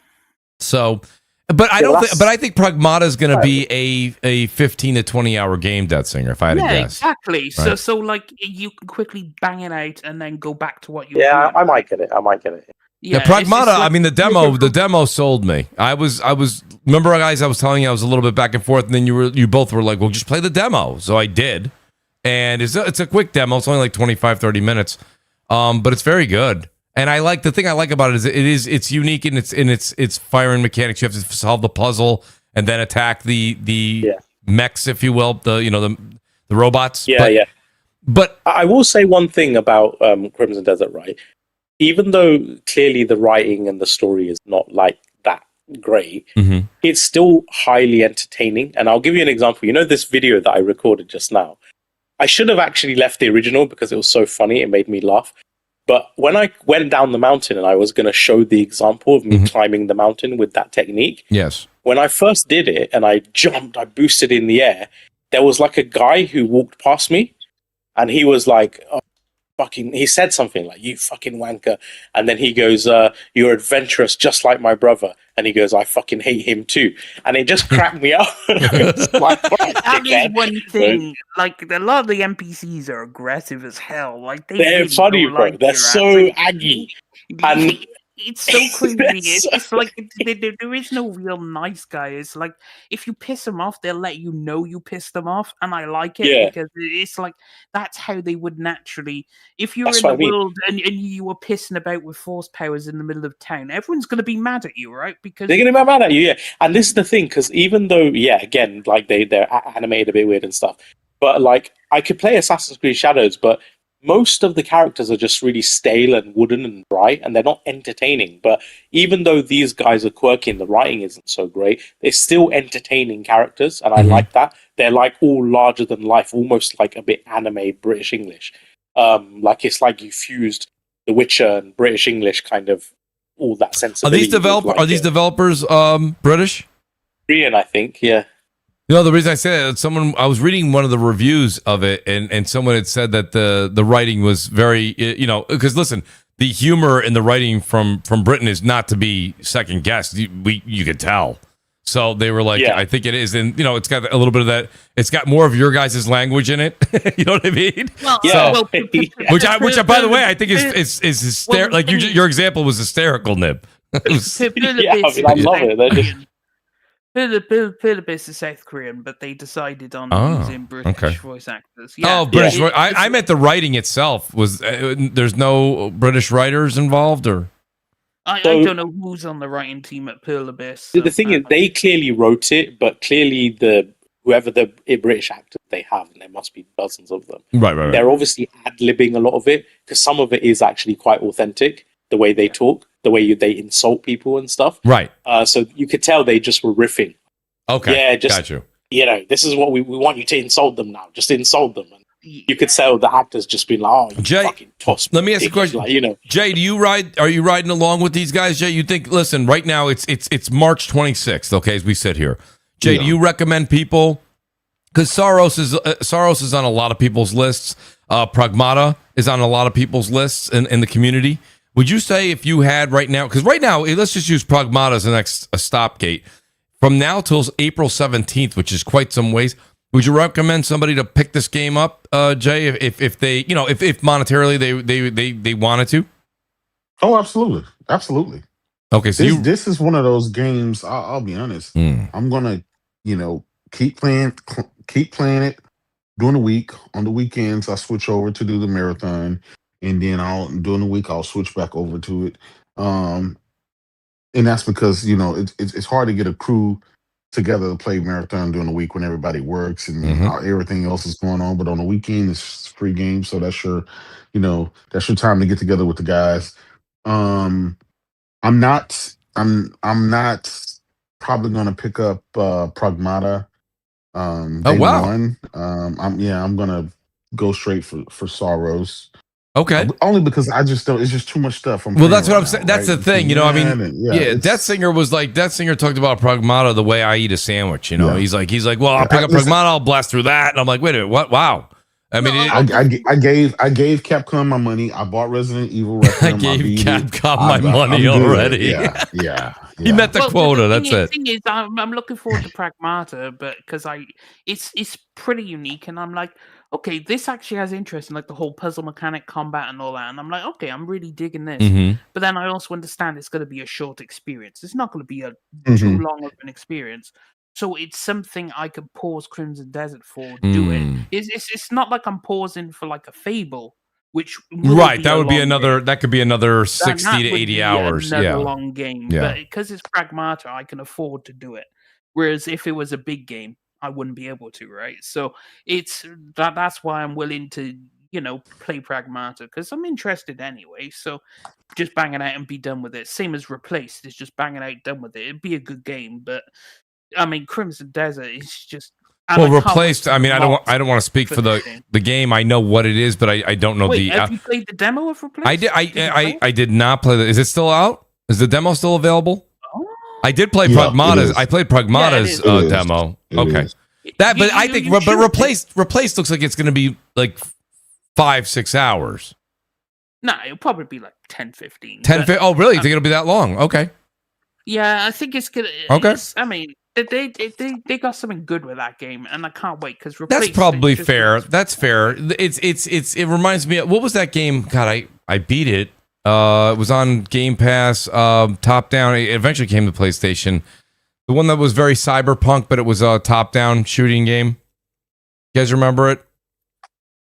So. But I think Pragmata is going to be a 15 to 20 hour game, Death Singer, if I had to guess. Exactly. Right. So like you can quickly bang it out and then go back to what you. Yeah, I might get it. Yeah, Pragmata. I mean, the demo sold me. I was. Remember, guys, I was telling you I was a little bit back and forth, and then you both were like, "Well, just play the demo." So I did, and it's a quick demo. It's only like 25, 30 minutes, but it's very good. And the thing I like about it is it's unique in its firing mechanics. You have to solve the puzzle and then attack the mechs, if you will, the robots. Yeah, But I will say one thing about Crimson Desert, right? Even though clearly the writing and the story is not like that great, it's still highly entertaining. And I'll give you an example. You know this video that I recorded just now? I should have actually left the original because it was so funny. It made me laugh. But when I went down the mountain and I was going to show the example of me climbing the mountain with that technique, when I first did it and I jumped, I boosted in the air, there was like a guy who walked past me and he was like, he said something like, "You fucking wanker." And then he goes, "You're adventurous just like my brother." And he goes, "I fucking hate him too." And it just cracked me up. That is one thing. Like, a lot of the NPCs are aggressive as hell. Like, they're really funny, bro. They're so aggy. And It's so crazy. It's like there is no real nice guy. It's like if you piss them off, they'll let you know you pissed them off, and I like it because it's like that's how they would naturally. If you're in the world and you were pissing about with force powers in the middle of town, everyone's going to be mad at you, right? Because they're going to be mad at you, yeah. And this is the thing, because even though, again, like they're animated a bit weird and stuff, but like I could play Assassin's Creed Shadows, but most of the characters are just really stale and wooden and dry, and they're not entertaining. But even though these guys are quirky and the writing isn't so great, they're still entertaining characters, and I like that. They're like all larger than life, almost like a bit anime British English. Like it's like you fused The Witcher and British English, kind of all that sensibility. Are these developers British? Korean, I think. Yeah. You know, the reason I say that, I was reading one of the reviews of it, and someone had said that the writing was very, because listen, the humor in the writing from Britain is not to be second guessed. You could tell. So they were like, I think it is, and it's got a little bit of that. It's got more of your guys' language in it. You know what I mean? Well, which by the way, I think is hysterical. Like your example was hysterical, Nib. I love it. Pilibis is South Korean, but they decided on using British voice actors. British. I meant the writing itself. Was there's no British writers involved, or I don't know who's on the writing team at Pilibis. The thing is, they clearly wrote it, but clearly whoever the British actors they have, and there must be dozens of them. Right. They're obviously ad-libbing a lot of it because some of it is actually quite authentic. The way they talk, the way they insult people and stuff. Right. So you could tell they just were riffing. Okay. Yeah, got you. This is what we want you to insult them now. Just insult them. And you could tell the actors just been like, Jay, fucking toss. Let me ask you a question. Jay, are you riding along with these guys, Jay? You think, listen, right now it's March 26th, okay, as we sit here. Jay, do you recommend people, because Saros is on a lot of people's lists. Pragmata is on a lot of people's lists in the community. Would you say if you had right now, because right now, let's just use Pragmata as the next stopgate. From now till April 17th, which is quite some ways, would you recommend somebody to pick this game up, Jay, if they, if monetarily they wanted to? Oh, absolutely. Absolutely. Okay, so this is one of those games, I'll be honest. I'm going to, keep playing it during the week. On the weekends, I switch over to do the marathon. And then during the week I'll switch back over to it, and that's because it's hard to get a crew together to play marathon during the week when everybody works and everything else is going on. But on the weekend it's free game, so that's your time to get together with the guys. I'm not probably going to pick up Pragmata. Day one. I'm going to go straight for Saros. Okay. Only because I just don't. It's just too much stuff. That's what I'm saying. That's the thing. Death Singer talked about Pragmata the way I eat a sandwich. He's like, well, I'll pick up Pragmata, I'll blast through that, and I'm like, wait a minute, what? Wow. I mean, I gave Capcom my money. I bought Resident Evil. I gave Capcom my money already. Yeah. He met the quota. That's it. The thing is, I'm looking forward to Pragmata, but because it's pretty unique, and I'm like, okay, this actually has interest in like the whole puzzle mechanic, combat, and all that. And I'm like, okay, I'm really digging this. But then I also understand it's going to be a short experience. It's not going to be a too long of an experience. So it's something I could pause Crimson Desert for. Do it. It's not like I'm pausing for like a Fable, which that could be another 60 to 80 hours. Another long game. Yeah. But because it's Pragmata, I can afford to do it. Whereas if it was a big game, I wouldn't be able to, right? So that's why I'm willing to, play Pragmata, because I'm interested anyway. So just bang it out and be done with it. Same as Replaced, it's just bang it out, done with it. It'd be a good game, but I mean, Crimson Desert is just. Replaced. I mean, I don't want to speak for the game. I know what it is, but I don't know the. Have you played the demo of Replaced? I did. I did not play. Is it still out? Is the demo still available? I did play Pragmata's. I played Pragmata's demo. Okay. I think replaced looks like it's going to be like 5-6 hours. No, it'll probably be like 10-15. 10-15. Oh, really? You think it'll be that long? Okay. Yeah, I think it's gonna. Okay. I mean, they got something good with that game, and I can't wait because that's probably fair. That's fair. It reminds me of, what was that game? God, I beat it. It was on Game Pass, top down. It eventually came to PlayStation. The one that was very cyberpunk, but it was a top down shooting game. You guys remember it?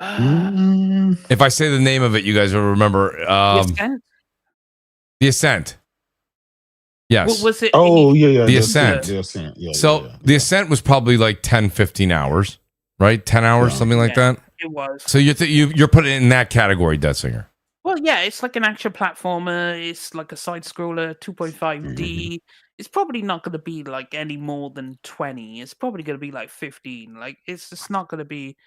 If I say the name of it, you guys will remember. The Ascent. Yes. What was it? The Ascent. The Ascent. The Ascent was probably like 10, 15 hours, right? 10 hours, something like that. It was. So you're putting it in that category, Dead Singer. Well, yeah, it's like an action platformer. It's like a side scroller, 2.5D. It's probably not going to be like any more than 20. It's probably going to be like 15. Like it's just not going to be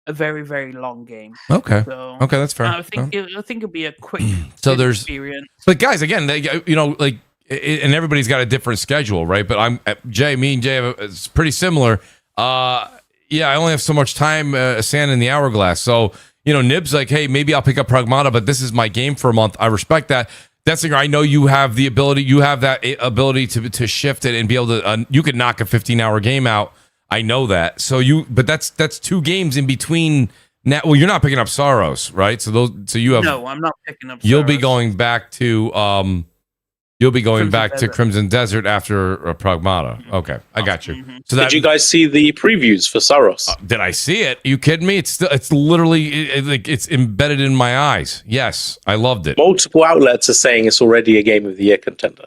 a very, very long game. Okay. So, okay, that's fair. I think it'll be a quick so there's experience. But guys, again, and everybody's got a different schedule, right? But me and Jay, it's pretty similar. I only have so much time, sand in the hourglass. So, Nib's like, hey, maybe I'll pick up Pragmata, but this is my game for a month. I respect that. That's I know you have the ability. You have that ability to shift it and be able to. You could knock a 15-hour game out. I know that. But that's 2 games in between. Now, well, you're not picking up Saros, right? So you have. No, I'm not picking up. You'll Saros. be going back to. You'll be going back to Crimson Desert after Pragmata. Okay, I got you. So did you guys see the previews for Saros? Did I see it? Are you kidding me? It's literally it's embedded in my eyes. Yes, I loved it. Multiple outlets are saying it's already a Game of the Year contender.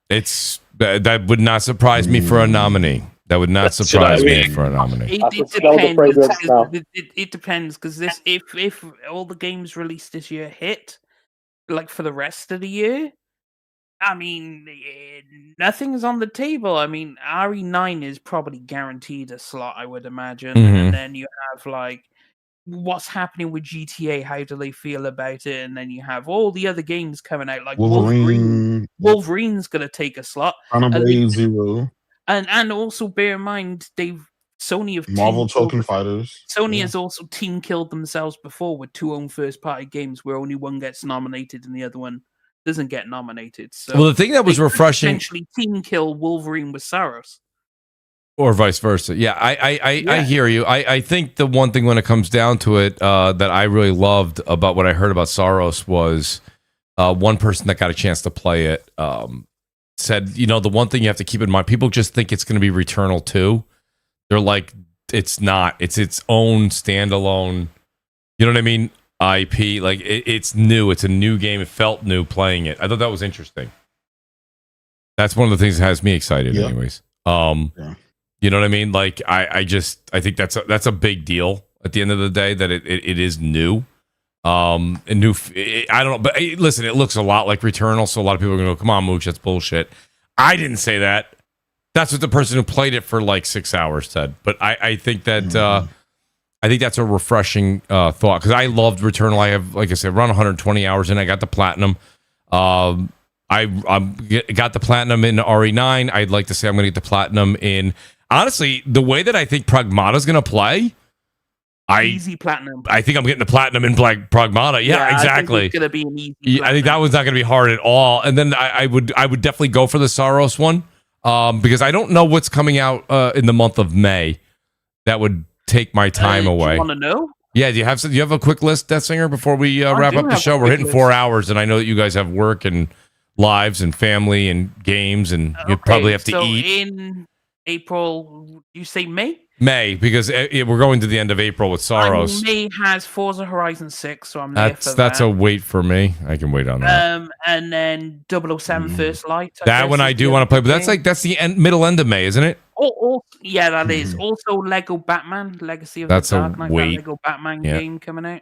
That would not surprise me for a nominee. That would not surprise me for a nominee. It depends because if all the games released this year hit, like for the rest of the year, I mean, nothing's on the table. I mean, RE9 is probably guaranteed a slot, I would imagine. Mm-hmm. And then you have like what's happening with GTA, how do they feel about it? And then you have all the other games coming out, like Wolverine's gonna take a slot. Zero. And also bear in mind Sony have Marvel Token Fighters. Sony has also team killed themselves before with 2 own first party games where only one gets nominated and the other one doesn't get nominated. So the thing that was refreshing, essentially team kill Wolverine with Saros. Or vice versa. Yeah, I hear you. I think the one thing when it comes down to it that I really loved about what I heard about Saros was one person that got a chance to play it said, the one thing you have to keep in mind, people just think it's going to be Returnal 2. They're like, it's not. It's its own standalone, you know what I mean, IP. Like, it's new. It's a new game. It felt new playing it. I thought that was interesting. That's one of the things that has me excited anyways. You know what I mean? Like, I think that's a big deal at the end of the day, that it is new. And new, I don't know, but listen, it looks a lot like Returnal, so a lot of people are gonna go, come on, Mooch, that's bullshit. I didn't say that. That's what the person who played it for like 6 hours said. But I think that I think that's a refreshing thought, because I loved Returnal. I have, like I said, around 120 hours in. I got the platinum. I got the platinum in RE9. I'd like to say I'm going to get the platinum in. Honestly, the way that I think Pragmata is going to play, easy platinum. I think I'm getting the platinum in Pragmata. Yeah, exactly. I think it's going to be an easy platinum. I think that one's not going to be hard at all. And then I would definitely go for the Saros one, because I don't know what's coming out in the month of May that would take my time away. Do you want to know? Yeah, do you have a quick list, Death Singer, before we wrap up the show? We're hitting 4 hours, and I know that you guys have work and lives and family and games, and you probably have to eat. In April, you say May? May, because we're going to the end of April with Saros. May has Forza Horizon 6, so I'm there for that. That's a wait for me. I can wait on that. And then 007 First Light. That one I do want to play, but that's the middle end of May, isn't it? Yeah, that is. Also, Lego Batman, Legacy of the Dark Knight, that Lego Batman game coming out.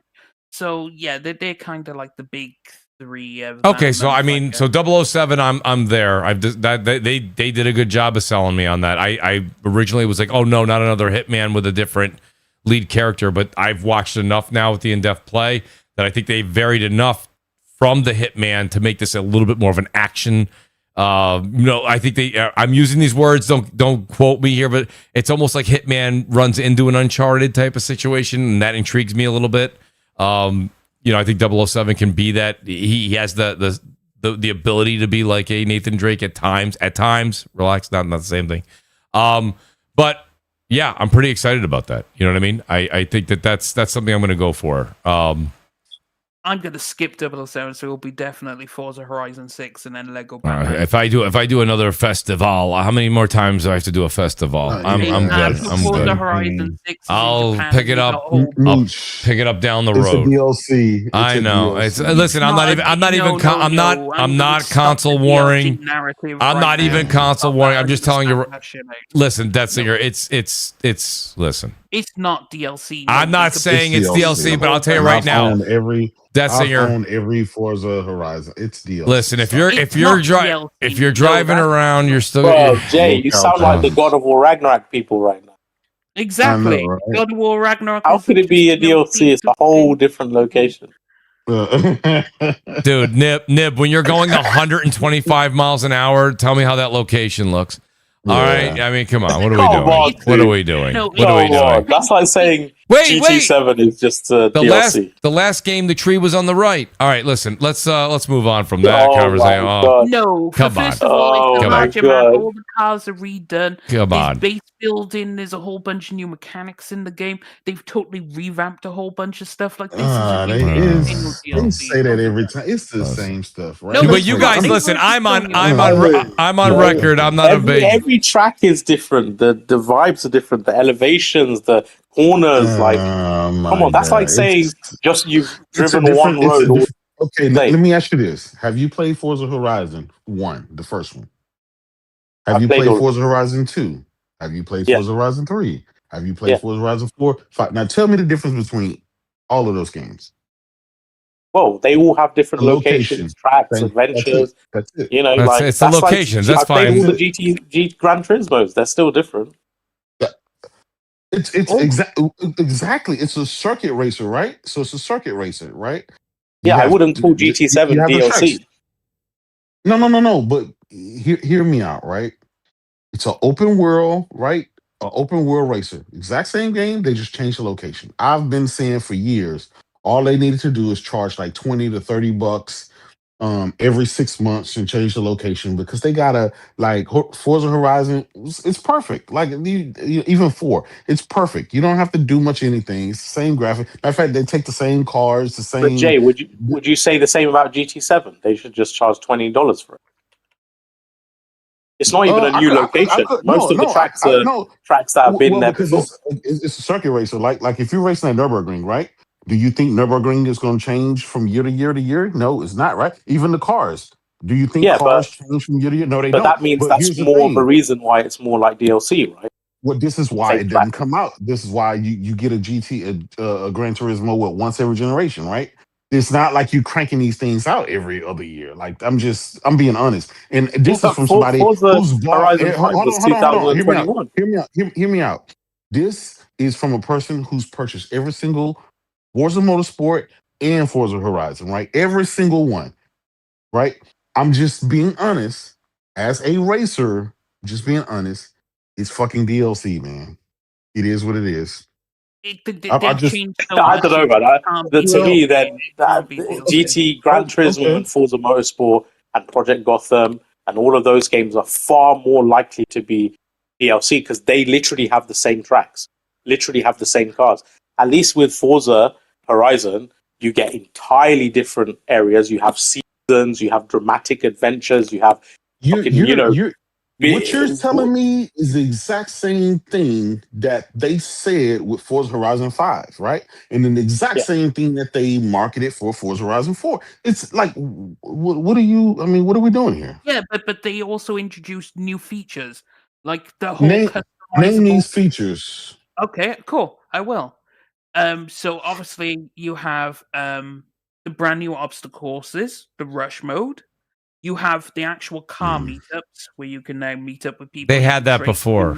So, yeah, they're kind of like the big three. Okay, so I mean, so 007, I'm there. They did a good job of selling me on that. I originally was like, oh no, not another Hitman with a different lead character, but I've watched enough now with the in-depth play that I think they varied enough from the Hitman to make this a little bit more of an action. I think I'm using these words, don't quote me here, but it's almost like Hitman runs into an Uncharted type of situation, and that intrigues me a little bit. I think 007 can be that. He has the ability to be like a Nathan Drake at times. Relax, not the same thing. But yeah, I'm pretty excited about that. You know what I mean? I think that's something I'm going to go for. I'm gonna skip 007, so it'll be definitely Forza Horizon 6 and then Lego Batman. If I do another festival, how many more times do I have to do a festival? I'm good. I'm Forza good. Horizon 6 I'll pick it up. Mooch. Pick it up down the It's a road. DLC. I know. Listen, I'm not console warring. I'm not even console warring. I'm just telling you. Listen, that's listen. It's not DLC. I'm not saying it's DLC, but I'll tell you right now. I own every Forza Horizon. It's DLC. Listen, if you're driving around, you're still. Bro, Jay, you sound like the God of War Ragnarok people right now. Exactly. Know, right? God of War Ragnarok. How could it be a DLC? It's a whole different location. Dude, Nib, when you're going 125 miles an hour, tell me how that location looks. All right, I mean, come on. What are we doing? What are we doing? What are we doing? That's like saying GT7 is just DLC. The last game, the tree was on the right. All right, listen. Let's move on from that conversation. No, come on. First of all, it's larger map. All the cars are redone. Come on. Base building. There's a whole bunch of new mechanics in the game. They've totally revamped a whole bunch of stuff like this. They say that every time. It's the same stuff, right? No, but you guys, listen. I'm on record. I'm not a big. Every track is different. The vibes are different. The elevations, the corners. Come on, that's like saying you've driven one road. Okay, let me ask you this: have you played Forza Horizon 1, the first one? Have you played Forza Horizon 2? Have you played Forza Horizon 3? Have you played Forza Horizon 4, 5? Now tell me the difference between all of those games. Well, they all have different locations, tracks, adventures. That's it. You know, it's the locations. That's fine. All the GT Gran Turismos, they're still different. It's exactly. It's a circuit racer, right? So it's a circuit racer, right? I wouldn't call GT7 DLC. No. But hear me out, right? It's an open world, right? An open world racer. Exact same game. They just changed the location. I've been saying for years, all they needed to do is charge like $20 to $30 every 6 months and change the location, because they gotta, like, Forza Horizon. It's perfect. Like even 4, it's perfect. You don't have to do much anything. It's the same graphic. Matter of fact, they take the same cars, the same. But Jay, would you say the same about GT7? They should just charge $20 for it. It's not even a new location. Most of the tracks are tracks that have been there before. It's a circuit racer. Like if you're racing at Nürburgring, right? Do you think Nürburgring is going to change from year to year to year? No, it's not, right? Even the cars. Do you think cars change from year to year? No, they don't. But that means that's more of a reason why it's more like DLC, right? Well, this is why it doesn't come out. This is why you get a Gran Turismo once every generation, right? It's not like you cranking these things out every other year. Like I'm being honest. And this is from somebody who's bought. Hold on. Hear me out. This is from a person who's purchased every single Forza Motorsport and Forza Horizon, right? Every single one, right? I'm just being honest. As a racer, just being honest, it's fucking DLC, man. It is what it is. I don't know about that. To me, then GT Gran Turismo and Forza Motorsport and Project Gotham and all of those games are far more likely to be DLC because they literally have the same tracks, literally have the same cars. At least with Forza Horizon, you get entirely different areas. You have seasons, you have dramatic adventures, you have what you're telling me is the exact same thing that they said with Forza Horizon 5, right? And then the exact same thing that they marketed for Forza Horizon 4. It's like, what are we doing here? Yeah, but they also introduced new features, like the whole name these features. Okay, cool. I will. So obviously you have the brand new obstacle courses, the rush mode. You have the actual car meetups where you can now meet up with people. They had that before.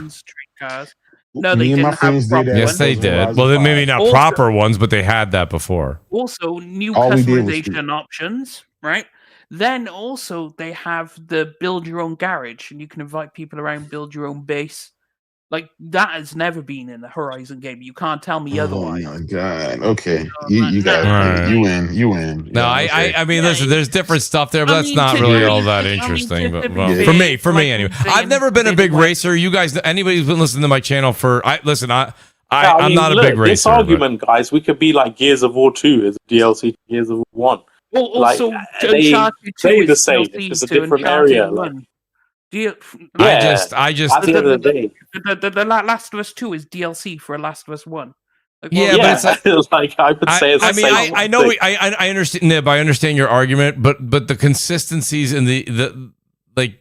Cars. No, they didn't have proper ones. Yes, they did. Well, maybe not proper ones, but they had that before. Also, new customization options, right? Then also they have the build your own garage, and you can invite people around, build your own base. Like, that has never been in the Horizon game. You can't tell me otherwise. Oh, my God. Okay. You got it. You win. No, I mean, listen, there's different stuff there, but that's not really all that interesting. But for me anyway. I've never been a big racer. You guys, anybody who's been listening to my channel I'm not a big racer. This argument, guys, we could be like Gears of War 2 as a DLC to Gears of War 1. Well, also, like, they the same. It's a different area. Like, I just. At the end of the day, the Last of Us 2 is DLC for Last of Us 1. Like, well, but it's like I would say. I know. I understand, Nib. I understand your argument, but the consistencies in the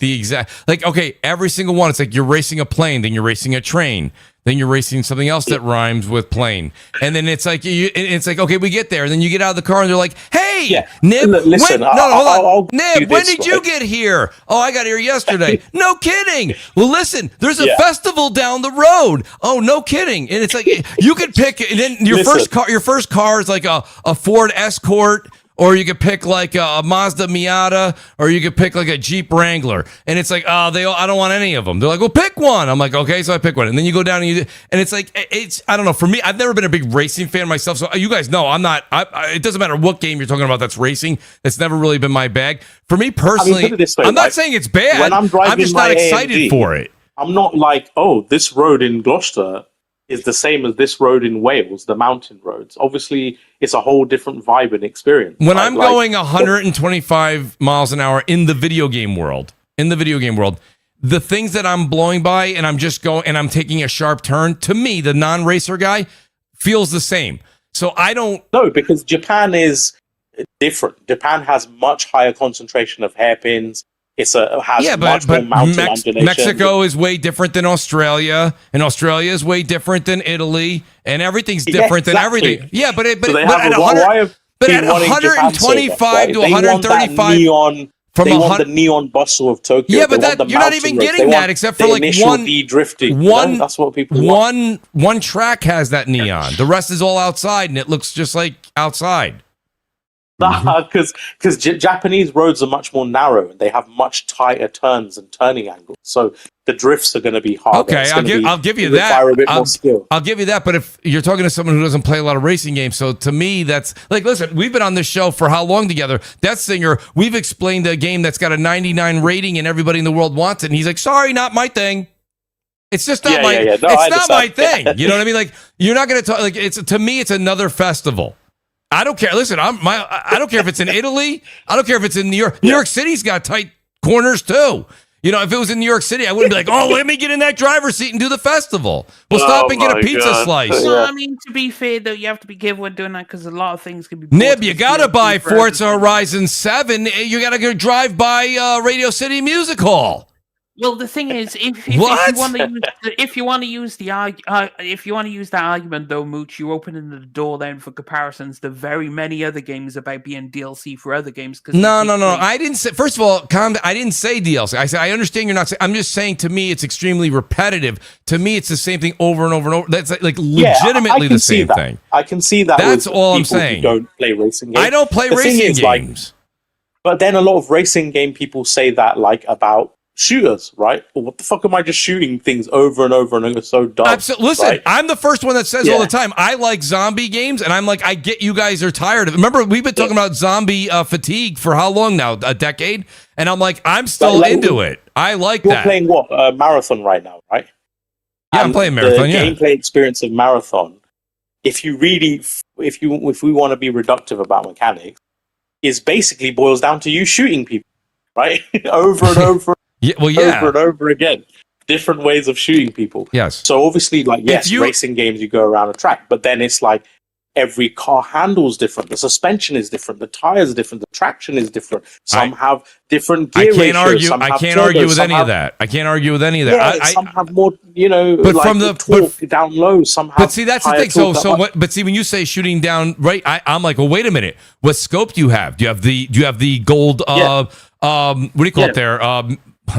exact, like, okay, every single one. It's like you're racing a plane, then you're racing a train, then you're racing something else that rhymes with plane, and then it's like it's like, okay, we get there, and then you get out of the car, and they're like, hey, Nib, listen, hold on, Nib, when did you get here? Oh, I got here yesterday. No kidding. Well, listen, there's a festival down the road. Oh, no kidding. And it's like you could pick, and then your first car is like a Ford Escort. Or you could pick like a Mazda Miata, or you could pick like a Jeep Wrangler, and it's like, I don't want any of them. They're like, well, pick one. I'm like, okay, so I pick one, and then you go down and it's like, I don't know. For me, I've never been a big racing fan myself, so you guys know I'm not. It doesn't matter what game you're talking about that's racing. It's never really been my bag. For me personally, I'm not saying it's bad. When I'm driving, I'm just not excited for it. I'm not like, oh, this road in Gloucester is the same as this road in Wales, the mountain roads. Obviously, it's a whole different vibe and experience. When I'm going 125 miles an hour in the video game world, the things that I'm blowing by and I'm just going and I'm taking a sharp turn, to me, the non-racer guy feels the same. So I don't... No, because Japan is different. Japan has much higher concentration of hairpins. But Mexico is way different than Australia, and Australia is way different than Italy, and everything's different than everything. Yeah, but at 125 to 135 from they want the neon bustle of Tokyo. Yeah, but you're not even getting that except for like one drifting. That's what people want. One track has that neon. The rest is all outside, and it looks just like outside. Because Japanese roads are much more narrow and they have much tighter turns and turning angles, so the drifts are going to be harder. Okay, I'll give you that. I'll give you that. But if you're talking to someone who doesn't play a lot of racing games, so to me, that's like, listen, we've been on this show for how long together? That Singer, we've explained a game that's got a 99 rating and everybody in the world wants it, and he's like, sorry, not my thing. It's just not my. No, it's not my thing. You know what I mean? Like, you're not going to talk. Like, to me, it's another festival. I don't care. Listen, I don't care if it's in Italy. I don't care if it's in New York. New York City's got tight corners too. You know, if it was in New York City, I wouldn't be like, oh, let me get in that driver's seat and do the festival. We'll stop and get a pizza slice. No, I mean, to be fair, though, you have to be careful when doing that because a lot of things can be... Nib, you got to buy Forza Horizon 7. You got to go drive by Radio City Music Hall. Well, the thing is, if you want to use that argument, though, Mooch, you're opening the door then for comparisons to very many other games about being DLC for other games. No. I didn't say. First of all, I didn't say DLC. I said I understand you're not saying. I'm just saying, to me, it's extremely repetitive. To me, it's the same thing over and over and over. That's like legitimately the same thing. I can see that. That's all I'm saying. Don't play racing games. I don't play racing games. But then a lot of racing game people say that about shooters, right? Well, what the fuck am I just shooting things over and over and over? So dumb. Absolutely. Listen, right? I'm the first one that says all the time, I like zombie games, and I'm like, I get you guys are tired of it. Remember, we've been talking about zombie fatigue for how long now? A decade? And I'm like, I'm still into it. I like you're that. You're playing what? Marathon right now, right? Yeah, I'm playing Marathon, the gameplay experience of Marathon, if we want to be reductive about mechanics, is basically boils down to you shooting people, right? over and over. Over and over again. Different ways of shooting people. Yes. So obviously, racing games, you go around a track, but then it's like every car handles different. The suspension is different. The tires are different. The traction is different. Some have different gear ratios. I can't argue with any of that. I can't argue with any of that. Yeah, some have more, but from the torque down low. Some have. But see, that's the thing. But see, when you say shooting down, right? I'm like, well, wait a minute. What scope do you have? Do you have the gold? What do you call it there?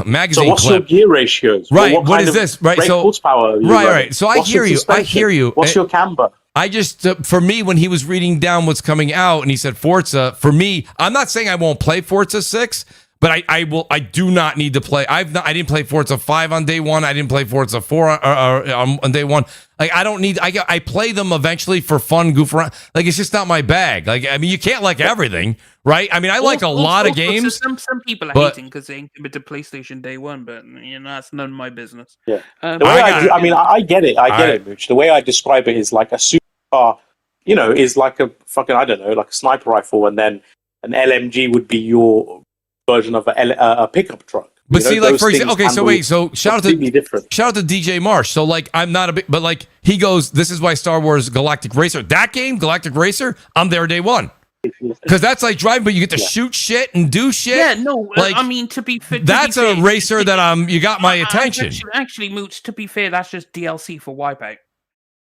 Magazine. So what's clip. your gear ratios? Right. What is this? Right. So horsepower. Right. So I hear you. What's your camber? I just, for me, when he was reading down what's coming out and he said Forza, for me, I'm not saying I won't play Forza 6, But I do not need to play. I didn't play Forza 5 on day one. I didn't play Forza 4 on day one. Like, I don't need. I play them eventually for fun, goof around. Like, it's just not my bag. Like, I mean, you can't like everything, right? I mean, I like a lot of games. Some people are hating because they came to PlayStation day one, but that's none of my business. Yeah. I get it. I get it, Mooch. The way I describe it is like a supercar, is like a fucking, I don't know, like a sniper rifle, and then an LMG would be your version of a pickup truck. But see, like, for example, okay, so shout out to DJ Marsh. So, like, I'm not a big, but like, he goes, this is why Star Wars Galactic Racer, that game, Galactic Racer, I'm there day one. Because that's like driving, but you get to shoot shit and do shit. Yeah, no, like, I mean, to be fair, that's a racer that you got my attention. Actually, Mooch, to be fair, that's just DLC for Wipeout.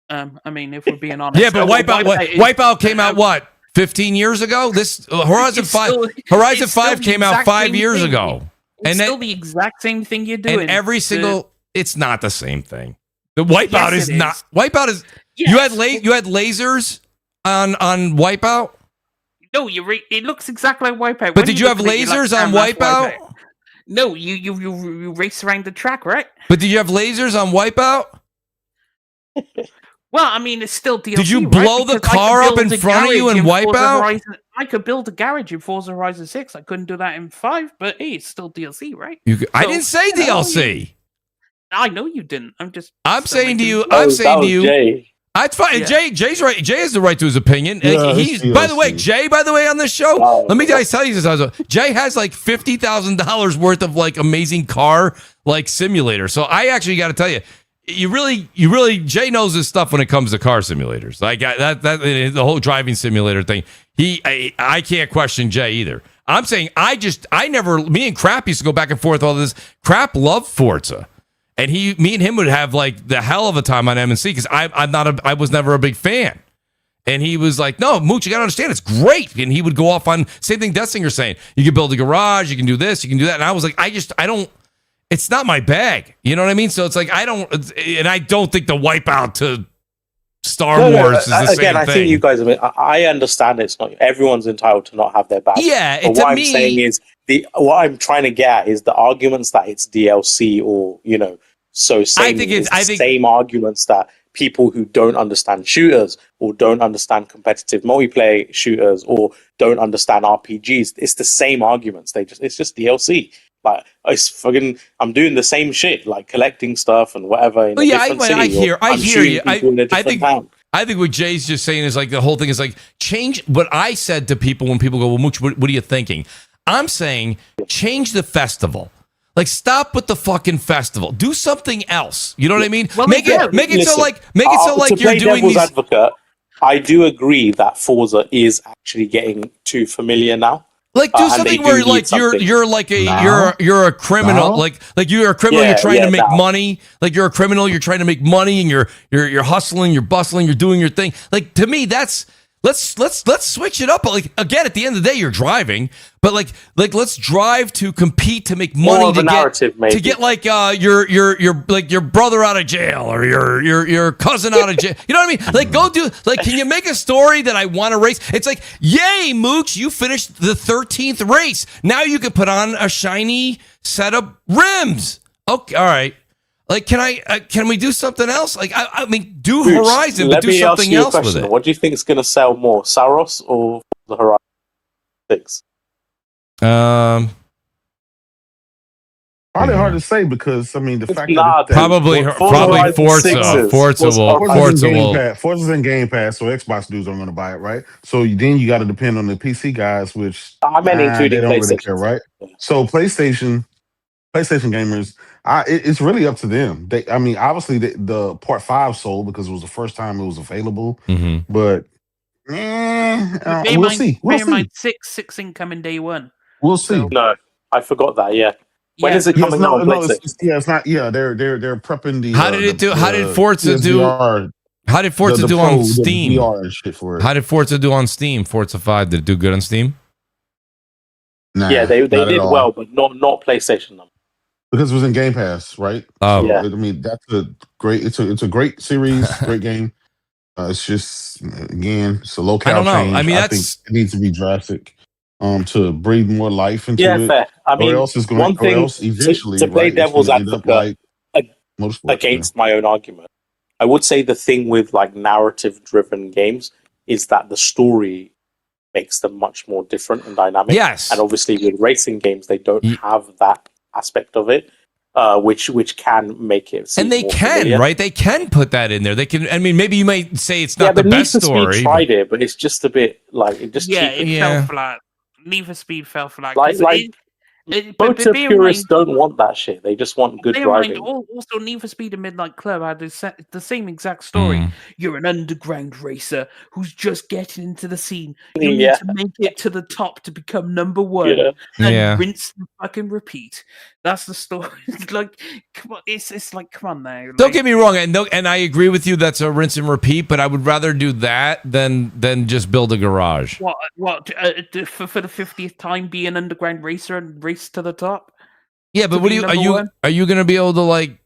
I mean, if we're being honest. Yeah, but Wipeout came out what? 15 years ago? This Horizon 5 came out 5 years ago. It's still the exact same thing you're doing. And every single it's not the same thing. The Wipeout is not. Wipeout is you had lasers on Wipeout? No, it looks exactly like Wipeout. But did you have lasers on Wipeout? No, you race around the track, right? But did you have lasers on Wipeout? Well, I mean, it's still DLC. Did you blow the car up in front of you and Wipeout? I could build a garage in Forza Horizon 6. I couldn't do that in 5, but hey, it's still DLC, right? I didn't say DLC. I know you didn't. I'm saying to you. Jay. That's fine. Yeah. Jay's right. Jay has the right to his opinion. Yeah, by the way, on this show, let me tell you this. Jay has like $50,000 worth of like amazing car like simulator. So I actually got to tell you. You really, Jay knows his stuff when it comes to car simulators. Like that the whole driving simulator thing. I can't question Jay either. I'm saying me and Crap used to go back and forth all this. Crap loved Forza, and me and him would have like the hell of a time on MNC because I was never a big fan. And he was like, no, Mooch, you got to understand, it's great. And he would go off on same thing Dessinger's saying. You can build a garage, you can do this, you can do that. And I was like, I don't. It's not my bag. You know what I mean? So it's like, I don't think the Wipeout to Star Wars is the same thing. I think you guys, I understand it's not, everyone's entitled to not have their bag. Yeah. But what I'm saying is, what I'm trying to get at is the arguments that it's DLC or, same arguments that people who don't understand shooters or don't understand competitive multiplayer shooters or don't understand RPGs, it's the same arguments. It's just DLC. Like I'm doing the same shit, like collecting stuff and whatever. I hear you. I think what Jay's just saying is like the whole thing is like change what I said to people when people go, well, Mooch, what are you thinking? I'm saying change the festival. Like stop with the fucking festival. Do something else. You know what I mean? Well, make it so like you're doing these. Advocate, I do agree that Forza is actually getting too familiar now. Like do something where like you're like you're a criminal like you're a criminal, you're trying to make money, like you're a criminal, you're trying to make money and you're hustling, you're bustling, you're doing your thing. Like to me that's let's switch it up. Like again, at the end of the day, you're driving, but like let's drive to compete to make money to get like your brother out of jail or your cousin out of jail. You know what I mean? Like go do can you make a story that I want to race? It's like, yay, Mooch, you finished the 13th race. Now you can put on a shiny set of rims. Okay, all right. Like, can we do something else? Like, I mean, do Mooch, Horizon, but do something else with it. What do you think is going to sell more, Saros or the Horizon 6? Probably hard to say because I mean the fact that probably Forza will. Forza's in Game Pass, so Xbox dudes aren't going to buy it, right? So then you got to depend on the PC guys, which including they don't really care, right? So PlayStation gamers. It's really up to them. Obviously the Part 5 sold because it was the first time it was available. Mm-hmm. But we'll see. Bear in mind, 6 incoming day one. We'll see. So, no, I forgot that. Yeah. When is it coming out? It's not. Yeah, they're prepping the. How did it do? How did Forza do? How did Forza do on Steam? How did Forza do on Steam? Forza 5, did it do good on Steam? Nah, yeah, they did well, but not PlayStation number. Because it was in Game Pass, right? Oh, yeah. I mean, that's a great. It's a great series, great game. It's just again, it's a locale change. I mean, I think it needs to be drastic, to breathe more life into it. Yeah, fair. I mean, one thing eventually, to play devil's advocate like motorsports, against my own argument, I would say the thing with like narrative-driven games is that the story makes them much more different and dynamic. Yes. And obviously with racing games, they don't have that aspect of it, which can make it seem and they more can, familiar. right? They can put that in there. They can. I mean, maybe you might say it's not the best story. Need for Speed tried it, but it's just a bit like it just fell flat. Need for Speed fell flat. Motor purists don't want that shit. They just want good driving. Also, Need for Speed and Midnight Club had the same exact story. You're an underground racer who's just getting into the scene. You need to make it to the top to become number one. And rinse and fucking repeat. That's the story. Like, come on, it's like, come on now. Don't get me wrong, and I agree with you. That's a rinse and repeat. But I would rather do that than just build a garage. What for the 50th time be an underground racer and race to the top? Yeah, but what are you going to be able to like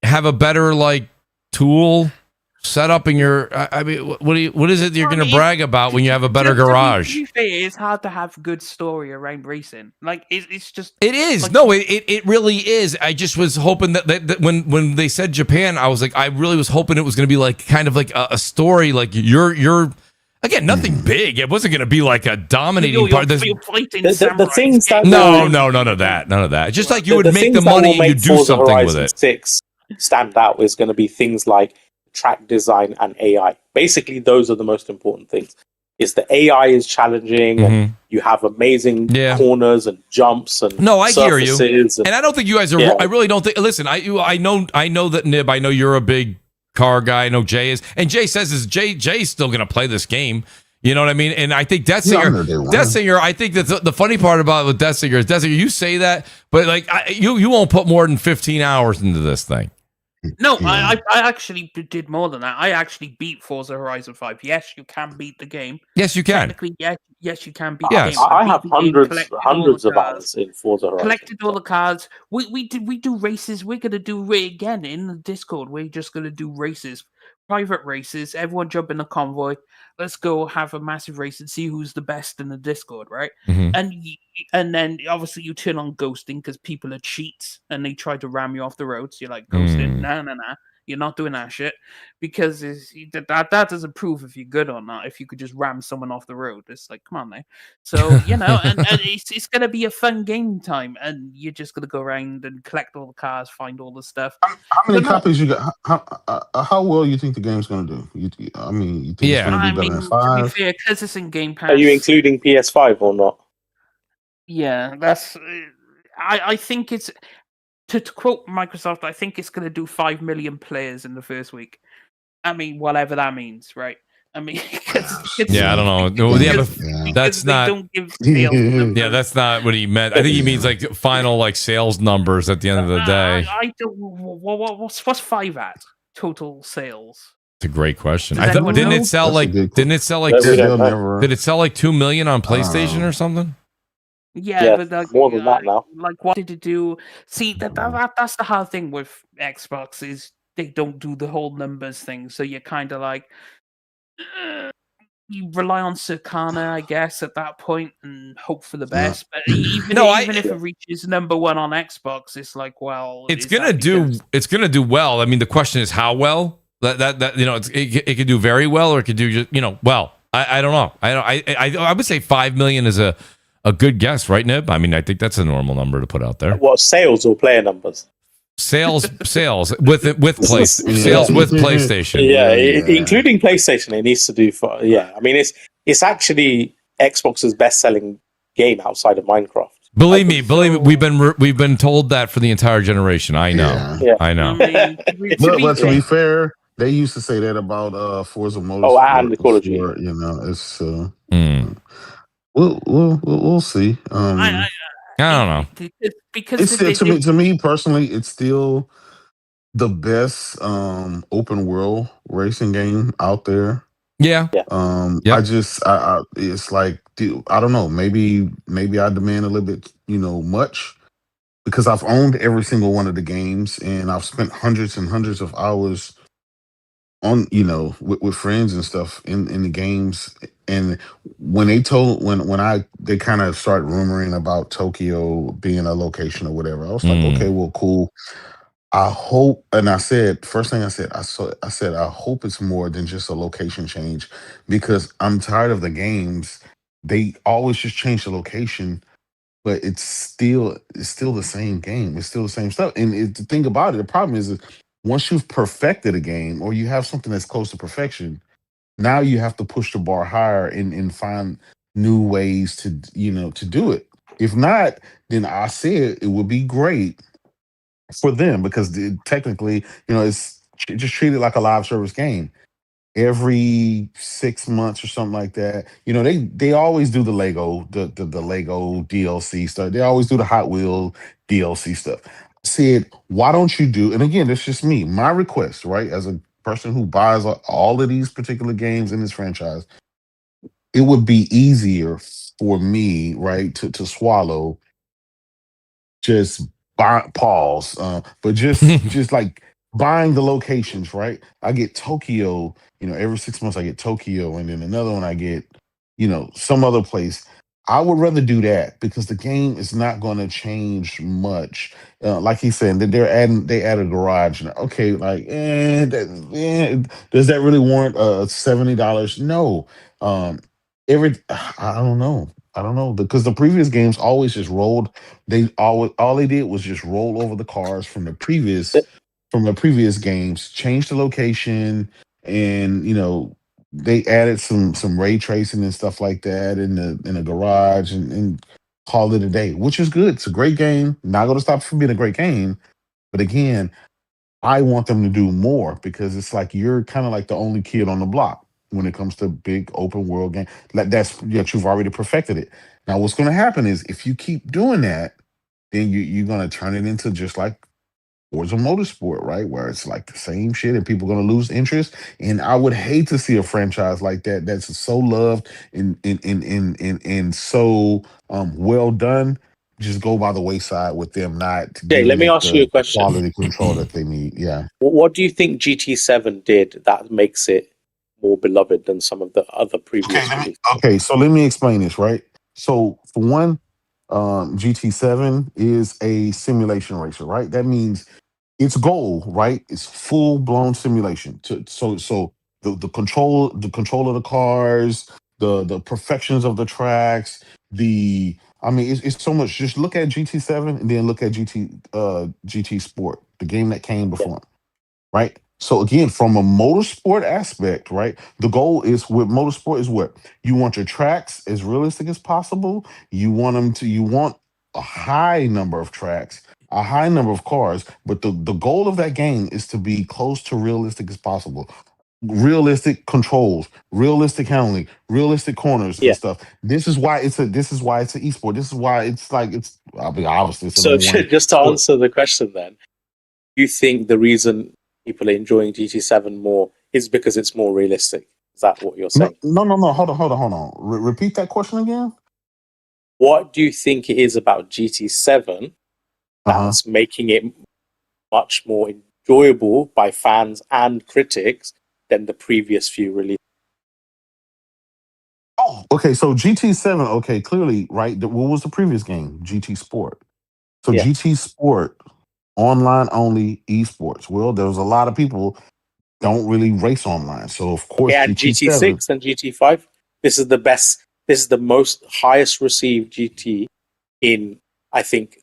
have a better like tool set up in your? I mean, what is it you're going to brag about when you have a better garage? It's hard to have good story around racing. Like it's just it is. Like, no, it really is. I just was hoping that when they said Japan, I was like, I really was hoping it was going to be like kind of like a story. Like you're. Again, nothing big. It wasn't going to be like a dominating part. The things that none of that. Just like you would make the money and you do Forza something Horizon with it. 6 stand out is going to be things like track design and AI. Basically, those are the most important things. Is the AI is challenging, and you have amazing corners and jumps and I hear you, and I don't think you guys are. I really don't think. Listen, I know that Nib. I know you're a big car guy. I know Jay is, and Jay says Jay's still going to play this game. You know what I mean? And I think Death Singer. I think that the funny part about it with Death Singer, you say that, but like you won't put more than 15 hours into this thing. No, I actually did more than that. I actually beat Forza Horizon 5. Yes, you can beat the game. Yes, you can. Technically, yes, you can beat the game. I have hundreds of hours in Forza Horizon. Collected all the cars. We do races. We're gonna do it again in the Discord. We're just gonna do races, private races. Everyone jump in a convoy. Let's go have a massive race and see who's the best in the Discord, right? And then obviously you turn on ghosting because people are cheats and they try to ram you off the road. So you're like, ghosting, nah. You're not doing that shit because that doesn't prove if you're good or not. If you could just ram someone off the road, it's like, come on, man. So and it's gonna be a fun game time, and you're just gonna go around and collect all the cars, find all the stuff. How many copies you got? How well you think the game's gonna do? You think it's gonna be better than 5? To be fair, because it's in Game Pass. Are you including PS5 or not? Yeah, that's. I think it's. To quote Microsoft, I think it's going to do 5 million players in the first week. I mean, whatever that means, right? I mean, I don't know. That's not. Don't give sales that's not what he meant. I think he means like final like sales numbers at the end of the day. I don't. What's 5 at total sales? It's a great question. Didn't it sell like 2 million on PlayStation or something? Yeah, but like, more than that now. Like, what did it do? See, that's the hard thing with Xbox is they don't do the whole numbers thing. So you're kind of like, you rely on Circana, I guess, at that point and hope for the best. But even if it reaches number 1 on Xbox, it's like, well, it's gonna do well. I mean, the question is how well. That it could do very well, or it could do just well. I don't know. I would say 5 million is a good guess, right, Nib? I mean, I think that's a normal number to put out there. What, sales or player numbers? Sales with PlayStation. Yeah, including PlayStation, it needs to do. I mean, it's actually Xbox's best-selling game outside of Minecraft. Believe me, we've been told that for the entire generation. I know. Yeah. I know. But to be fair, they used to say that about Forza Motorsport. Oh, and the Call of Duty. It's. We'll see. I don't know. Because it's still, to me personally, it's still the best open world racing game out there. Yeah. It's like, I don't know. Maybe I demand a little bit, much, because I've owned every single one of the games and I've spent hundreds and hundreds of hours on with friends and stuff in the games, and when they kind of start rumoring about Tokyo being a location or whatever, I was like, okay, well, cool. I hope, and I said, first thing I said, I said, I hope it's more than just a location change, because I'm tired of the games. They always just change the location, but it's still the same game. It's still the same stuff. And the thing about it, the problem is once you've perfected a game or you have something that's close to perfection, now you have to push the bar higher and find new ways to do it. If not, then I said it would be great for them, because technically, it's just treated like a live service game every 6 months or something like that. They always do the Lego DLC stuff. They always do the Hot Wheel DLC stuff. I said, why don't you do? And again, that's just me. My request, right? As a person who buys all of these particular games in this franchise, it would be easier for me, right, to swallow just pause, but just like buying the locations, right? I get Tokyo, every 6 months I get Tokyo, and then another one I get, some other place. I would rather do that because the game is not going to change much. Like he said, that they added a garage. Okay, like, does that really warrant $70? No. I don't know. I don't know, because the previous games always just rolled. All they did was just roll over the cars from the previous games, change the location, and they added some ray tracing and stuff like that in the garage, and called it a day, which is good. It's a great game. Not going to stop it from being a great game, but again, I want them to do more, because it's like you're kind of like the only kid on the block when it comes to big open world game. Like you've already perfected it. Now, what's going to happen is if you keep doing that, then you're going to turn it into just like Forza Motorsport, right? Where it's like the same shit and people are going to lose interest. And I would hate to see a franchise like that that's so loved and so well done just go by the wayside with them not Jay, let giving me it ask you a the question. quality control that they need. Yeah. What do you think GT7 did that makes it more beloved than some of the other previous releases? So let me explain this, right? So for one, GT7 is a simulation racer, right? That means its goal, right, is full blown simulation. So the control of the cars, the perfections of the tracks, it's so much. Just look at GT7 and then look at GT Sport, the game that came before it, right? So again, from a motorsport aspect, right, the goal is with motorsport is what you want your tracks as realistic as possible. You want a high number of tracks, a high number of cars, but the goal of that game is to be close to realistic as possible. Realistic controls, realistic handling, realistic corners and Yeah. stuff. This is why it's an esport. This is why obviously it's the So number one just to sport. answer the question then, you think the reason people are enjoying GT7 more is because it's more realistic? Is that what you're saying? No. Hold on. Repeat that question again. What do you think it is about GT7 that's making it much more enjoyable by fans and critics than the previous few releases? Oh, okay. So GT7, okay, clearly, right? What was the previous game? GT Sport. So Yeah. GT Sport, online only esports. Well, there was a lot of people don't really race online. So of course, And GT7. GT6 and GT5. This is the best. This is the most highest received GT in, I think,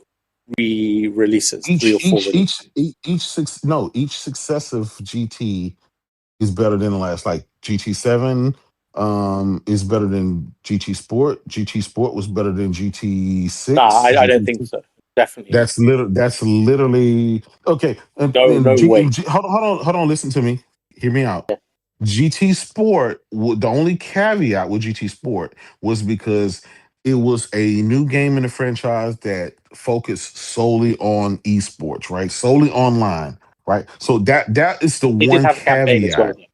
re-releases, 3 or 4 releases. Each successive GT is better than the last. Like GT7 is better than GT Sport. GT Sport was better than GT6. Nah, I don't think so. Definitely not. That's literally okay. No way. Hold on. Listen to me. Hear me out. GT Sport. The only caveat with GT Sport was because it was a new game in the franchise that focused solely on esports, right? Solely online, right? So that is the It did one have a campaign as well. caveat.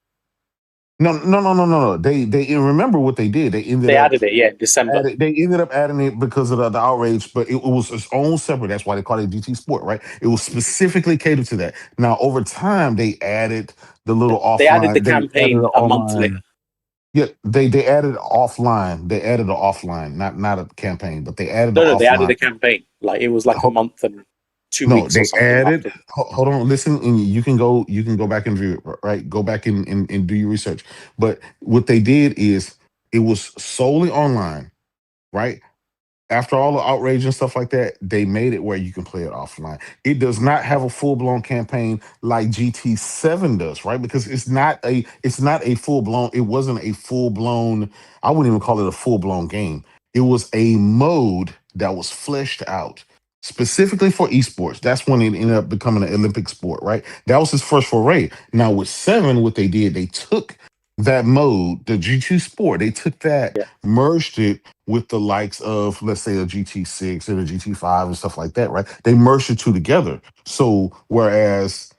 No. They remember what they did. They added it, in December. They ended up adding it because of the outrage, but it was its own separate. That's why they call it GT Sport, right? It was specifically catered to that. Now, over time, they added the little offline. They added the campaign a month later. Yeah, they added offline. They added an offline, not a campaign, but they added No, offline. they added a campaign. Like it was like a month and 2 weeks or something. Added. Hold on, listen, and you can go back and view it, right? Go back and do your research. But what they did is it was solely online, right? After all the outrage and stuff like that, they made it where you can play it offline. It does not have a full-blown campaign like GT7 does, right? Because it's not a full-blown, it wasn't a full-blown, I wouldn't even call it a full-blown game. It was a mode that was fleshed out specifically for esports. That's when it ended up becoming an Olympic sport, right? That was his first foray. Now with 7, what they did, they took that mode, the GT Sport, they took that, merged it with the likes of, let's say, a GT6 and a GT5 and stuff like that, right? They merged the two together. So whereas,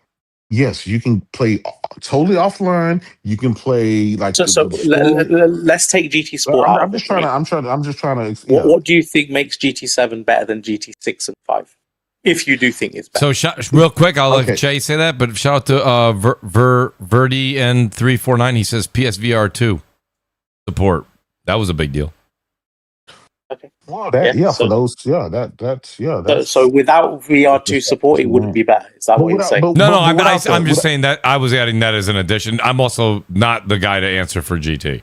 yes, you can play totally offline, you can play like. So let's take GT Sport. I'm just trying to. What do you think makes GT7 better than GT6 and 5? If you do think it's better. So real quick, I'll let Jay say that, but shout out to Verdi and 349. He says PSVR 2 support. That was a big deal. Okay. Well, for those, that's so without VR2 support, it wouldn't be better. Is that what you're saying? I'm just saying that I was adding that as an addition. I'm also not the guy to answer for GT.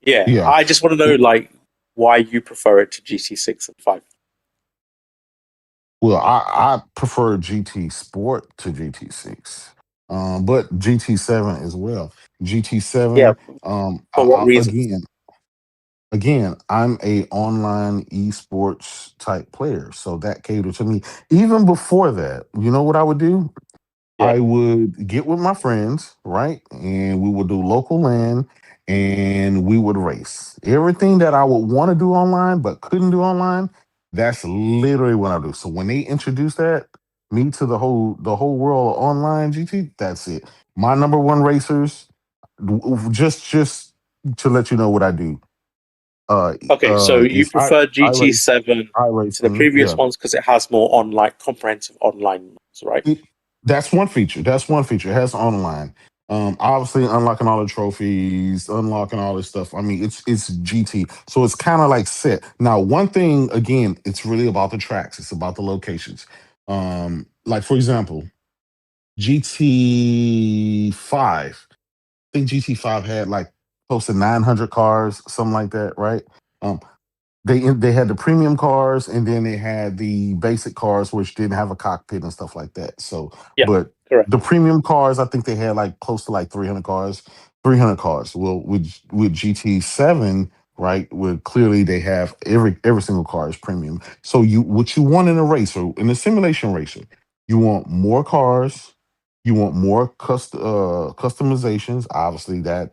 Yeah. I just want to know, like, why you prefer it to GT6 and 5. Well, I prefer GT Sport to GT6, but GT7 as well. GT7. Yeah. For what reason? Again, I'm a online esports type player, so that catered to me. Even before that, you know what I would do? Yeah. I would get with my friends, right, and we would do local LAN, and we would race. Everything that I would want to do online but couldn't do online. That's literally what I do. So when they introduce that, me to the whole world of online GT, that's it. My number one racers, just to let you know what I do. So you prefer GT7 to the previous ones because it has more comprehensive online modes, right? That's one feature. It has online. Obviously unlocking all the trophies, unlocking all this stuff. I mean, it's GT, so it's kind of like set. Now, one thing again, it's really about the tracks. It's about the locations. Like for example, GT5. I think GT5 had like close to 900 cars, something like that, right? They had the premium cars, and then they had the basic cars, which didn't have a cockpit and stuff like that. So, but correct. The premium cars, I think they had like close to like 300 cars. Well, with GT7, right? Where clearly they have every single car is premium. So what you want in a racer, in a simulation racer, you want more cars, you want more customizations. Obviously, that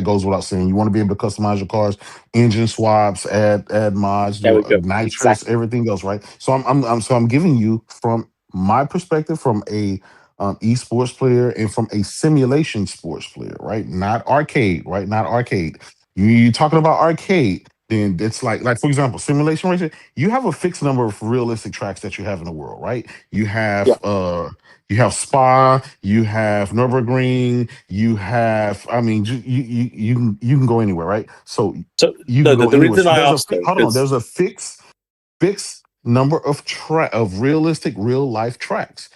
goes without saying. You want to be able to customize your cars, engine swaps, add mods, nitrous, everything goes right. So I'm giving you from my perspective, from a esports player and from a simulation sports player, right? Not arcade, right? Not arcade. You talking about arcade, then it's like for example, simulation racing, you have a fixed number of realistic tracks that you have in the world, right? You have you have Spa, you have Nürburgring, you have, I mean, you can go anywhere, right? So you can go anywhere. There's a fixed number of realistic real life tracks.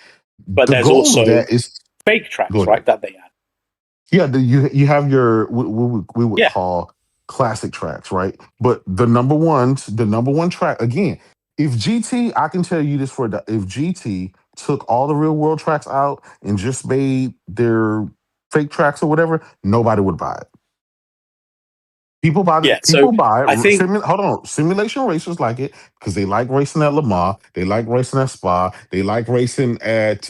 But there's also that is fake tracks, right? That they add. Yeah, you have your what we would call classic tracks, right? But the number one track, again, if GT, I can tell you this if GT took all the real world tracks out and just made their fake tracks or whatever, nobody would buy it. People buy it. I think, hold on. Simulation racers like it because they like racing at Le Mans. They like racing at Spa. They like racing at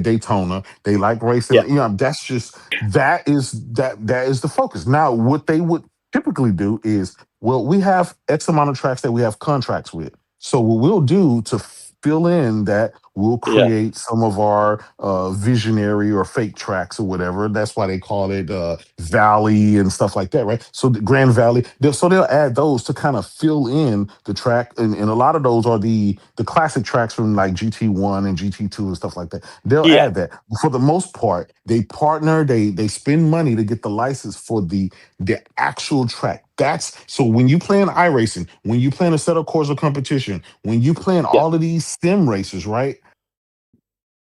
Daytona. They like racing. That's just that is the focus. Now, what they would typically do is, well, we have X amount of tracks that we have contracts with. So what we'll do to fill in that, we'll create some of our visionary or fake tracks or whatever. That's why they call it Valley and stuff like that, right? So the Grand Valley, they'll add those to kind of fill in the track, and a lot of those are the classic tracks from like GT1 and GT2 and stuff like that. They'll add that. For the most part, they partner, they spend money to get the license for the actual track. That's so when you playing iRacing, when you playing a set of course of competition, when you playing all of these sim races, right?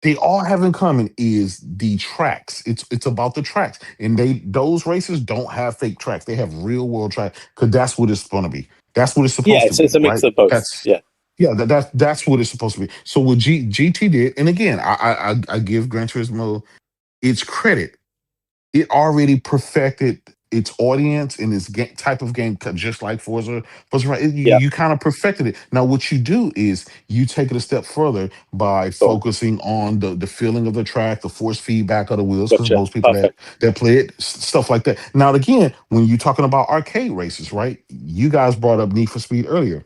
They all have in common is the tracks. It's about the tracks, and those races don't have fake tracks. They have real world tracks because that's what it's going to be. That's what it's supposed to be. It's a mix of both. That's what it's supposed to be. So what GT did, and again, I give Gran Turismo its credit. It already perfected its audience in this type of game, just like Forza. You kind of perfected it. Now, what you do is you take it a step further by focusing on the feeling of the track, the force feedback of the wheels, because most people that play it, stuff like that. Now, again, when you're talking about arcade races, right? You guys brought up Need for Speed earlier.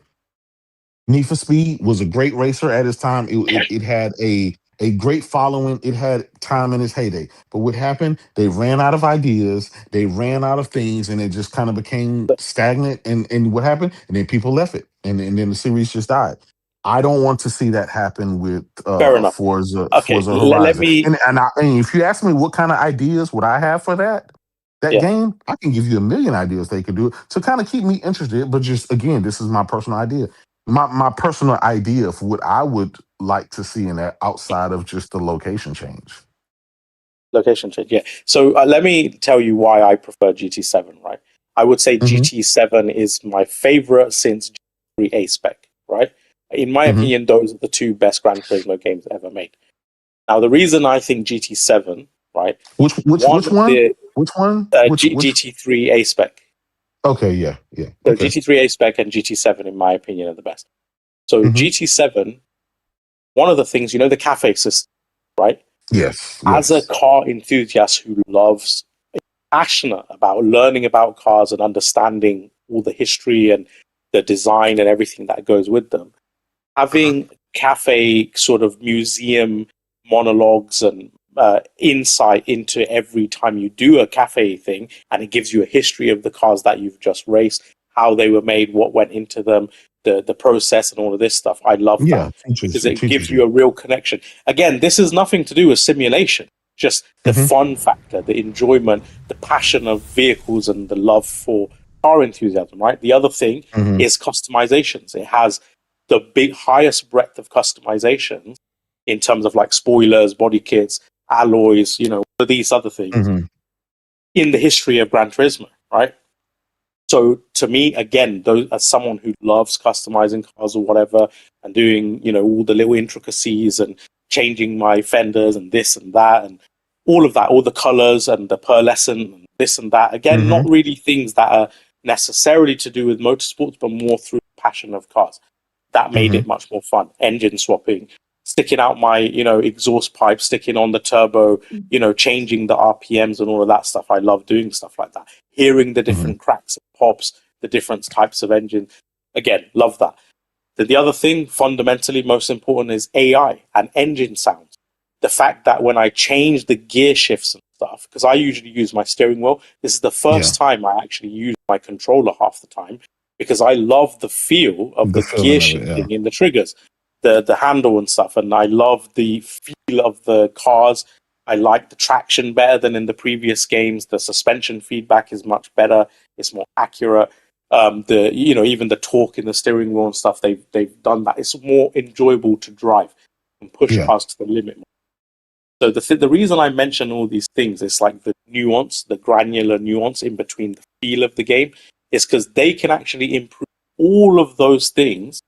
Need for Speed was a great racer at its time. It had a great following. It had time in its heyday. But what happened? They ran out of ideas. They ran out of things, and it just kind of became stagnant. And what happened? And then people left it, and then the series just died. I don't want to see that happen with Forza Horizon. And if you ask me what kind of ideas would I have for that game, I can give you a million ideas they could do to kind of keep me interested. But just again, this is my personal idea. My personal idea for what I would like to see in that outside of just the location change. So let me tell you why I prefer GT7, right? I would say GT7 is my favorite since GT3 A-Spec, right? In my opinion, those are the two best Gran Turismo games ever made. Now, the reason I think GT7, right? Which one? GT3 A-Spec. Okay, yeah. So GT3 A-Spec and GT7, in my opinion, are the best. So GT7, one of the things, the cafe system, right? Yes. As a car enthusiast who loves, passionate about learning about cars and understanding all the history and the design and everything that goes with them, having cafe sort of museum monologues and insight into every time you do a cafe thing, and it gives you a history of the cars that you've just raced, how they were made, what went into them, the process and all of this stuff. I love that because it gives you a real connection. Again, this is nothing to do with simulation, just the fun factor, the enjoyment, the passion of vehicles and the love for car enthusiasm, right? The other thing is customizations. It has the highest breadth of customizations in terms of like spoilers, body kits, alloys, all of these other things in the history of Gran Turismo, right? So to me, again, as someone who loves customizing cars or whatever and doing, all the little intricacies and changing my fenders and this and that and all of that, all the colors and the pearlescent and this and that, again, not really things that are necessarily to do with motorsports, but more through passion of cars. That made it much more fun. Engine swapping, sticking out my, exhaust pipe, sticking on the turbo, changing the RPMs and all of that stuff. I love doing stuff like that. Hearing the different cracks and pops, the different types of engine. Again, love that. Then the other thing, fundamentally most important, is AI and engine sounds. The fact that when I change the gear shifts and stuff, because I usually use my steering wheel, this is the first time I actually use my controller half the time, because I love the feel of the gear shifting in the triggers, the handle and stuff. And I love the feel of the cars. I like the traction better than in the previous games. The suspension feedback is much better. It's more accurate. Even the torque in the steering wheel and stuff, they've done that. It's more enjoyable to drive and push cars to the limit. So the reason I mention all these things is like the nuance, the granular nuance in between the feel of the game, is because they can actually improve all of those things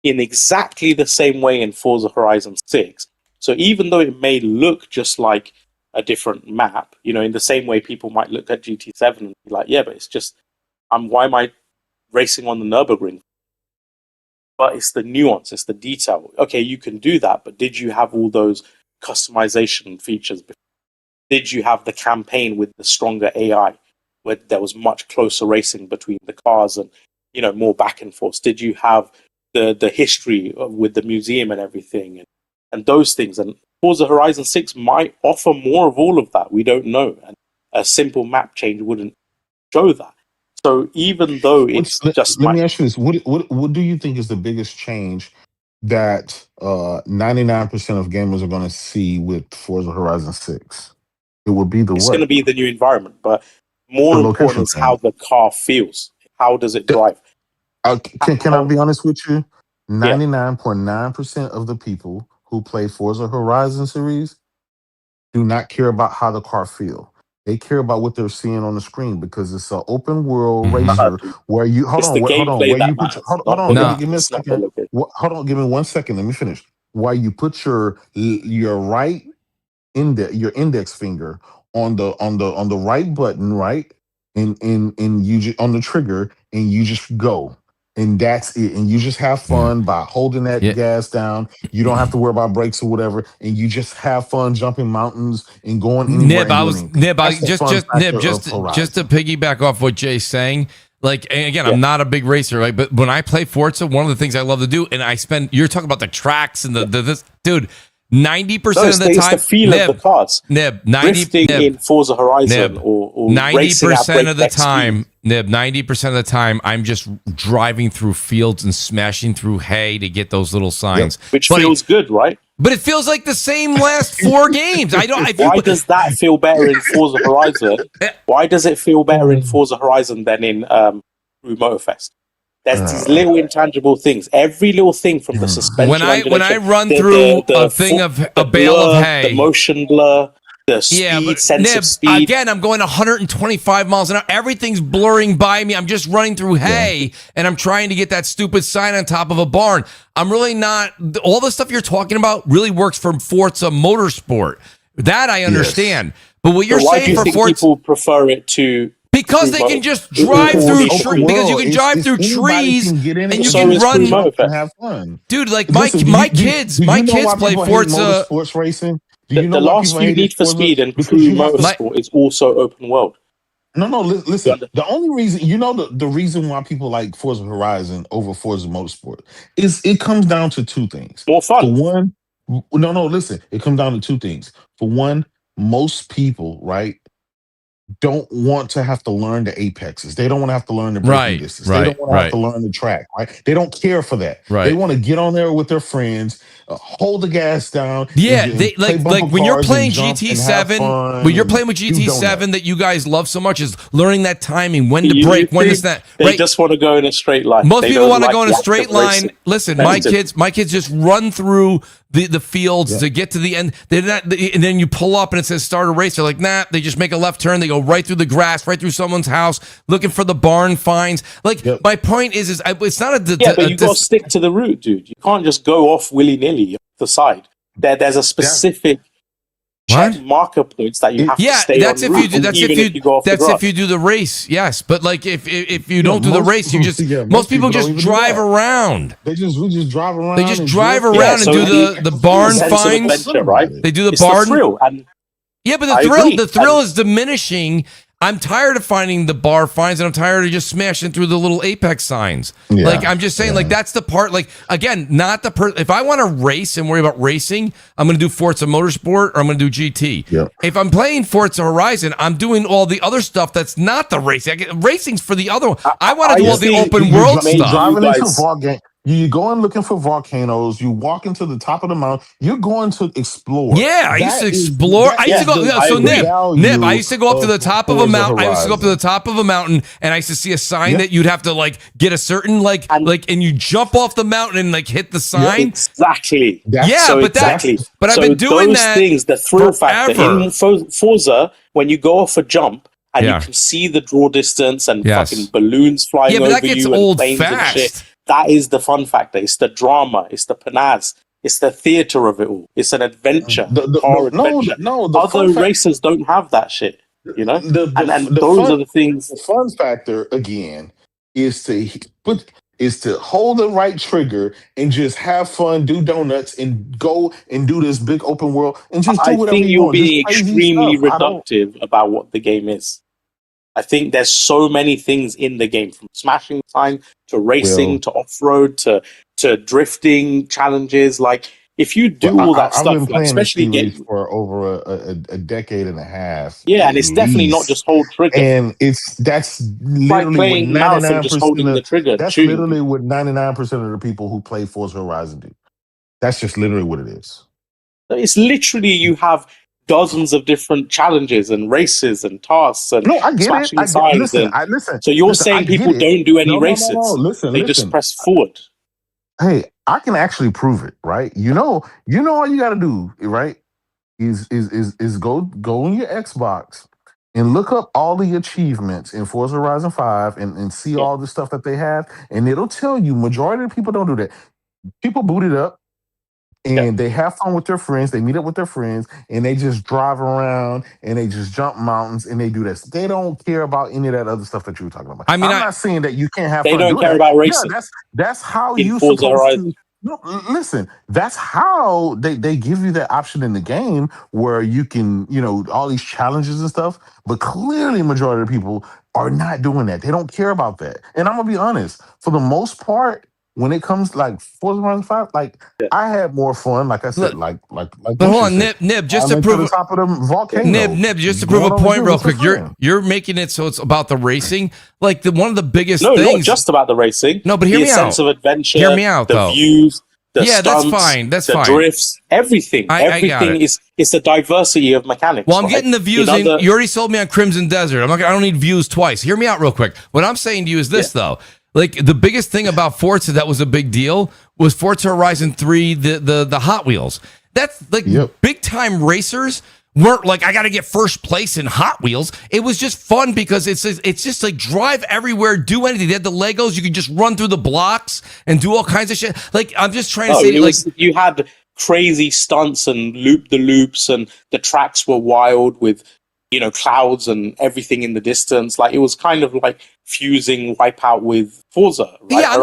in exactly the same way in Forza Horizon 6. So even though it may look just like a different map, in the same way people might look at GT7 and be like, yeah, but it's just, why am I racing on the Nürburgring? But it's the nuance, it's the detail. Okay, you can do that, but did you have all those customization features before? Did you have the campaign with the stronger AI, where there was much closer racing between the cars and, more back and forth? Did you have the history with the museum and everything? and those things. And Forza Horizon 6 might offer more of all of that. We don't know. And a simple map change wouldn't show that. So even though it's just... Let me ask you this. What do you think is the biggest change that 99% of gamers are going to see with Forza Horizon 6? It will be It's going to be the new environment, but more important is how the car feels. How does it drive? Can I be honest with you? 99.9% of the people who play Forza Horizon series do not care about how the car feel. They care about what they're seeing on the screen because it's an open world racer where you give me a second. Hold on, give me 1 second. Let me finish. Where you put your right index finger on the right button, right, and you just on the trigger, and you just go. And that's it. And you just have fun by holding that gas down. You don't have to worry about brakes or whatever. And you just have fun jumping mountains and going anywhere. Just to piggyback off what Jay's saying. Like, and again, I'm not a big racer, right? But when I play Forza, one of the things I love to do, and you're talking about the tracks and this, dude. 90% of the time, the feel of the cars. Drifting in Forza Horizon or 90% of the time, 90% of the time, I'm just driving through fields and smashing through hay to get those little signs, which feels good, right? But it feels like the same last 4 games. Why does that feel better in Forza Horizon? Why does it feel better in Forza Horizon than in Crew Motorfest? There's these little intangible things. Every little thing from the suspension. When I run through a thing of a bale of hay, the motion blur, the speed, sense of speed. Again, I'm going 125 miles an hour. Everything's blurring by me. I'm just running through hay, and I'm trying to get that stupid sign on top of a barn. I'm really not. All the stuff you're talking about really works for Forza Motorsport. That I understand. But what you're saying for Forza, people prefer it to. Because they can just drive through trees. Because you can drive through trees and you can run and have fun. Dude, like my kids play Forza. Sports racing. The last few Need for Speed and Crew Motorsport is also open world. No, listen. The only reason, the reason why people like Forza Horizon over Forza Motorsport is it comes down to 2 things. More fun. For one, listen. It comes down to 2 things. For one, most people, right, don't want to have to learn the apexes. They don't want to have to learn the braking distance. They don't want to have to learn the track, right? They don't care for that. Right. They want to get on there with their friends, hold the gas down. Yeah, they like when you're playing GT7, when you're playing with GT7 that you guys love so much is learning that timing, when to brake, when to snap. They just want to go in a straight line. Most people want to go in a straight line. Listen, my kids just run through the fields to get to the end. And then you pull up and it says start a race. They're like, nah, they just make a left turn. They go right through the grass, right through someone's house, looking for the barn finds. Like, my point is it's not a... but you got to stick to the route, dude. You can't just go off willy-nilly off the side. There's a specific... check marker points that you have to stay that's on if you that's if you do the race, yes. But like if you don't do the race, you just most people just drive around. We just drive around. They just drive around and do the barn finds. Right? They do the it's barn. The thrill. And the thrill is diminishing. I'm tired of finding the bar finds, and I'm tired of just smashing through the little apex signs. Yeah, like, I'm just saying, like, that's the part, like, again, not the if I want to race and worry about racing, I'm going to do Forza Motorsport or I'm going to do GT. Yep. If I'm playing Forza Horizon, I'm doing all the other stuff that's not the racing. Racing's for the other one. I want to do all the open world stuff. Driving into a ball game. You go in looking for volcanoes. You walk into the top of the mountain. You're going to explore. Yeah, I used to explore. I used to go. So Nib, I used to go up to the top of a mountain. I used to go up to the top of a mountain, and I used to see a sign that you'd have to like get a certain and you jump off the mountain and like hit the sign. Exactly. But I've been doing those that. Things, the thrill factor in Forza, when you go off a jump. And you can see the draw distance and fucking balloons flying over you and planes and shit. That is the fun factor. It's the drama. It's the panaz. It's the theater of it all. It's an adventure. Other races don't have that shit. You know, and those are the things. The fun factor again is to hold the right trigger and just have fun, do donuts, and go and do this big open world and just do whatever you want. I think you're being extremely reductive about what the game is. I think there's so many things in the game, from smashing sign to racing to off-road to drifting challenges. Like, if you do all that I've stuff, been like, playing the especially series getting, for over a decade and a half. yeah, and it's definitely not just hold trigger. And that's literally what playing mouse and just 99% holding the trigger. that's literally what 99% of the people who play Forza Horizon do. That's just literally what it is. It's literally, you have dozens of different challenges and races and tasks and No, I get it. smashing signs. Listen. So you're saying people don't do any races? No. Listen. Just press forward. Hey, I can actually prove it, right? You know all you got to do, right? Is go on your Xbox and look up all the achievements in Forza Horizon 5 and see all the stuff that they have, and it'll tell you majority of the people don't do that. People boot it up and they have fun with their friends. They meet up with their friends and they just drive around and they just jump mountains and they do this. They don't care about any of that other stuff that you were talking about. I mean, I'm not saying that you can't have fun. They don't care about racing. Yeah, that's how you supposed to. No, listen, that's how they give you that option in the game where you can, all these challenges and stuff. But clearly, majority of people are not doing that. They don't care about that. And I'm gonna be honest, for the most part, when it comes like Forza Horizon 5, I had more fun. Like I said, like. But hold on, Nib, just to prove the top of the volcano. Nib, just to prove a point real quick. You're making it so it's about the racing. Like one of the biggest things. No, not just about the racing. No, but hear me out. The sense of adventure. Hear me out, the views. The stunts, that's fine. That's fine. The drifts, everything. Everything is. It's a diversity of mechanics. Well, I'm getting the views. You already sold me on Crimson Desert. I don't need views twice. Hear me out real quick. What I'm saying to you is this though. Like the biggest thing about Forza that was a big deal was Forza Horizon 3, the Hot Wheels. That's like big time racers weren't like, I got to get first place in Hot Wheels. It was just fun because it's just like drive everywhere, do anything. They had the Legos, you could just run through the blocks and do all kinds of shit. Like I'm just trying to say, you had crazy stunts and loop the loops, and the tracks were wild with clouds and everything in the distance. Like it was kind of like fusing Wipeout with Forza. Right? Yeah,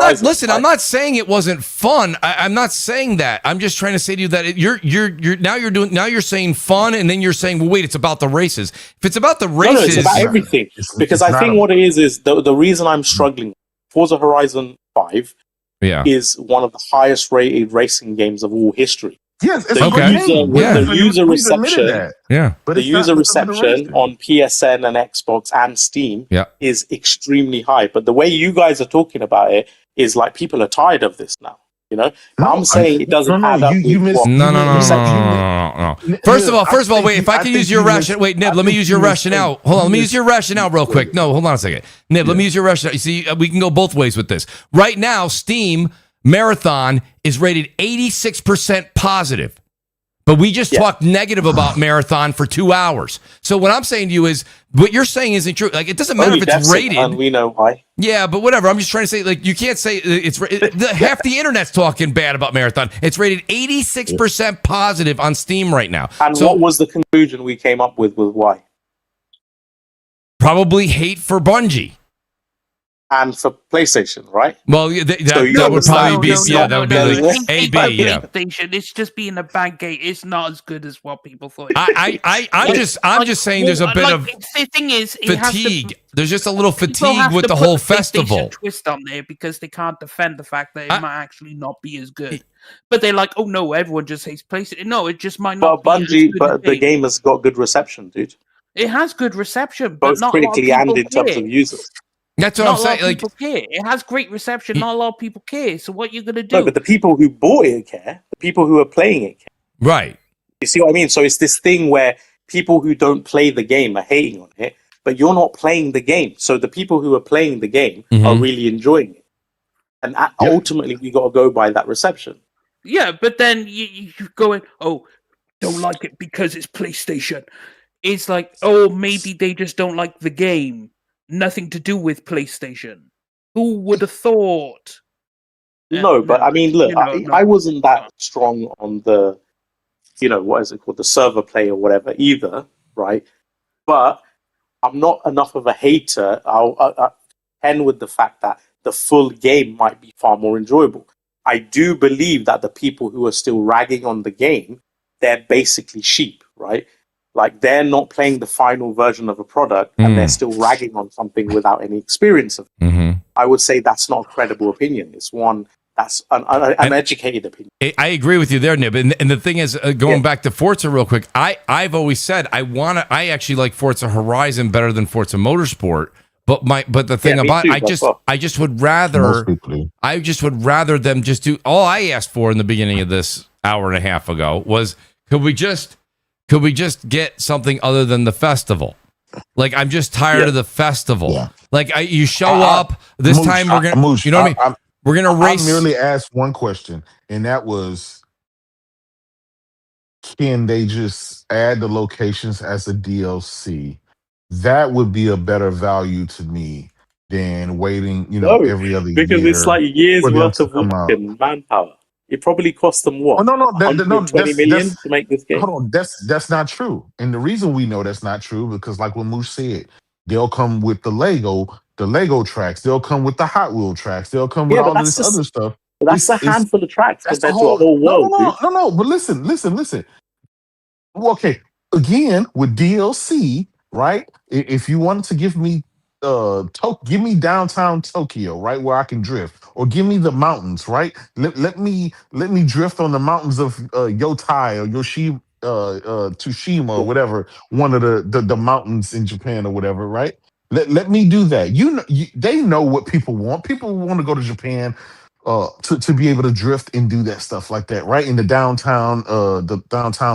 I'm not saying it wasn't fun. I'm not saying that. I'm just trying to say to you that you're saying fun, and then you're saying, well, wait, it's about the races. If it's about the races, no, it's about everything. Because I think what it is the reason I'm struggling. Forza Horizon 5 is one of the highest rated racing games of all history. Yes, it's the user reception. But the user reception on PSN and Xbox and Steam is extremely high. But the way you guys are talking about it is like people are tired of this now. I'm saying it doesn't add up. No. First of all, wait. If I can use your rationale, wait, Nib, let me use your rationale. Hold on, let me use your rationale real quick. No, hold on a second, Nib. Let me use your rationale. You see, we can go both ways with this. Right now, Steam Marathon is rated 86% positive. But we just talked negative about Marathon for 2 hours. So what I'm saying to you is, what you're saying isn't true. Like, it doesn't matter if it's rated. And we know why. Yeah, but whatever. I'm just trying to say, like, you can't say half the internet's talking bad about Marathon. It's rated 86% positive on Steam right now. And what was the conclusion we came up with why? Probably hate for Bungie. And for PlayStation, right? Well, that would probably be that would be like AB. PlayStation, it's just being a bad game. It's not as good as what people thought. I'm just saying there's a bit of the thing is fatigue. There's just a little fatigue with the whole festival twist on there because they can't defend the fact that it might actually not be as good. But they're like, oh no, everyone just hates PlayStation. No, it just might not. But Bungie, but the game has got good reception, dude. It has good reception, both but not critically and in terms of users. That's what I'm saying. Like, people care. It has great reception. Not a lot of people care. So what you're gonna do? No, but the people who bought it care. The people who are playing it care. Right. You see what I mean? So it's this thing where people who don't play the game are hating on it, but you're not playing the game. So the people who are playing the game are really enjoying it, and ultimately we got to go by that reception. Yeah, but then you going, oh, don't like it because it's PlayStation. It's like, oh, maybe they just don't like the game. Nothing to do with PlayStation. Who would have thought? No, but I mean, look, I wasn't that strong on the, what is it called, the server play or whatever either, right? But I'm not enough of a hater. I'll end with the fact that the full game might be far more enjoyable. I do believe that the people who are still ragging on the game, they're basically sheep, right? Like, they're not playing the final version of a product and they're still ragging on something without any experience of it. I would say that's not a credible opinion. It's one That's an educated opinion. I agree with you there, Nib. And the thing is, going back to Forza real quick, I've always said I actually like Forza Horizon better than Forza Motorsport. But the thing about I just would rather them just do all I asked for in the beginning of this hour and a half ago was could we just get something other than the festival? Like I'm just tired of the festival. Yeah. Like you show up this Mooch, time we're gonna you know what I mean? We're gonna race. I merely asked one question, and that was, can they just add the locations as a DLC? That would be a better value to me than waiting, every other year. Because it's like years worth of work and manpower. It probably cost them what? Oh, no, 20 million to make this game. Hold on, that's not true. And the reason we know that's not true because, like what Mooch said, they'll come with the Lego tracks. They'll come with the Hot Wheel tracks. They'll come with all this other stuff. But that's a handful of tracks compared to a whole world. No. But listen. Well, okay, again with DLC, right? If you wanted to give me give me downtown Tokyo, right, where I can drift, or give me the mountains, right? Let me drift on the mountains of Yotai or Tsushima or whatever, one of the mountains in Japan or whatever, right? Let me do that. They know what people want. People want to go to Japan to be able to drift and do that stuff like that, right? In the downtown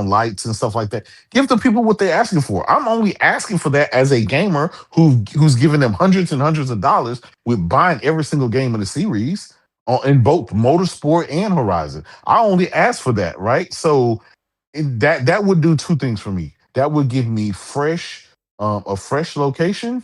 lights and stuff like that. Give the people what they're asking for. I'm only asking for that as a gamer who's giving them hundreds and hundreds of dollars with buying every single game in the series in both Motorsport and Horizon. I only ask for that, right? So that would do two things for me. That would give me a fresh location,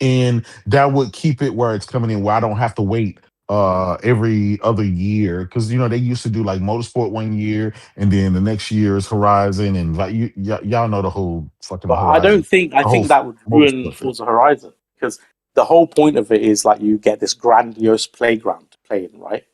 and that would keep it where it's coming in, where I don't have to wait every other year, because they used to do like Motorsport one year and then the next year is Horizon, and like y'all know the whole fucking. But Horizon. I think that would ruin Forza Horizon, because the whole point of it is like you get this grandiose playground to play in, right?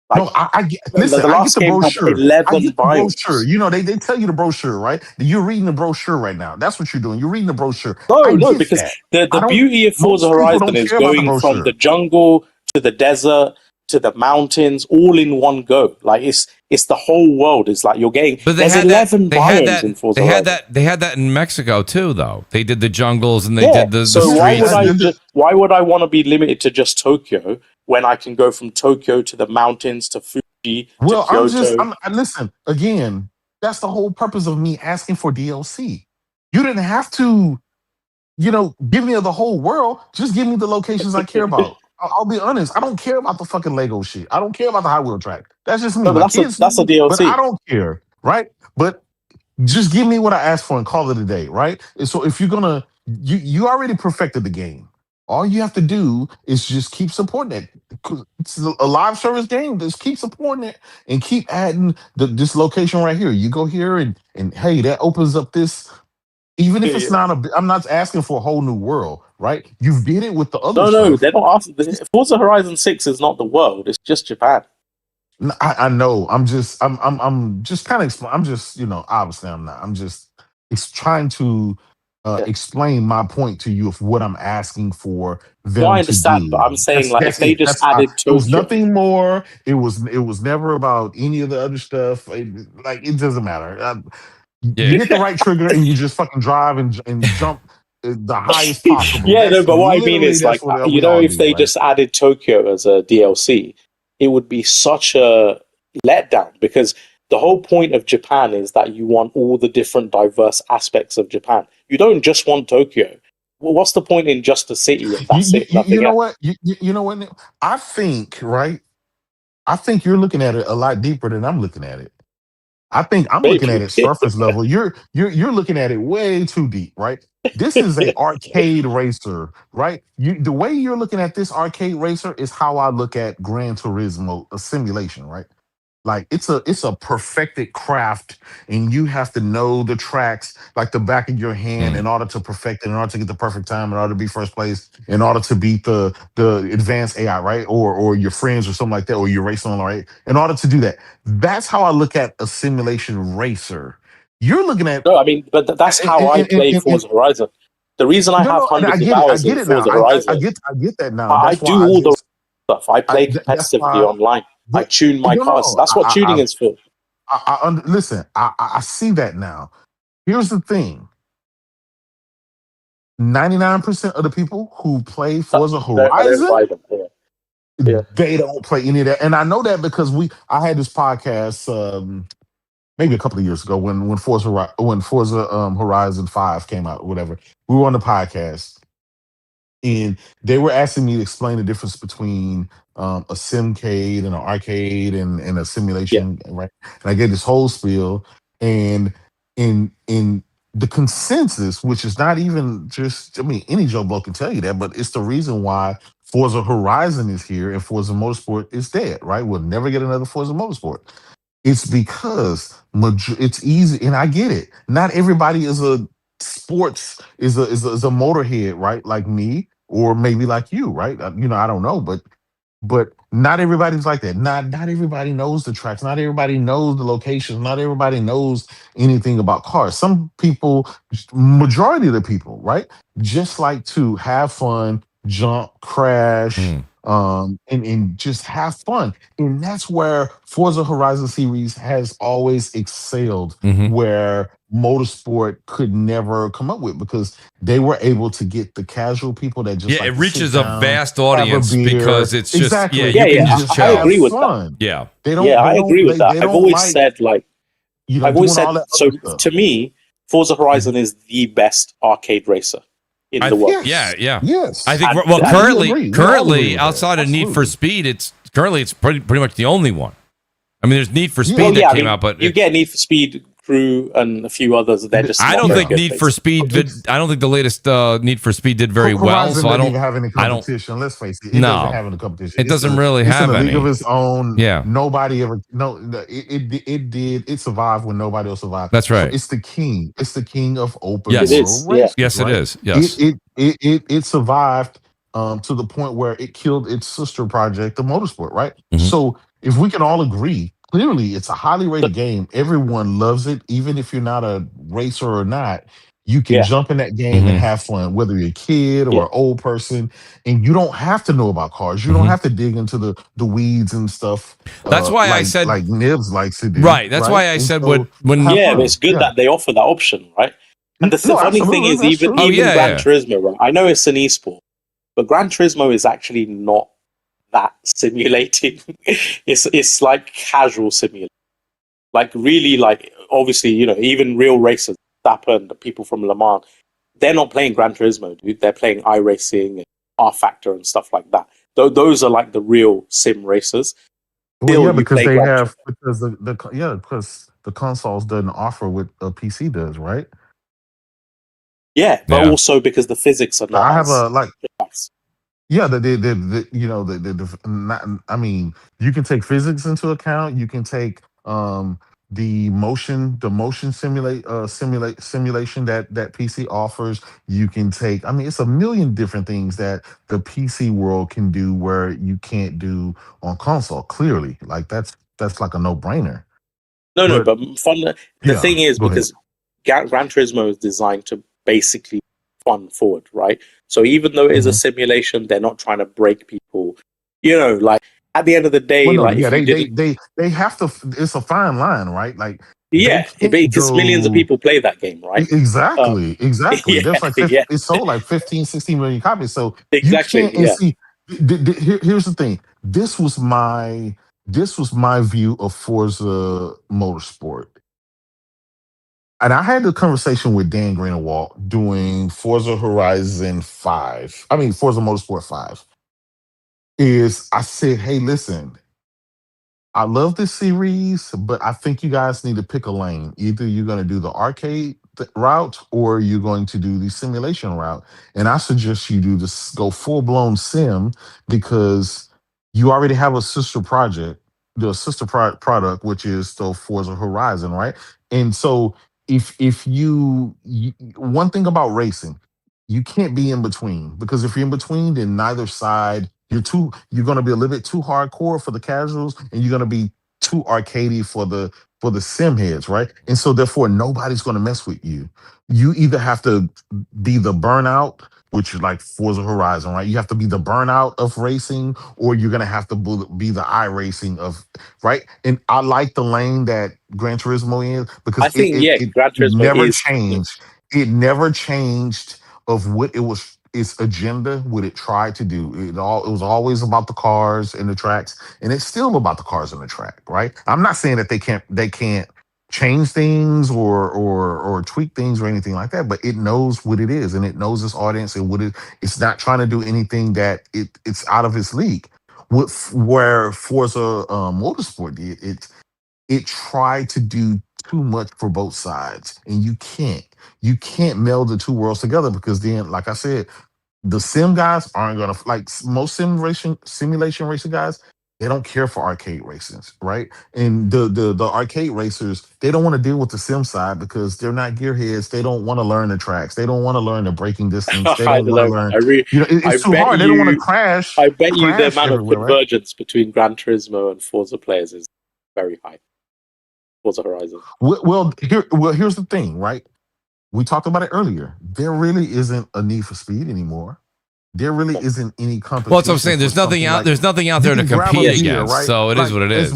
Like, no, I get. Listen, I get the brochure. I get the brochure. They tell you the brochure, right? You're reading the brochure right now. That's what you're doing. You're reading the brochure. No, because the beauty of Forza Horizon is going from the jungle to the desert to the mountains all in one go. Like it's the whole world. It's like you're getting. But there's 11 biomes in Forza Horizon. They had that in Mexico too, though. They did the jungles and they did the streets. Why would I want to be limited to just Tokyo when I can go from Tokyo to the mountains to Fuji? Well, to Kyoto? Listen again. That's the whole purpose of me asking for DLC. You didn't have to, give me the whole world. Just give me the locations I care about. I'll be honest. I don't care about the fucking Lego shit. I don't care about the Hot Wheel track. That's just me. No, that's a DLC. But I don't care, right? But just give me what I asked for and call it a day, right? And so if you're gonna, you already perfected the game. All you have to do is just keep supporting it. It's a live service game. Just keep supporting it and keep adding this location right here. You go here and hey, that opens up this. Even if it's not I'm not asking for a whole new world, right? You did it with the other stuff. No, they're not asking. Forza Horizon 6 is not the world. It's just Japan. I know. I'm just kind of. I'm just, obviously I'm not. I'm just. It's trying to explain my point to you of what I'm asking for them I understand, to do. But I'm saying if they just added Tokyo. It was nothing more. It was never about any of the other stuff. It doesn't matter. You hit the right trigger and you just fucking drive and jump the highest possible. But what I mean is like, if they just added Tokyo as a DLC, it would be such a letdown, because the whole point of Japan is that you want all the different diverse aspects of Japan. You don't just want Tokyo. Well, what's the point in just a city if that's it? You know what? You know what? I think, right? I think you're looking at it a lot deeper than I'm looking at it. I think I'm looking at it surface level. You're looking at it way too deep, right? This is an arcade racer, right? The way you're looking at this arcade racer is how I look at Gran Turismo, a simulation, right? Like it's a perfected craft, and you have to know the tracks like the back of your hand in order to perfect it, in order to get the perfect time, in order to be first place, in order to beat the advanced AI, right? Or your friends or something like that, or you're racing on, right? In order to do that. That's how I look at a simulation racer. You're looking at but that's how I play Forza Horizon. The reason I have hundreds of hours in Forza Horizon, I get that now. I do all the stuff. I play competitively online. I tune my cars. That's what tuning is for. Listen, I see that now. Here's the thing. 99% of the people who play Forza Horizon, they don't play any of that. And I know that because I had this podcast maybe a couple of years ago when Forza Horizon 5 came out, or whatever. We were on the podcast and they were asking me to explain the difference between a simcade and an arcade and a simulation, right? And I gave this whole spiel, and in the consensus, which is not even just, I mean, any Joe Blow can tell you that, but it's the reason why Forza Horizon is here and Forza Motorsport is dead, right? We'll never get another Forza Motorsport. It's because it's easy, and I get it. Not everybody is a sports is a motorhead, right? Like me, or maybe like you, right? I don't know, but not everybody's like that. Not everybody knows the tracks. Not everybody knows the locations. Not everybody knows anything about cars. Some people, majority of the people, right, just like to have fun, jump, crash, and just have fun. And that's where Forza Horizon series has always excelled, where motorsport could never come up with, because they were able to get the casual people that just it reaches a vast audience because it's just I agree with that. I agree with that. I've always said, like, so to me, Forza Horizon is the best arcade racer in the world. Yes. I think currently outside of Need for Speed, it's pretty much the only one. I mean, there's Need for Speed that came out, but you get Need for Speed Crew and a few others. They're just. I don't think Need for Speed. I don't think the latest Need for Speed did very well. So I don't have any competition. Let's face it. No, doesn't have any competition. It doesn't really have any. League of its own. Yeah. Nobody ever. No. It did. It survived when nobody else survived. That's right. So it's the king. It's the king of open world races. Yes, right? It is. Yes. It survived to the point where it killed its sister project, the Motorsport. Right. So if we can all agree. Clearly, it's a highly rated game. Everyone loves it. Even if you're not a racer or not, you can jump in that game and have fun, whether you're a kid or an old person. And you don't have to know about cars. You don't have to dig into the weeds and stuff. That's why I said, like Nibs likes to do. Right. That's why I said when it's good that they offer that option, right? And the funny thing is, even Gran Turismo, right? I know it's an esport, but Gran Turismo is actually not that simulating. It's like casual simulating, like really, like obviously, even real racers, Dapper and the people from Le Mans, they're not playing Gran Turismo, dude. They're playing iRacing and R Factor and stuff like that. Those are like the real sim racers. Because the consoles doesn't offer what a PC does, right? Yeah, but also because the physics are not. I have Yeah, I mean, you can take physics into account. You can take the motion simulation that PC offers. You can take. I mean, it's a million different things that the PC world can do where you can't do on console. Clearly, like that's like a no-brainer. But fun. The thing is, because Gran Turismo is designed to basically fun forward, right? So even though it is a simulation, they're not trying to break people. Like at the end of the day, they have to. It's a fine line, right? Like because millions of people play that game, right? Exactly. There's like it sold like 15, 16 million copies. So exactly. See, here's the thing. This was my view of Forza Motorsport. And I had the conversation with Dan Greenawalt doing Forza Motorsport 5. I said, hey, listen, I love this series, but I think you guys need to pick a lane. Either you're going to do the arcade route or you're going to do the simulation route. And I suggest you go full-blown sim, because you already have a sister project, the sister product, which is the Forza Horizon, right? And so if you one thing about racing, you can't be in between, because if you're in between, then neither side, you're going to be a little bit too hardcore for the casuals, and you're going to be too arcadey for the sim heads, right? And so therefore nobody's going to mess with you. You either have to be the burnout, which is like Forza Horizon, right? You have to be the burnout of racing, or you're gonna have to be the iRacing of, right? And I like the lane that Gran Turismo is because I think it Gran Turismo never is changed. It never changed of what it was, its agenda, what it tried to do. It was always about the cars and the tracks, and it's still about the cars and the track, right? I'm not saying that they can't change things or tweak things or anything like that, but it knows what it is, and it knows its audience, and it's not trying to do anything that it's out of its league. Where Forza Motorsport did, it tried to do too much for both sides, and you can't meld the two worlds together, because then, like I said, the sim guys aren't gonna, like most simulation racing guys. They don't care for arcade races, right? And the arcade racers, they don't want to deal with the sim side because they're not gearheads. They don't want to learn the tracks. They don't want to learn the braking distance. They don't want to learn. It's too hard. They don't want to crash. I bet you the amount of convergence right? between Gran Turismo and Forza players is very high. Forza Horizon. Well, here's the thing, right? We talked about it earlier. There really isn't a need for speed anymore. There really isn't any competition. Well, that's what I'm saying. There's nothing out. There's nothing out there to compete against. Right? So it is what it is.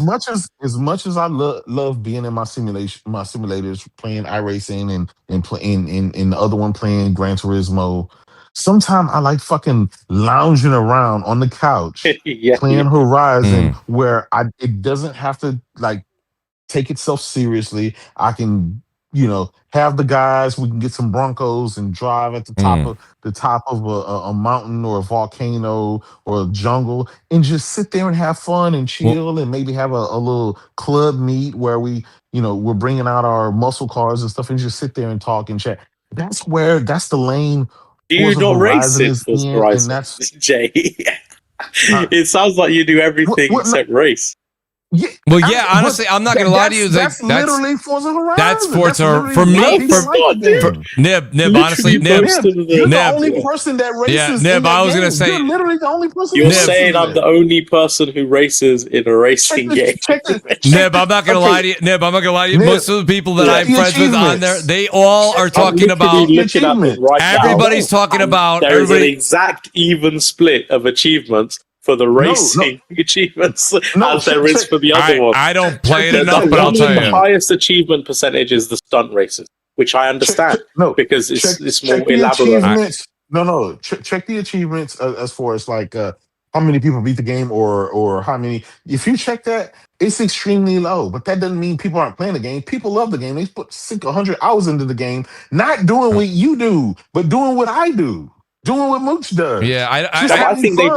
As much as I love being in my simulators, playing iRacing and playing in the other one playing Gran Turismo. Sometimes I like fucking lounging around on the couch playing Horizon, where it doesn't have to like take itself seriously. I can, have the guys. We can get some Broncos and drive at the top of a mountain or a volcano or a jungle, and just sit there and have fun and chill, and maybe have a little club meet where we're bringing out our muscle cars and stuff, and just sit there and talk and chat. That's the lane. Do you not race it, Forza Horizon? And that's Jay. It sounds like you do everything except race. Yeah, honestly, I'm not gonna lie to you. That's literally Forza Horizon. That's Forza for me. Nib, honestly, Nib. You're the only person that races. Yeah, Nib. I was gonna say, you're literally the only person. You're saying I'm the only person who races in a racing game. Nib, I'm not gonna lie to you. Nib, I'm not gonna lie to you. Most of the people that I'm friends with on there, they all are talking about. Everybody's talking about. There is an exact even split of achievements for the racing achievements as there is for the other one. I don't play it enough, but I'll tell you. The highest achievement percentage is the stunt races, which I understand because it's more elaborate. Check the achievements as far as like how many people beat the game or how many. If you check that, it's extremely low, but that doesn't mean people aren't playing the game. People love the game. They put 100 hours into the game, not doing what you do, but doing what I do. Doing what Mooch does. Yeah, I think they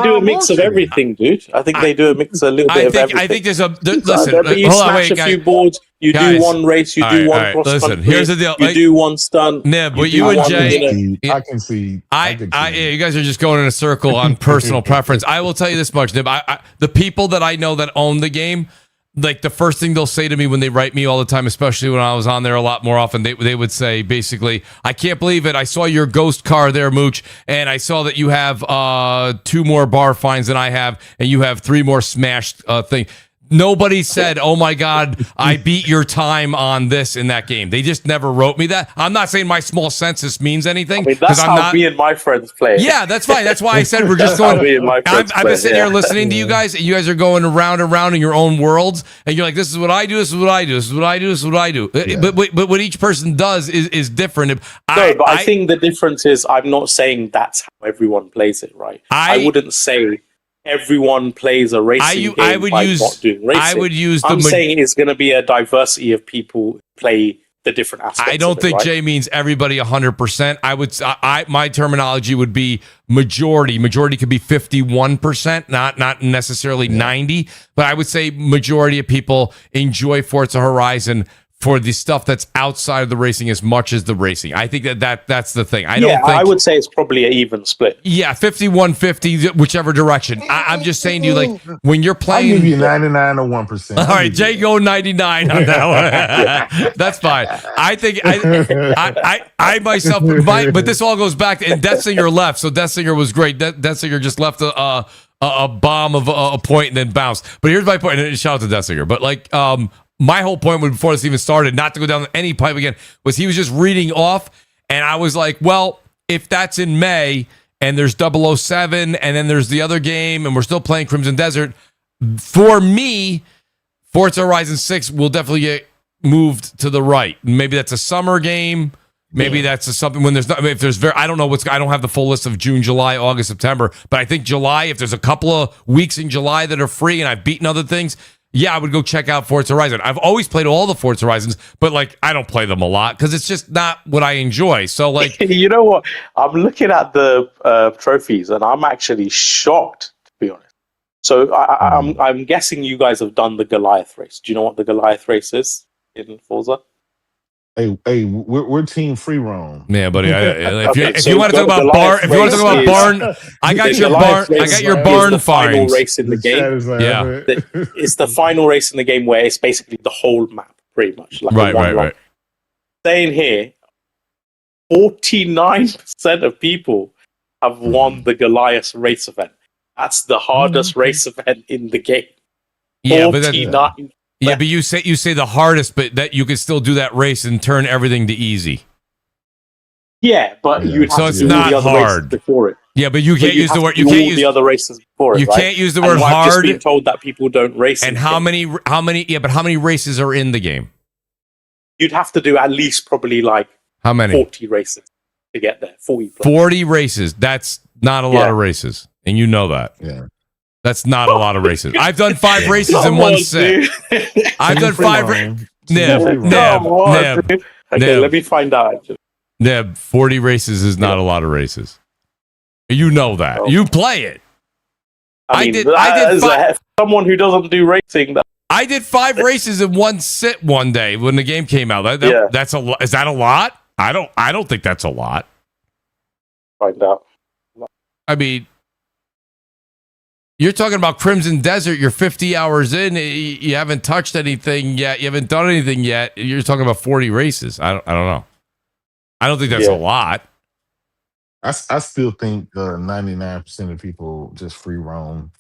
do a mix of everything, dude. I think they do a mix a little bit of everything. I think there's listen. You smash a few boards. You do one race. You do one cross country. Listen, here's the deal. You do one stunt. Nib, what you and Jay, I can see. You guys are just going in a circle on personal preference. I will tell you this much, Nib. The people that I know that own the game, like the first thing they'll say to me when they write me all the time, especially when I was on there a lot more often, they would say basically, I can't believe it. I saw your ghost car there, Mooch, and I saw that you have 2 more bar fines than I have, and you have 3 more smashed thing. Nobody said, oh my God, I beat your time on this in that game. They just never wrote me that. I'm not saying my small census means anything. I mean, that's how me and my friends play. Yeah, that's fine. That's why I said we're just going. I've been sitting here listening to you guys, and you guys are going around and around in your own worlds, and you're like, this is what I do, this is what I do, this is what I do, this is what I do. Yeah. But what each person does is different. I think the difference is I'm not saying that's how everyone plays it, right? I wouldn't say everyone plays a racing game by not doing racing. I'm saying it's going to be a diversity of people who play the different aspects. I don't think Jay means everybody 100%. My terminology would be majority. Majority could be 51%, not necessarily 90, but I would say majority of people enjoy Forza Horizon for the stuff that's outside of the racing as much as the racing. I think that's the thing. I don't think, I would say it's probably an even split. Yeah, 51-50, whichever direction. I'm just saying to you, like, when you're playing... I'll give you 99 or 1%. All right, Jay, go 99 on that one. That's fine. I think I myself... but this all goes back to... And Deathsinger left, so Deathsinger was great. Deathsinger just left a bomb of a point and then bounced. But here's my point, and shout out to Deathsinger. But, like... my whole point before this even started, not to go down any pipe again, was he was just reading off, and I was like, well, if that's in May, and there's 007, and then there's the other game, and we're still playing Crimson Desert, for me, Forza Horizon 6 will definitely get moved to the right. Maybe that's a summer game. Maybe that's something when there's not, if there's I don't know I don't have the full list of June, July, August, September, but I think July, if there's a couple of weeks in July that are free and I've beaten other things, yeah, I would go check out Forza Horizon. I've always played all the Forza Horizons, but like I don't play them a lot because it's just not what I enjoy. So like, you know what? I'm looking at the trophies and I'm actually shocked, to be honest. So I'm guessing you guys have done the Goliath race. Do you know what the Goliath race is in Forza? Hey, we're team free roam. Yeah, buddy. If you want to talk about barn, I got your barn final race in the game. Yeah, it's the final race in the game where it's basically the whole map, pretty much. Like right. Saying here, 49% of people have won the Goliath race event. That's the hardest race event in the game. Yeah, 49%. Yeah, but you say the hardest, but that you could still do that race and turn everything to easy. Yeah, but you would have so it's not hard before it. Yeah, but you can't use the word. You can't use the other races before it. You can't use the word hard. I've just been told that people don't race. And how many? Yeah, but how many races are in the game? You'd have to do at least probably like how many 40 races to get there. 40 races. That's not a lot of races, and you know that. Yeah. That's not a lot of races. I've done 5 races in one set. I've done 5 races. Okay, let me find out. Neb, 40 races is not a lot of races. You know that. You play it. I did someone who doesn't do racing. I did 5 races in one sit one day when the game came out. That's a lot. Is that a lot? I don't think that's a lot. Find out. I mean, you're talking about Crimson Desert. You're 50 hours in. You haven't touched anything yet. You haven't done anything yet. You're talking about 40 races. I don't know. I don't think that's a lot. I still think 99% of people just free roam.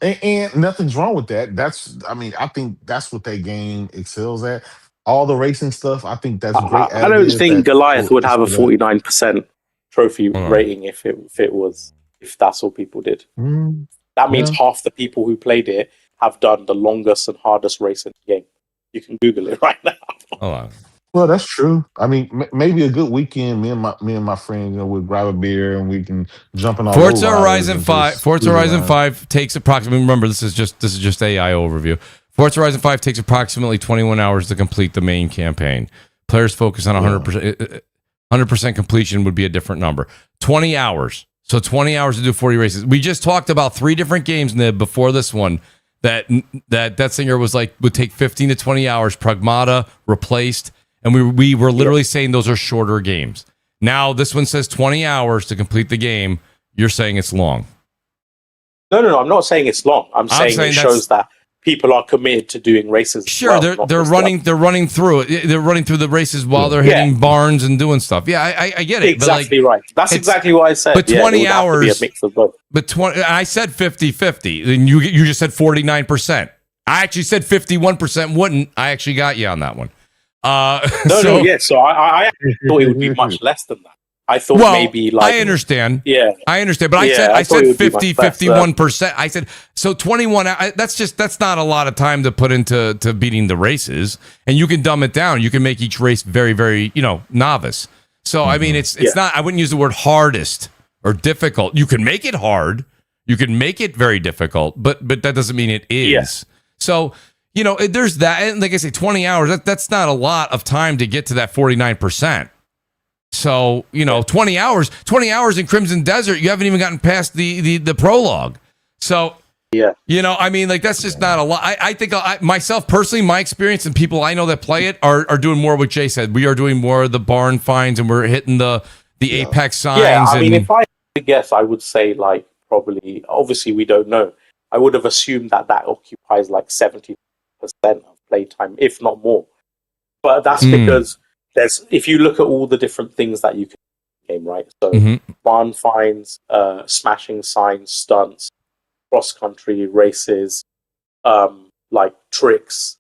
And nothing's wrong with that. I think that's what their game excels at. All the racing stuff, I think that's great. I don't think Goliath would have a 49% trophy rating if that's what people did. That means half the people who played it have done the longest and hardest race in the game. You can Google it right now. Hold on. Well, that's true. I mean, maybe a good weekend. Me and my friends, we'll grab a beer and we can jump in. Forza Horizon 5. Forza Horizon 5 takes approximately. Remember, this is just AI overview. Forza Horizon 5 takes approximately 21 hours to complete the main campaign. Players focus on 100%. 100% completion would be a different number. 20 hours. So 20 hours to do 40 races. We just talked about 3 different games before this one that singer was like would take 15 to 20 hours. Pragmata replaced. And we were literally saying those are shorter games. Now this one says 20 hours to complete the game. You're saying it's long. No. I'm not saying it's long. I'm saying it shows that people are committed to doing races. Sure, they're running through it. They're running through the races while they're hitting barns and doing stuff. Yeah, I get it. Exactly right. That's exactly what I said. But 20 hours. Have to be a mix of both. But I said 50-50, and you just said 49%. I actually said 51% wouldn't. I actually got you on that one. So I actually thought it would be much less than that. I thought maybe like I understand. Yeah. I understand. But I said 50, 51%. I said so 21 that's not a lot of time to put into beating the races. And you can dumb it down. You can make each race very, very, novice. So I mean it's not I wouldn't use the word hardest or difficult. You can make it hard. You can make it very difficult, but that doesn't mean it is. Yeah. So there's that, and like I say, 20 hours. That's not a lot of time to get to that 49%. So 20 hours in Crimson Desert, you haven't even gotten past the prologue. So Yeah. You know, I mean, like, that's just not a lot. I think myself personally, my experience and people I know that play it are doing more what Jay said. We are doing more of the barn finds and we're hitting the apex signs. Yeah, I mean, if I guess, I would say, like, probably, obviously we don't know. I would have assumed that occupies like 70% of playtime, if not more. But that's because if you look at all the different things that you can do in the game, right? So barn finds, smashing signs, stunts, cross-country races, like tricks,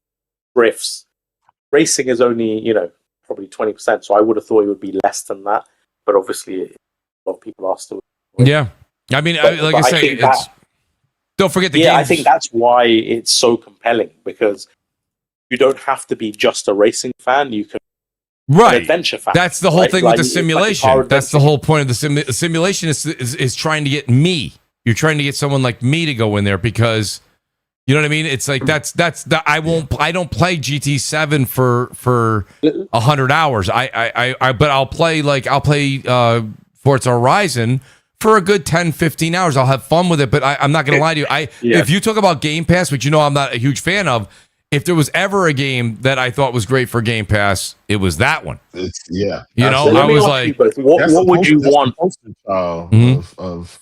drifts. Racing is only, probably 20%, so I would have thought it would be less than that. But obviously, a lot of people are still... Yeah. I mean, like I say, don't forget the game. Yeah, I think that's why it's so compelling, because you don't have to be just a racing fan. You can be an adventure fan. That's the whole thing with the simulation. That's the whole point of the simulation is trying to get me. You're trying to get someone like me to go in there because, you know what I mean? It's like I don't play GT7 for 100 hours. But I'll play Forza Horizon for a good 10, 15 hours. I'll have fun with it, but I'm not going to lie to you. If you talk about Game Pass, which I'm not a huge fan of, if there was ever a game that I thought was great for Game Pass, it was that one. I was like, what would you want?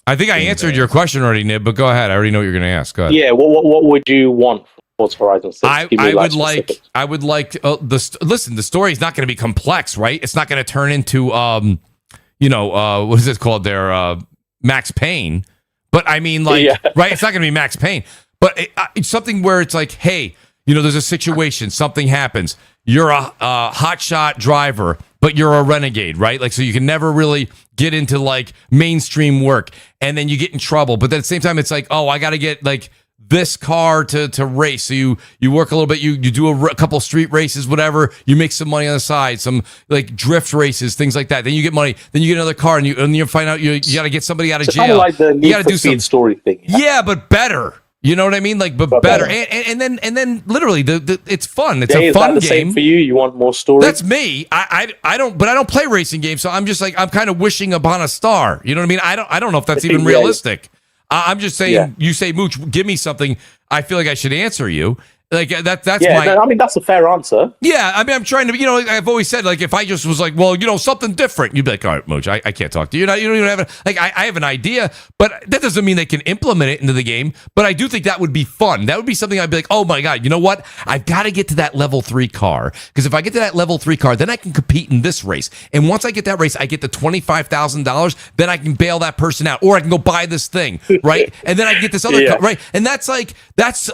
I think I answered your question already, Nib, but go ahead. I already know what you're going to ask. Go ahead. Yeah, what would you want from Forza Horizon 6? I would like listen, the story is not going to be complex, right? It's not going to turn into what is it called there? Max Payne. But I mean, right? It's not going to be Max Payne. But it's something where it's like, hey, there's a situation, something happens. You're a hotshot driver, but you're a renegade, right? Like, so you can never really get into like mainstream work, and then you get in trouble. But then at the same time, it's like, oh, I got to get like this car to race. So you work a little bit, you do a couple street races, whatever. You make some money on the side, some like drift races, things like that. Then you get money. Then you get another car, and you find out you got to get somebody out of jail. Kind of like the Need for Speed story thing. Yeah, but better. You know what I mean? Like, but better. And then literally, it's fun. It's a fun game. Same for you? You want more story? That's me. I don't play racing games, so I'm just like, I'm kind of wishing upon a star. You know what I mean? I don't know if that's even realistic. I'm just saying, you say, Mooch, give me something. I feel like I should answer you. Like that's I mean, that's a fair answer. Yeah, I mean, I'm trying to, I've always said, like, if I just was like, well, something different, you'd be like, all right, Mooch, I can't talk to you. You don't even have I have an idea, but that doesn't mean they can implement it into the game. But I do think that would be fun. That would be something I'd be like, oh my God, you know what? I've got to get to that level 3 car, because if I get to that level 3 car, then I can compete in this race. And once I get that race, I get the $25,000. Then I can bail that person out, or I can go buy this thing, right? And then I get this other car, right? And that's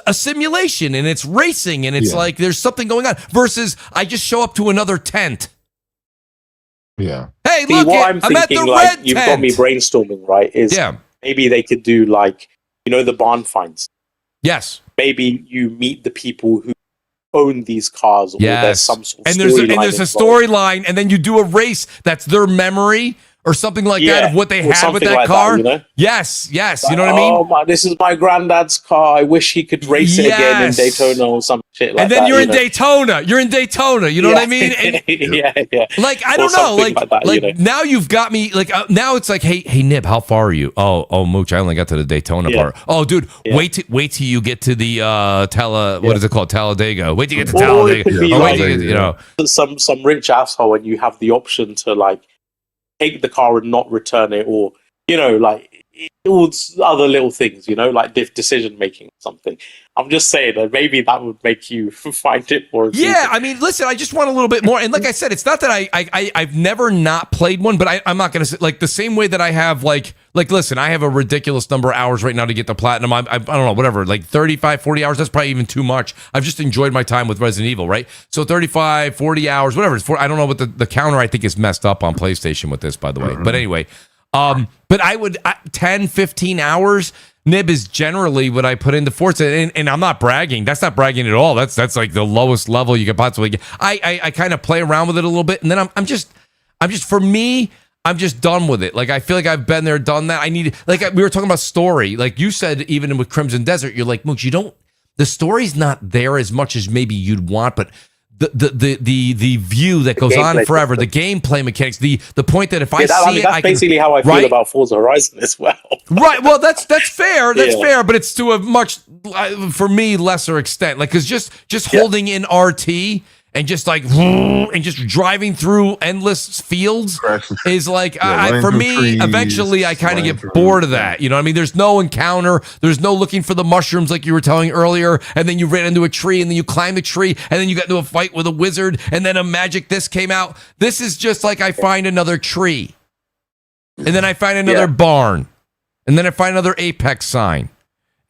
a simulation, and it's racing, and it's like there's something going on, versus I just show up to another tent. Yeah. Hey, look, I'm at the red tent. You've got me brainstorming, right? Maybe they could do like, the barn finds. Yes. Maybe you meet the people who own these cars, or there's some sort of storyline. And there's a storyline, and then you do a race that's their memory, or something like that, of what they had with that car. Yes, you know what I mean? Oh, my, this is my granddad's car. I wish he could race it again in Daytona or some shit like that. And then you're in Daytona. You're in Daytona. You know what I mean? And, Like, I don't know. Like now you've got me. Like, now it's like, hey, Nib, how far are you? Oh, Mooch, I only got to the Daytona part. Oh, dude, wait till you get to the what is it called? Talladega. Wait till you get to Talladega. Wait till you get, some rich asshole, and you have the option to like take the car and not return it, or all other little things, like decision making or something. I'm just saying that maybe that would make you find it more. Yeah, I mean, listen, I just want a little bit more. And like I said, it's not that I've never not played one, but I'm not going to say, like, the same way that I have, like, listen, I have a ridiculous number of hours right now to get the platinum. I don't know, whatever, like 35, 40 hours. That's probably even too much. I've just enjoyed my time with Resident Evil, right? So 35, 40 hours, whatever. I don't know what the counter, I think, is messed up on PlayStation with this, by the way. But anyway, but I would 10, 15 hours. Nib is generally what I put into Forza, and I'm not bragging. That's not bragging at all. That's like the lowest level you could possibly get. I kind of play around with it a little bit, and then I'm just for me, I'm just done with it. Like, I feel like I've been there, done that. I need, like, we were talking about story. Like you said, even with Crimson Desert, you're like, Mooch, the story's not there as much as maybe you'd want, but the view that goes on forever, the gameplay mechanics, the point that if I see it, that's basically how I feel about Forza Horizon as well. Right. Well, that's fair. That's fair, but it's to a much, for me, lesser extent. Like, because just holding in RT and just like and just driving through endless fields is like for me trees, eventually I kind of get bored of that. You know what I mean? There's no encounter, there's no looking for the mushrooms like you were telling earlier, and then you ran into a tree and then you climb the tree and then you got into a fight with a wizard and then a magic this came out. This is just like I find another tree and then I find another barn and then I find another Apex sign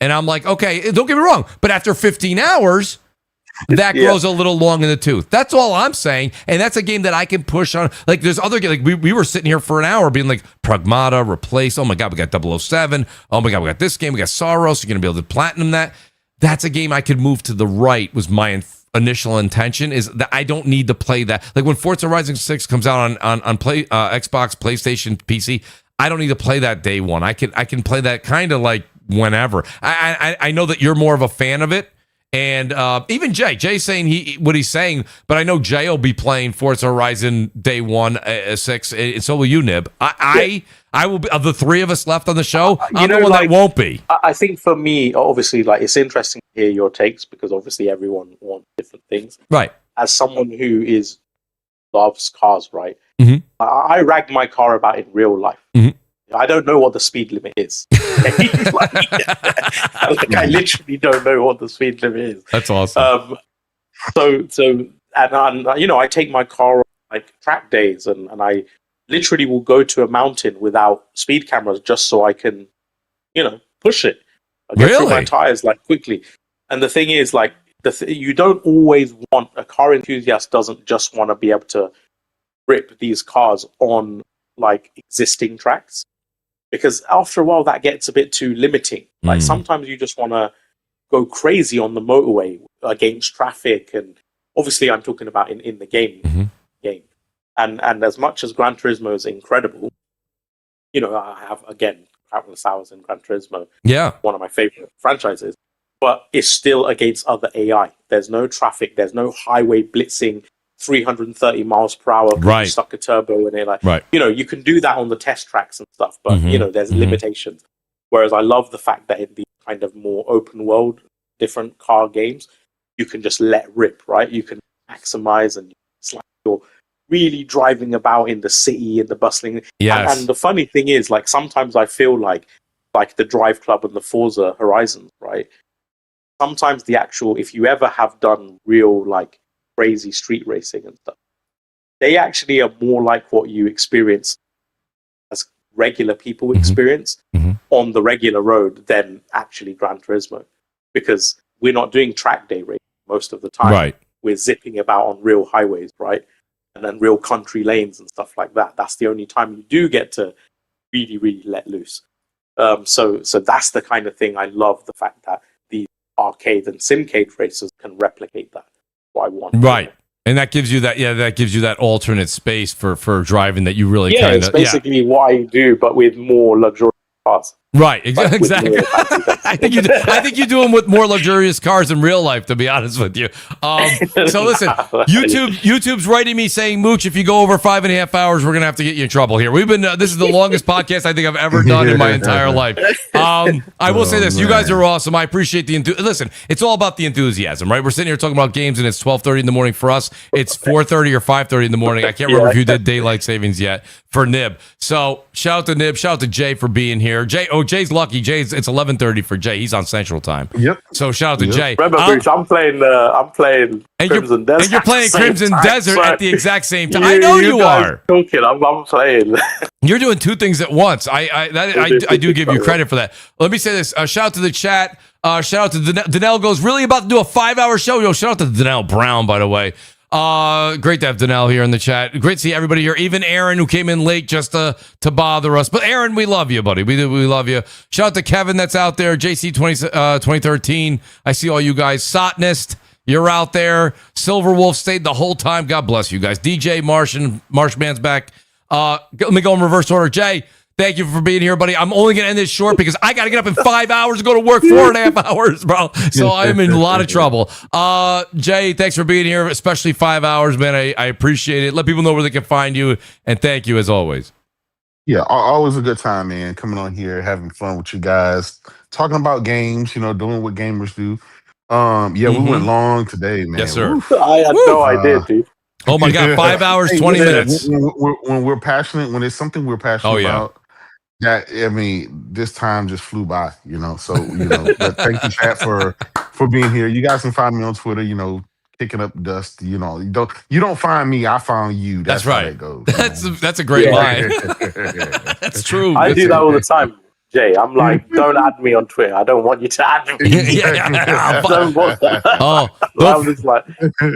and I'm like, okay, don't get me wrong, but after 15 hours that grows a little long in the tooth. That's all I'm saying. And that's a game that I can push on. Like, there's other games. Like, we were sitting here for an hour being like, Pragmata, Replace. Oh, my God, we got 007. Oh, my God, we got this game. We got Saros. You're going to be able to platinum that. That's a game I could move to the right was my initial intention, is that I don't need to play that. Like, when Forza Horizon 6 comes out on Xbox, PlayStation, PC, I don't need to play that day one. I can play that kind of like whenever. I know that you're more of a fan of it. And even Jay's saying what he's saying, but I know Jay will be playing Forza Horizon day 6, and so will you, Nib. I will be, of the three of us left on the show, I'm the one that won't be. I think for me, obviously, like, it's interesting to hear your takes because obviously everyone wants different things. Right. As someone who loves cars, right? Mm-hmm. I rag my car about in real life. Mm-hmm. I don't know what the speed limit is. I literally don't know what the speed limit is. That's awesome. I take my car on like track days, and I literally will go to a mountain without speed cameras just so I can, push it. I get through my tires like quickly. And the thing is, like, you don't always want a car enthusiast doesn't just want to be able to rip these cars on like existing tracks. Because after a while, that gets a bit too limiting. Like sometimes you just want to go crazy on the motorway against traffic, and obviously, I'm talking about in the game. And as much as Gran Turismo is incredible, I have again countless hours in Gran Turismo. Yeah, one of my favorite franchises, but it's still against other AI. There's no traffic. There's no highway blitzing. 330 miles per hour, right? Stuck a turbo in it, like, right. You can do that on the test tracks and stuff, but there's limitations. Whereas I love the fact that in the kind of more open world, different car games, you can just let rip, right? You can maximize, and it's like you're really driving about in the city, in the bustling. Yes. And the funny thing is, like, sometimes I feel like the Drive Club and the Forza Horizons, right? Sometimes the actual, if you ever have done real like crazy street racing and stuff, they actually are more like what you experience as regular people experience on the regular road than actually Gran Turismo, because we're not doing track day racing most of the time. Right. We're zipping about on real highways, right? And then real country lanes and stuff like that. That's the only time you do get to really, really let loose. So that's the kind of thing I love, the fact that the arcade and simcade racers can replicate that. I want. Right. And that gives you that alternate space for driving that you really kind of. It's basically what I do, but with more luxurious cars. Right, exactly. I think you do them with more luxurious cars in real life, to be honest with you. So listen, YouTube's writing me saying, Mooch, if you go over 5.5 hours, we're gonna have to get you in trouble here. We've been this is the longest podcast I think I've ever done in my entire life. I will say this: you guys are awesome. I appreciate the listen. It's all about the enthusiasm, right? We're sitting here talking about games, and it's 12:30 in the morning for us. It's 4:30 or 5:30 in the morning. I can't remember if you did daylight savings yet for Nib. So shout out to Nib, shout out to Jay for being here. Jay's lucky. It's 11:30 for Jay. He's on Central Time. Yep. So shout out to Jay. Remember, Bruce, I'm playing Crimson Desert. And you're playing Crimson Desert at the exact same time. I know you are. Talking, I'm playing. You're doing two things at once. I do give you credit for that. Let me say this. Shout out to the chat. Shout out to Danelle goes, really about to do a 5-hour show. Yo, shout out to Danelle Brown, by the way. Great to have Danelle here in the chat. Great to see everybody here. Even Aaron, who came in late just to bother us. But Aaron, we love you, buddy. We love you. Shout out to Kevin that's out there. JC 2013. I see all you guys. Sotnist, you're out there. Silver Wolf stayed the whole time. God bless you guys. DJ Marshman's back. Let me go in reverse order. Jay, Thank you for being here, buddy. I'm only going to end this short because I got to get up in 5 hours and go to work 4.5 hours, bro. So I'm in a lot of trouble. Jay, thanks for being here, especially 5 hours, man. I appreciate it. Let people know where they can find you, and thank you as always. Yeah, always a good time, man. Coming on here, having fun with you guys, talking about games, doing what gamers do. We went long today, man. Yes, sir. I had no idea, dude. Oh my God, 5 hours, 20 minutes. When we're passionate, when it's something we're passionate about, this time just flew by, So, but thank you, chat, for being here. You guys can find me on Twitter, kicking up dust. You don't find me, I found you. That's right. How that goes. That's a great line. That's true. I do that all the time, Jay. I'm like, don't add me on Twitter. I don't want you to add me. Don't want that. Oh,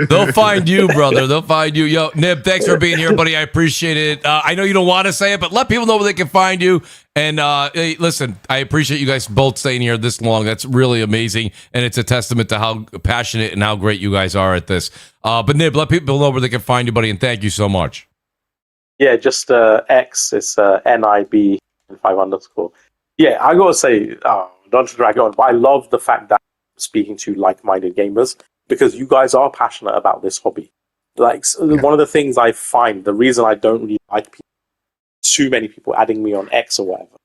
they'll find you, brother. They'll find you. Yo, Nib, thanks for being here, buddy. I appreciate it. I know you don't want to say it, but let people know where they can find you. And hey, listen, I appreciate you guys both staying here this long. That's really amazing. And it's a testament to how passionate and how great you guys are at this. But Nib, let people know where they can find you, buddy. And thank you so much. Yeah, just X. It's NIB 5_. Yeah, I gotta say, not to drag on, but I love the fact that I'm speaking to like-minded gamers because you guys are passionate about this hobby. One of the things I find, the reason I don't really like too many people adding me on X or whatever,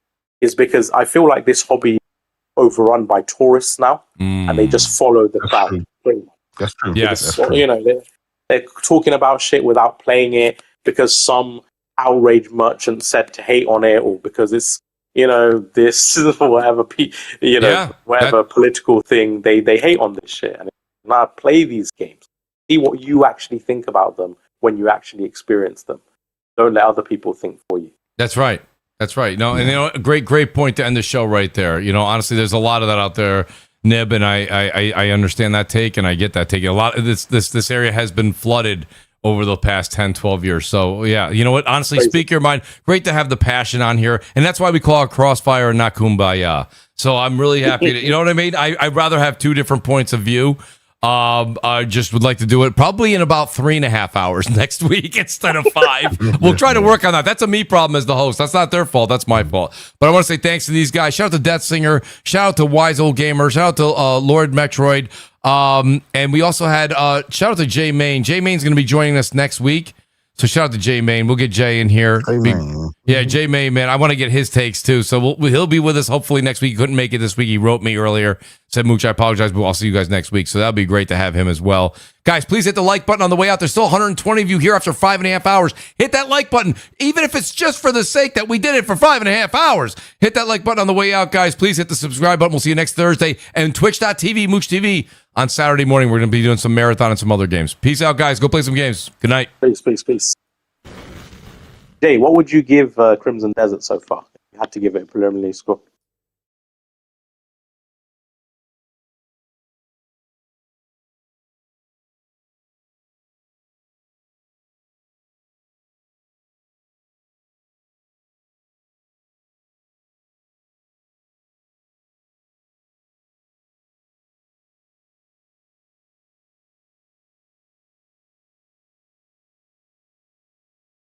is because I feel like this hobby is overrun by tourists now, and they just follow the crowd. That's true. Yes, they're talking about shit without playing it because some outrage merchant said to hate on it, or because it's this whatever whatever political thing they hate on this shit. And now play these games, see what you actually think about them when you actually experience them. Don't let other people think for you. That's right. No, and a great point to end the show right there. Honestly, there's a lot of that out there, Nib, and I understand that take, and I get that take. A lot of this area has been flooded over the past 10, 12 years. So, yeah, you know what? Honestly, speak your mind. Great to have the passion on here. And that's why we call it CrossFire and not Kumbaya. So I'm really happy. You know what I mean? I'd rather have two different points of view. I just would like to do it probably in about 3.5 hours next week instead of 5. We'll try to work on that. That's a me problem as the host. That's not their fault. That's my fault. But I want to say thanks to these guys. Shout out to Death Singer. Shout out to Wise Old Gamer. Shout out to Lord Metroid. And we also had shout out to Jay Main. Jay Main's going to be joining us next week. So shout out to Jay Main. We'll get Jay in here. Jay Main, man. I want to get his takes too. So he'll be with us hopefully next week. He couldn't make it this week. He wrote me earlier. Said, Mooch, I apologize, but I'll see you guys next week. So that'll be great to have him as well. Guys, please hit the like button on the way out. There's still 120 of you here after 5.5 hours. Hit that like button, even if it's just for the sake that we did it for 5.5 hours. Hit that like button on the way out, guys. Please hit the subscribe button. We'll see you next Thursday. And twitch.tv, Mooch TV. On Saturday morning, we're going to be doing some marathon and some other games. Peace out, guys. Go play some games. Good night. Peace. Jay, what would you give Crimson Desert so far? You had to give it a preliminary score.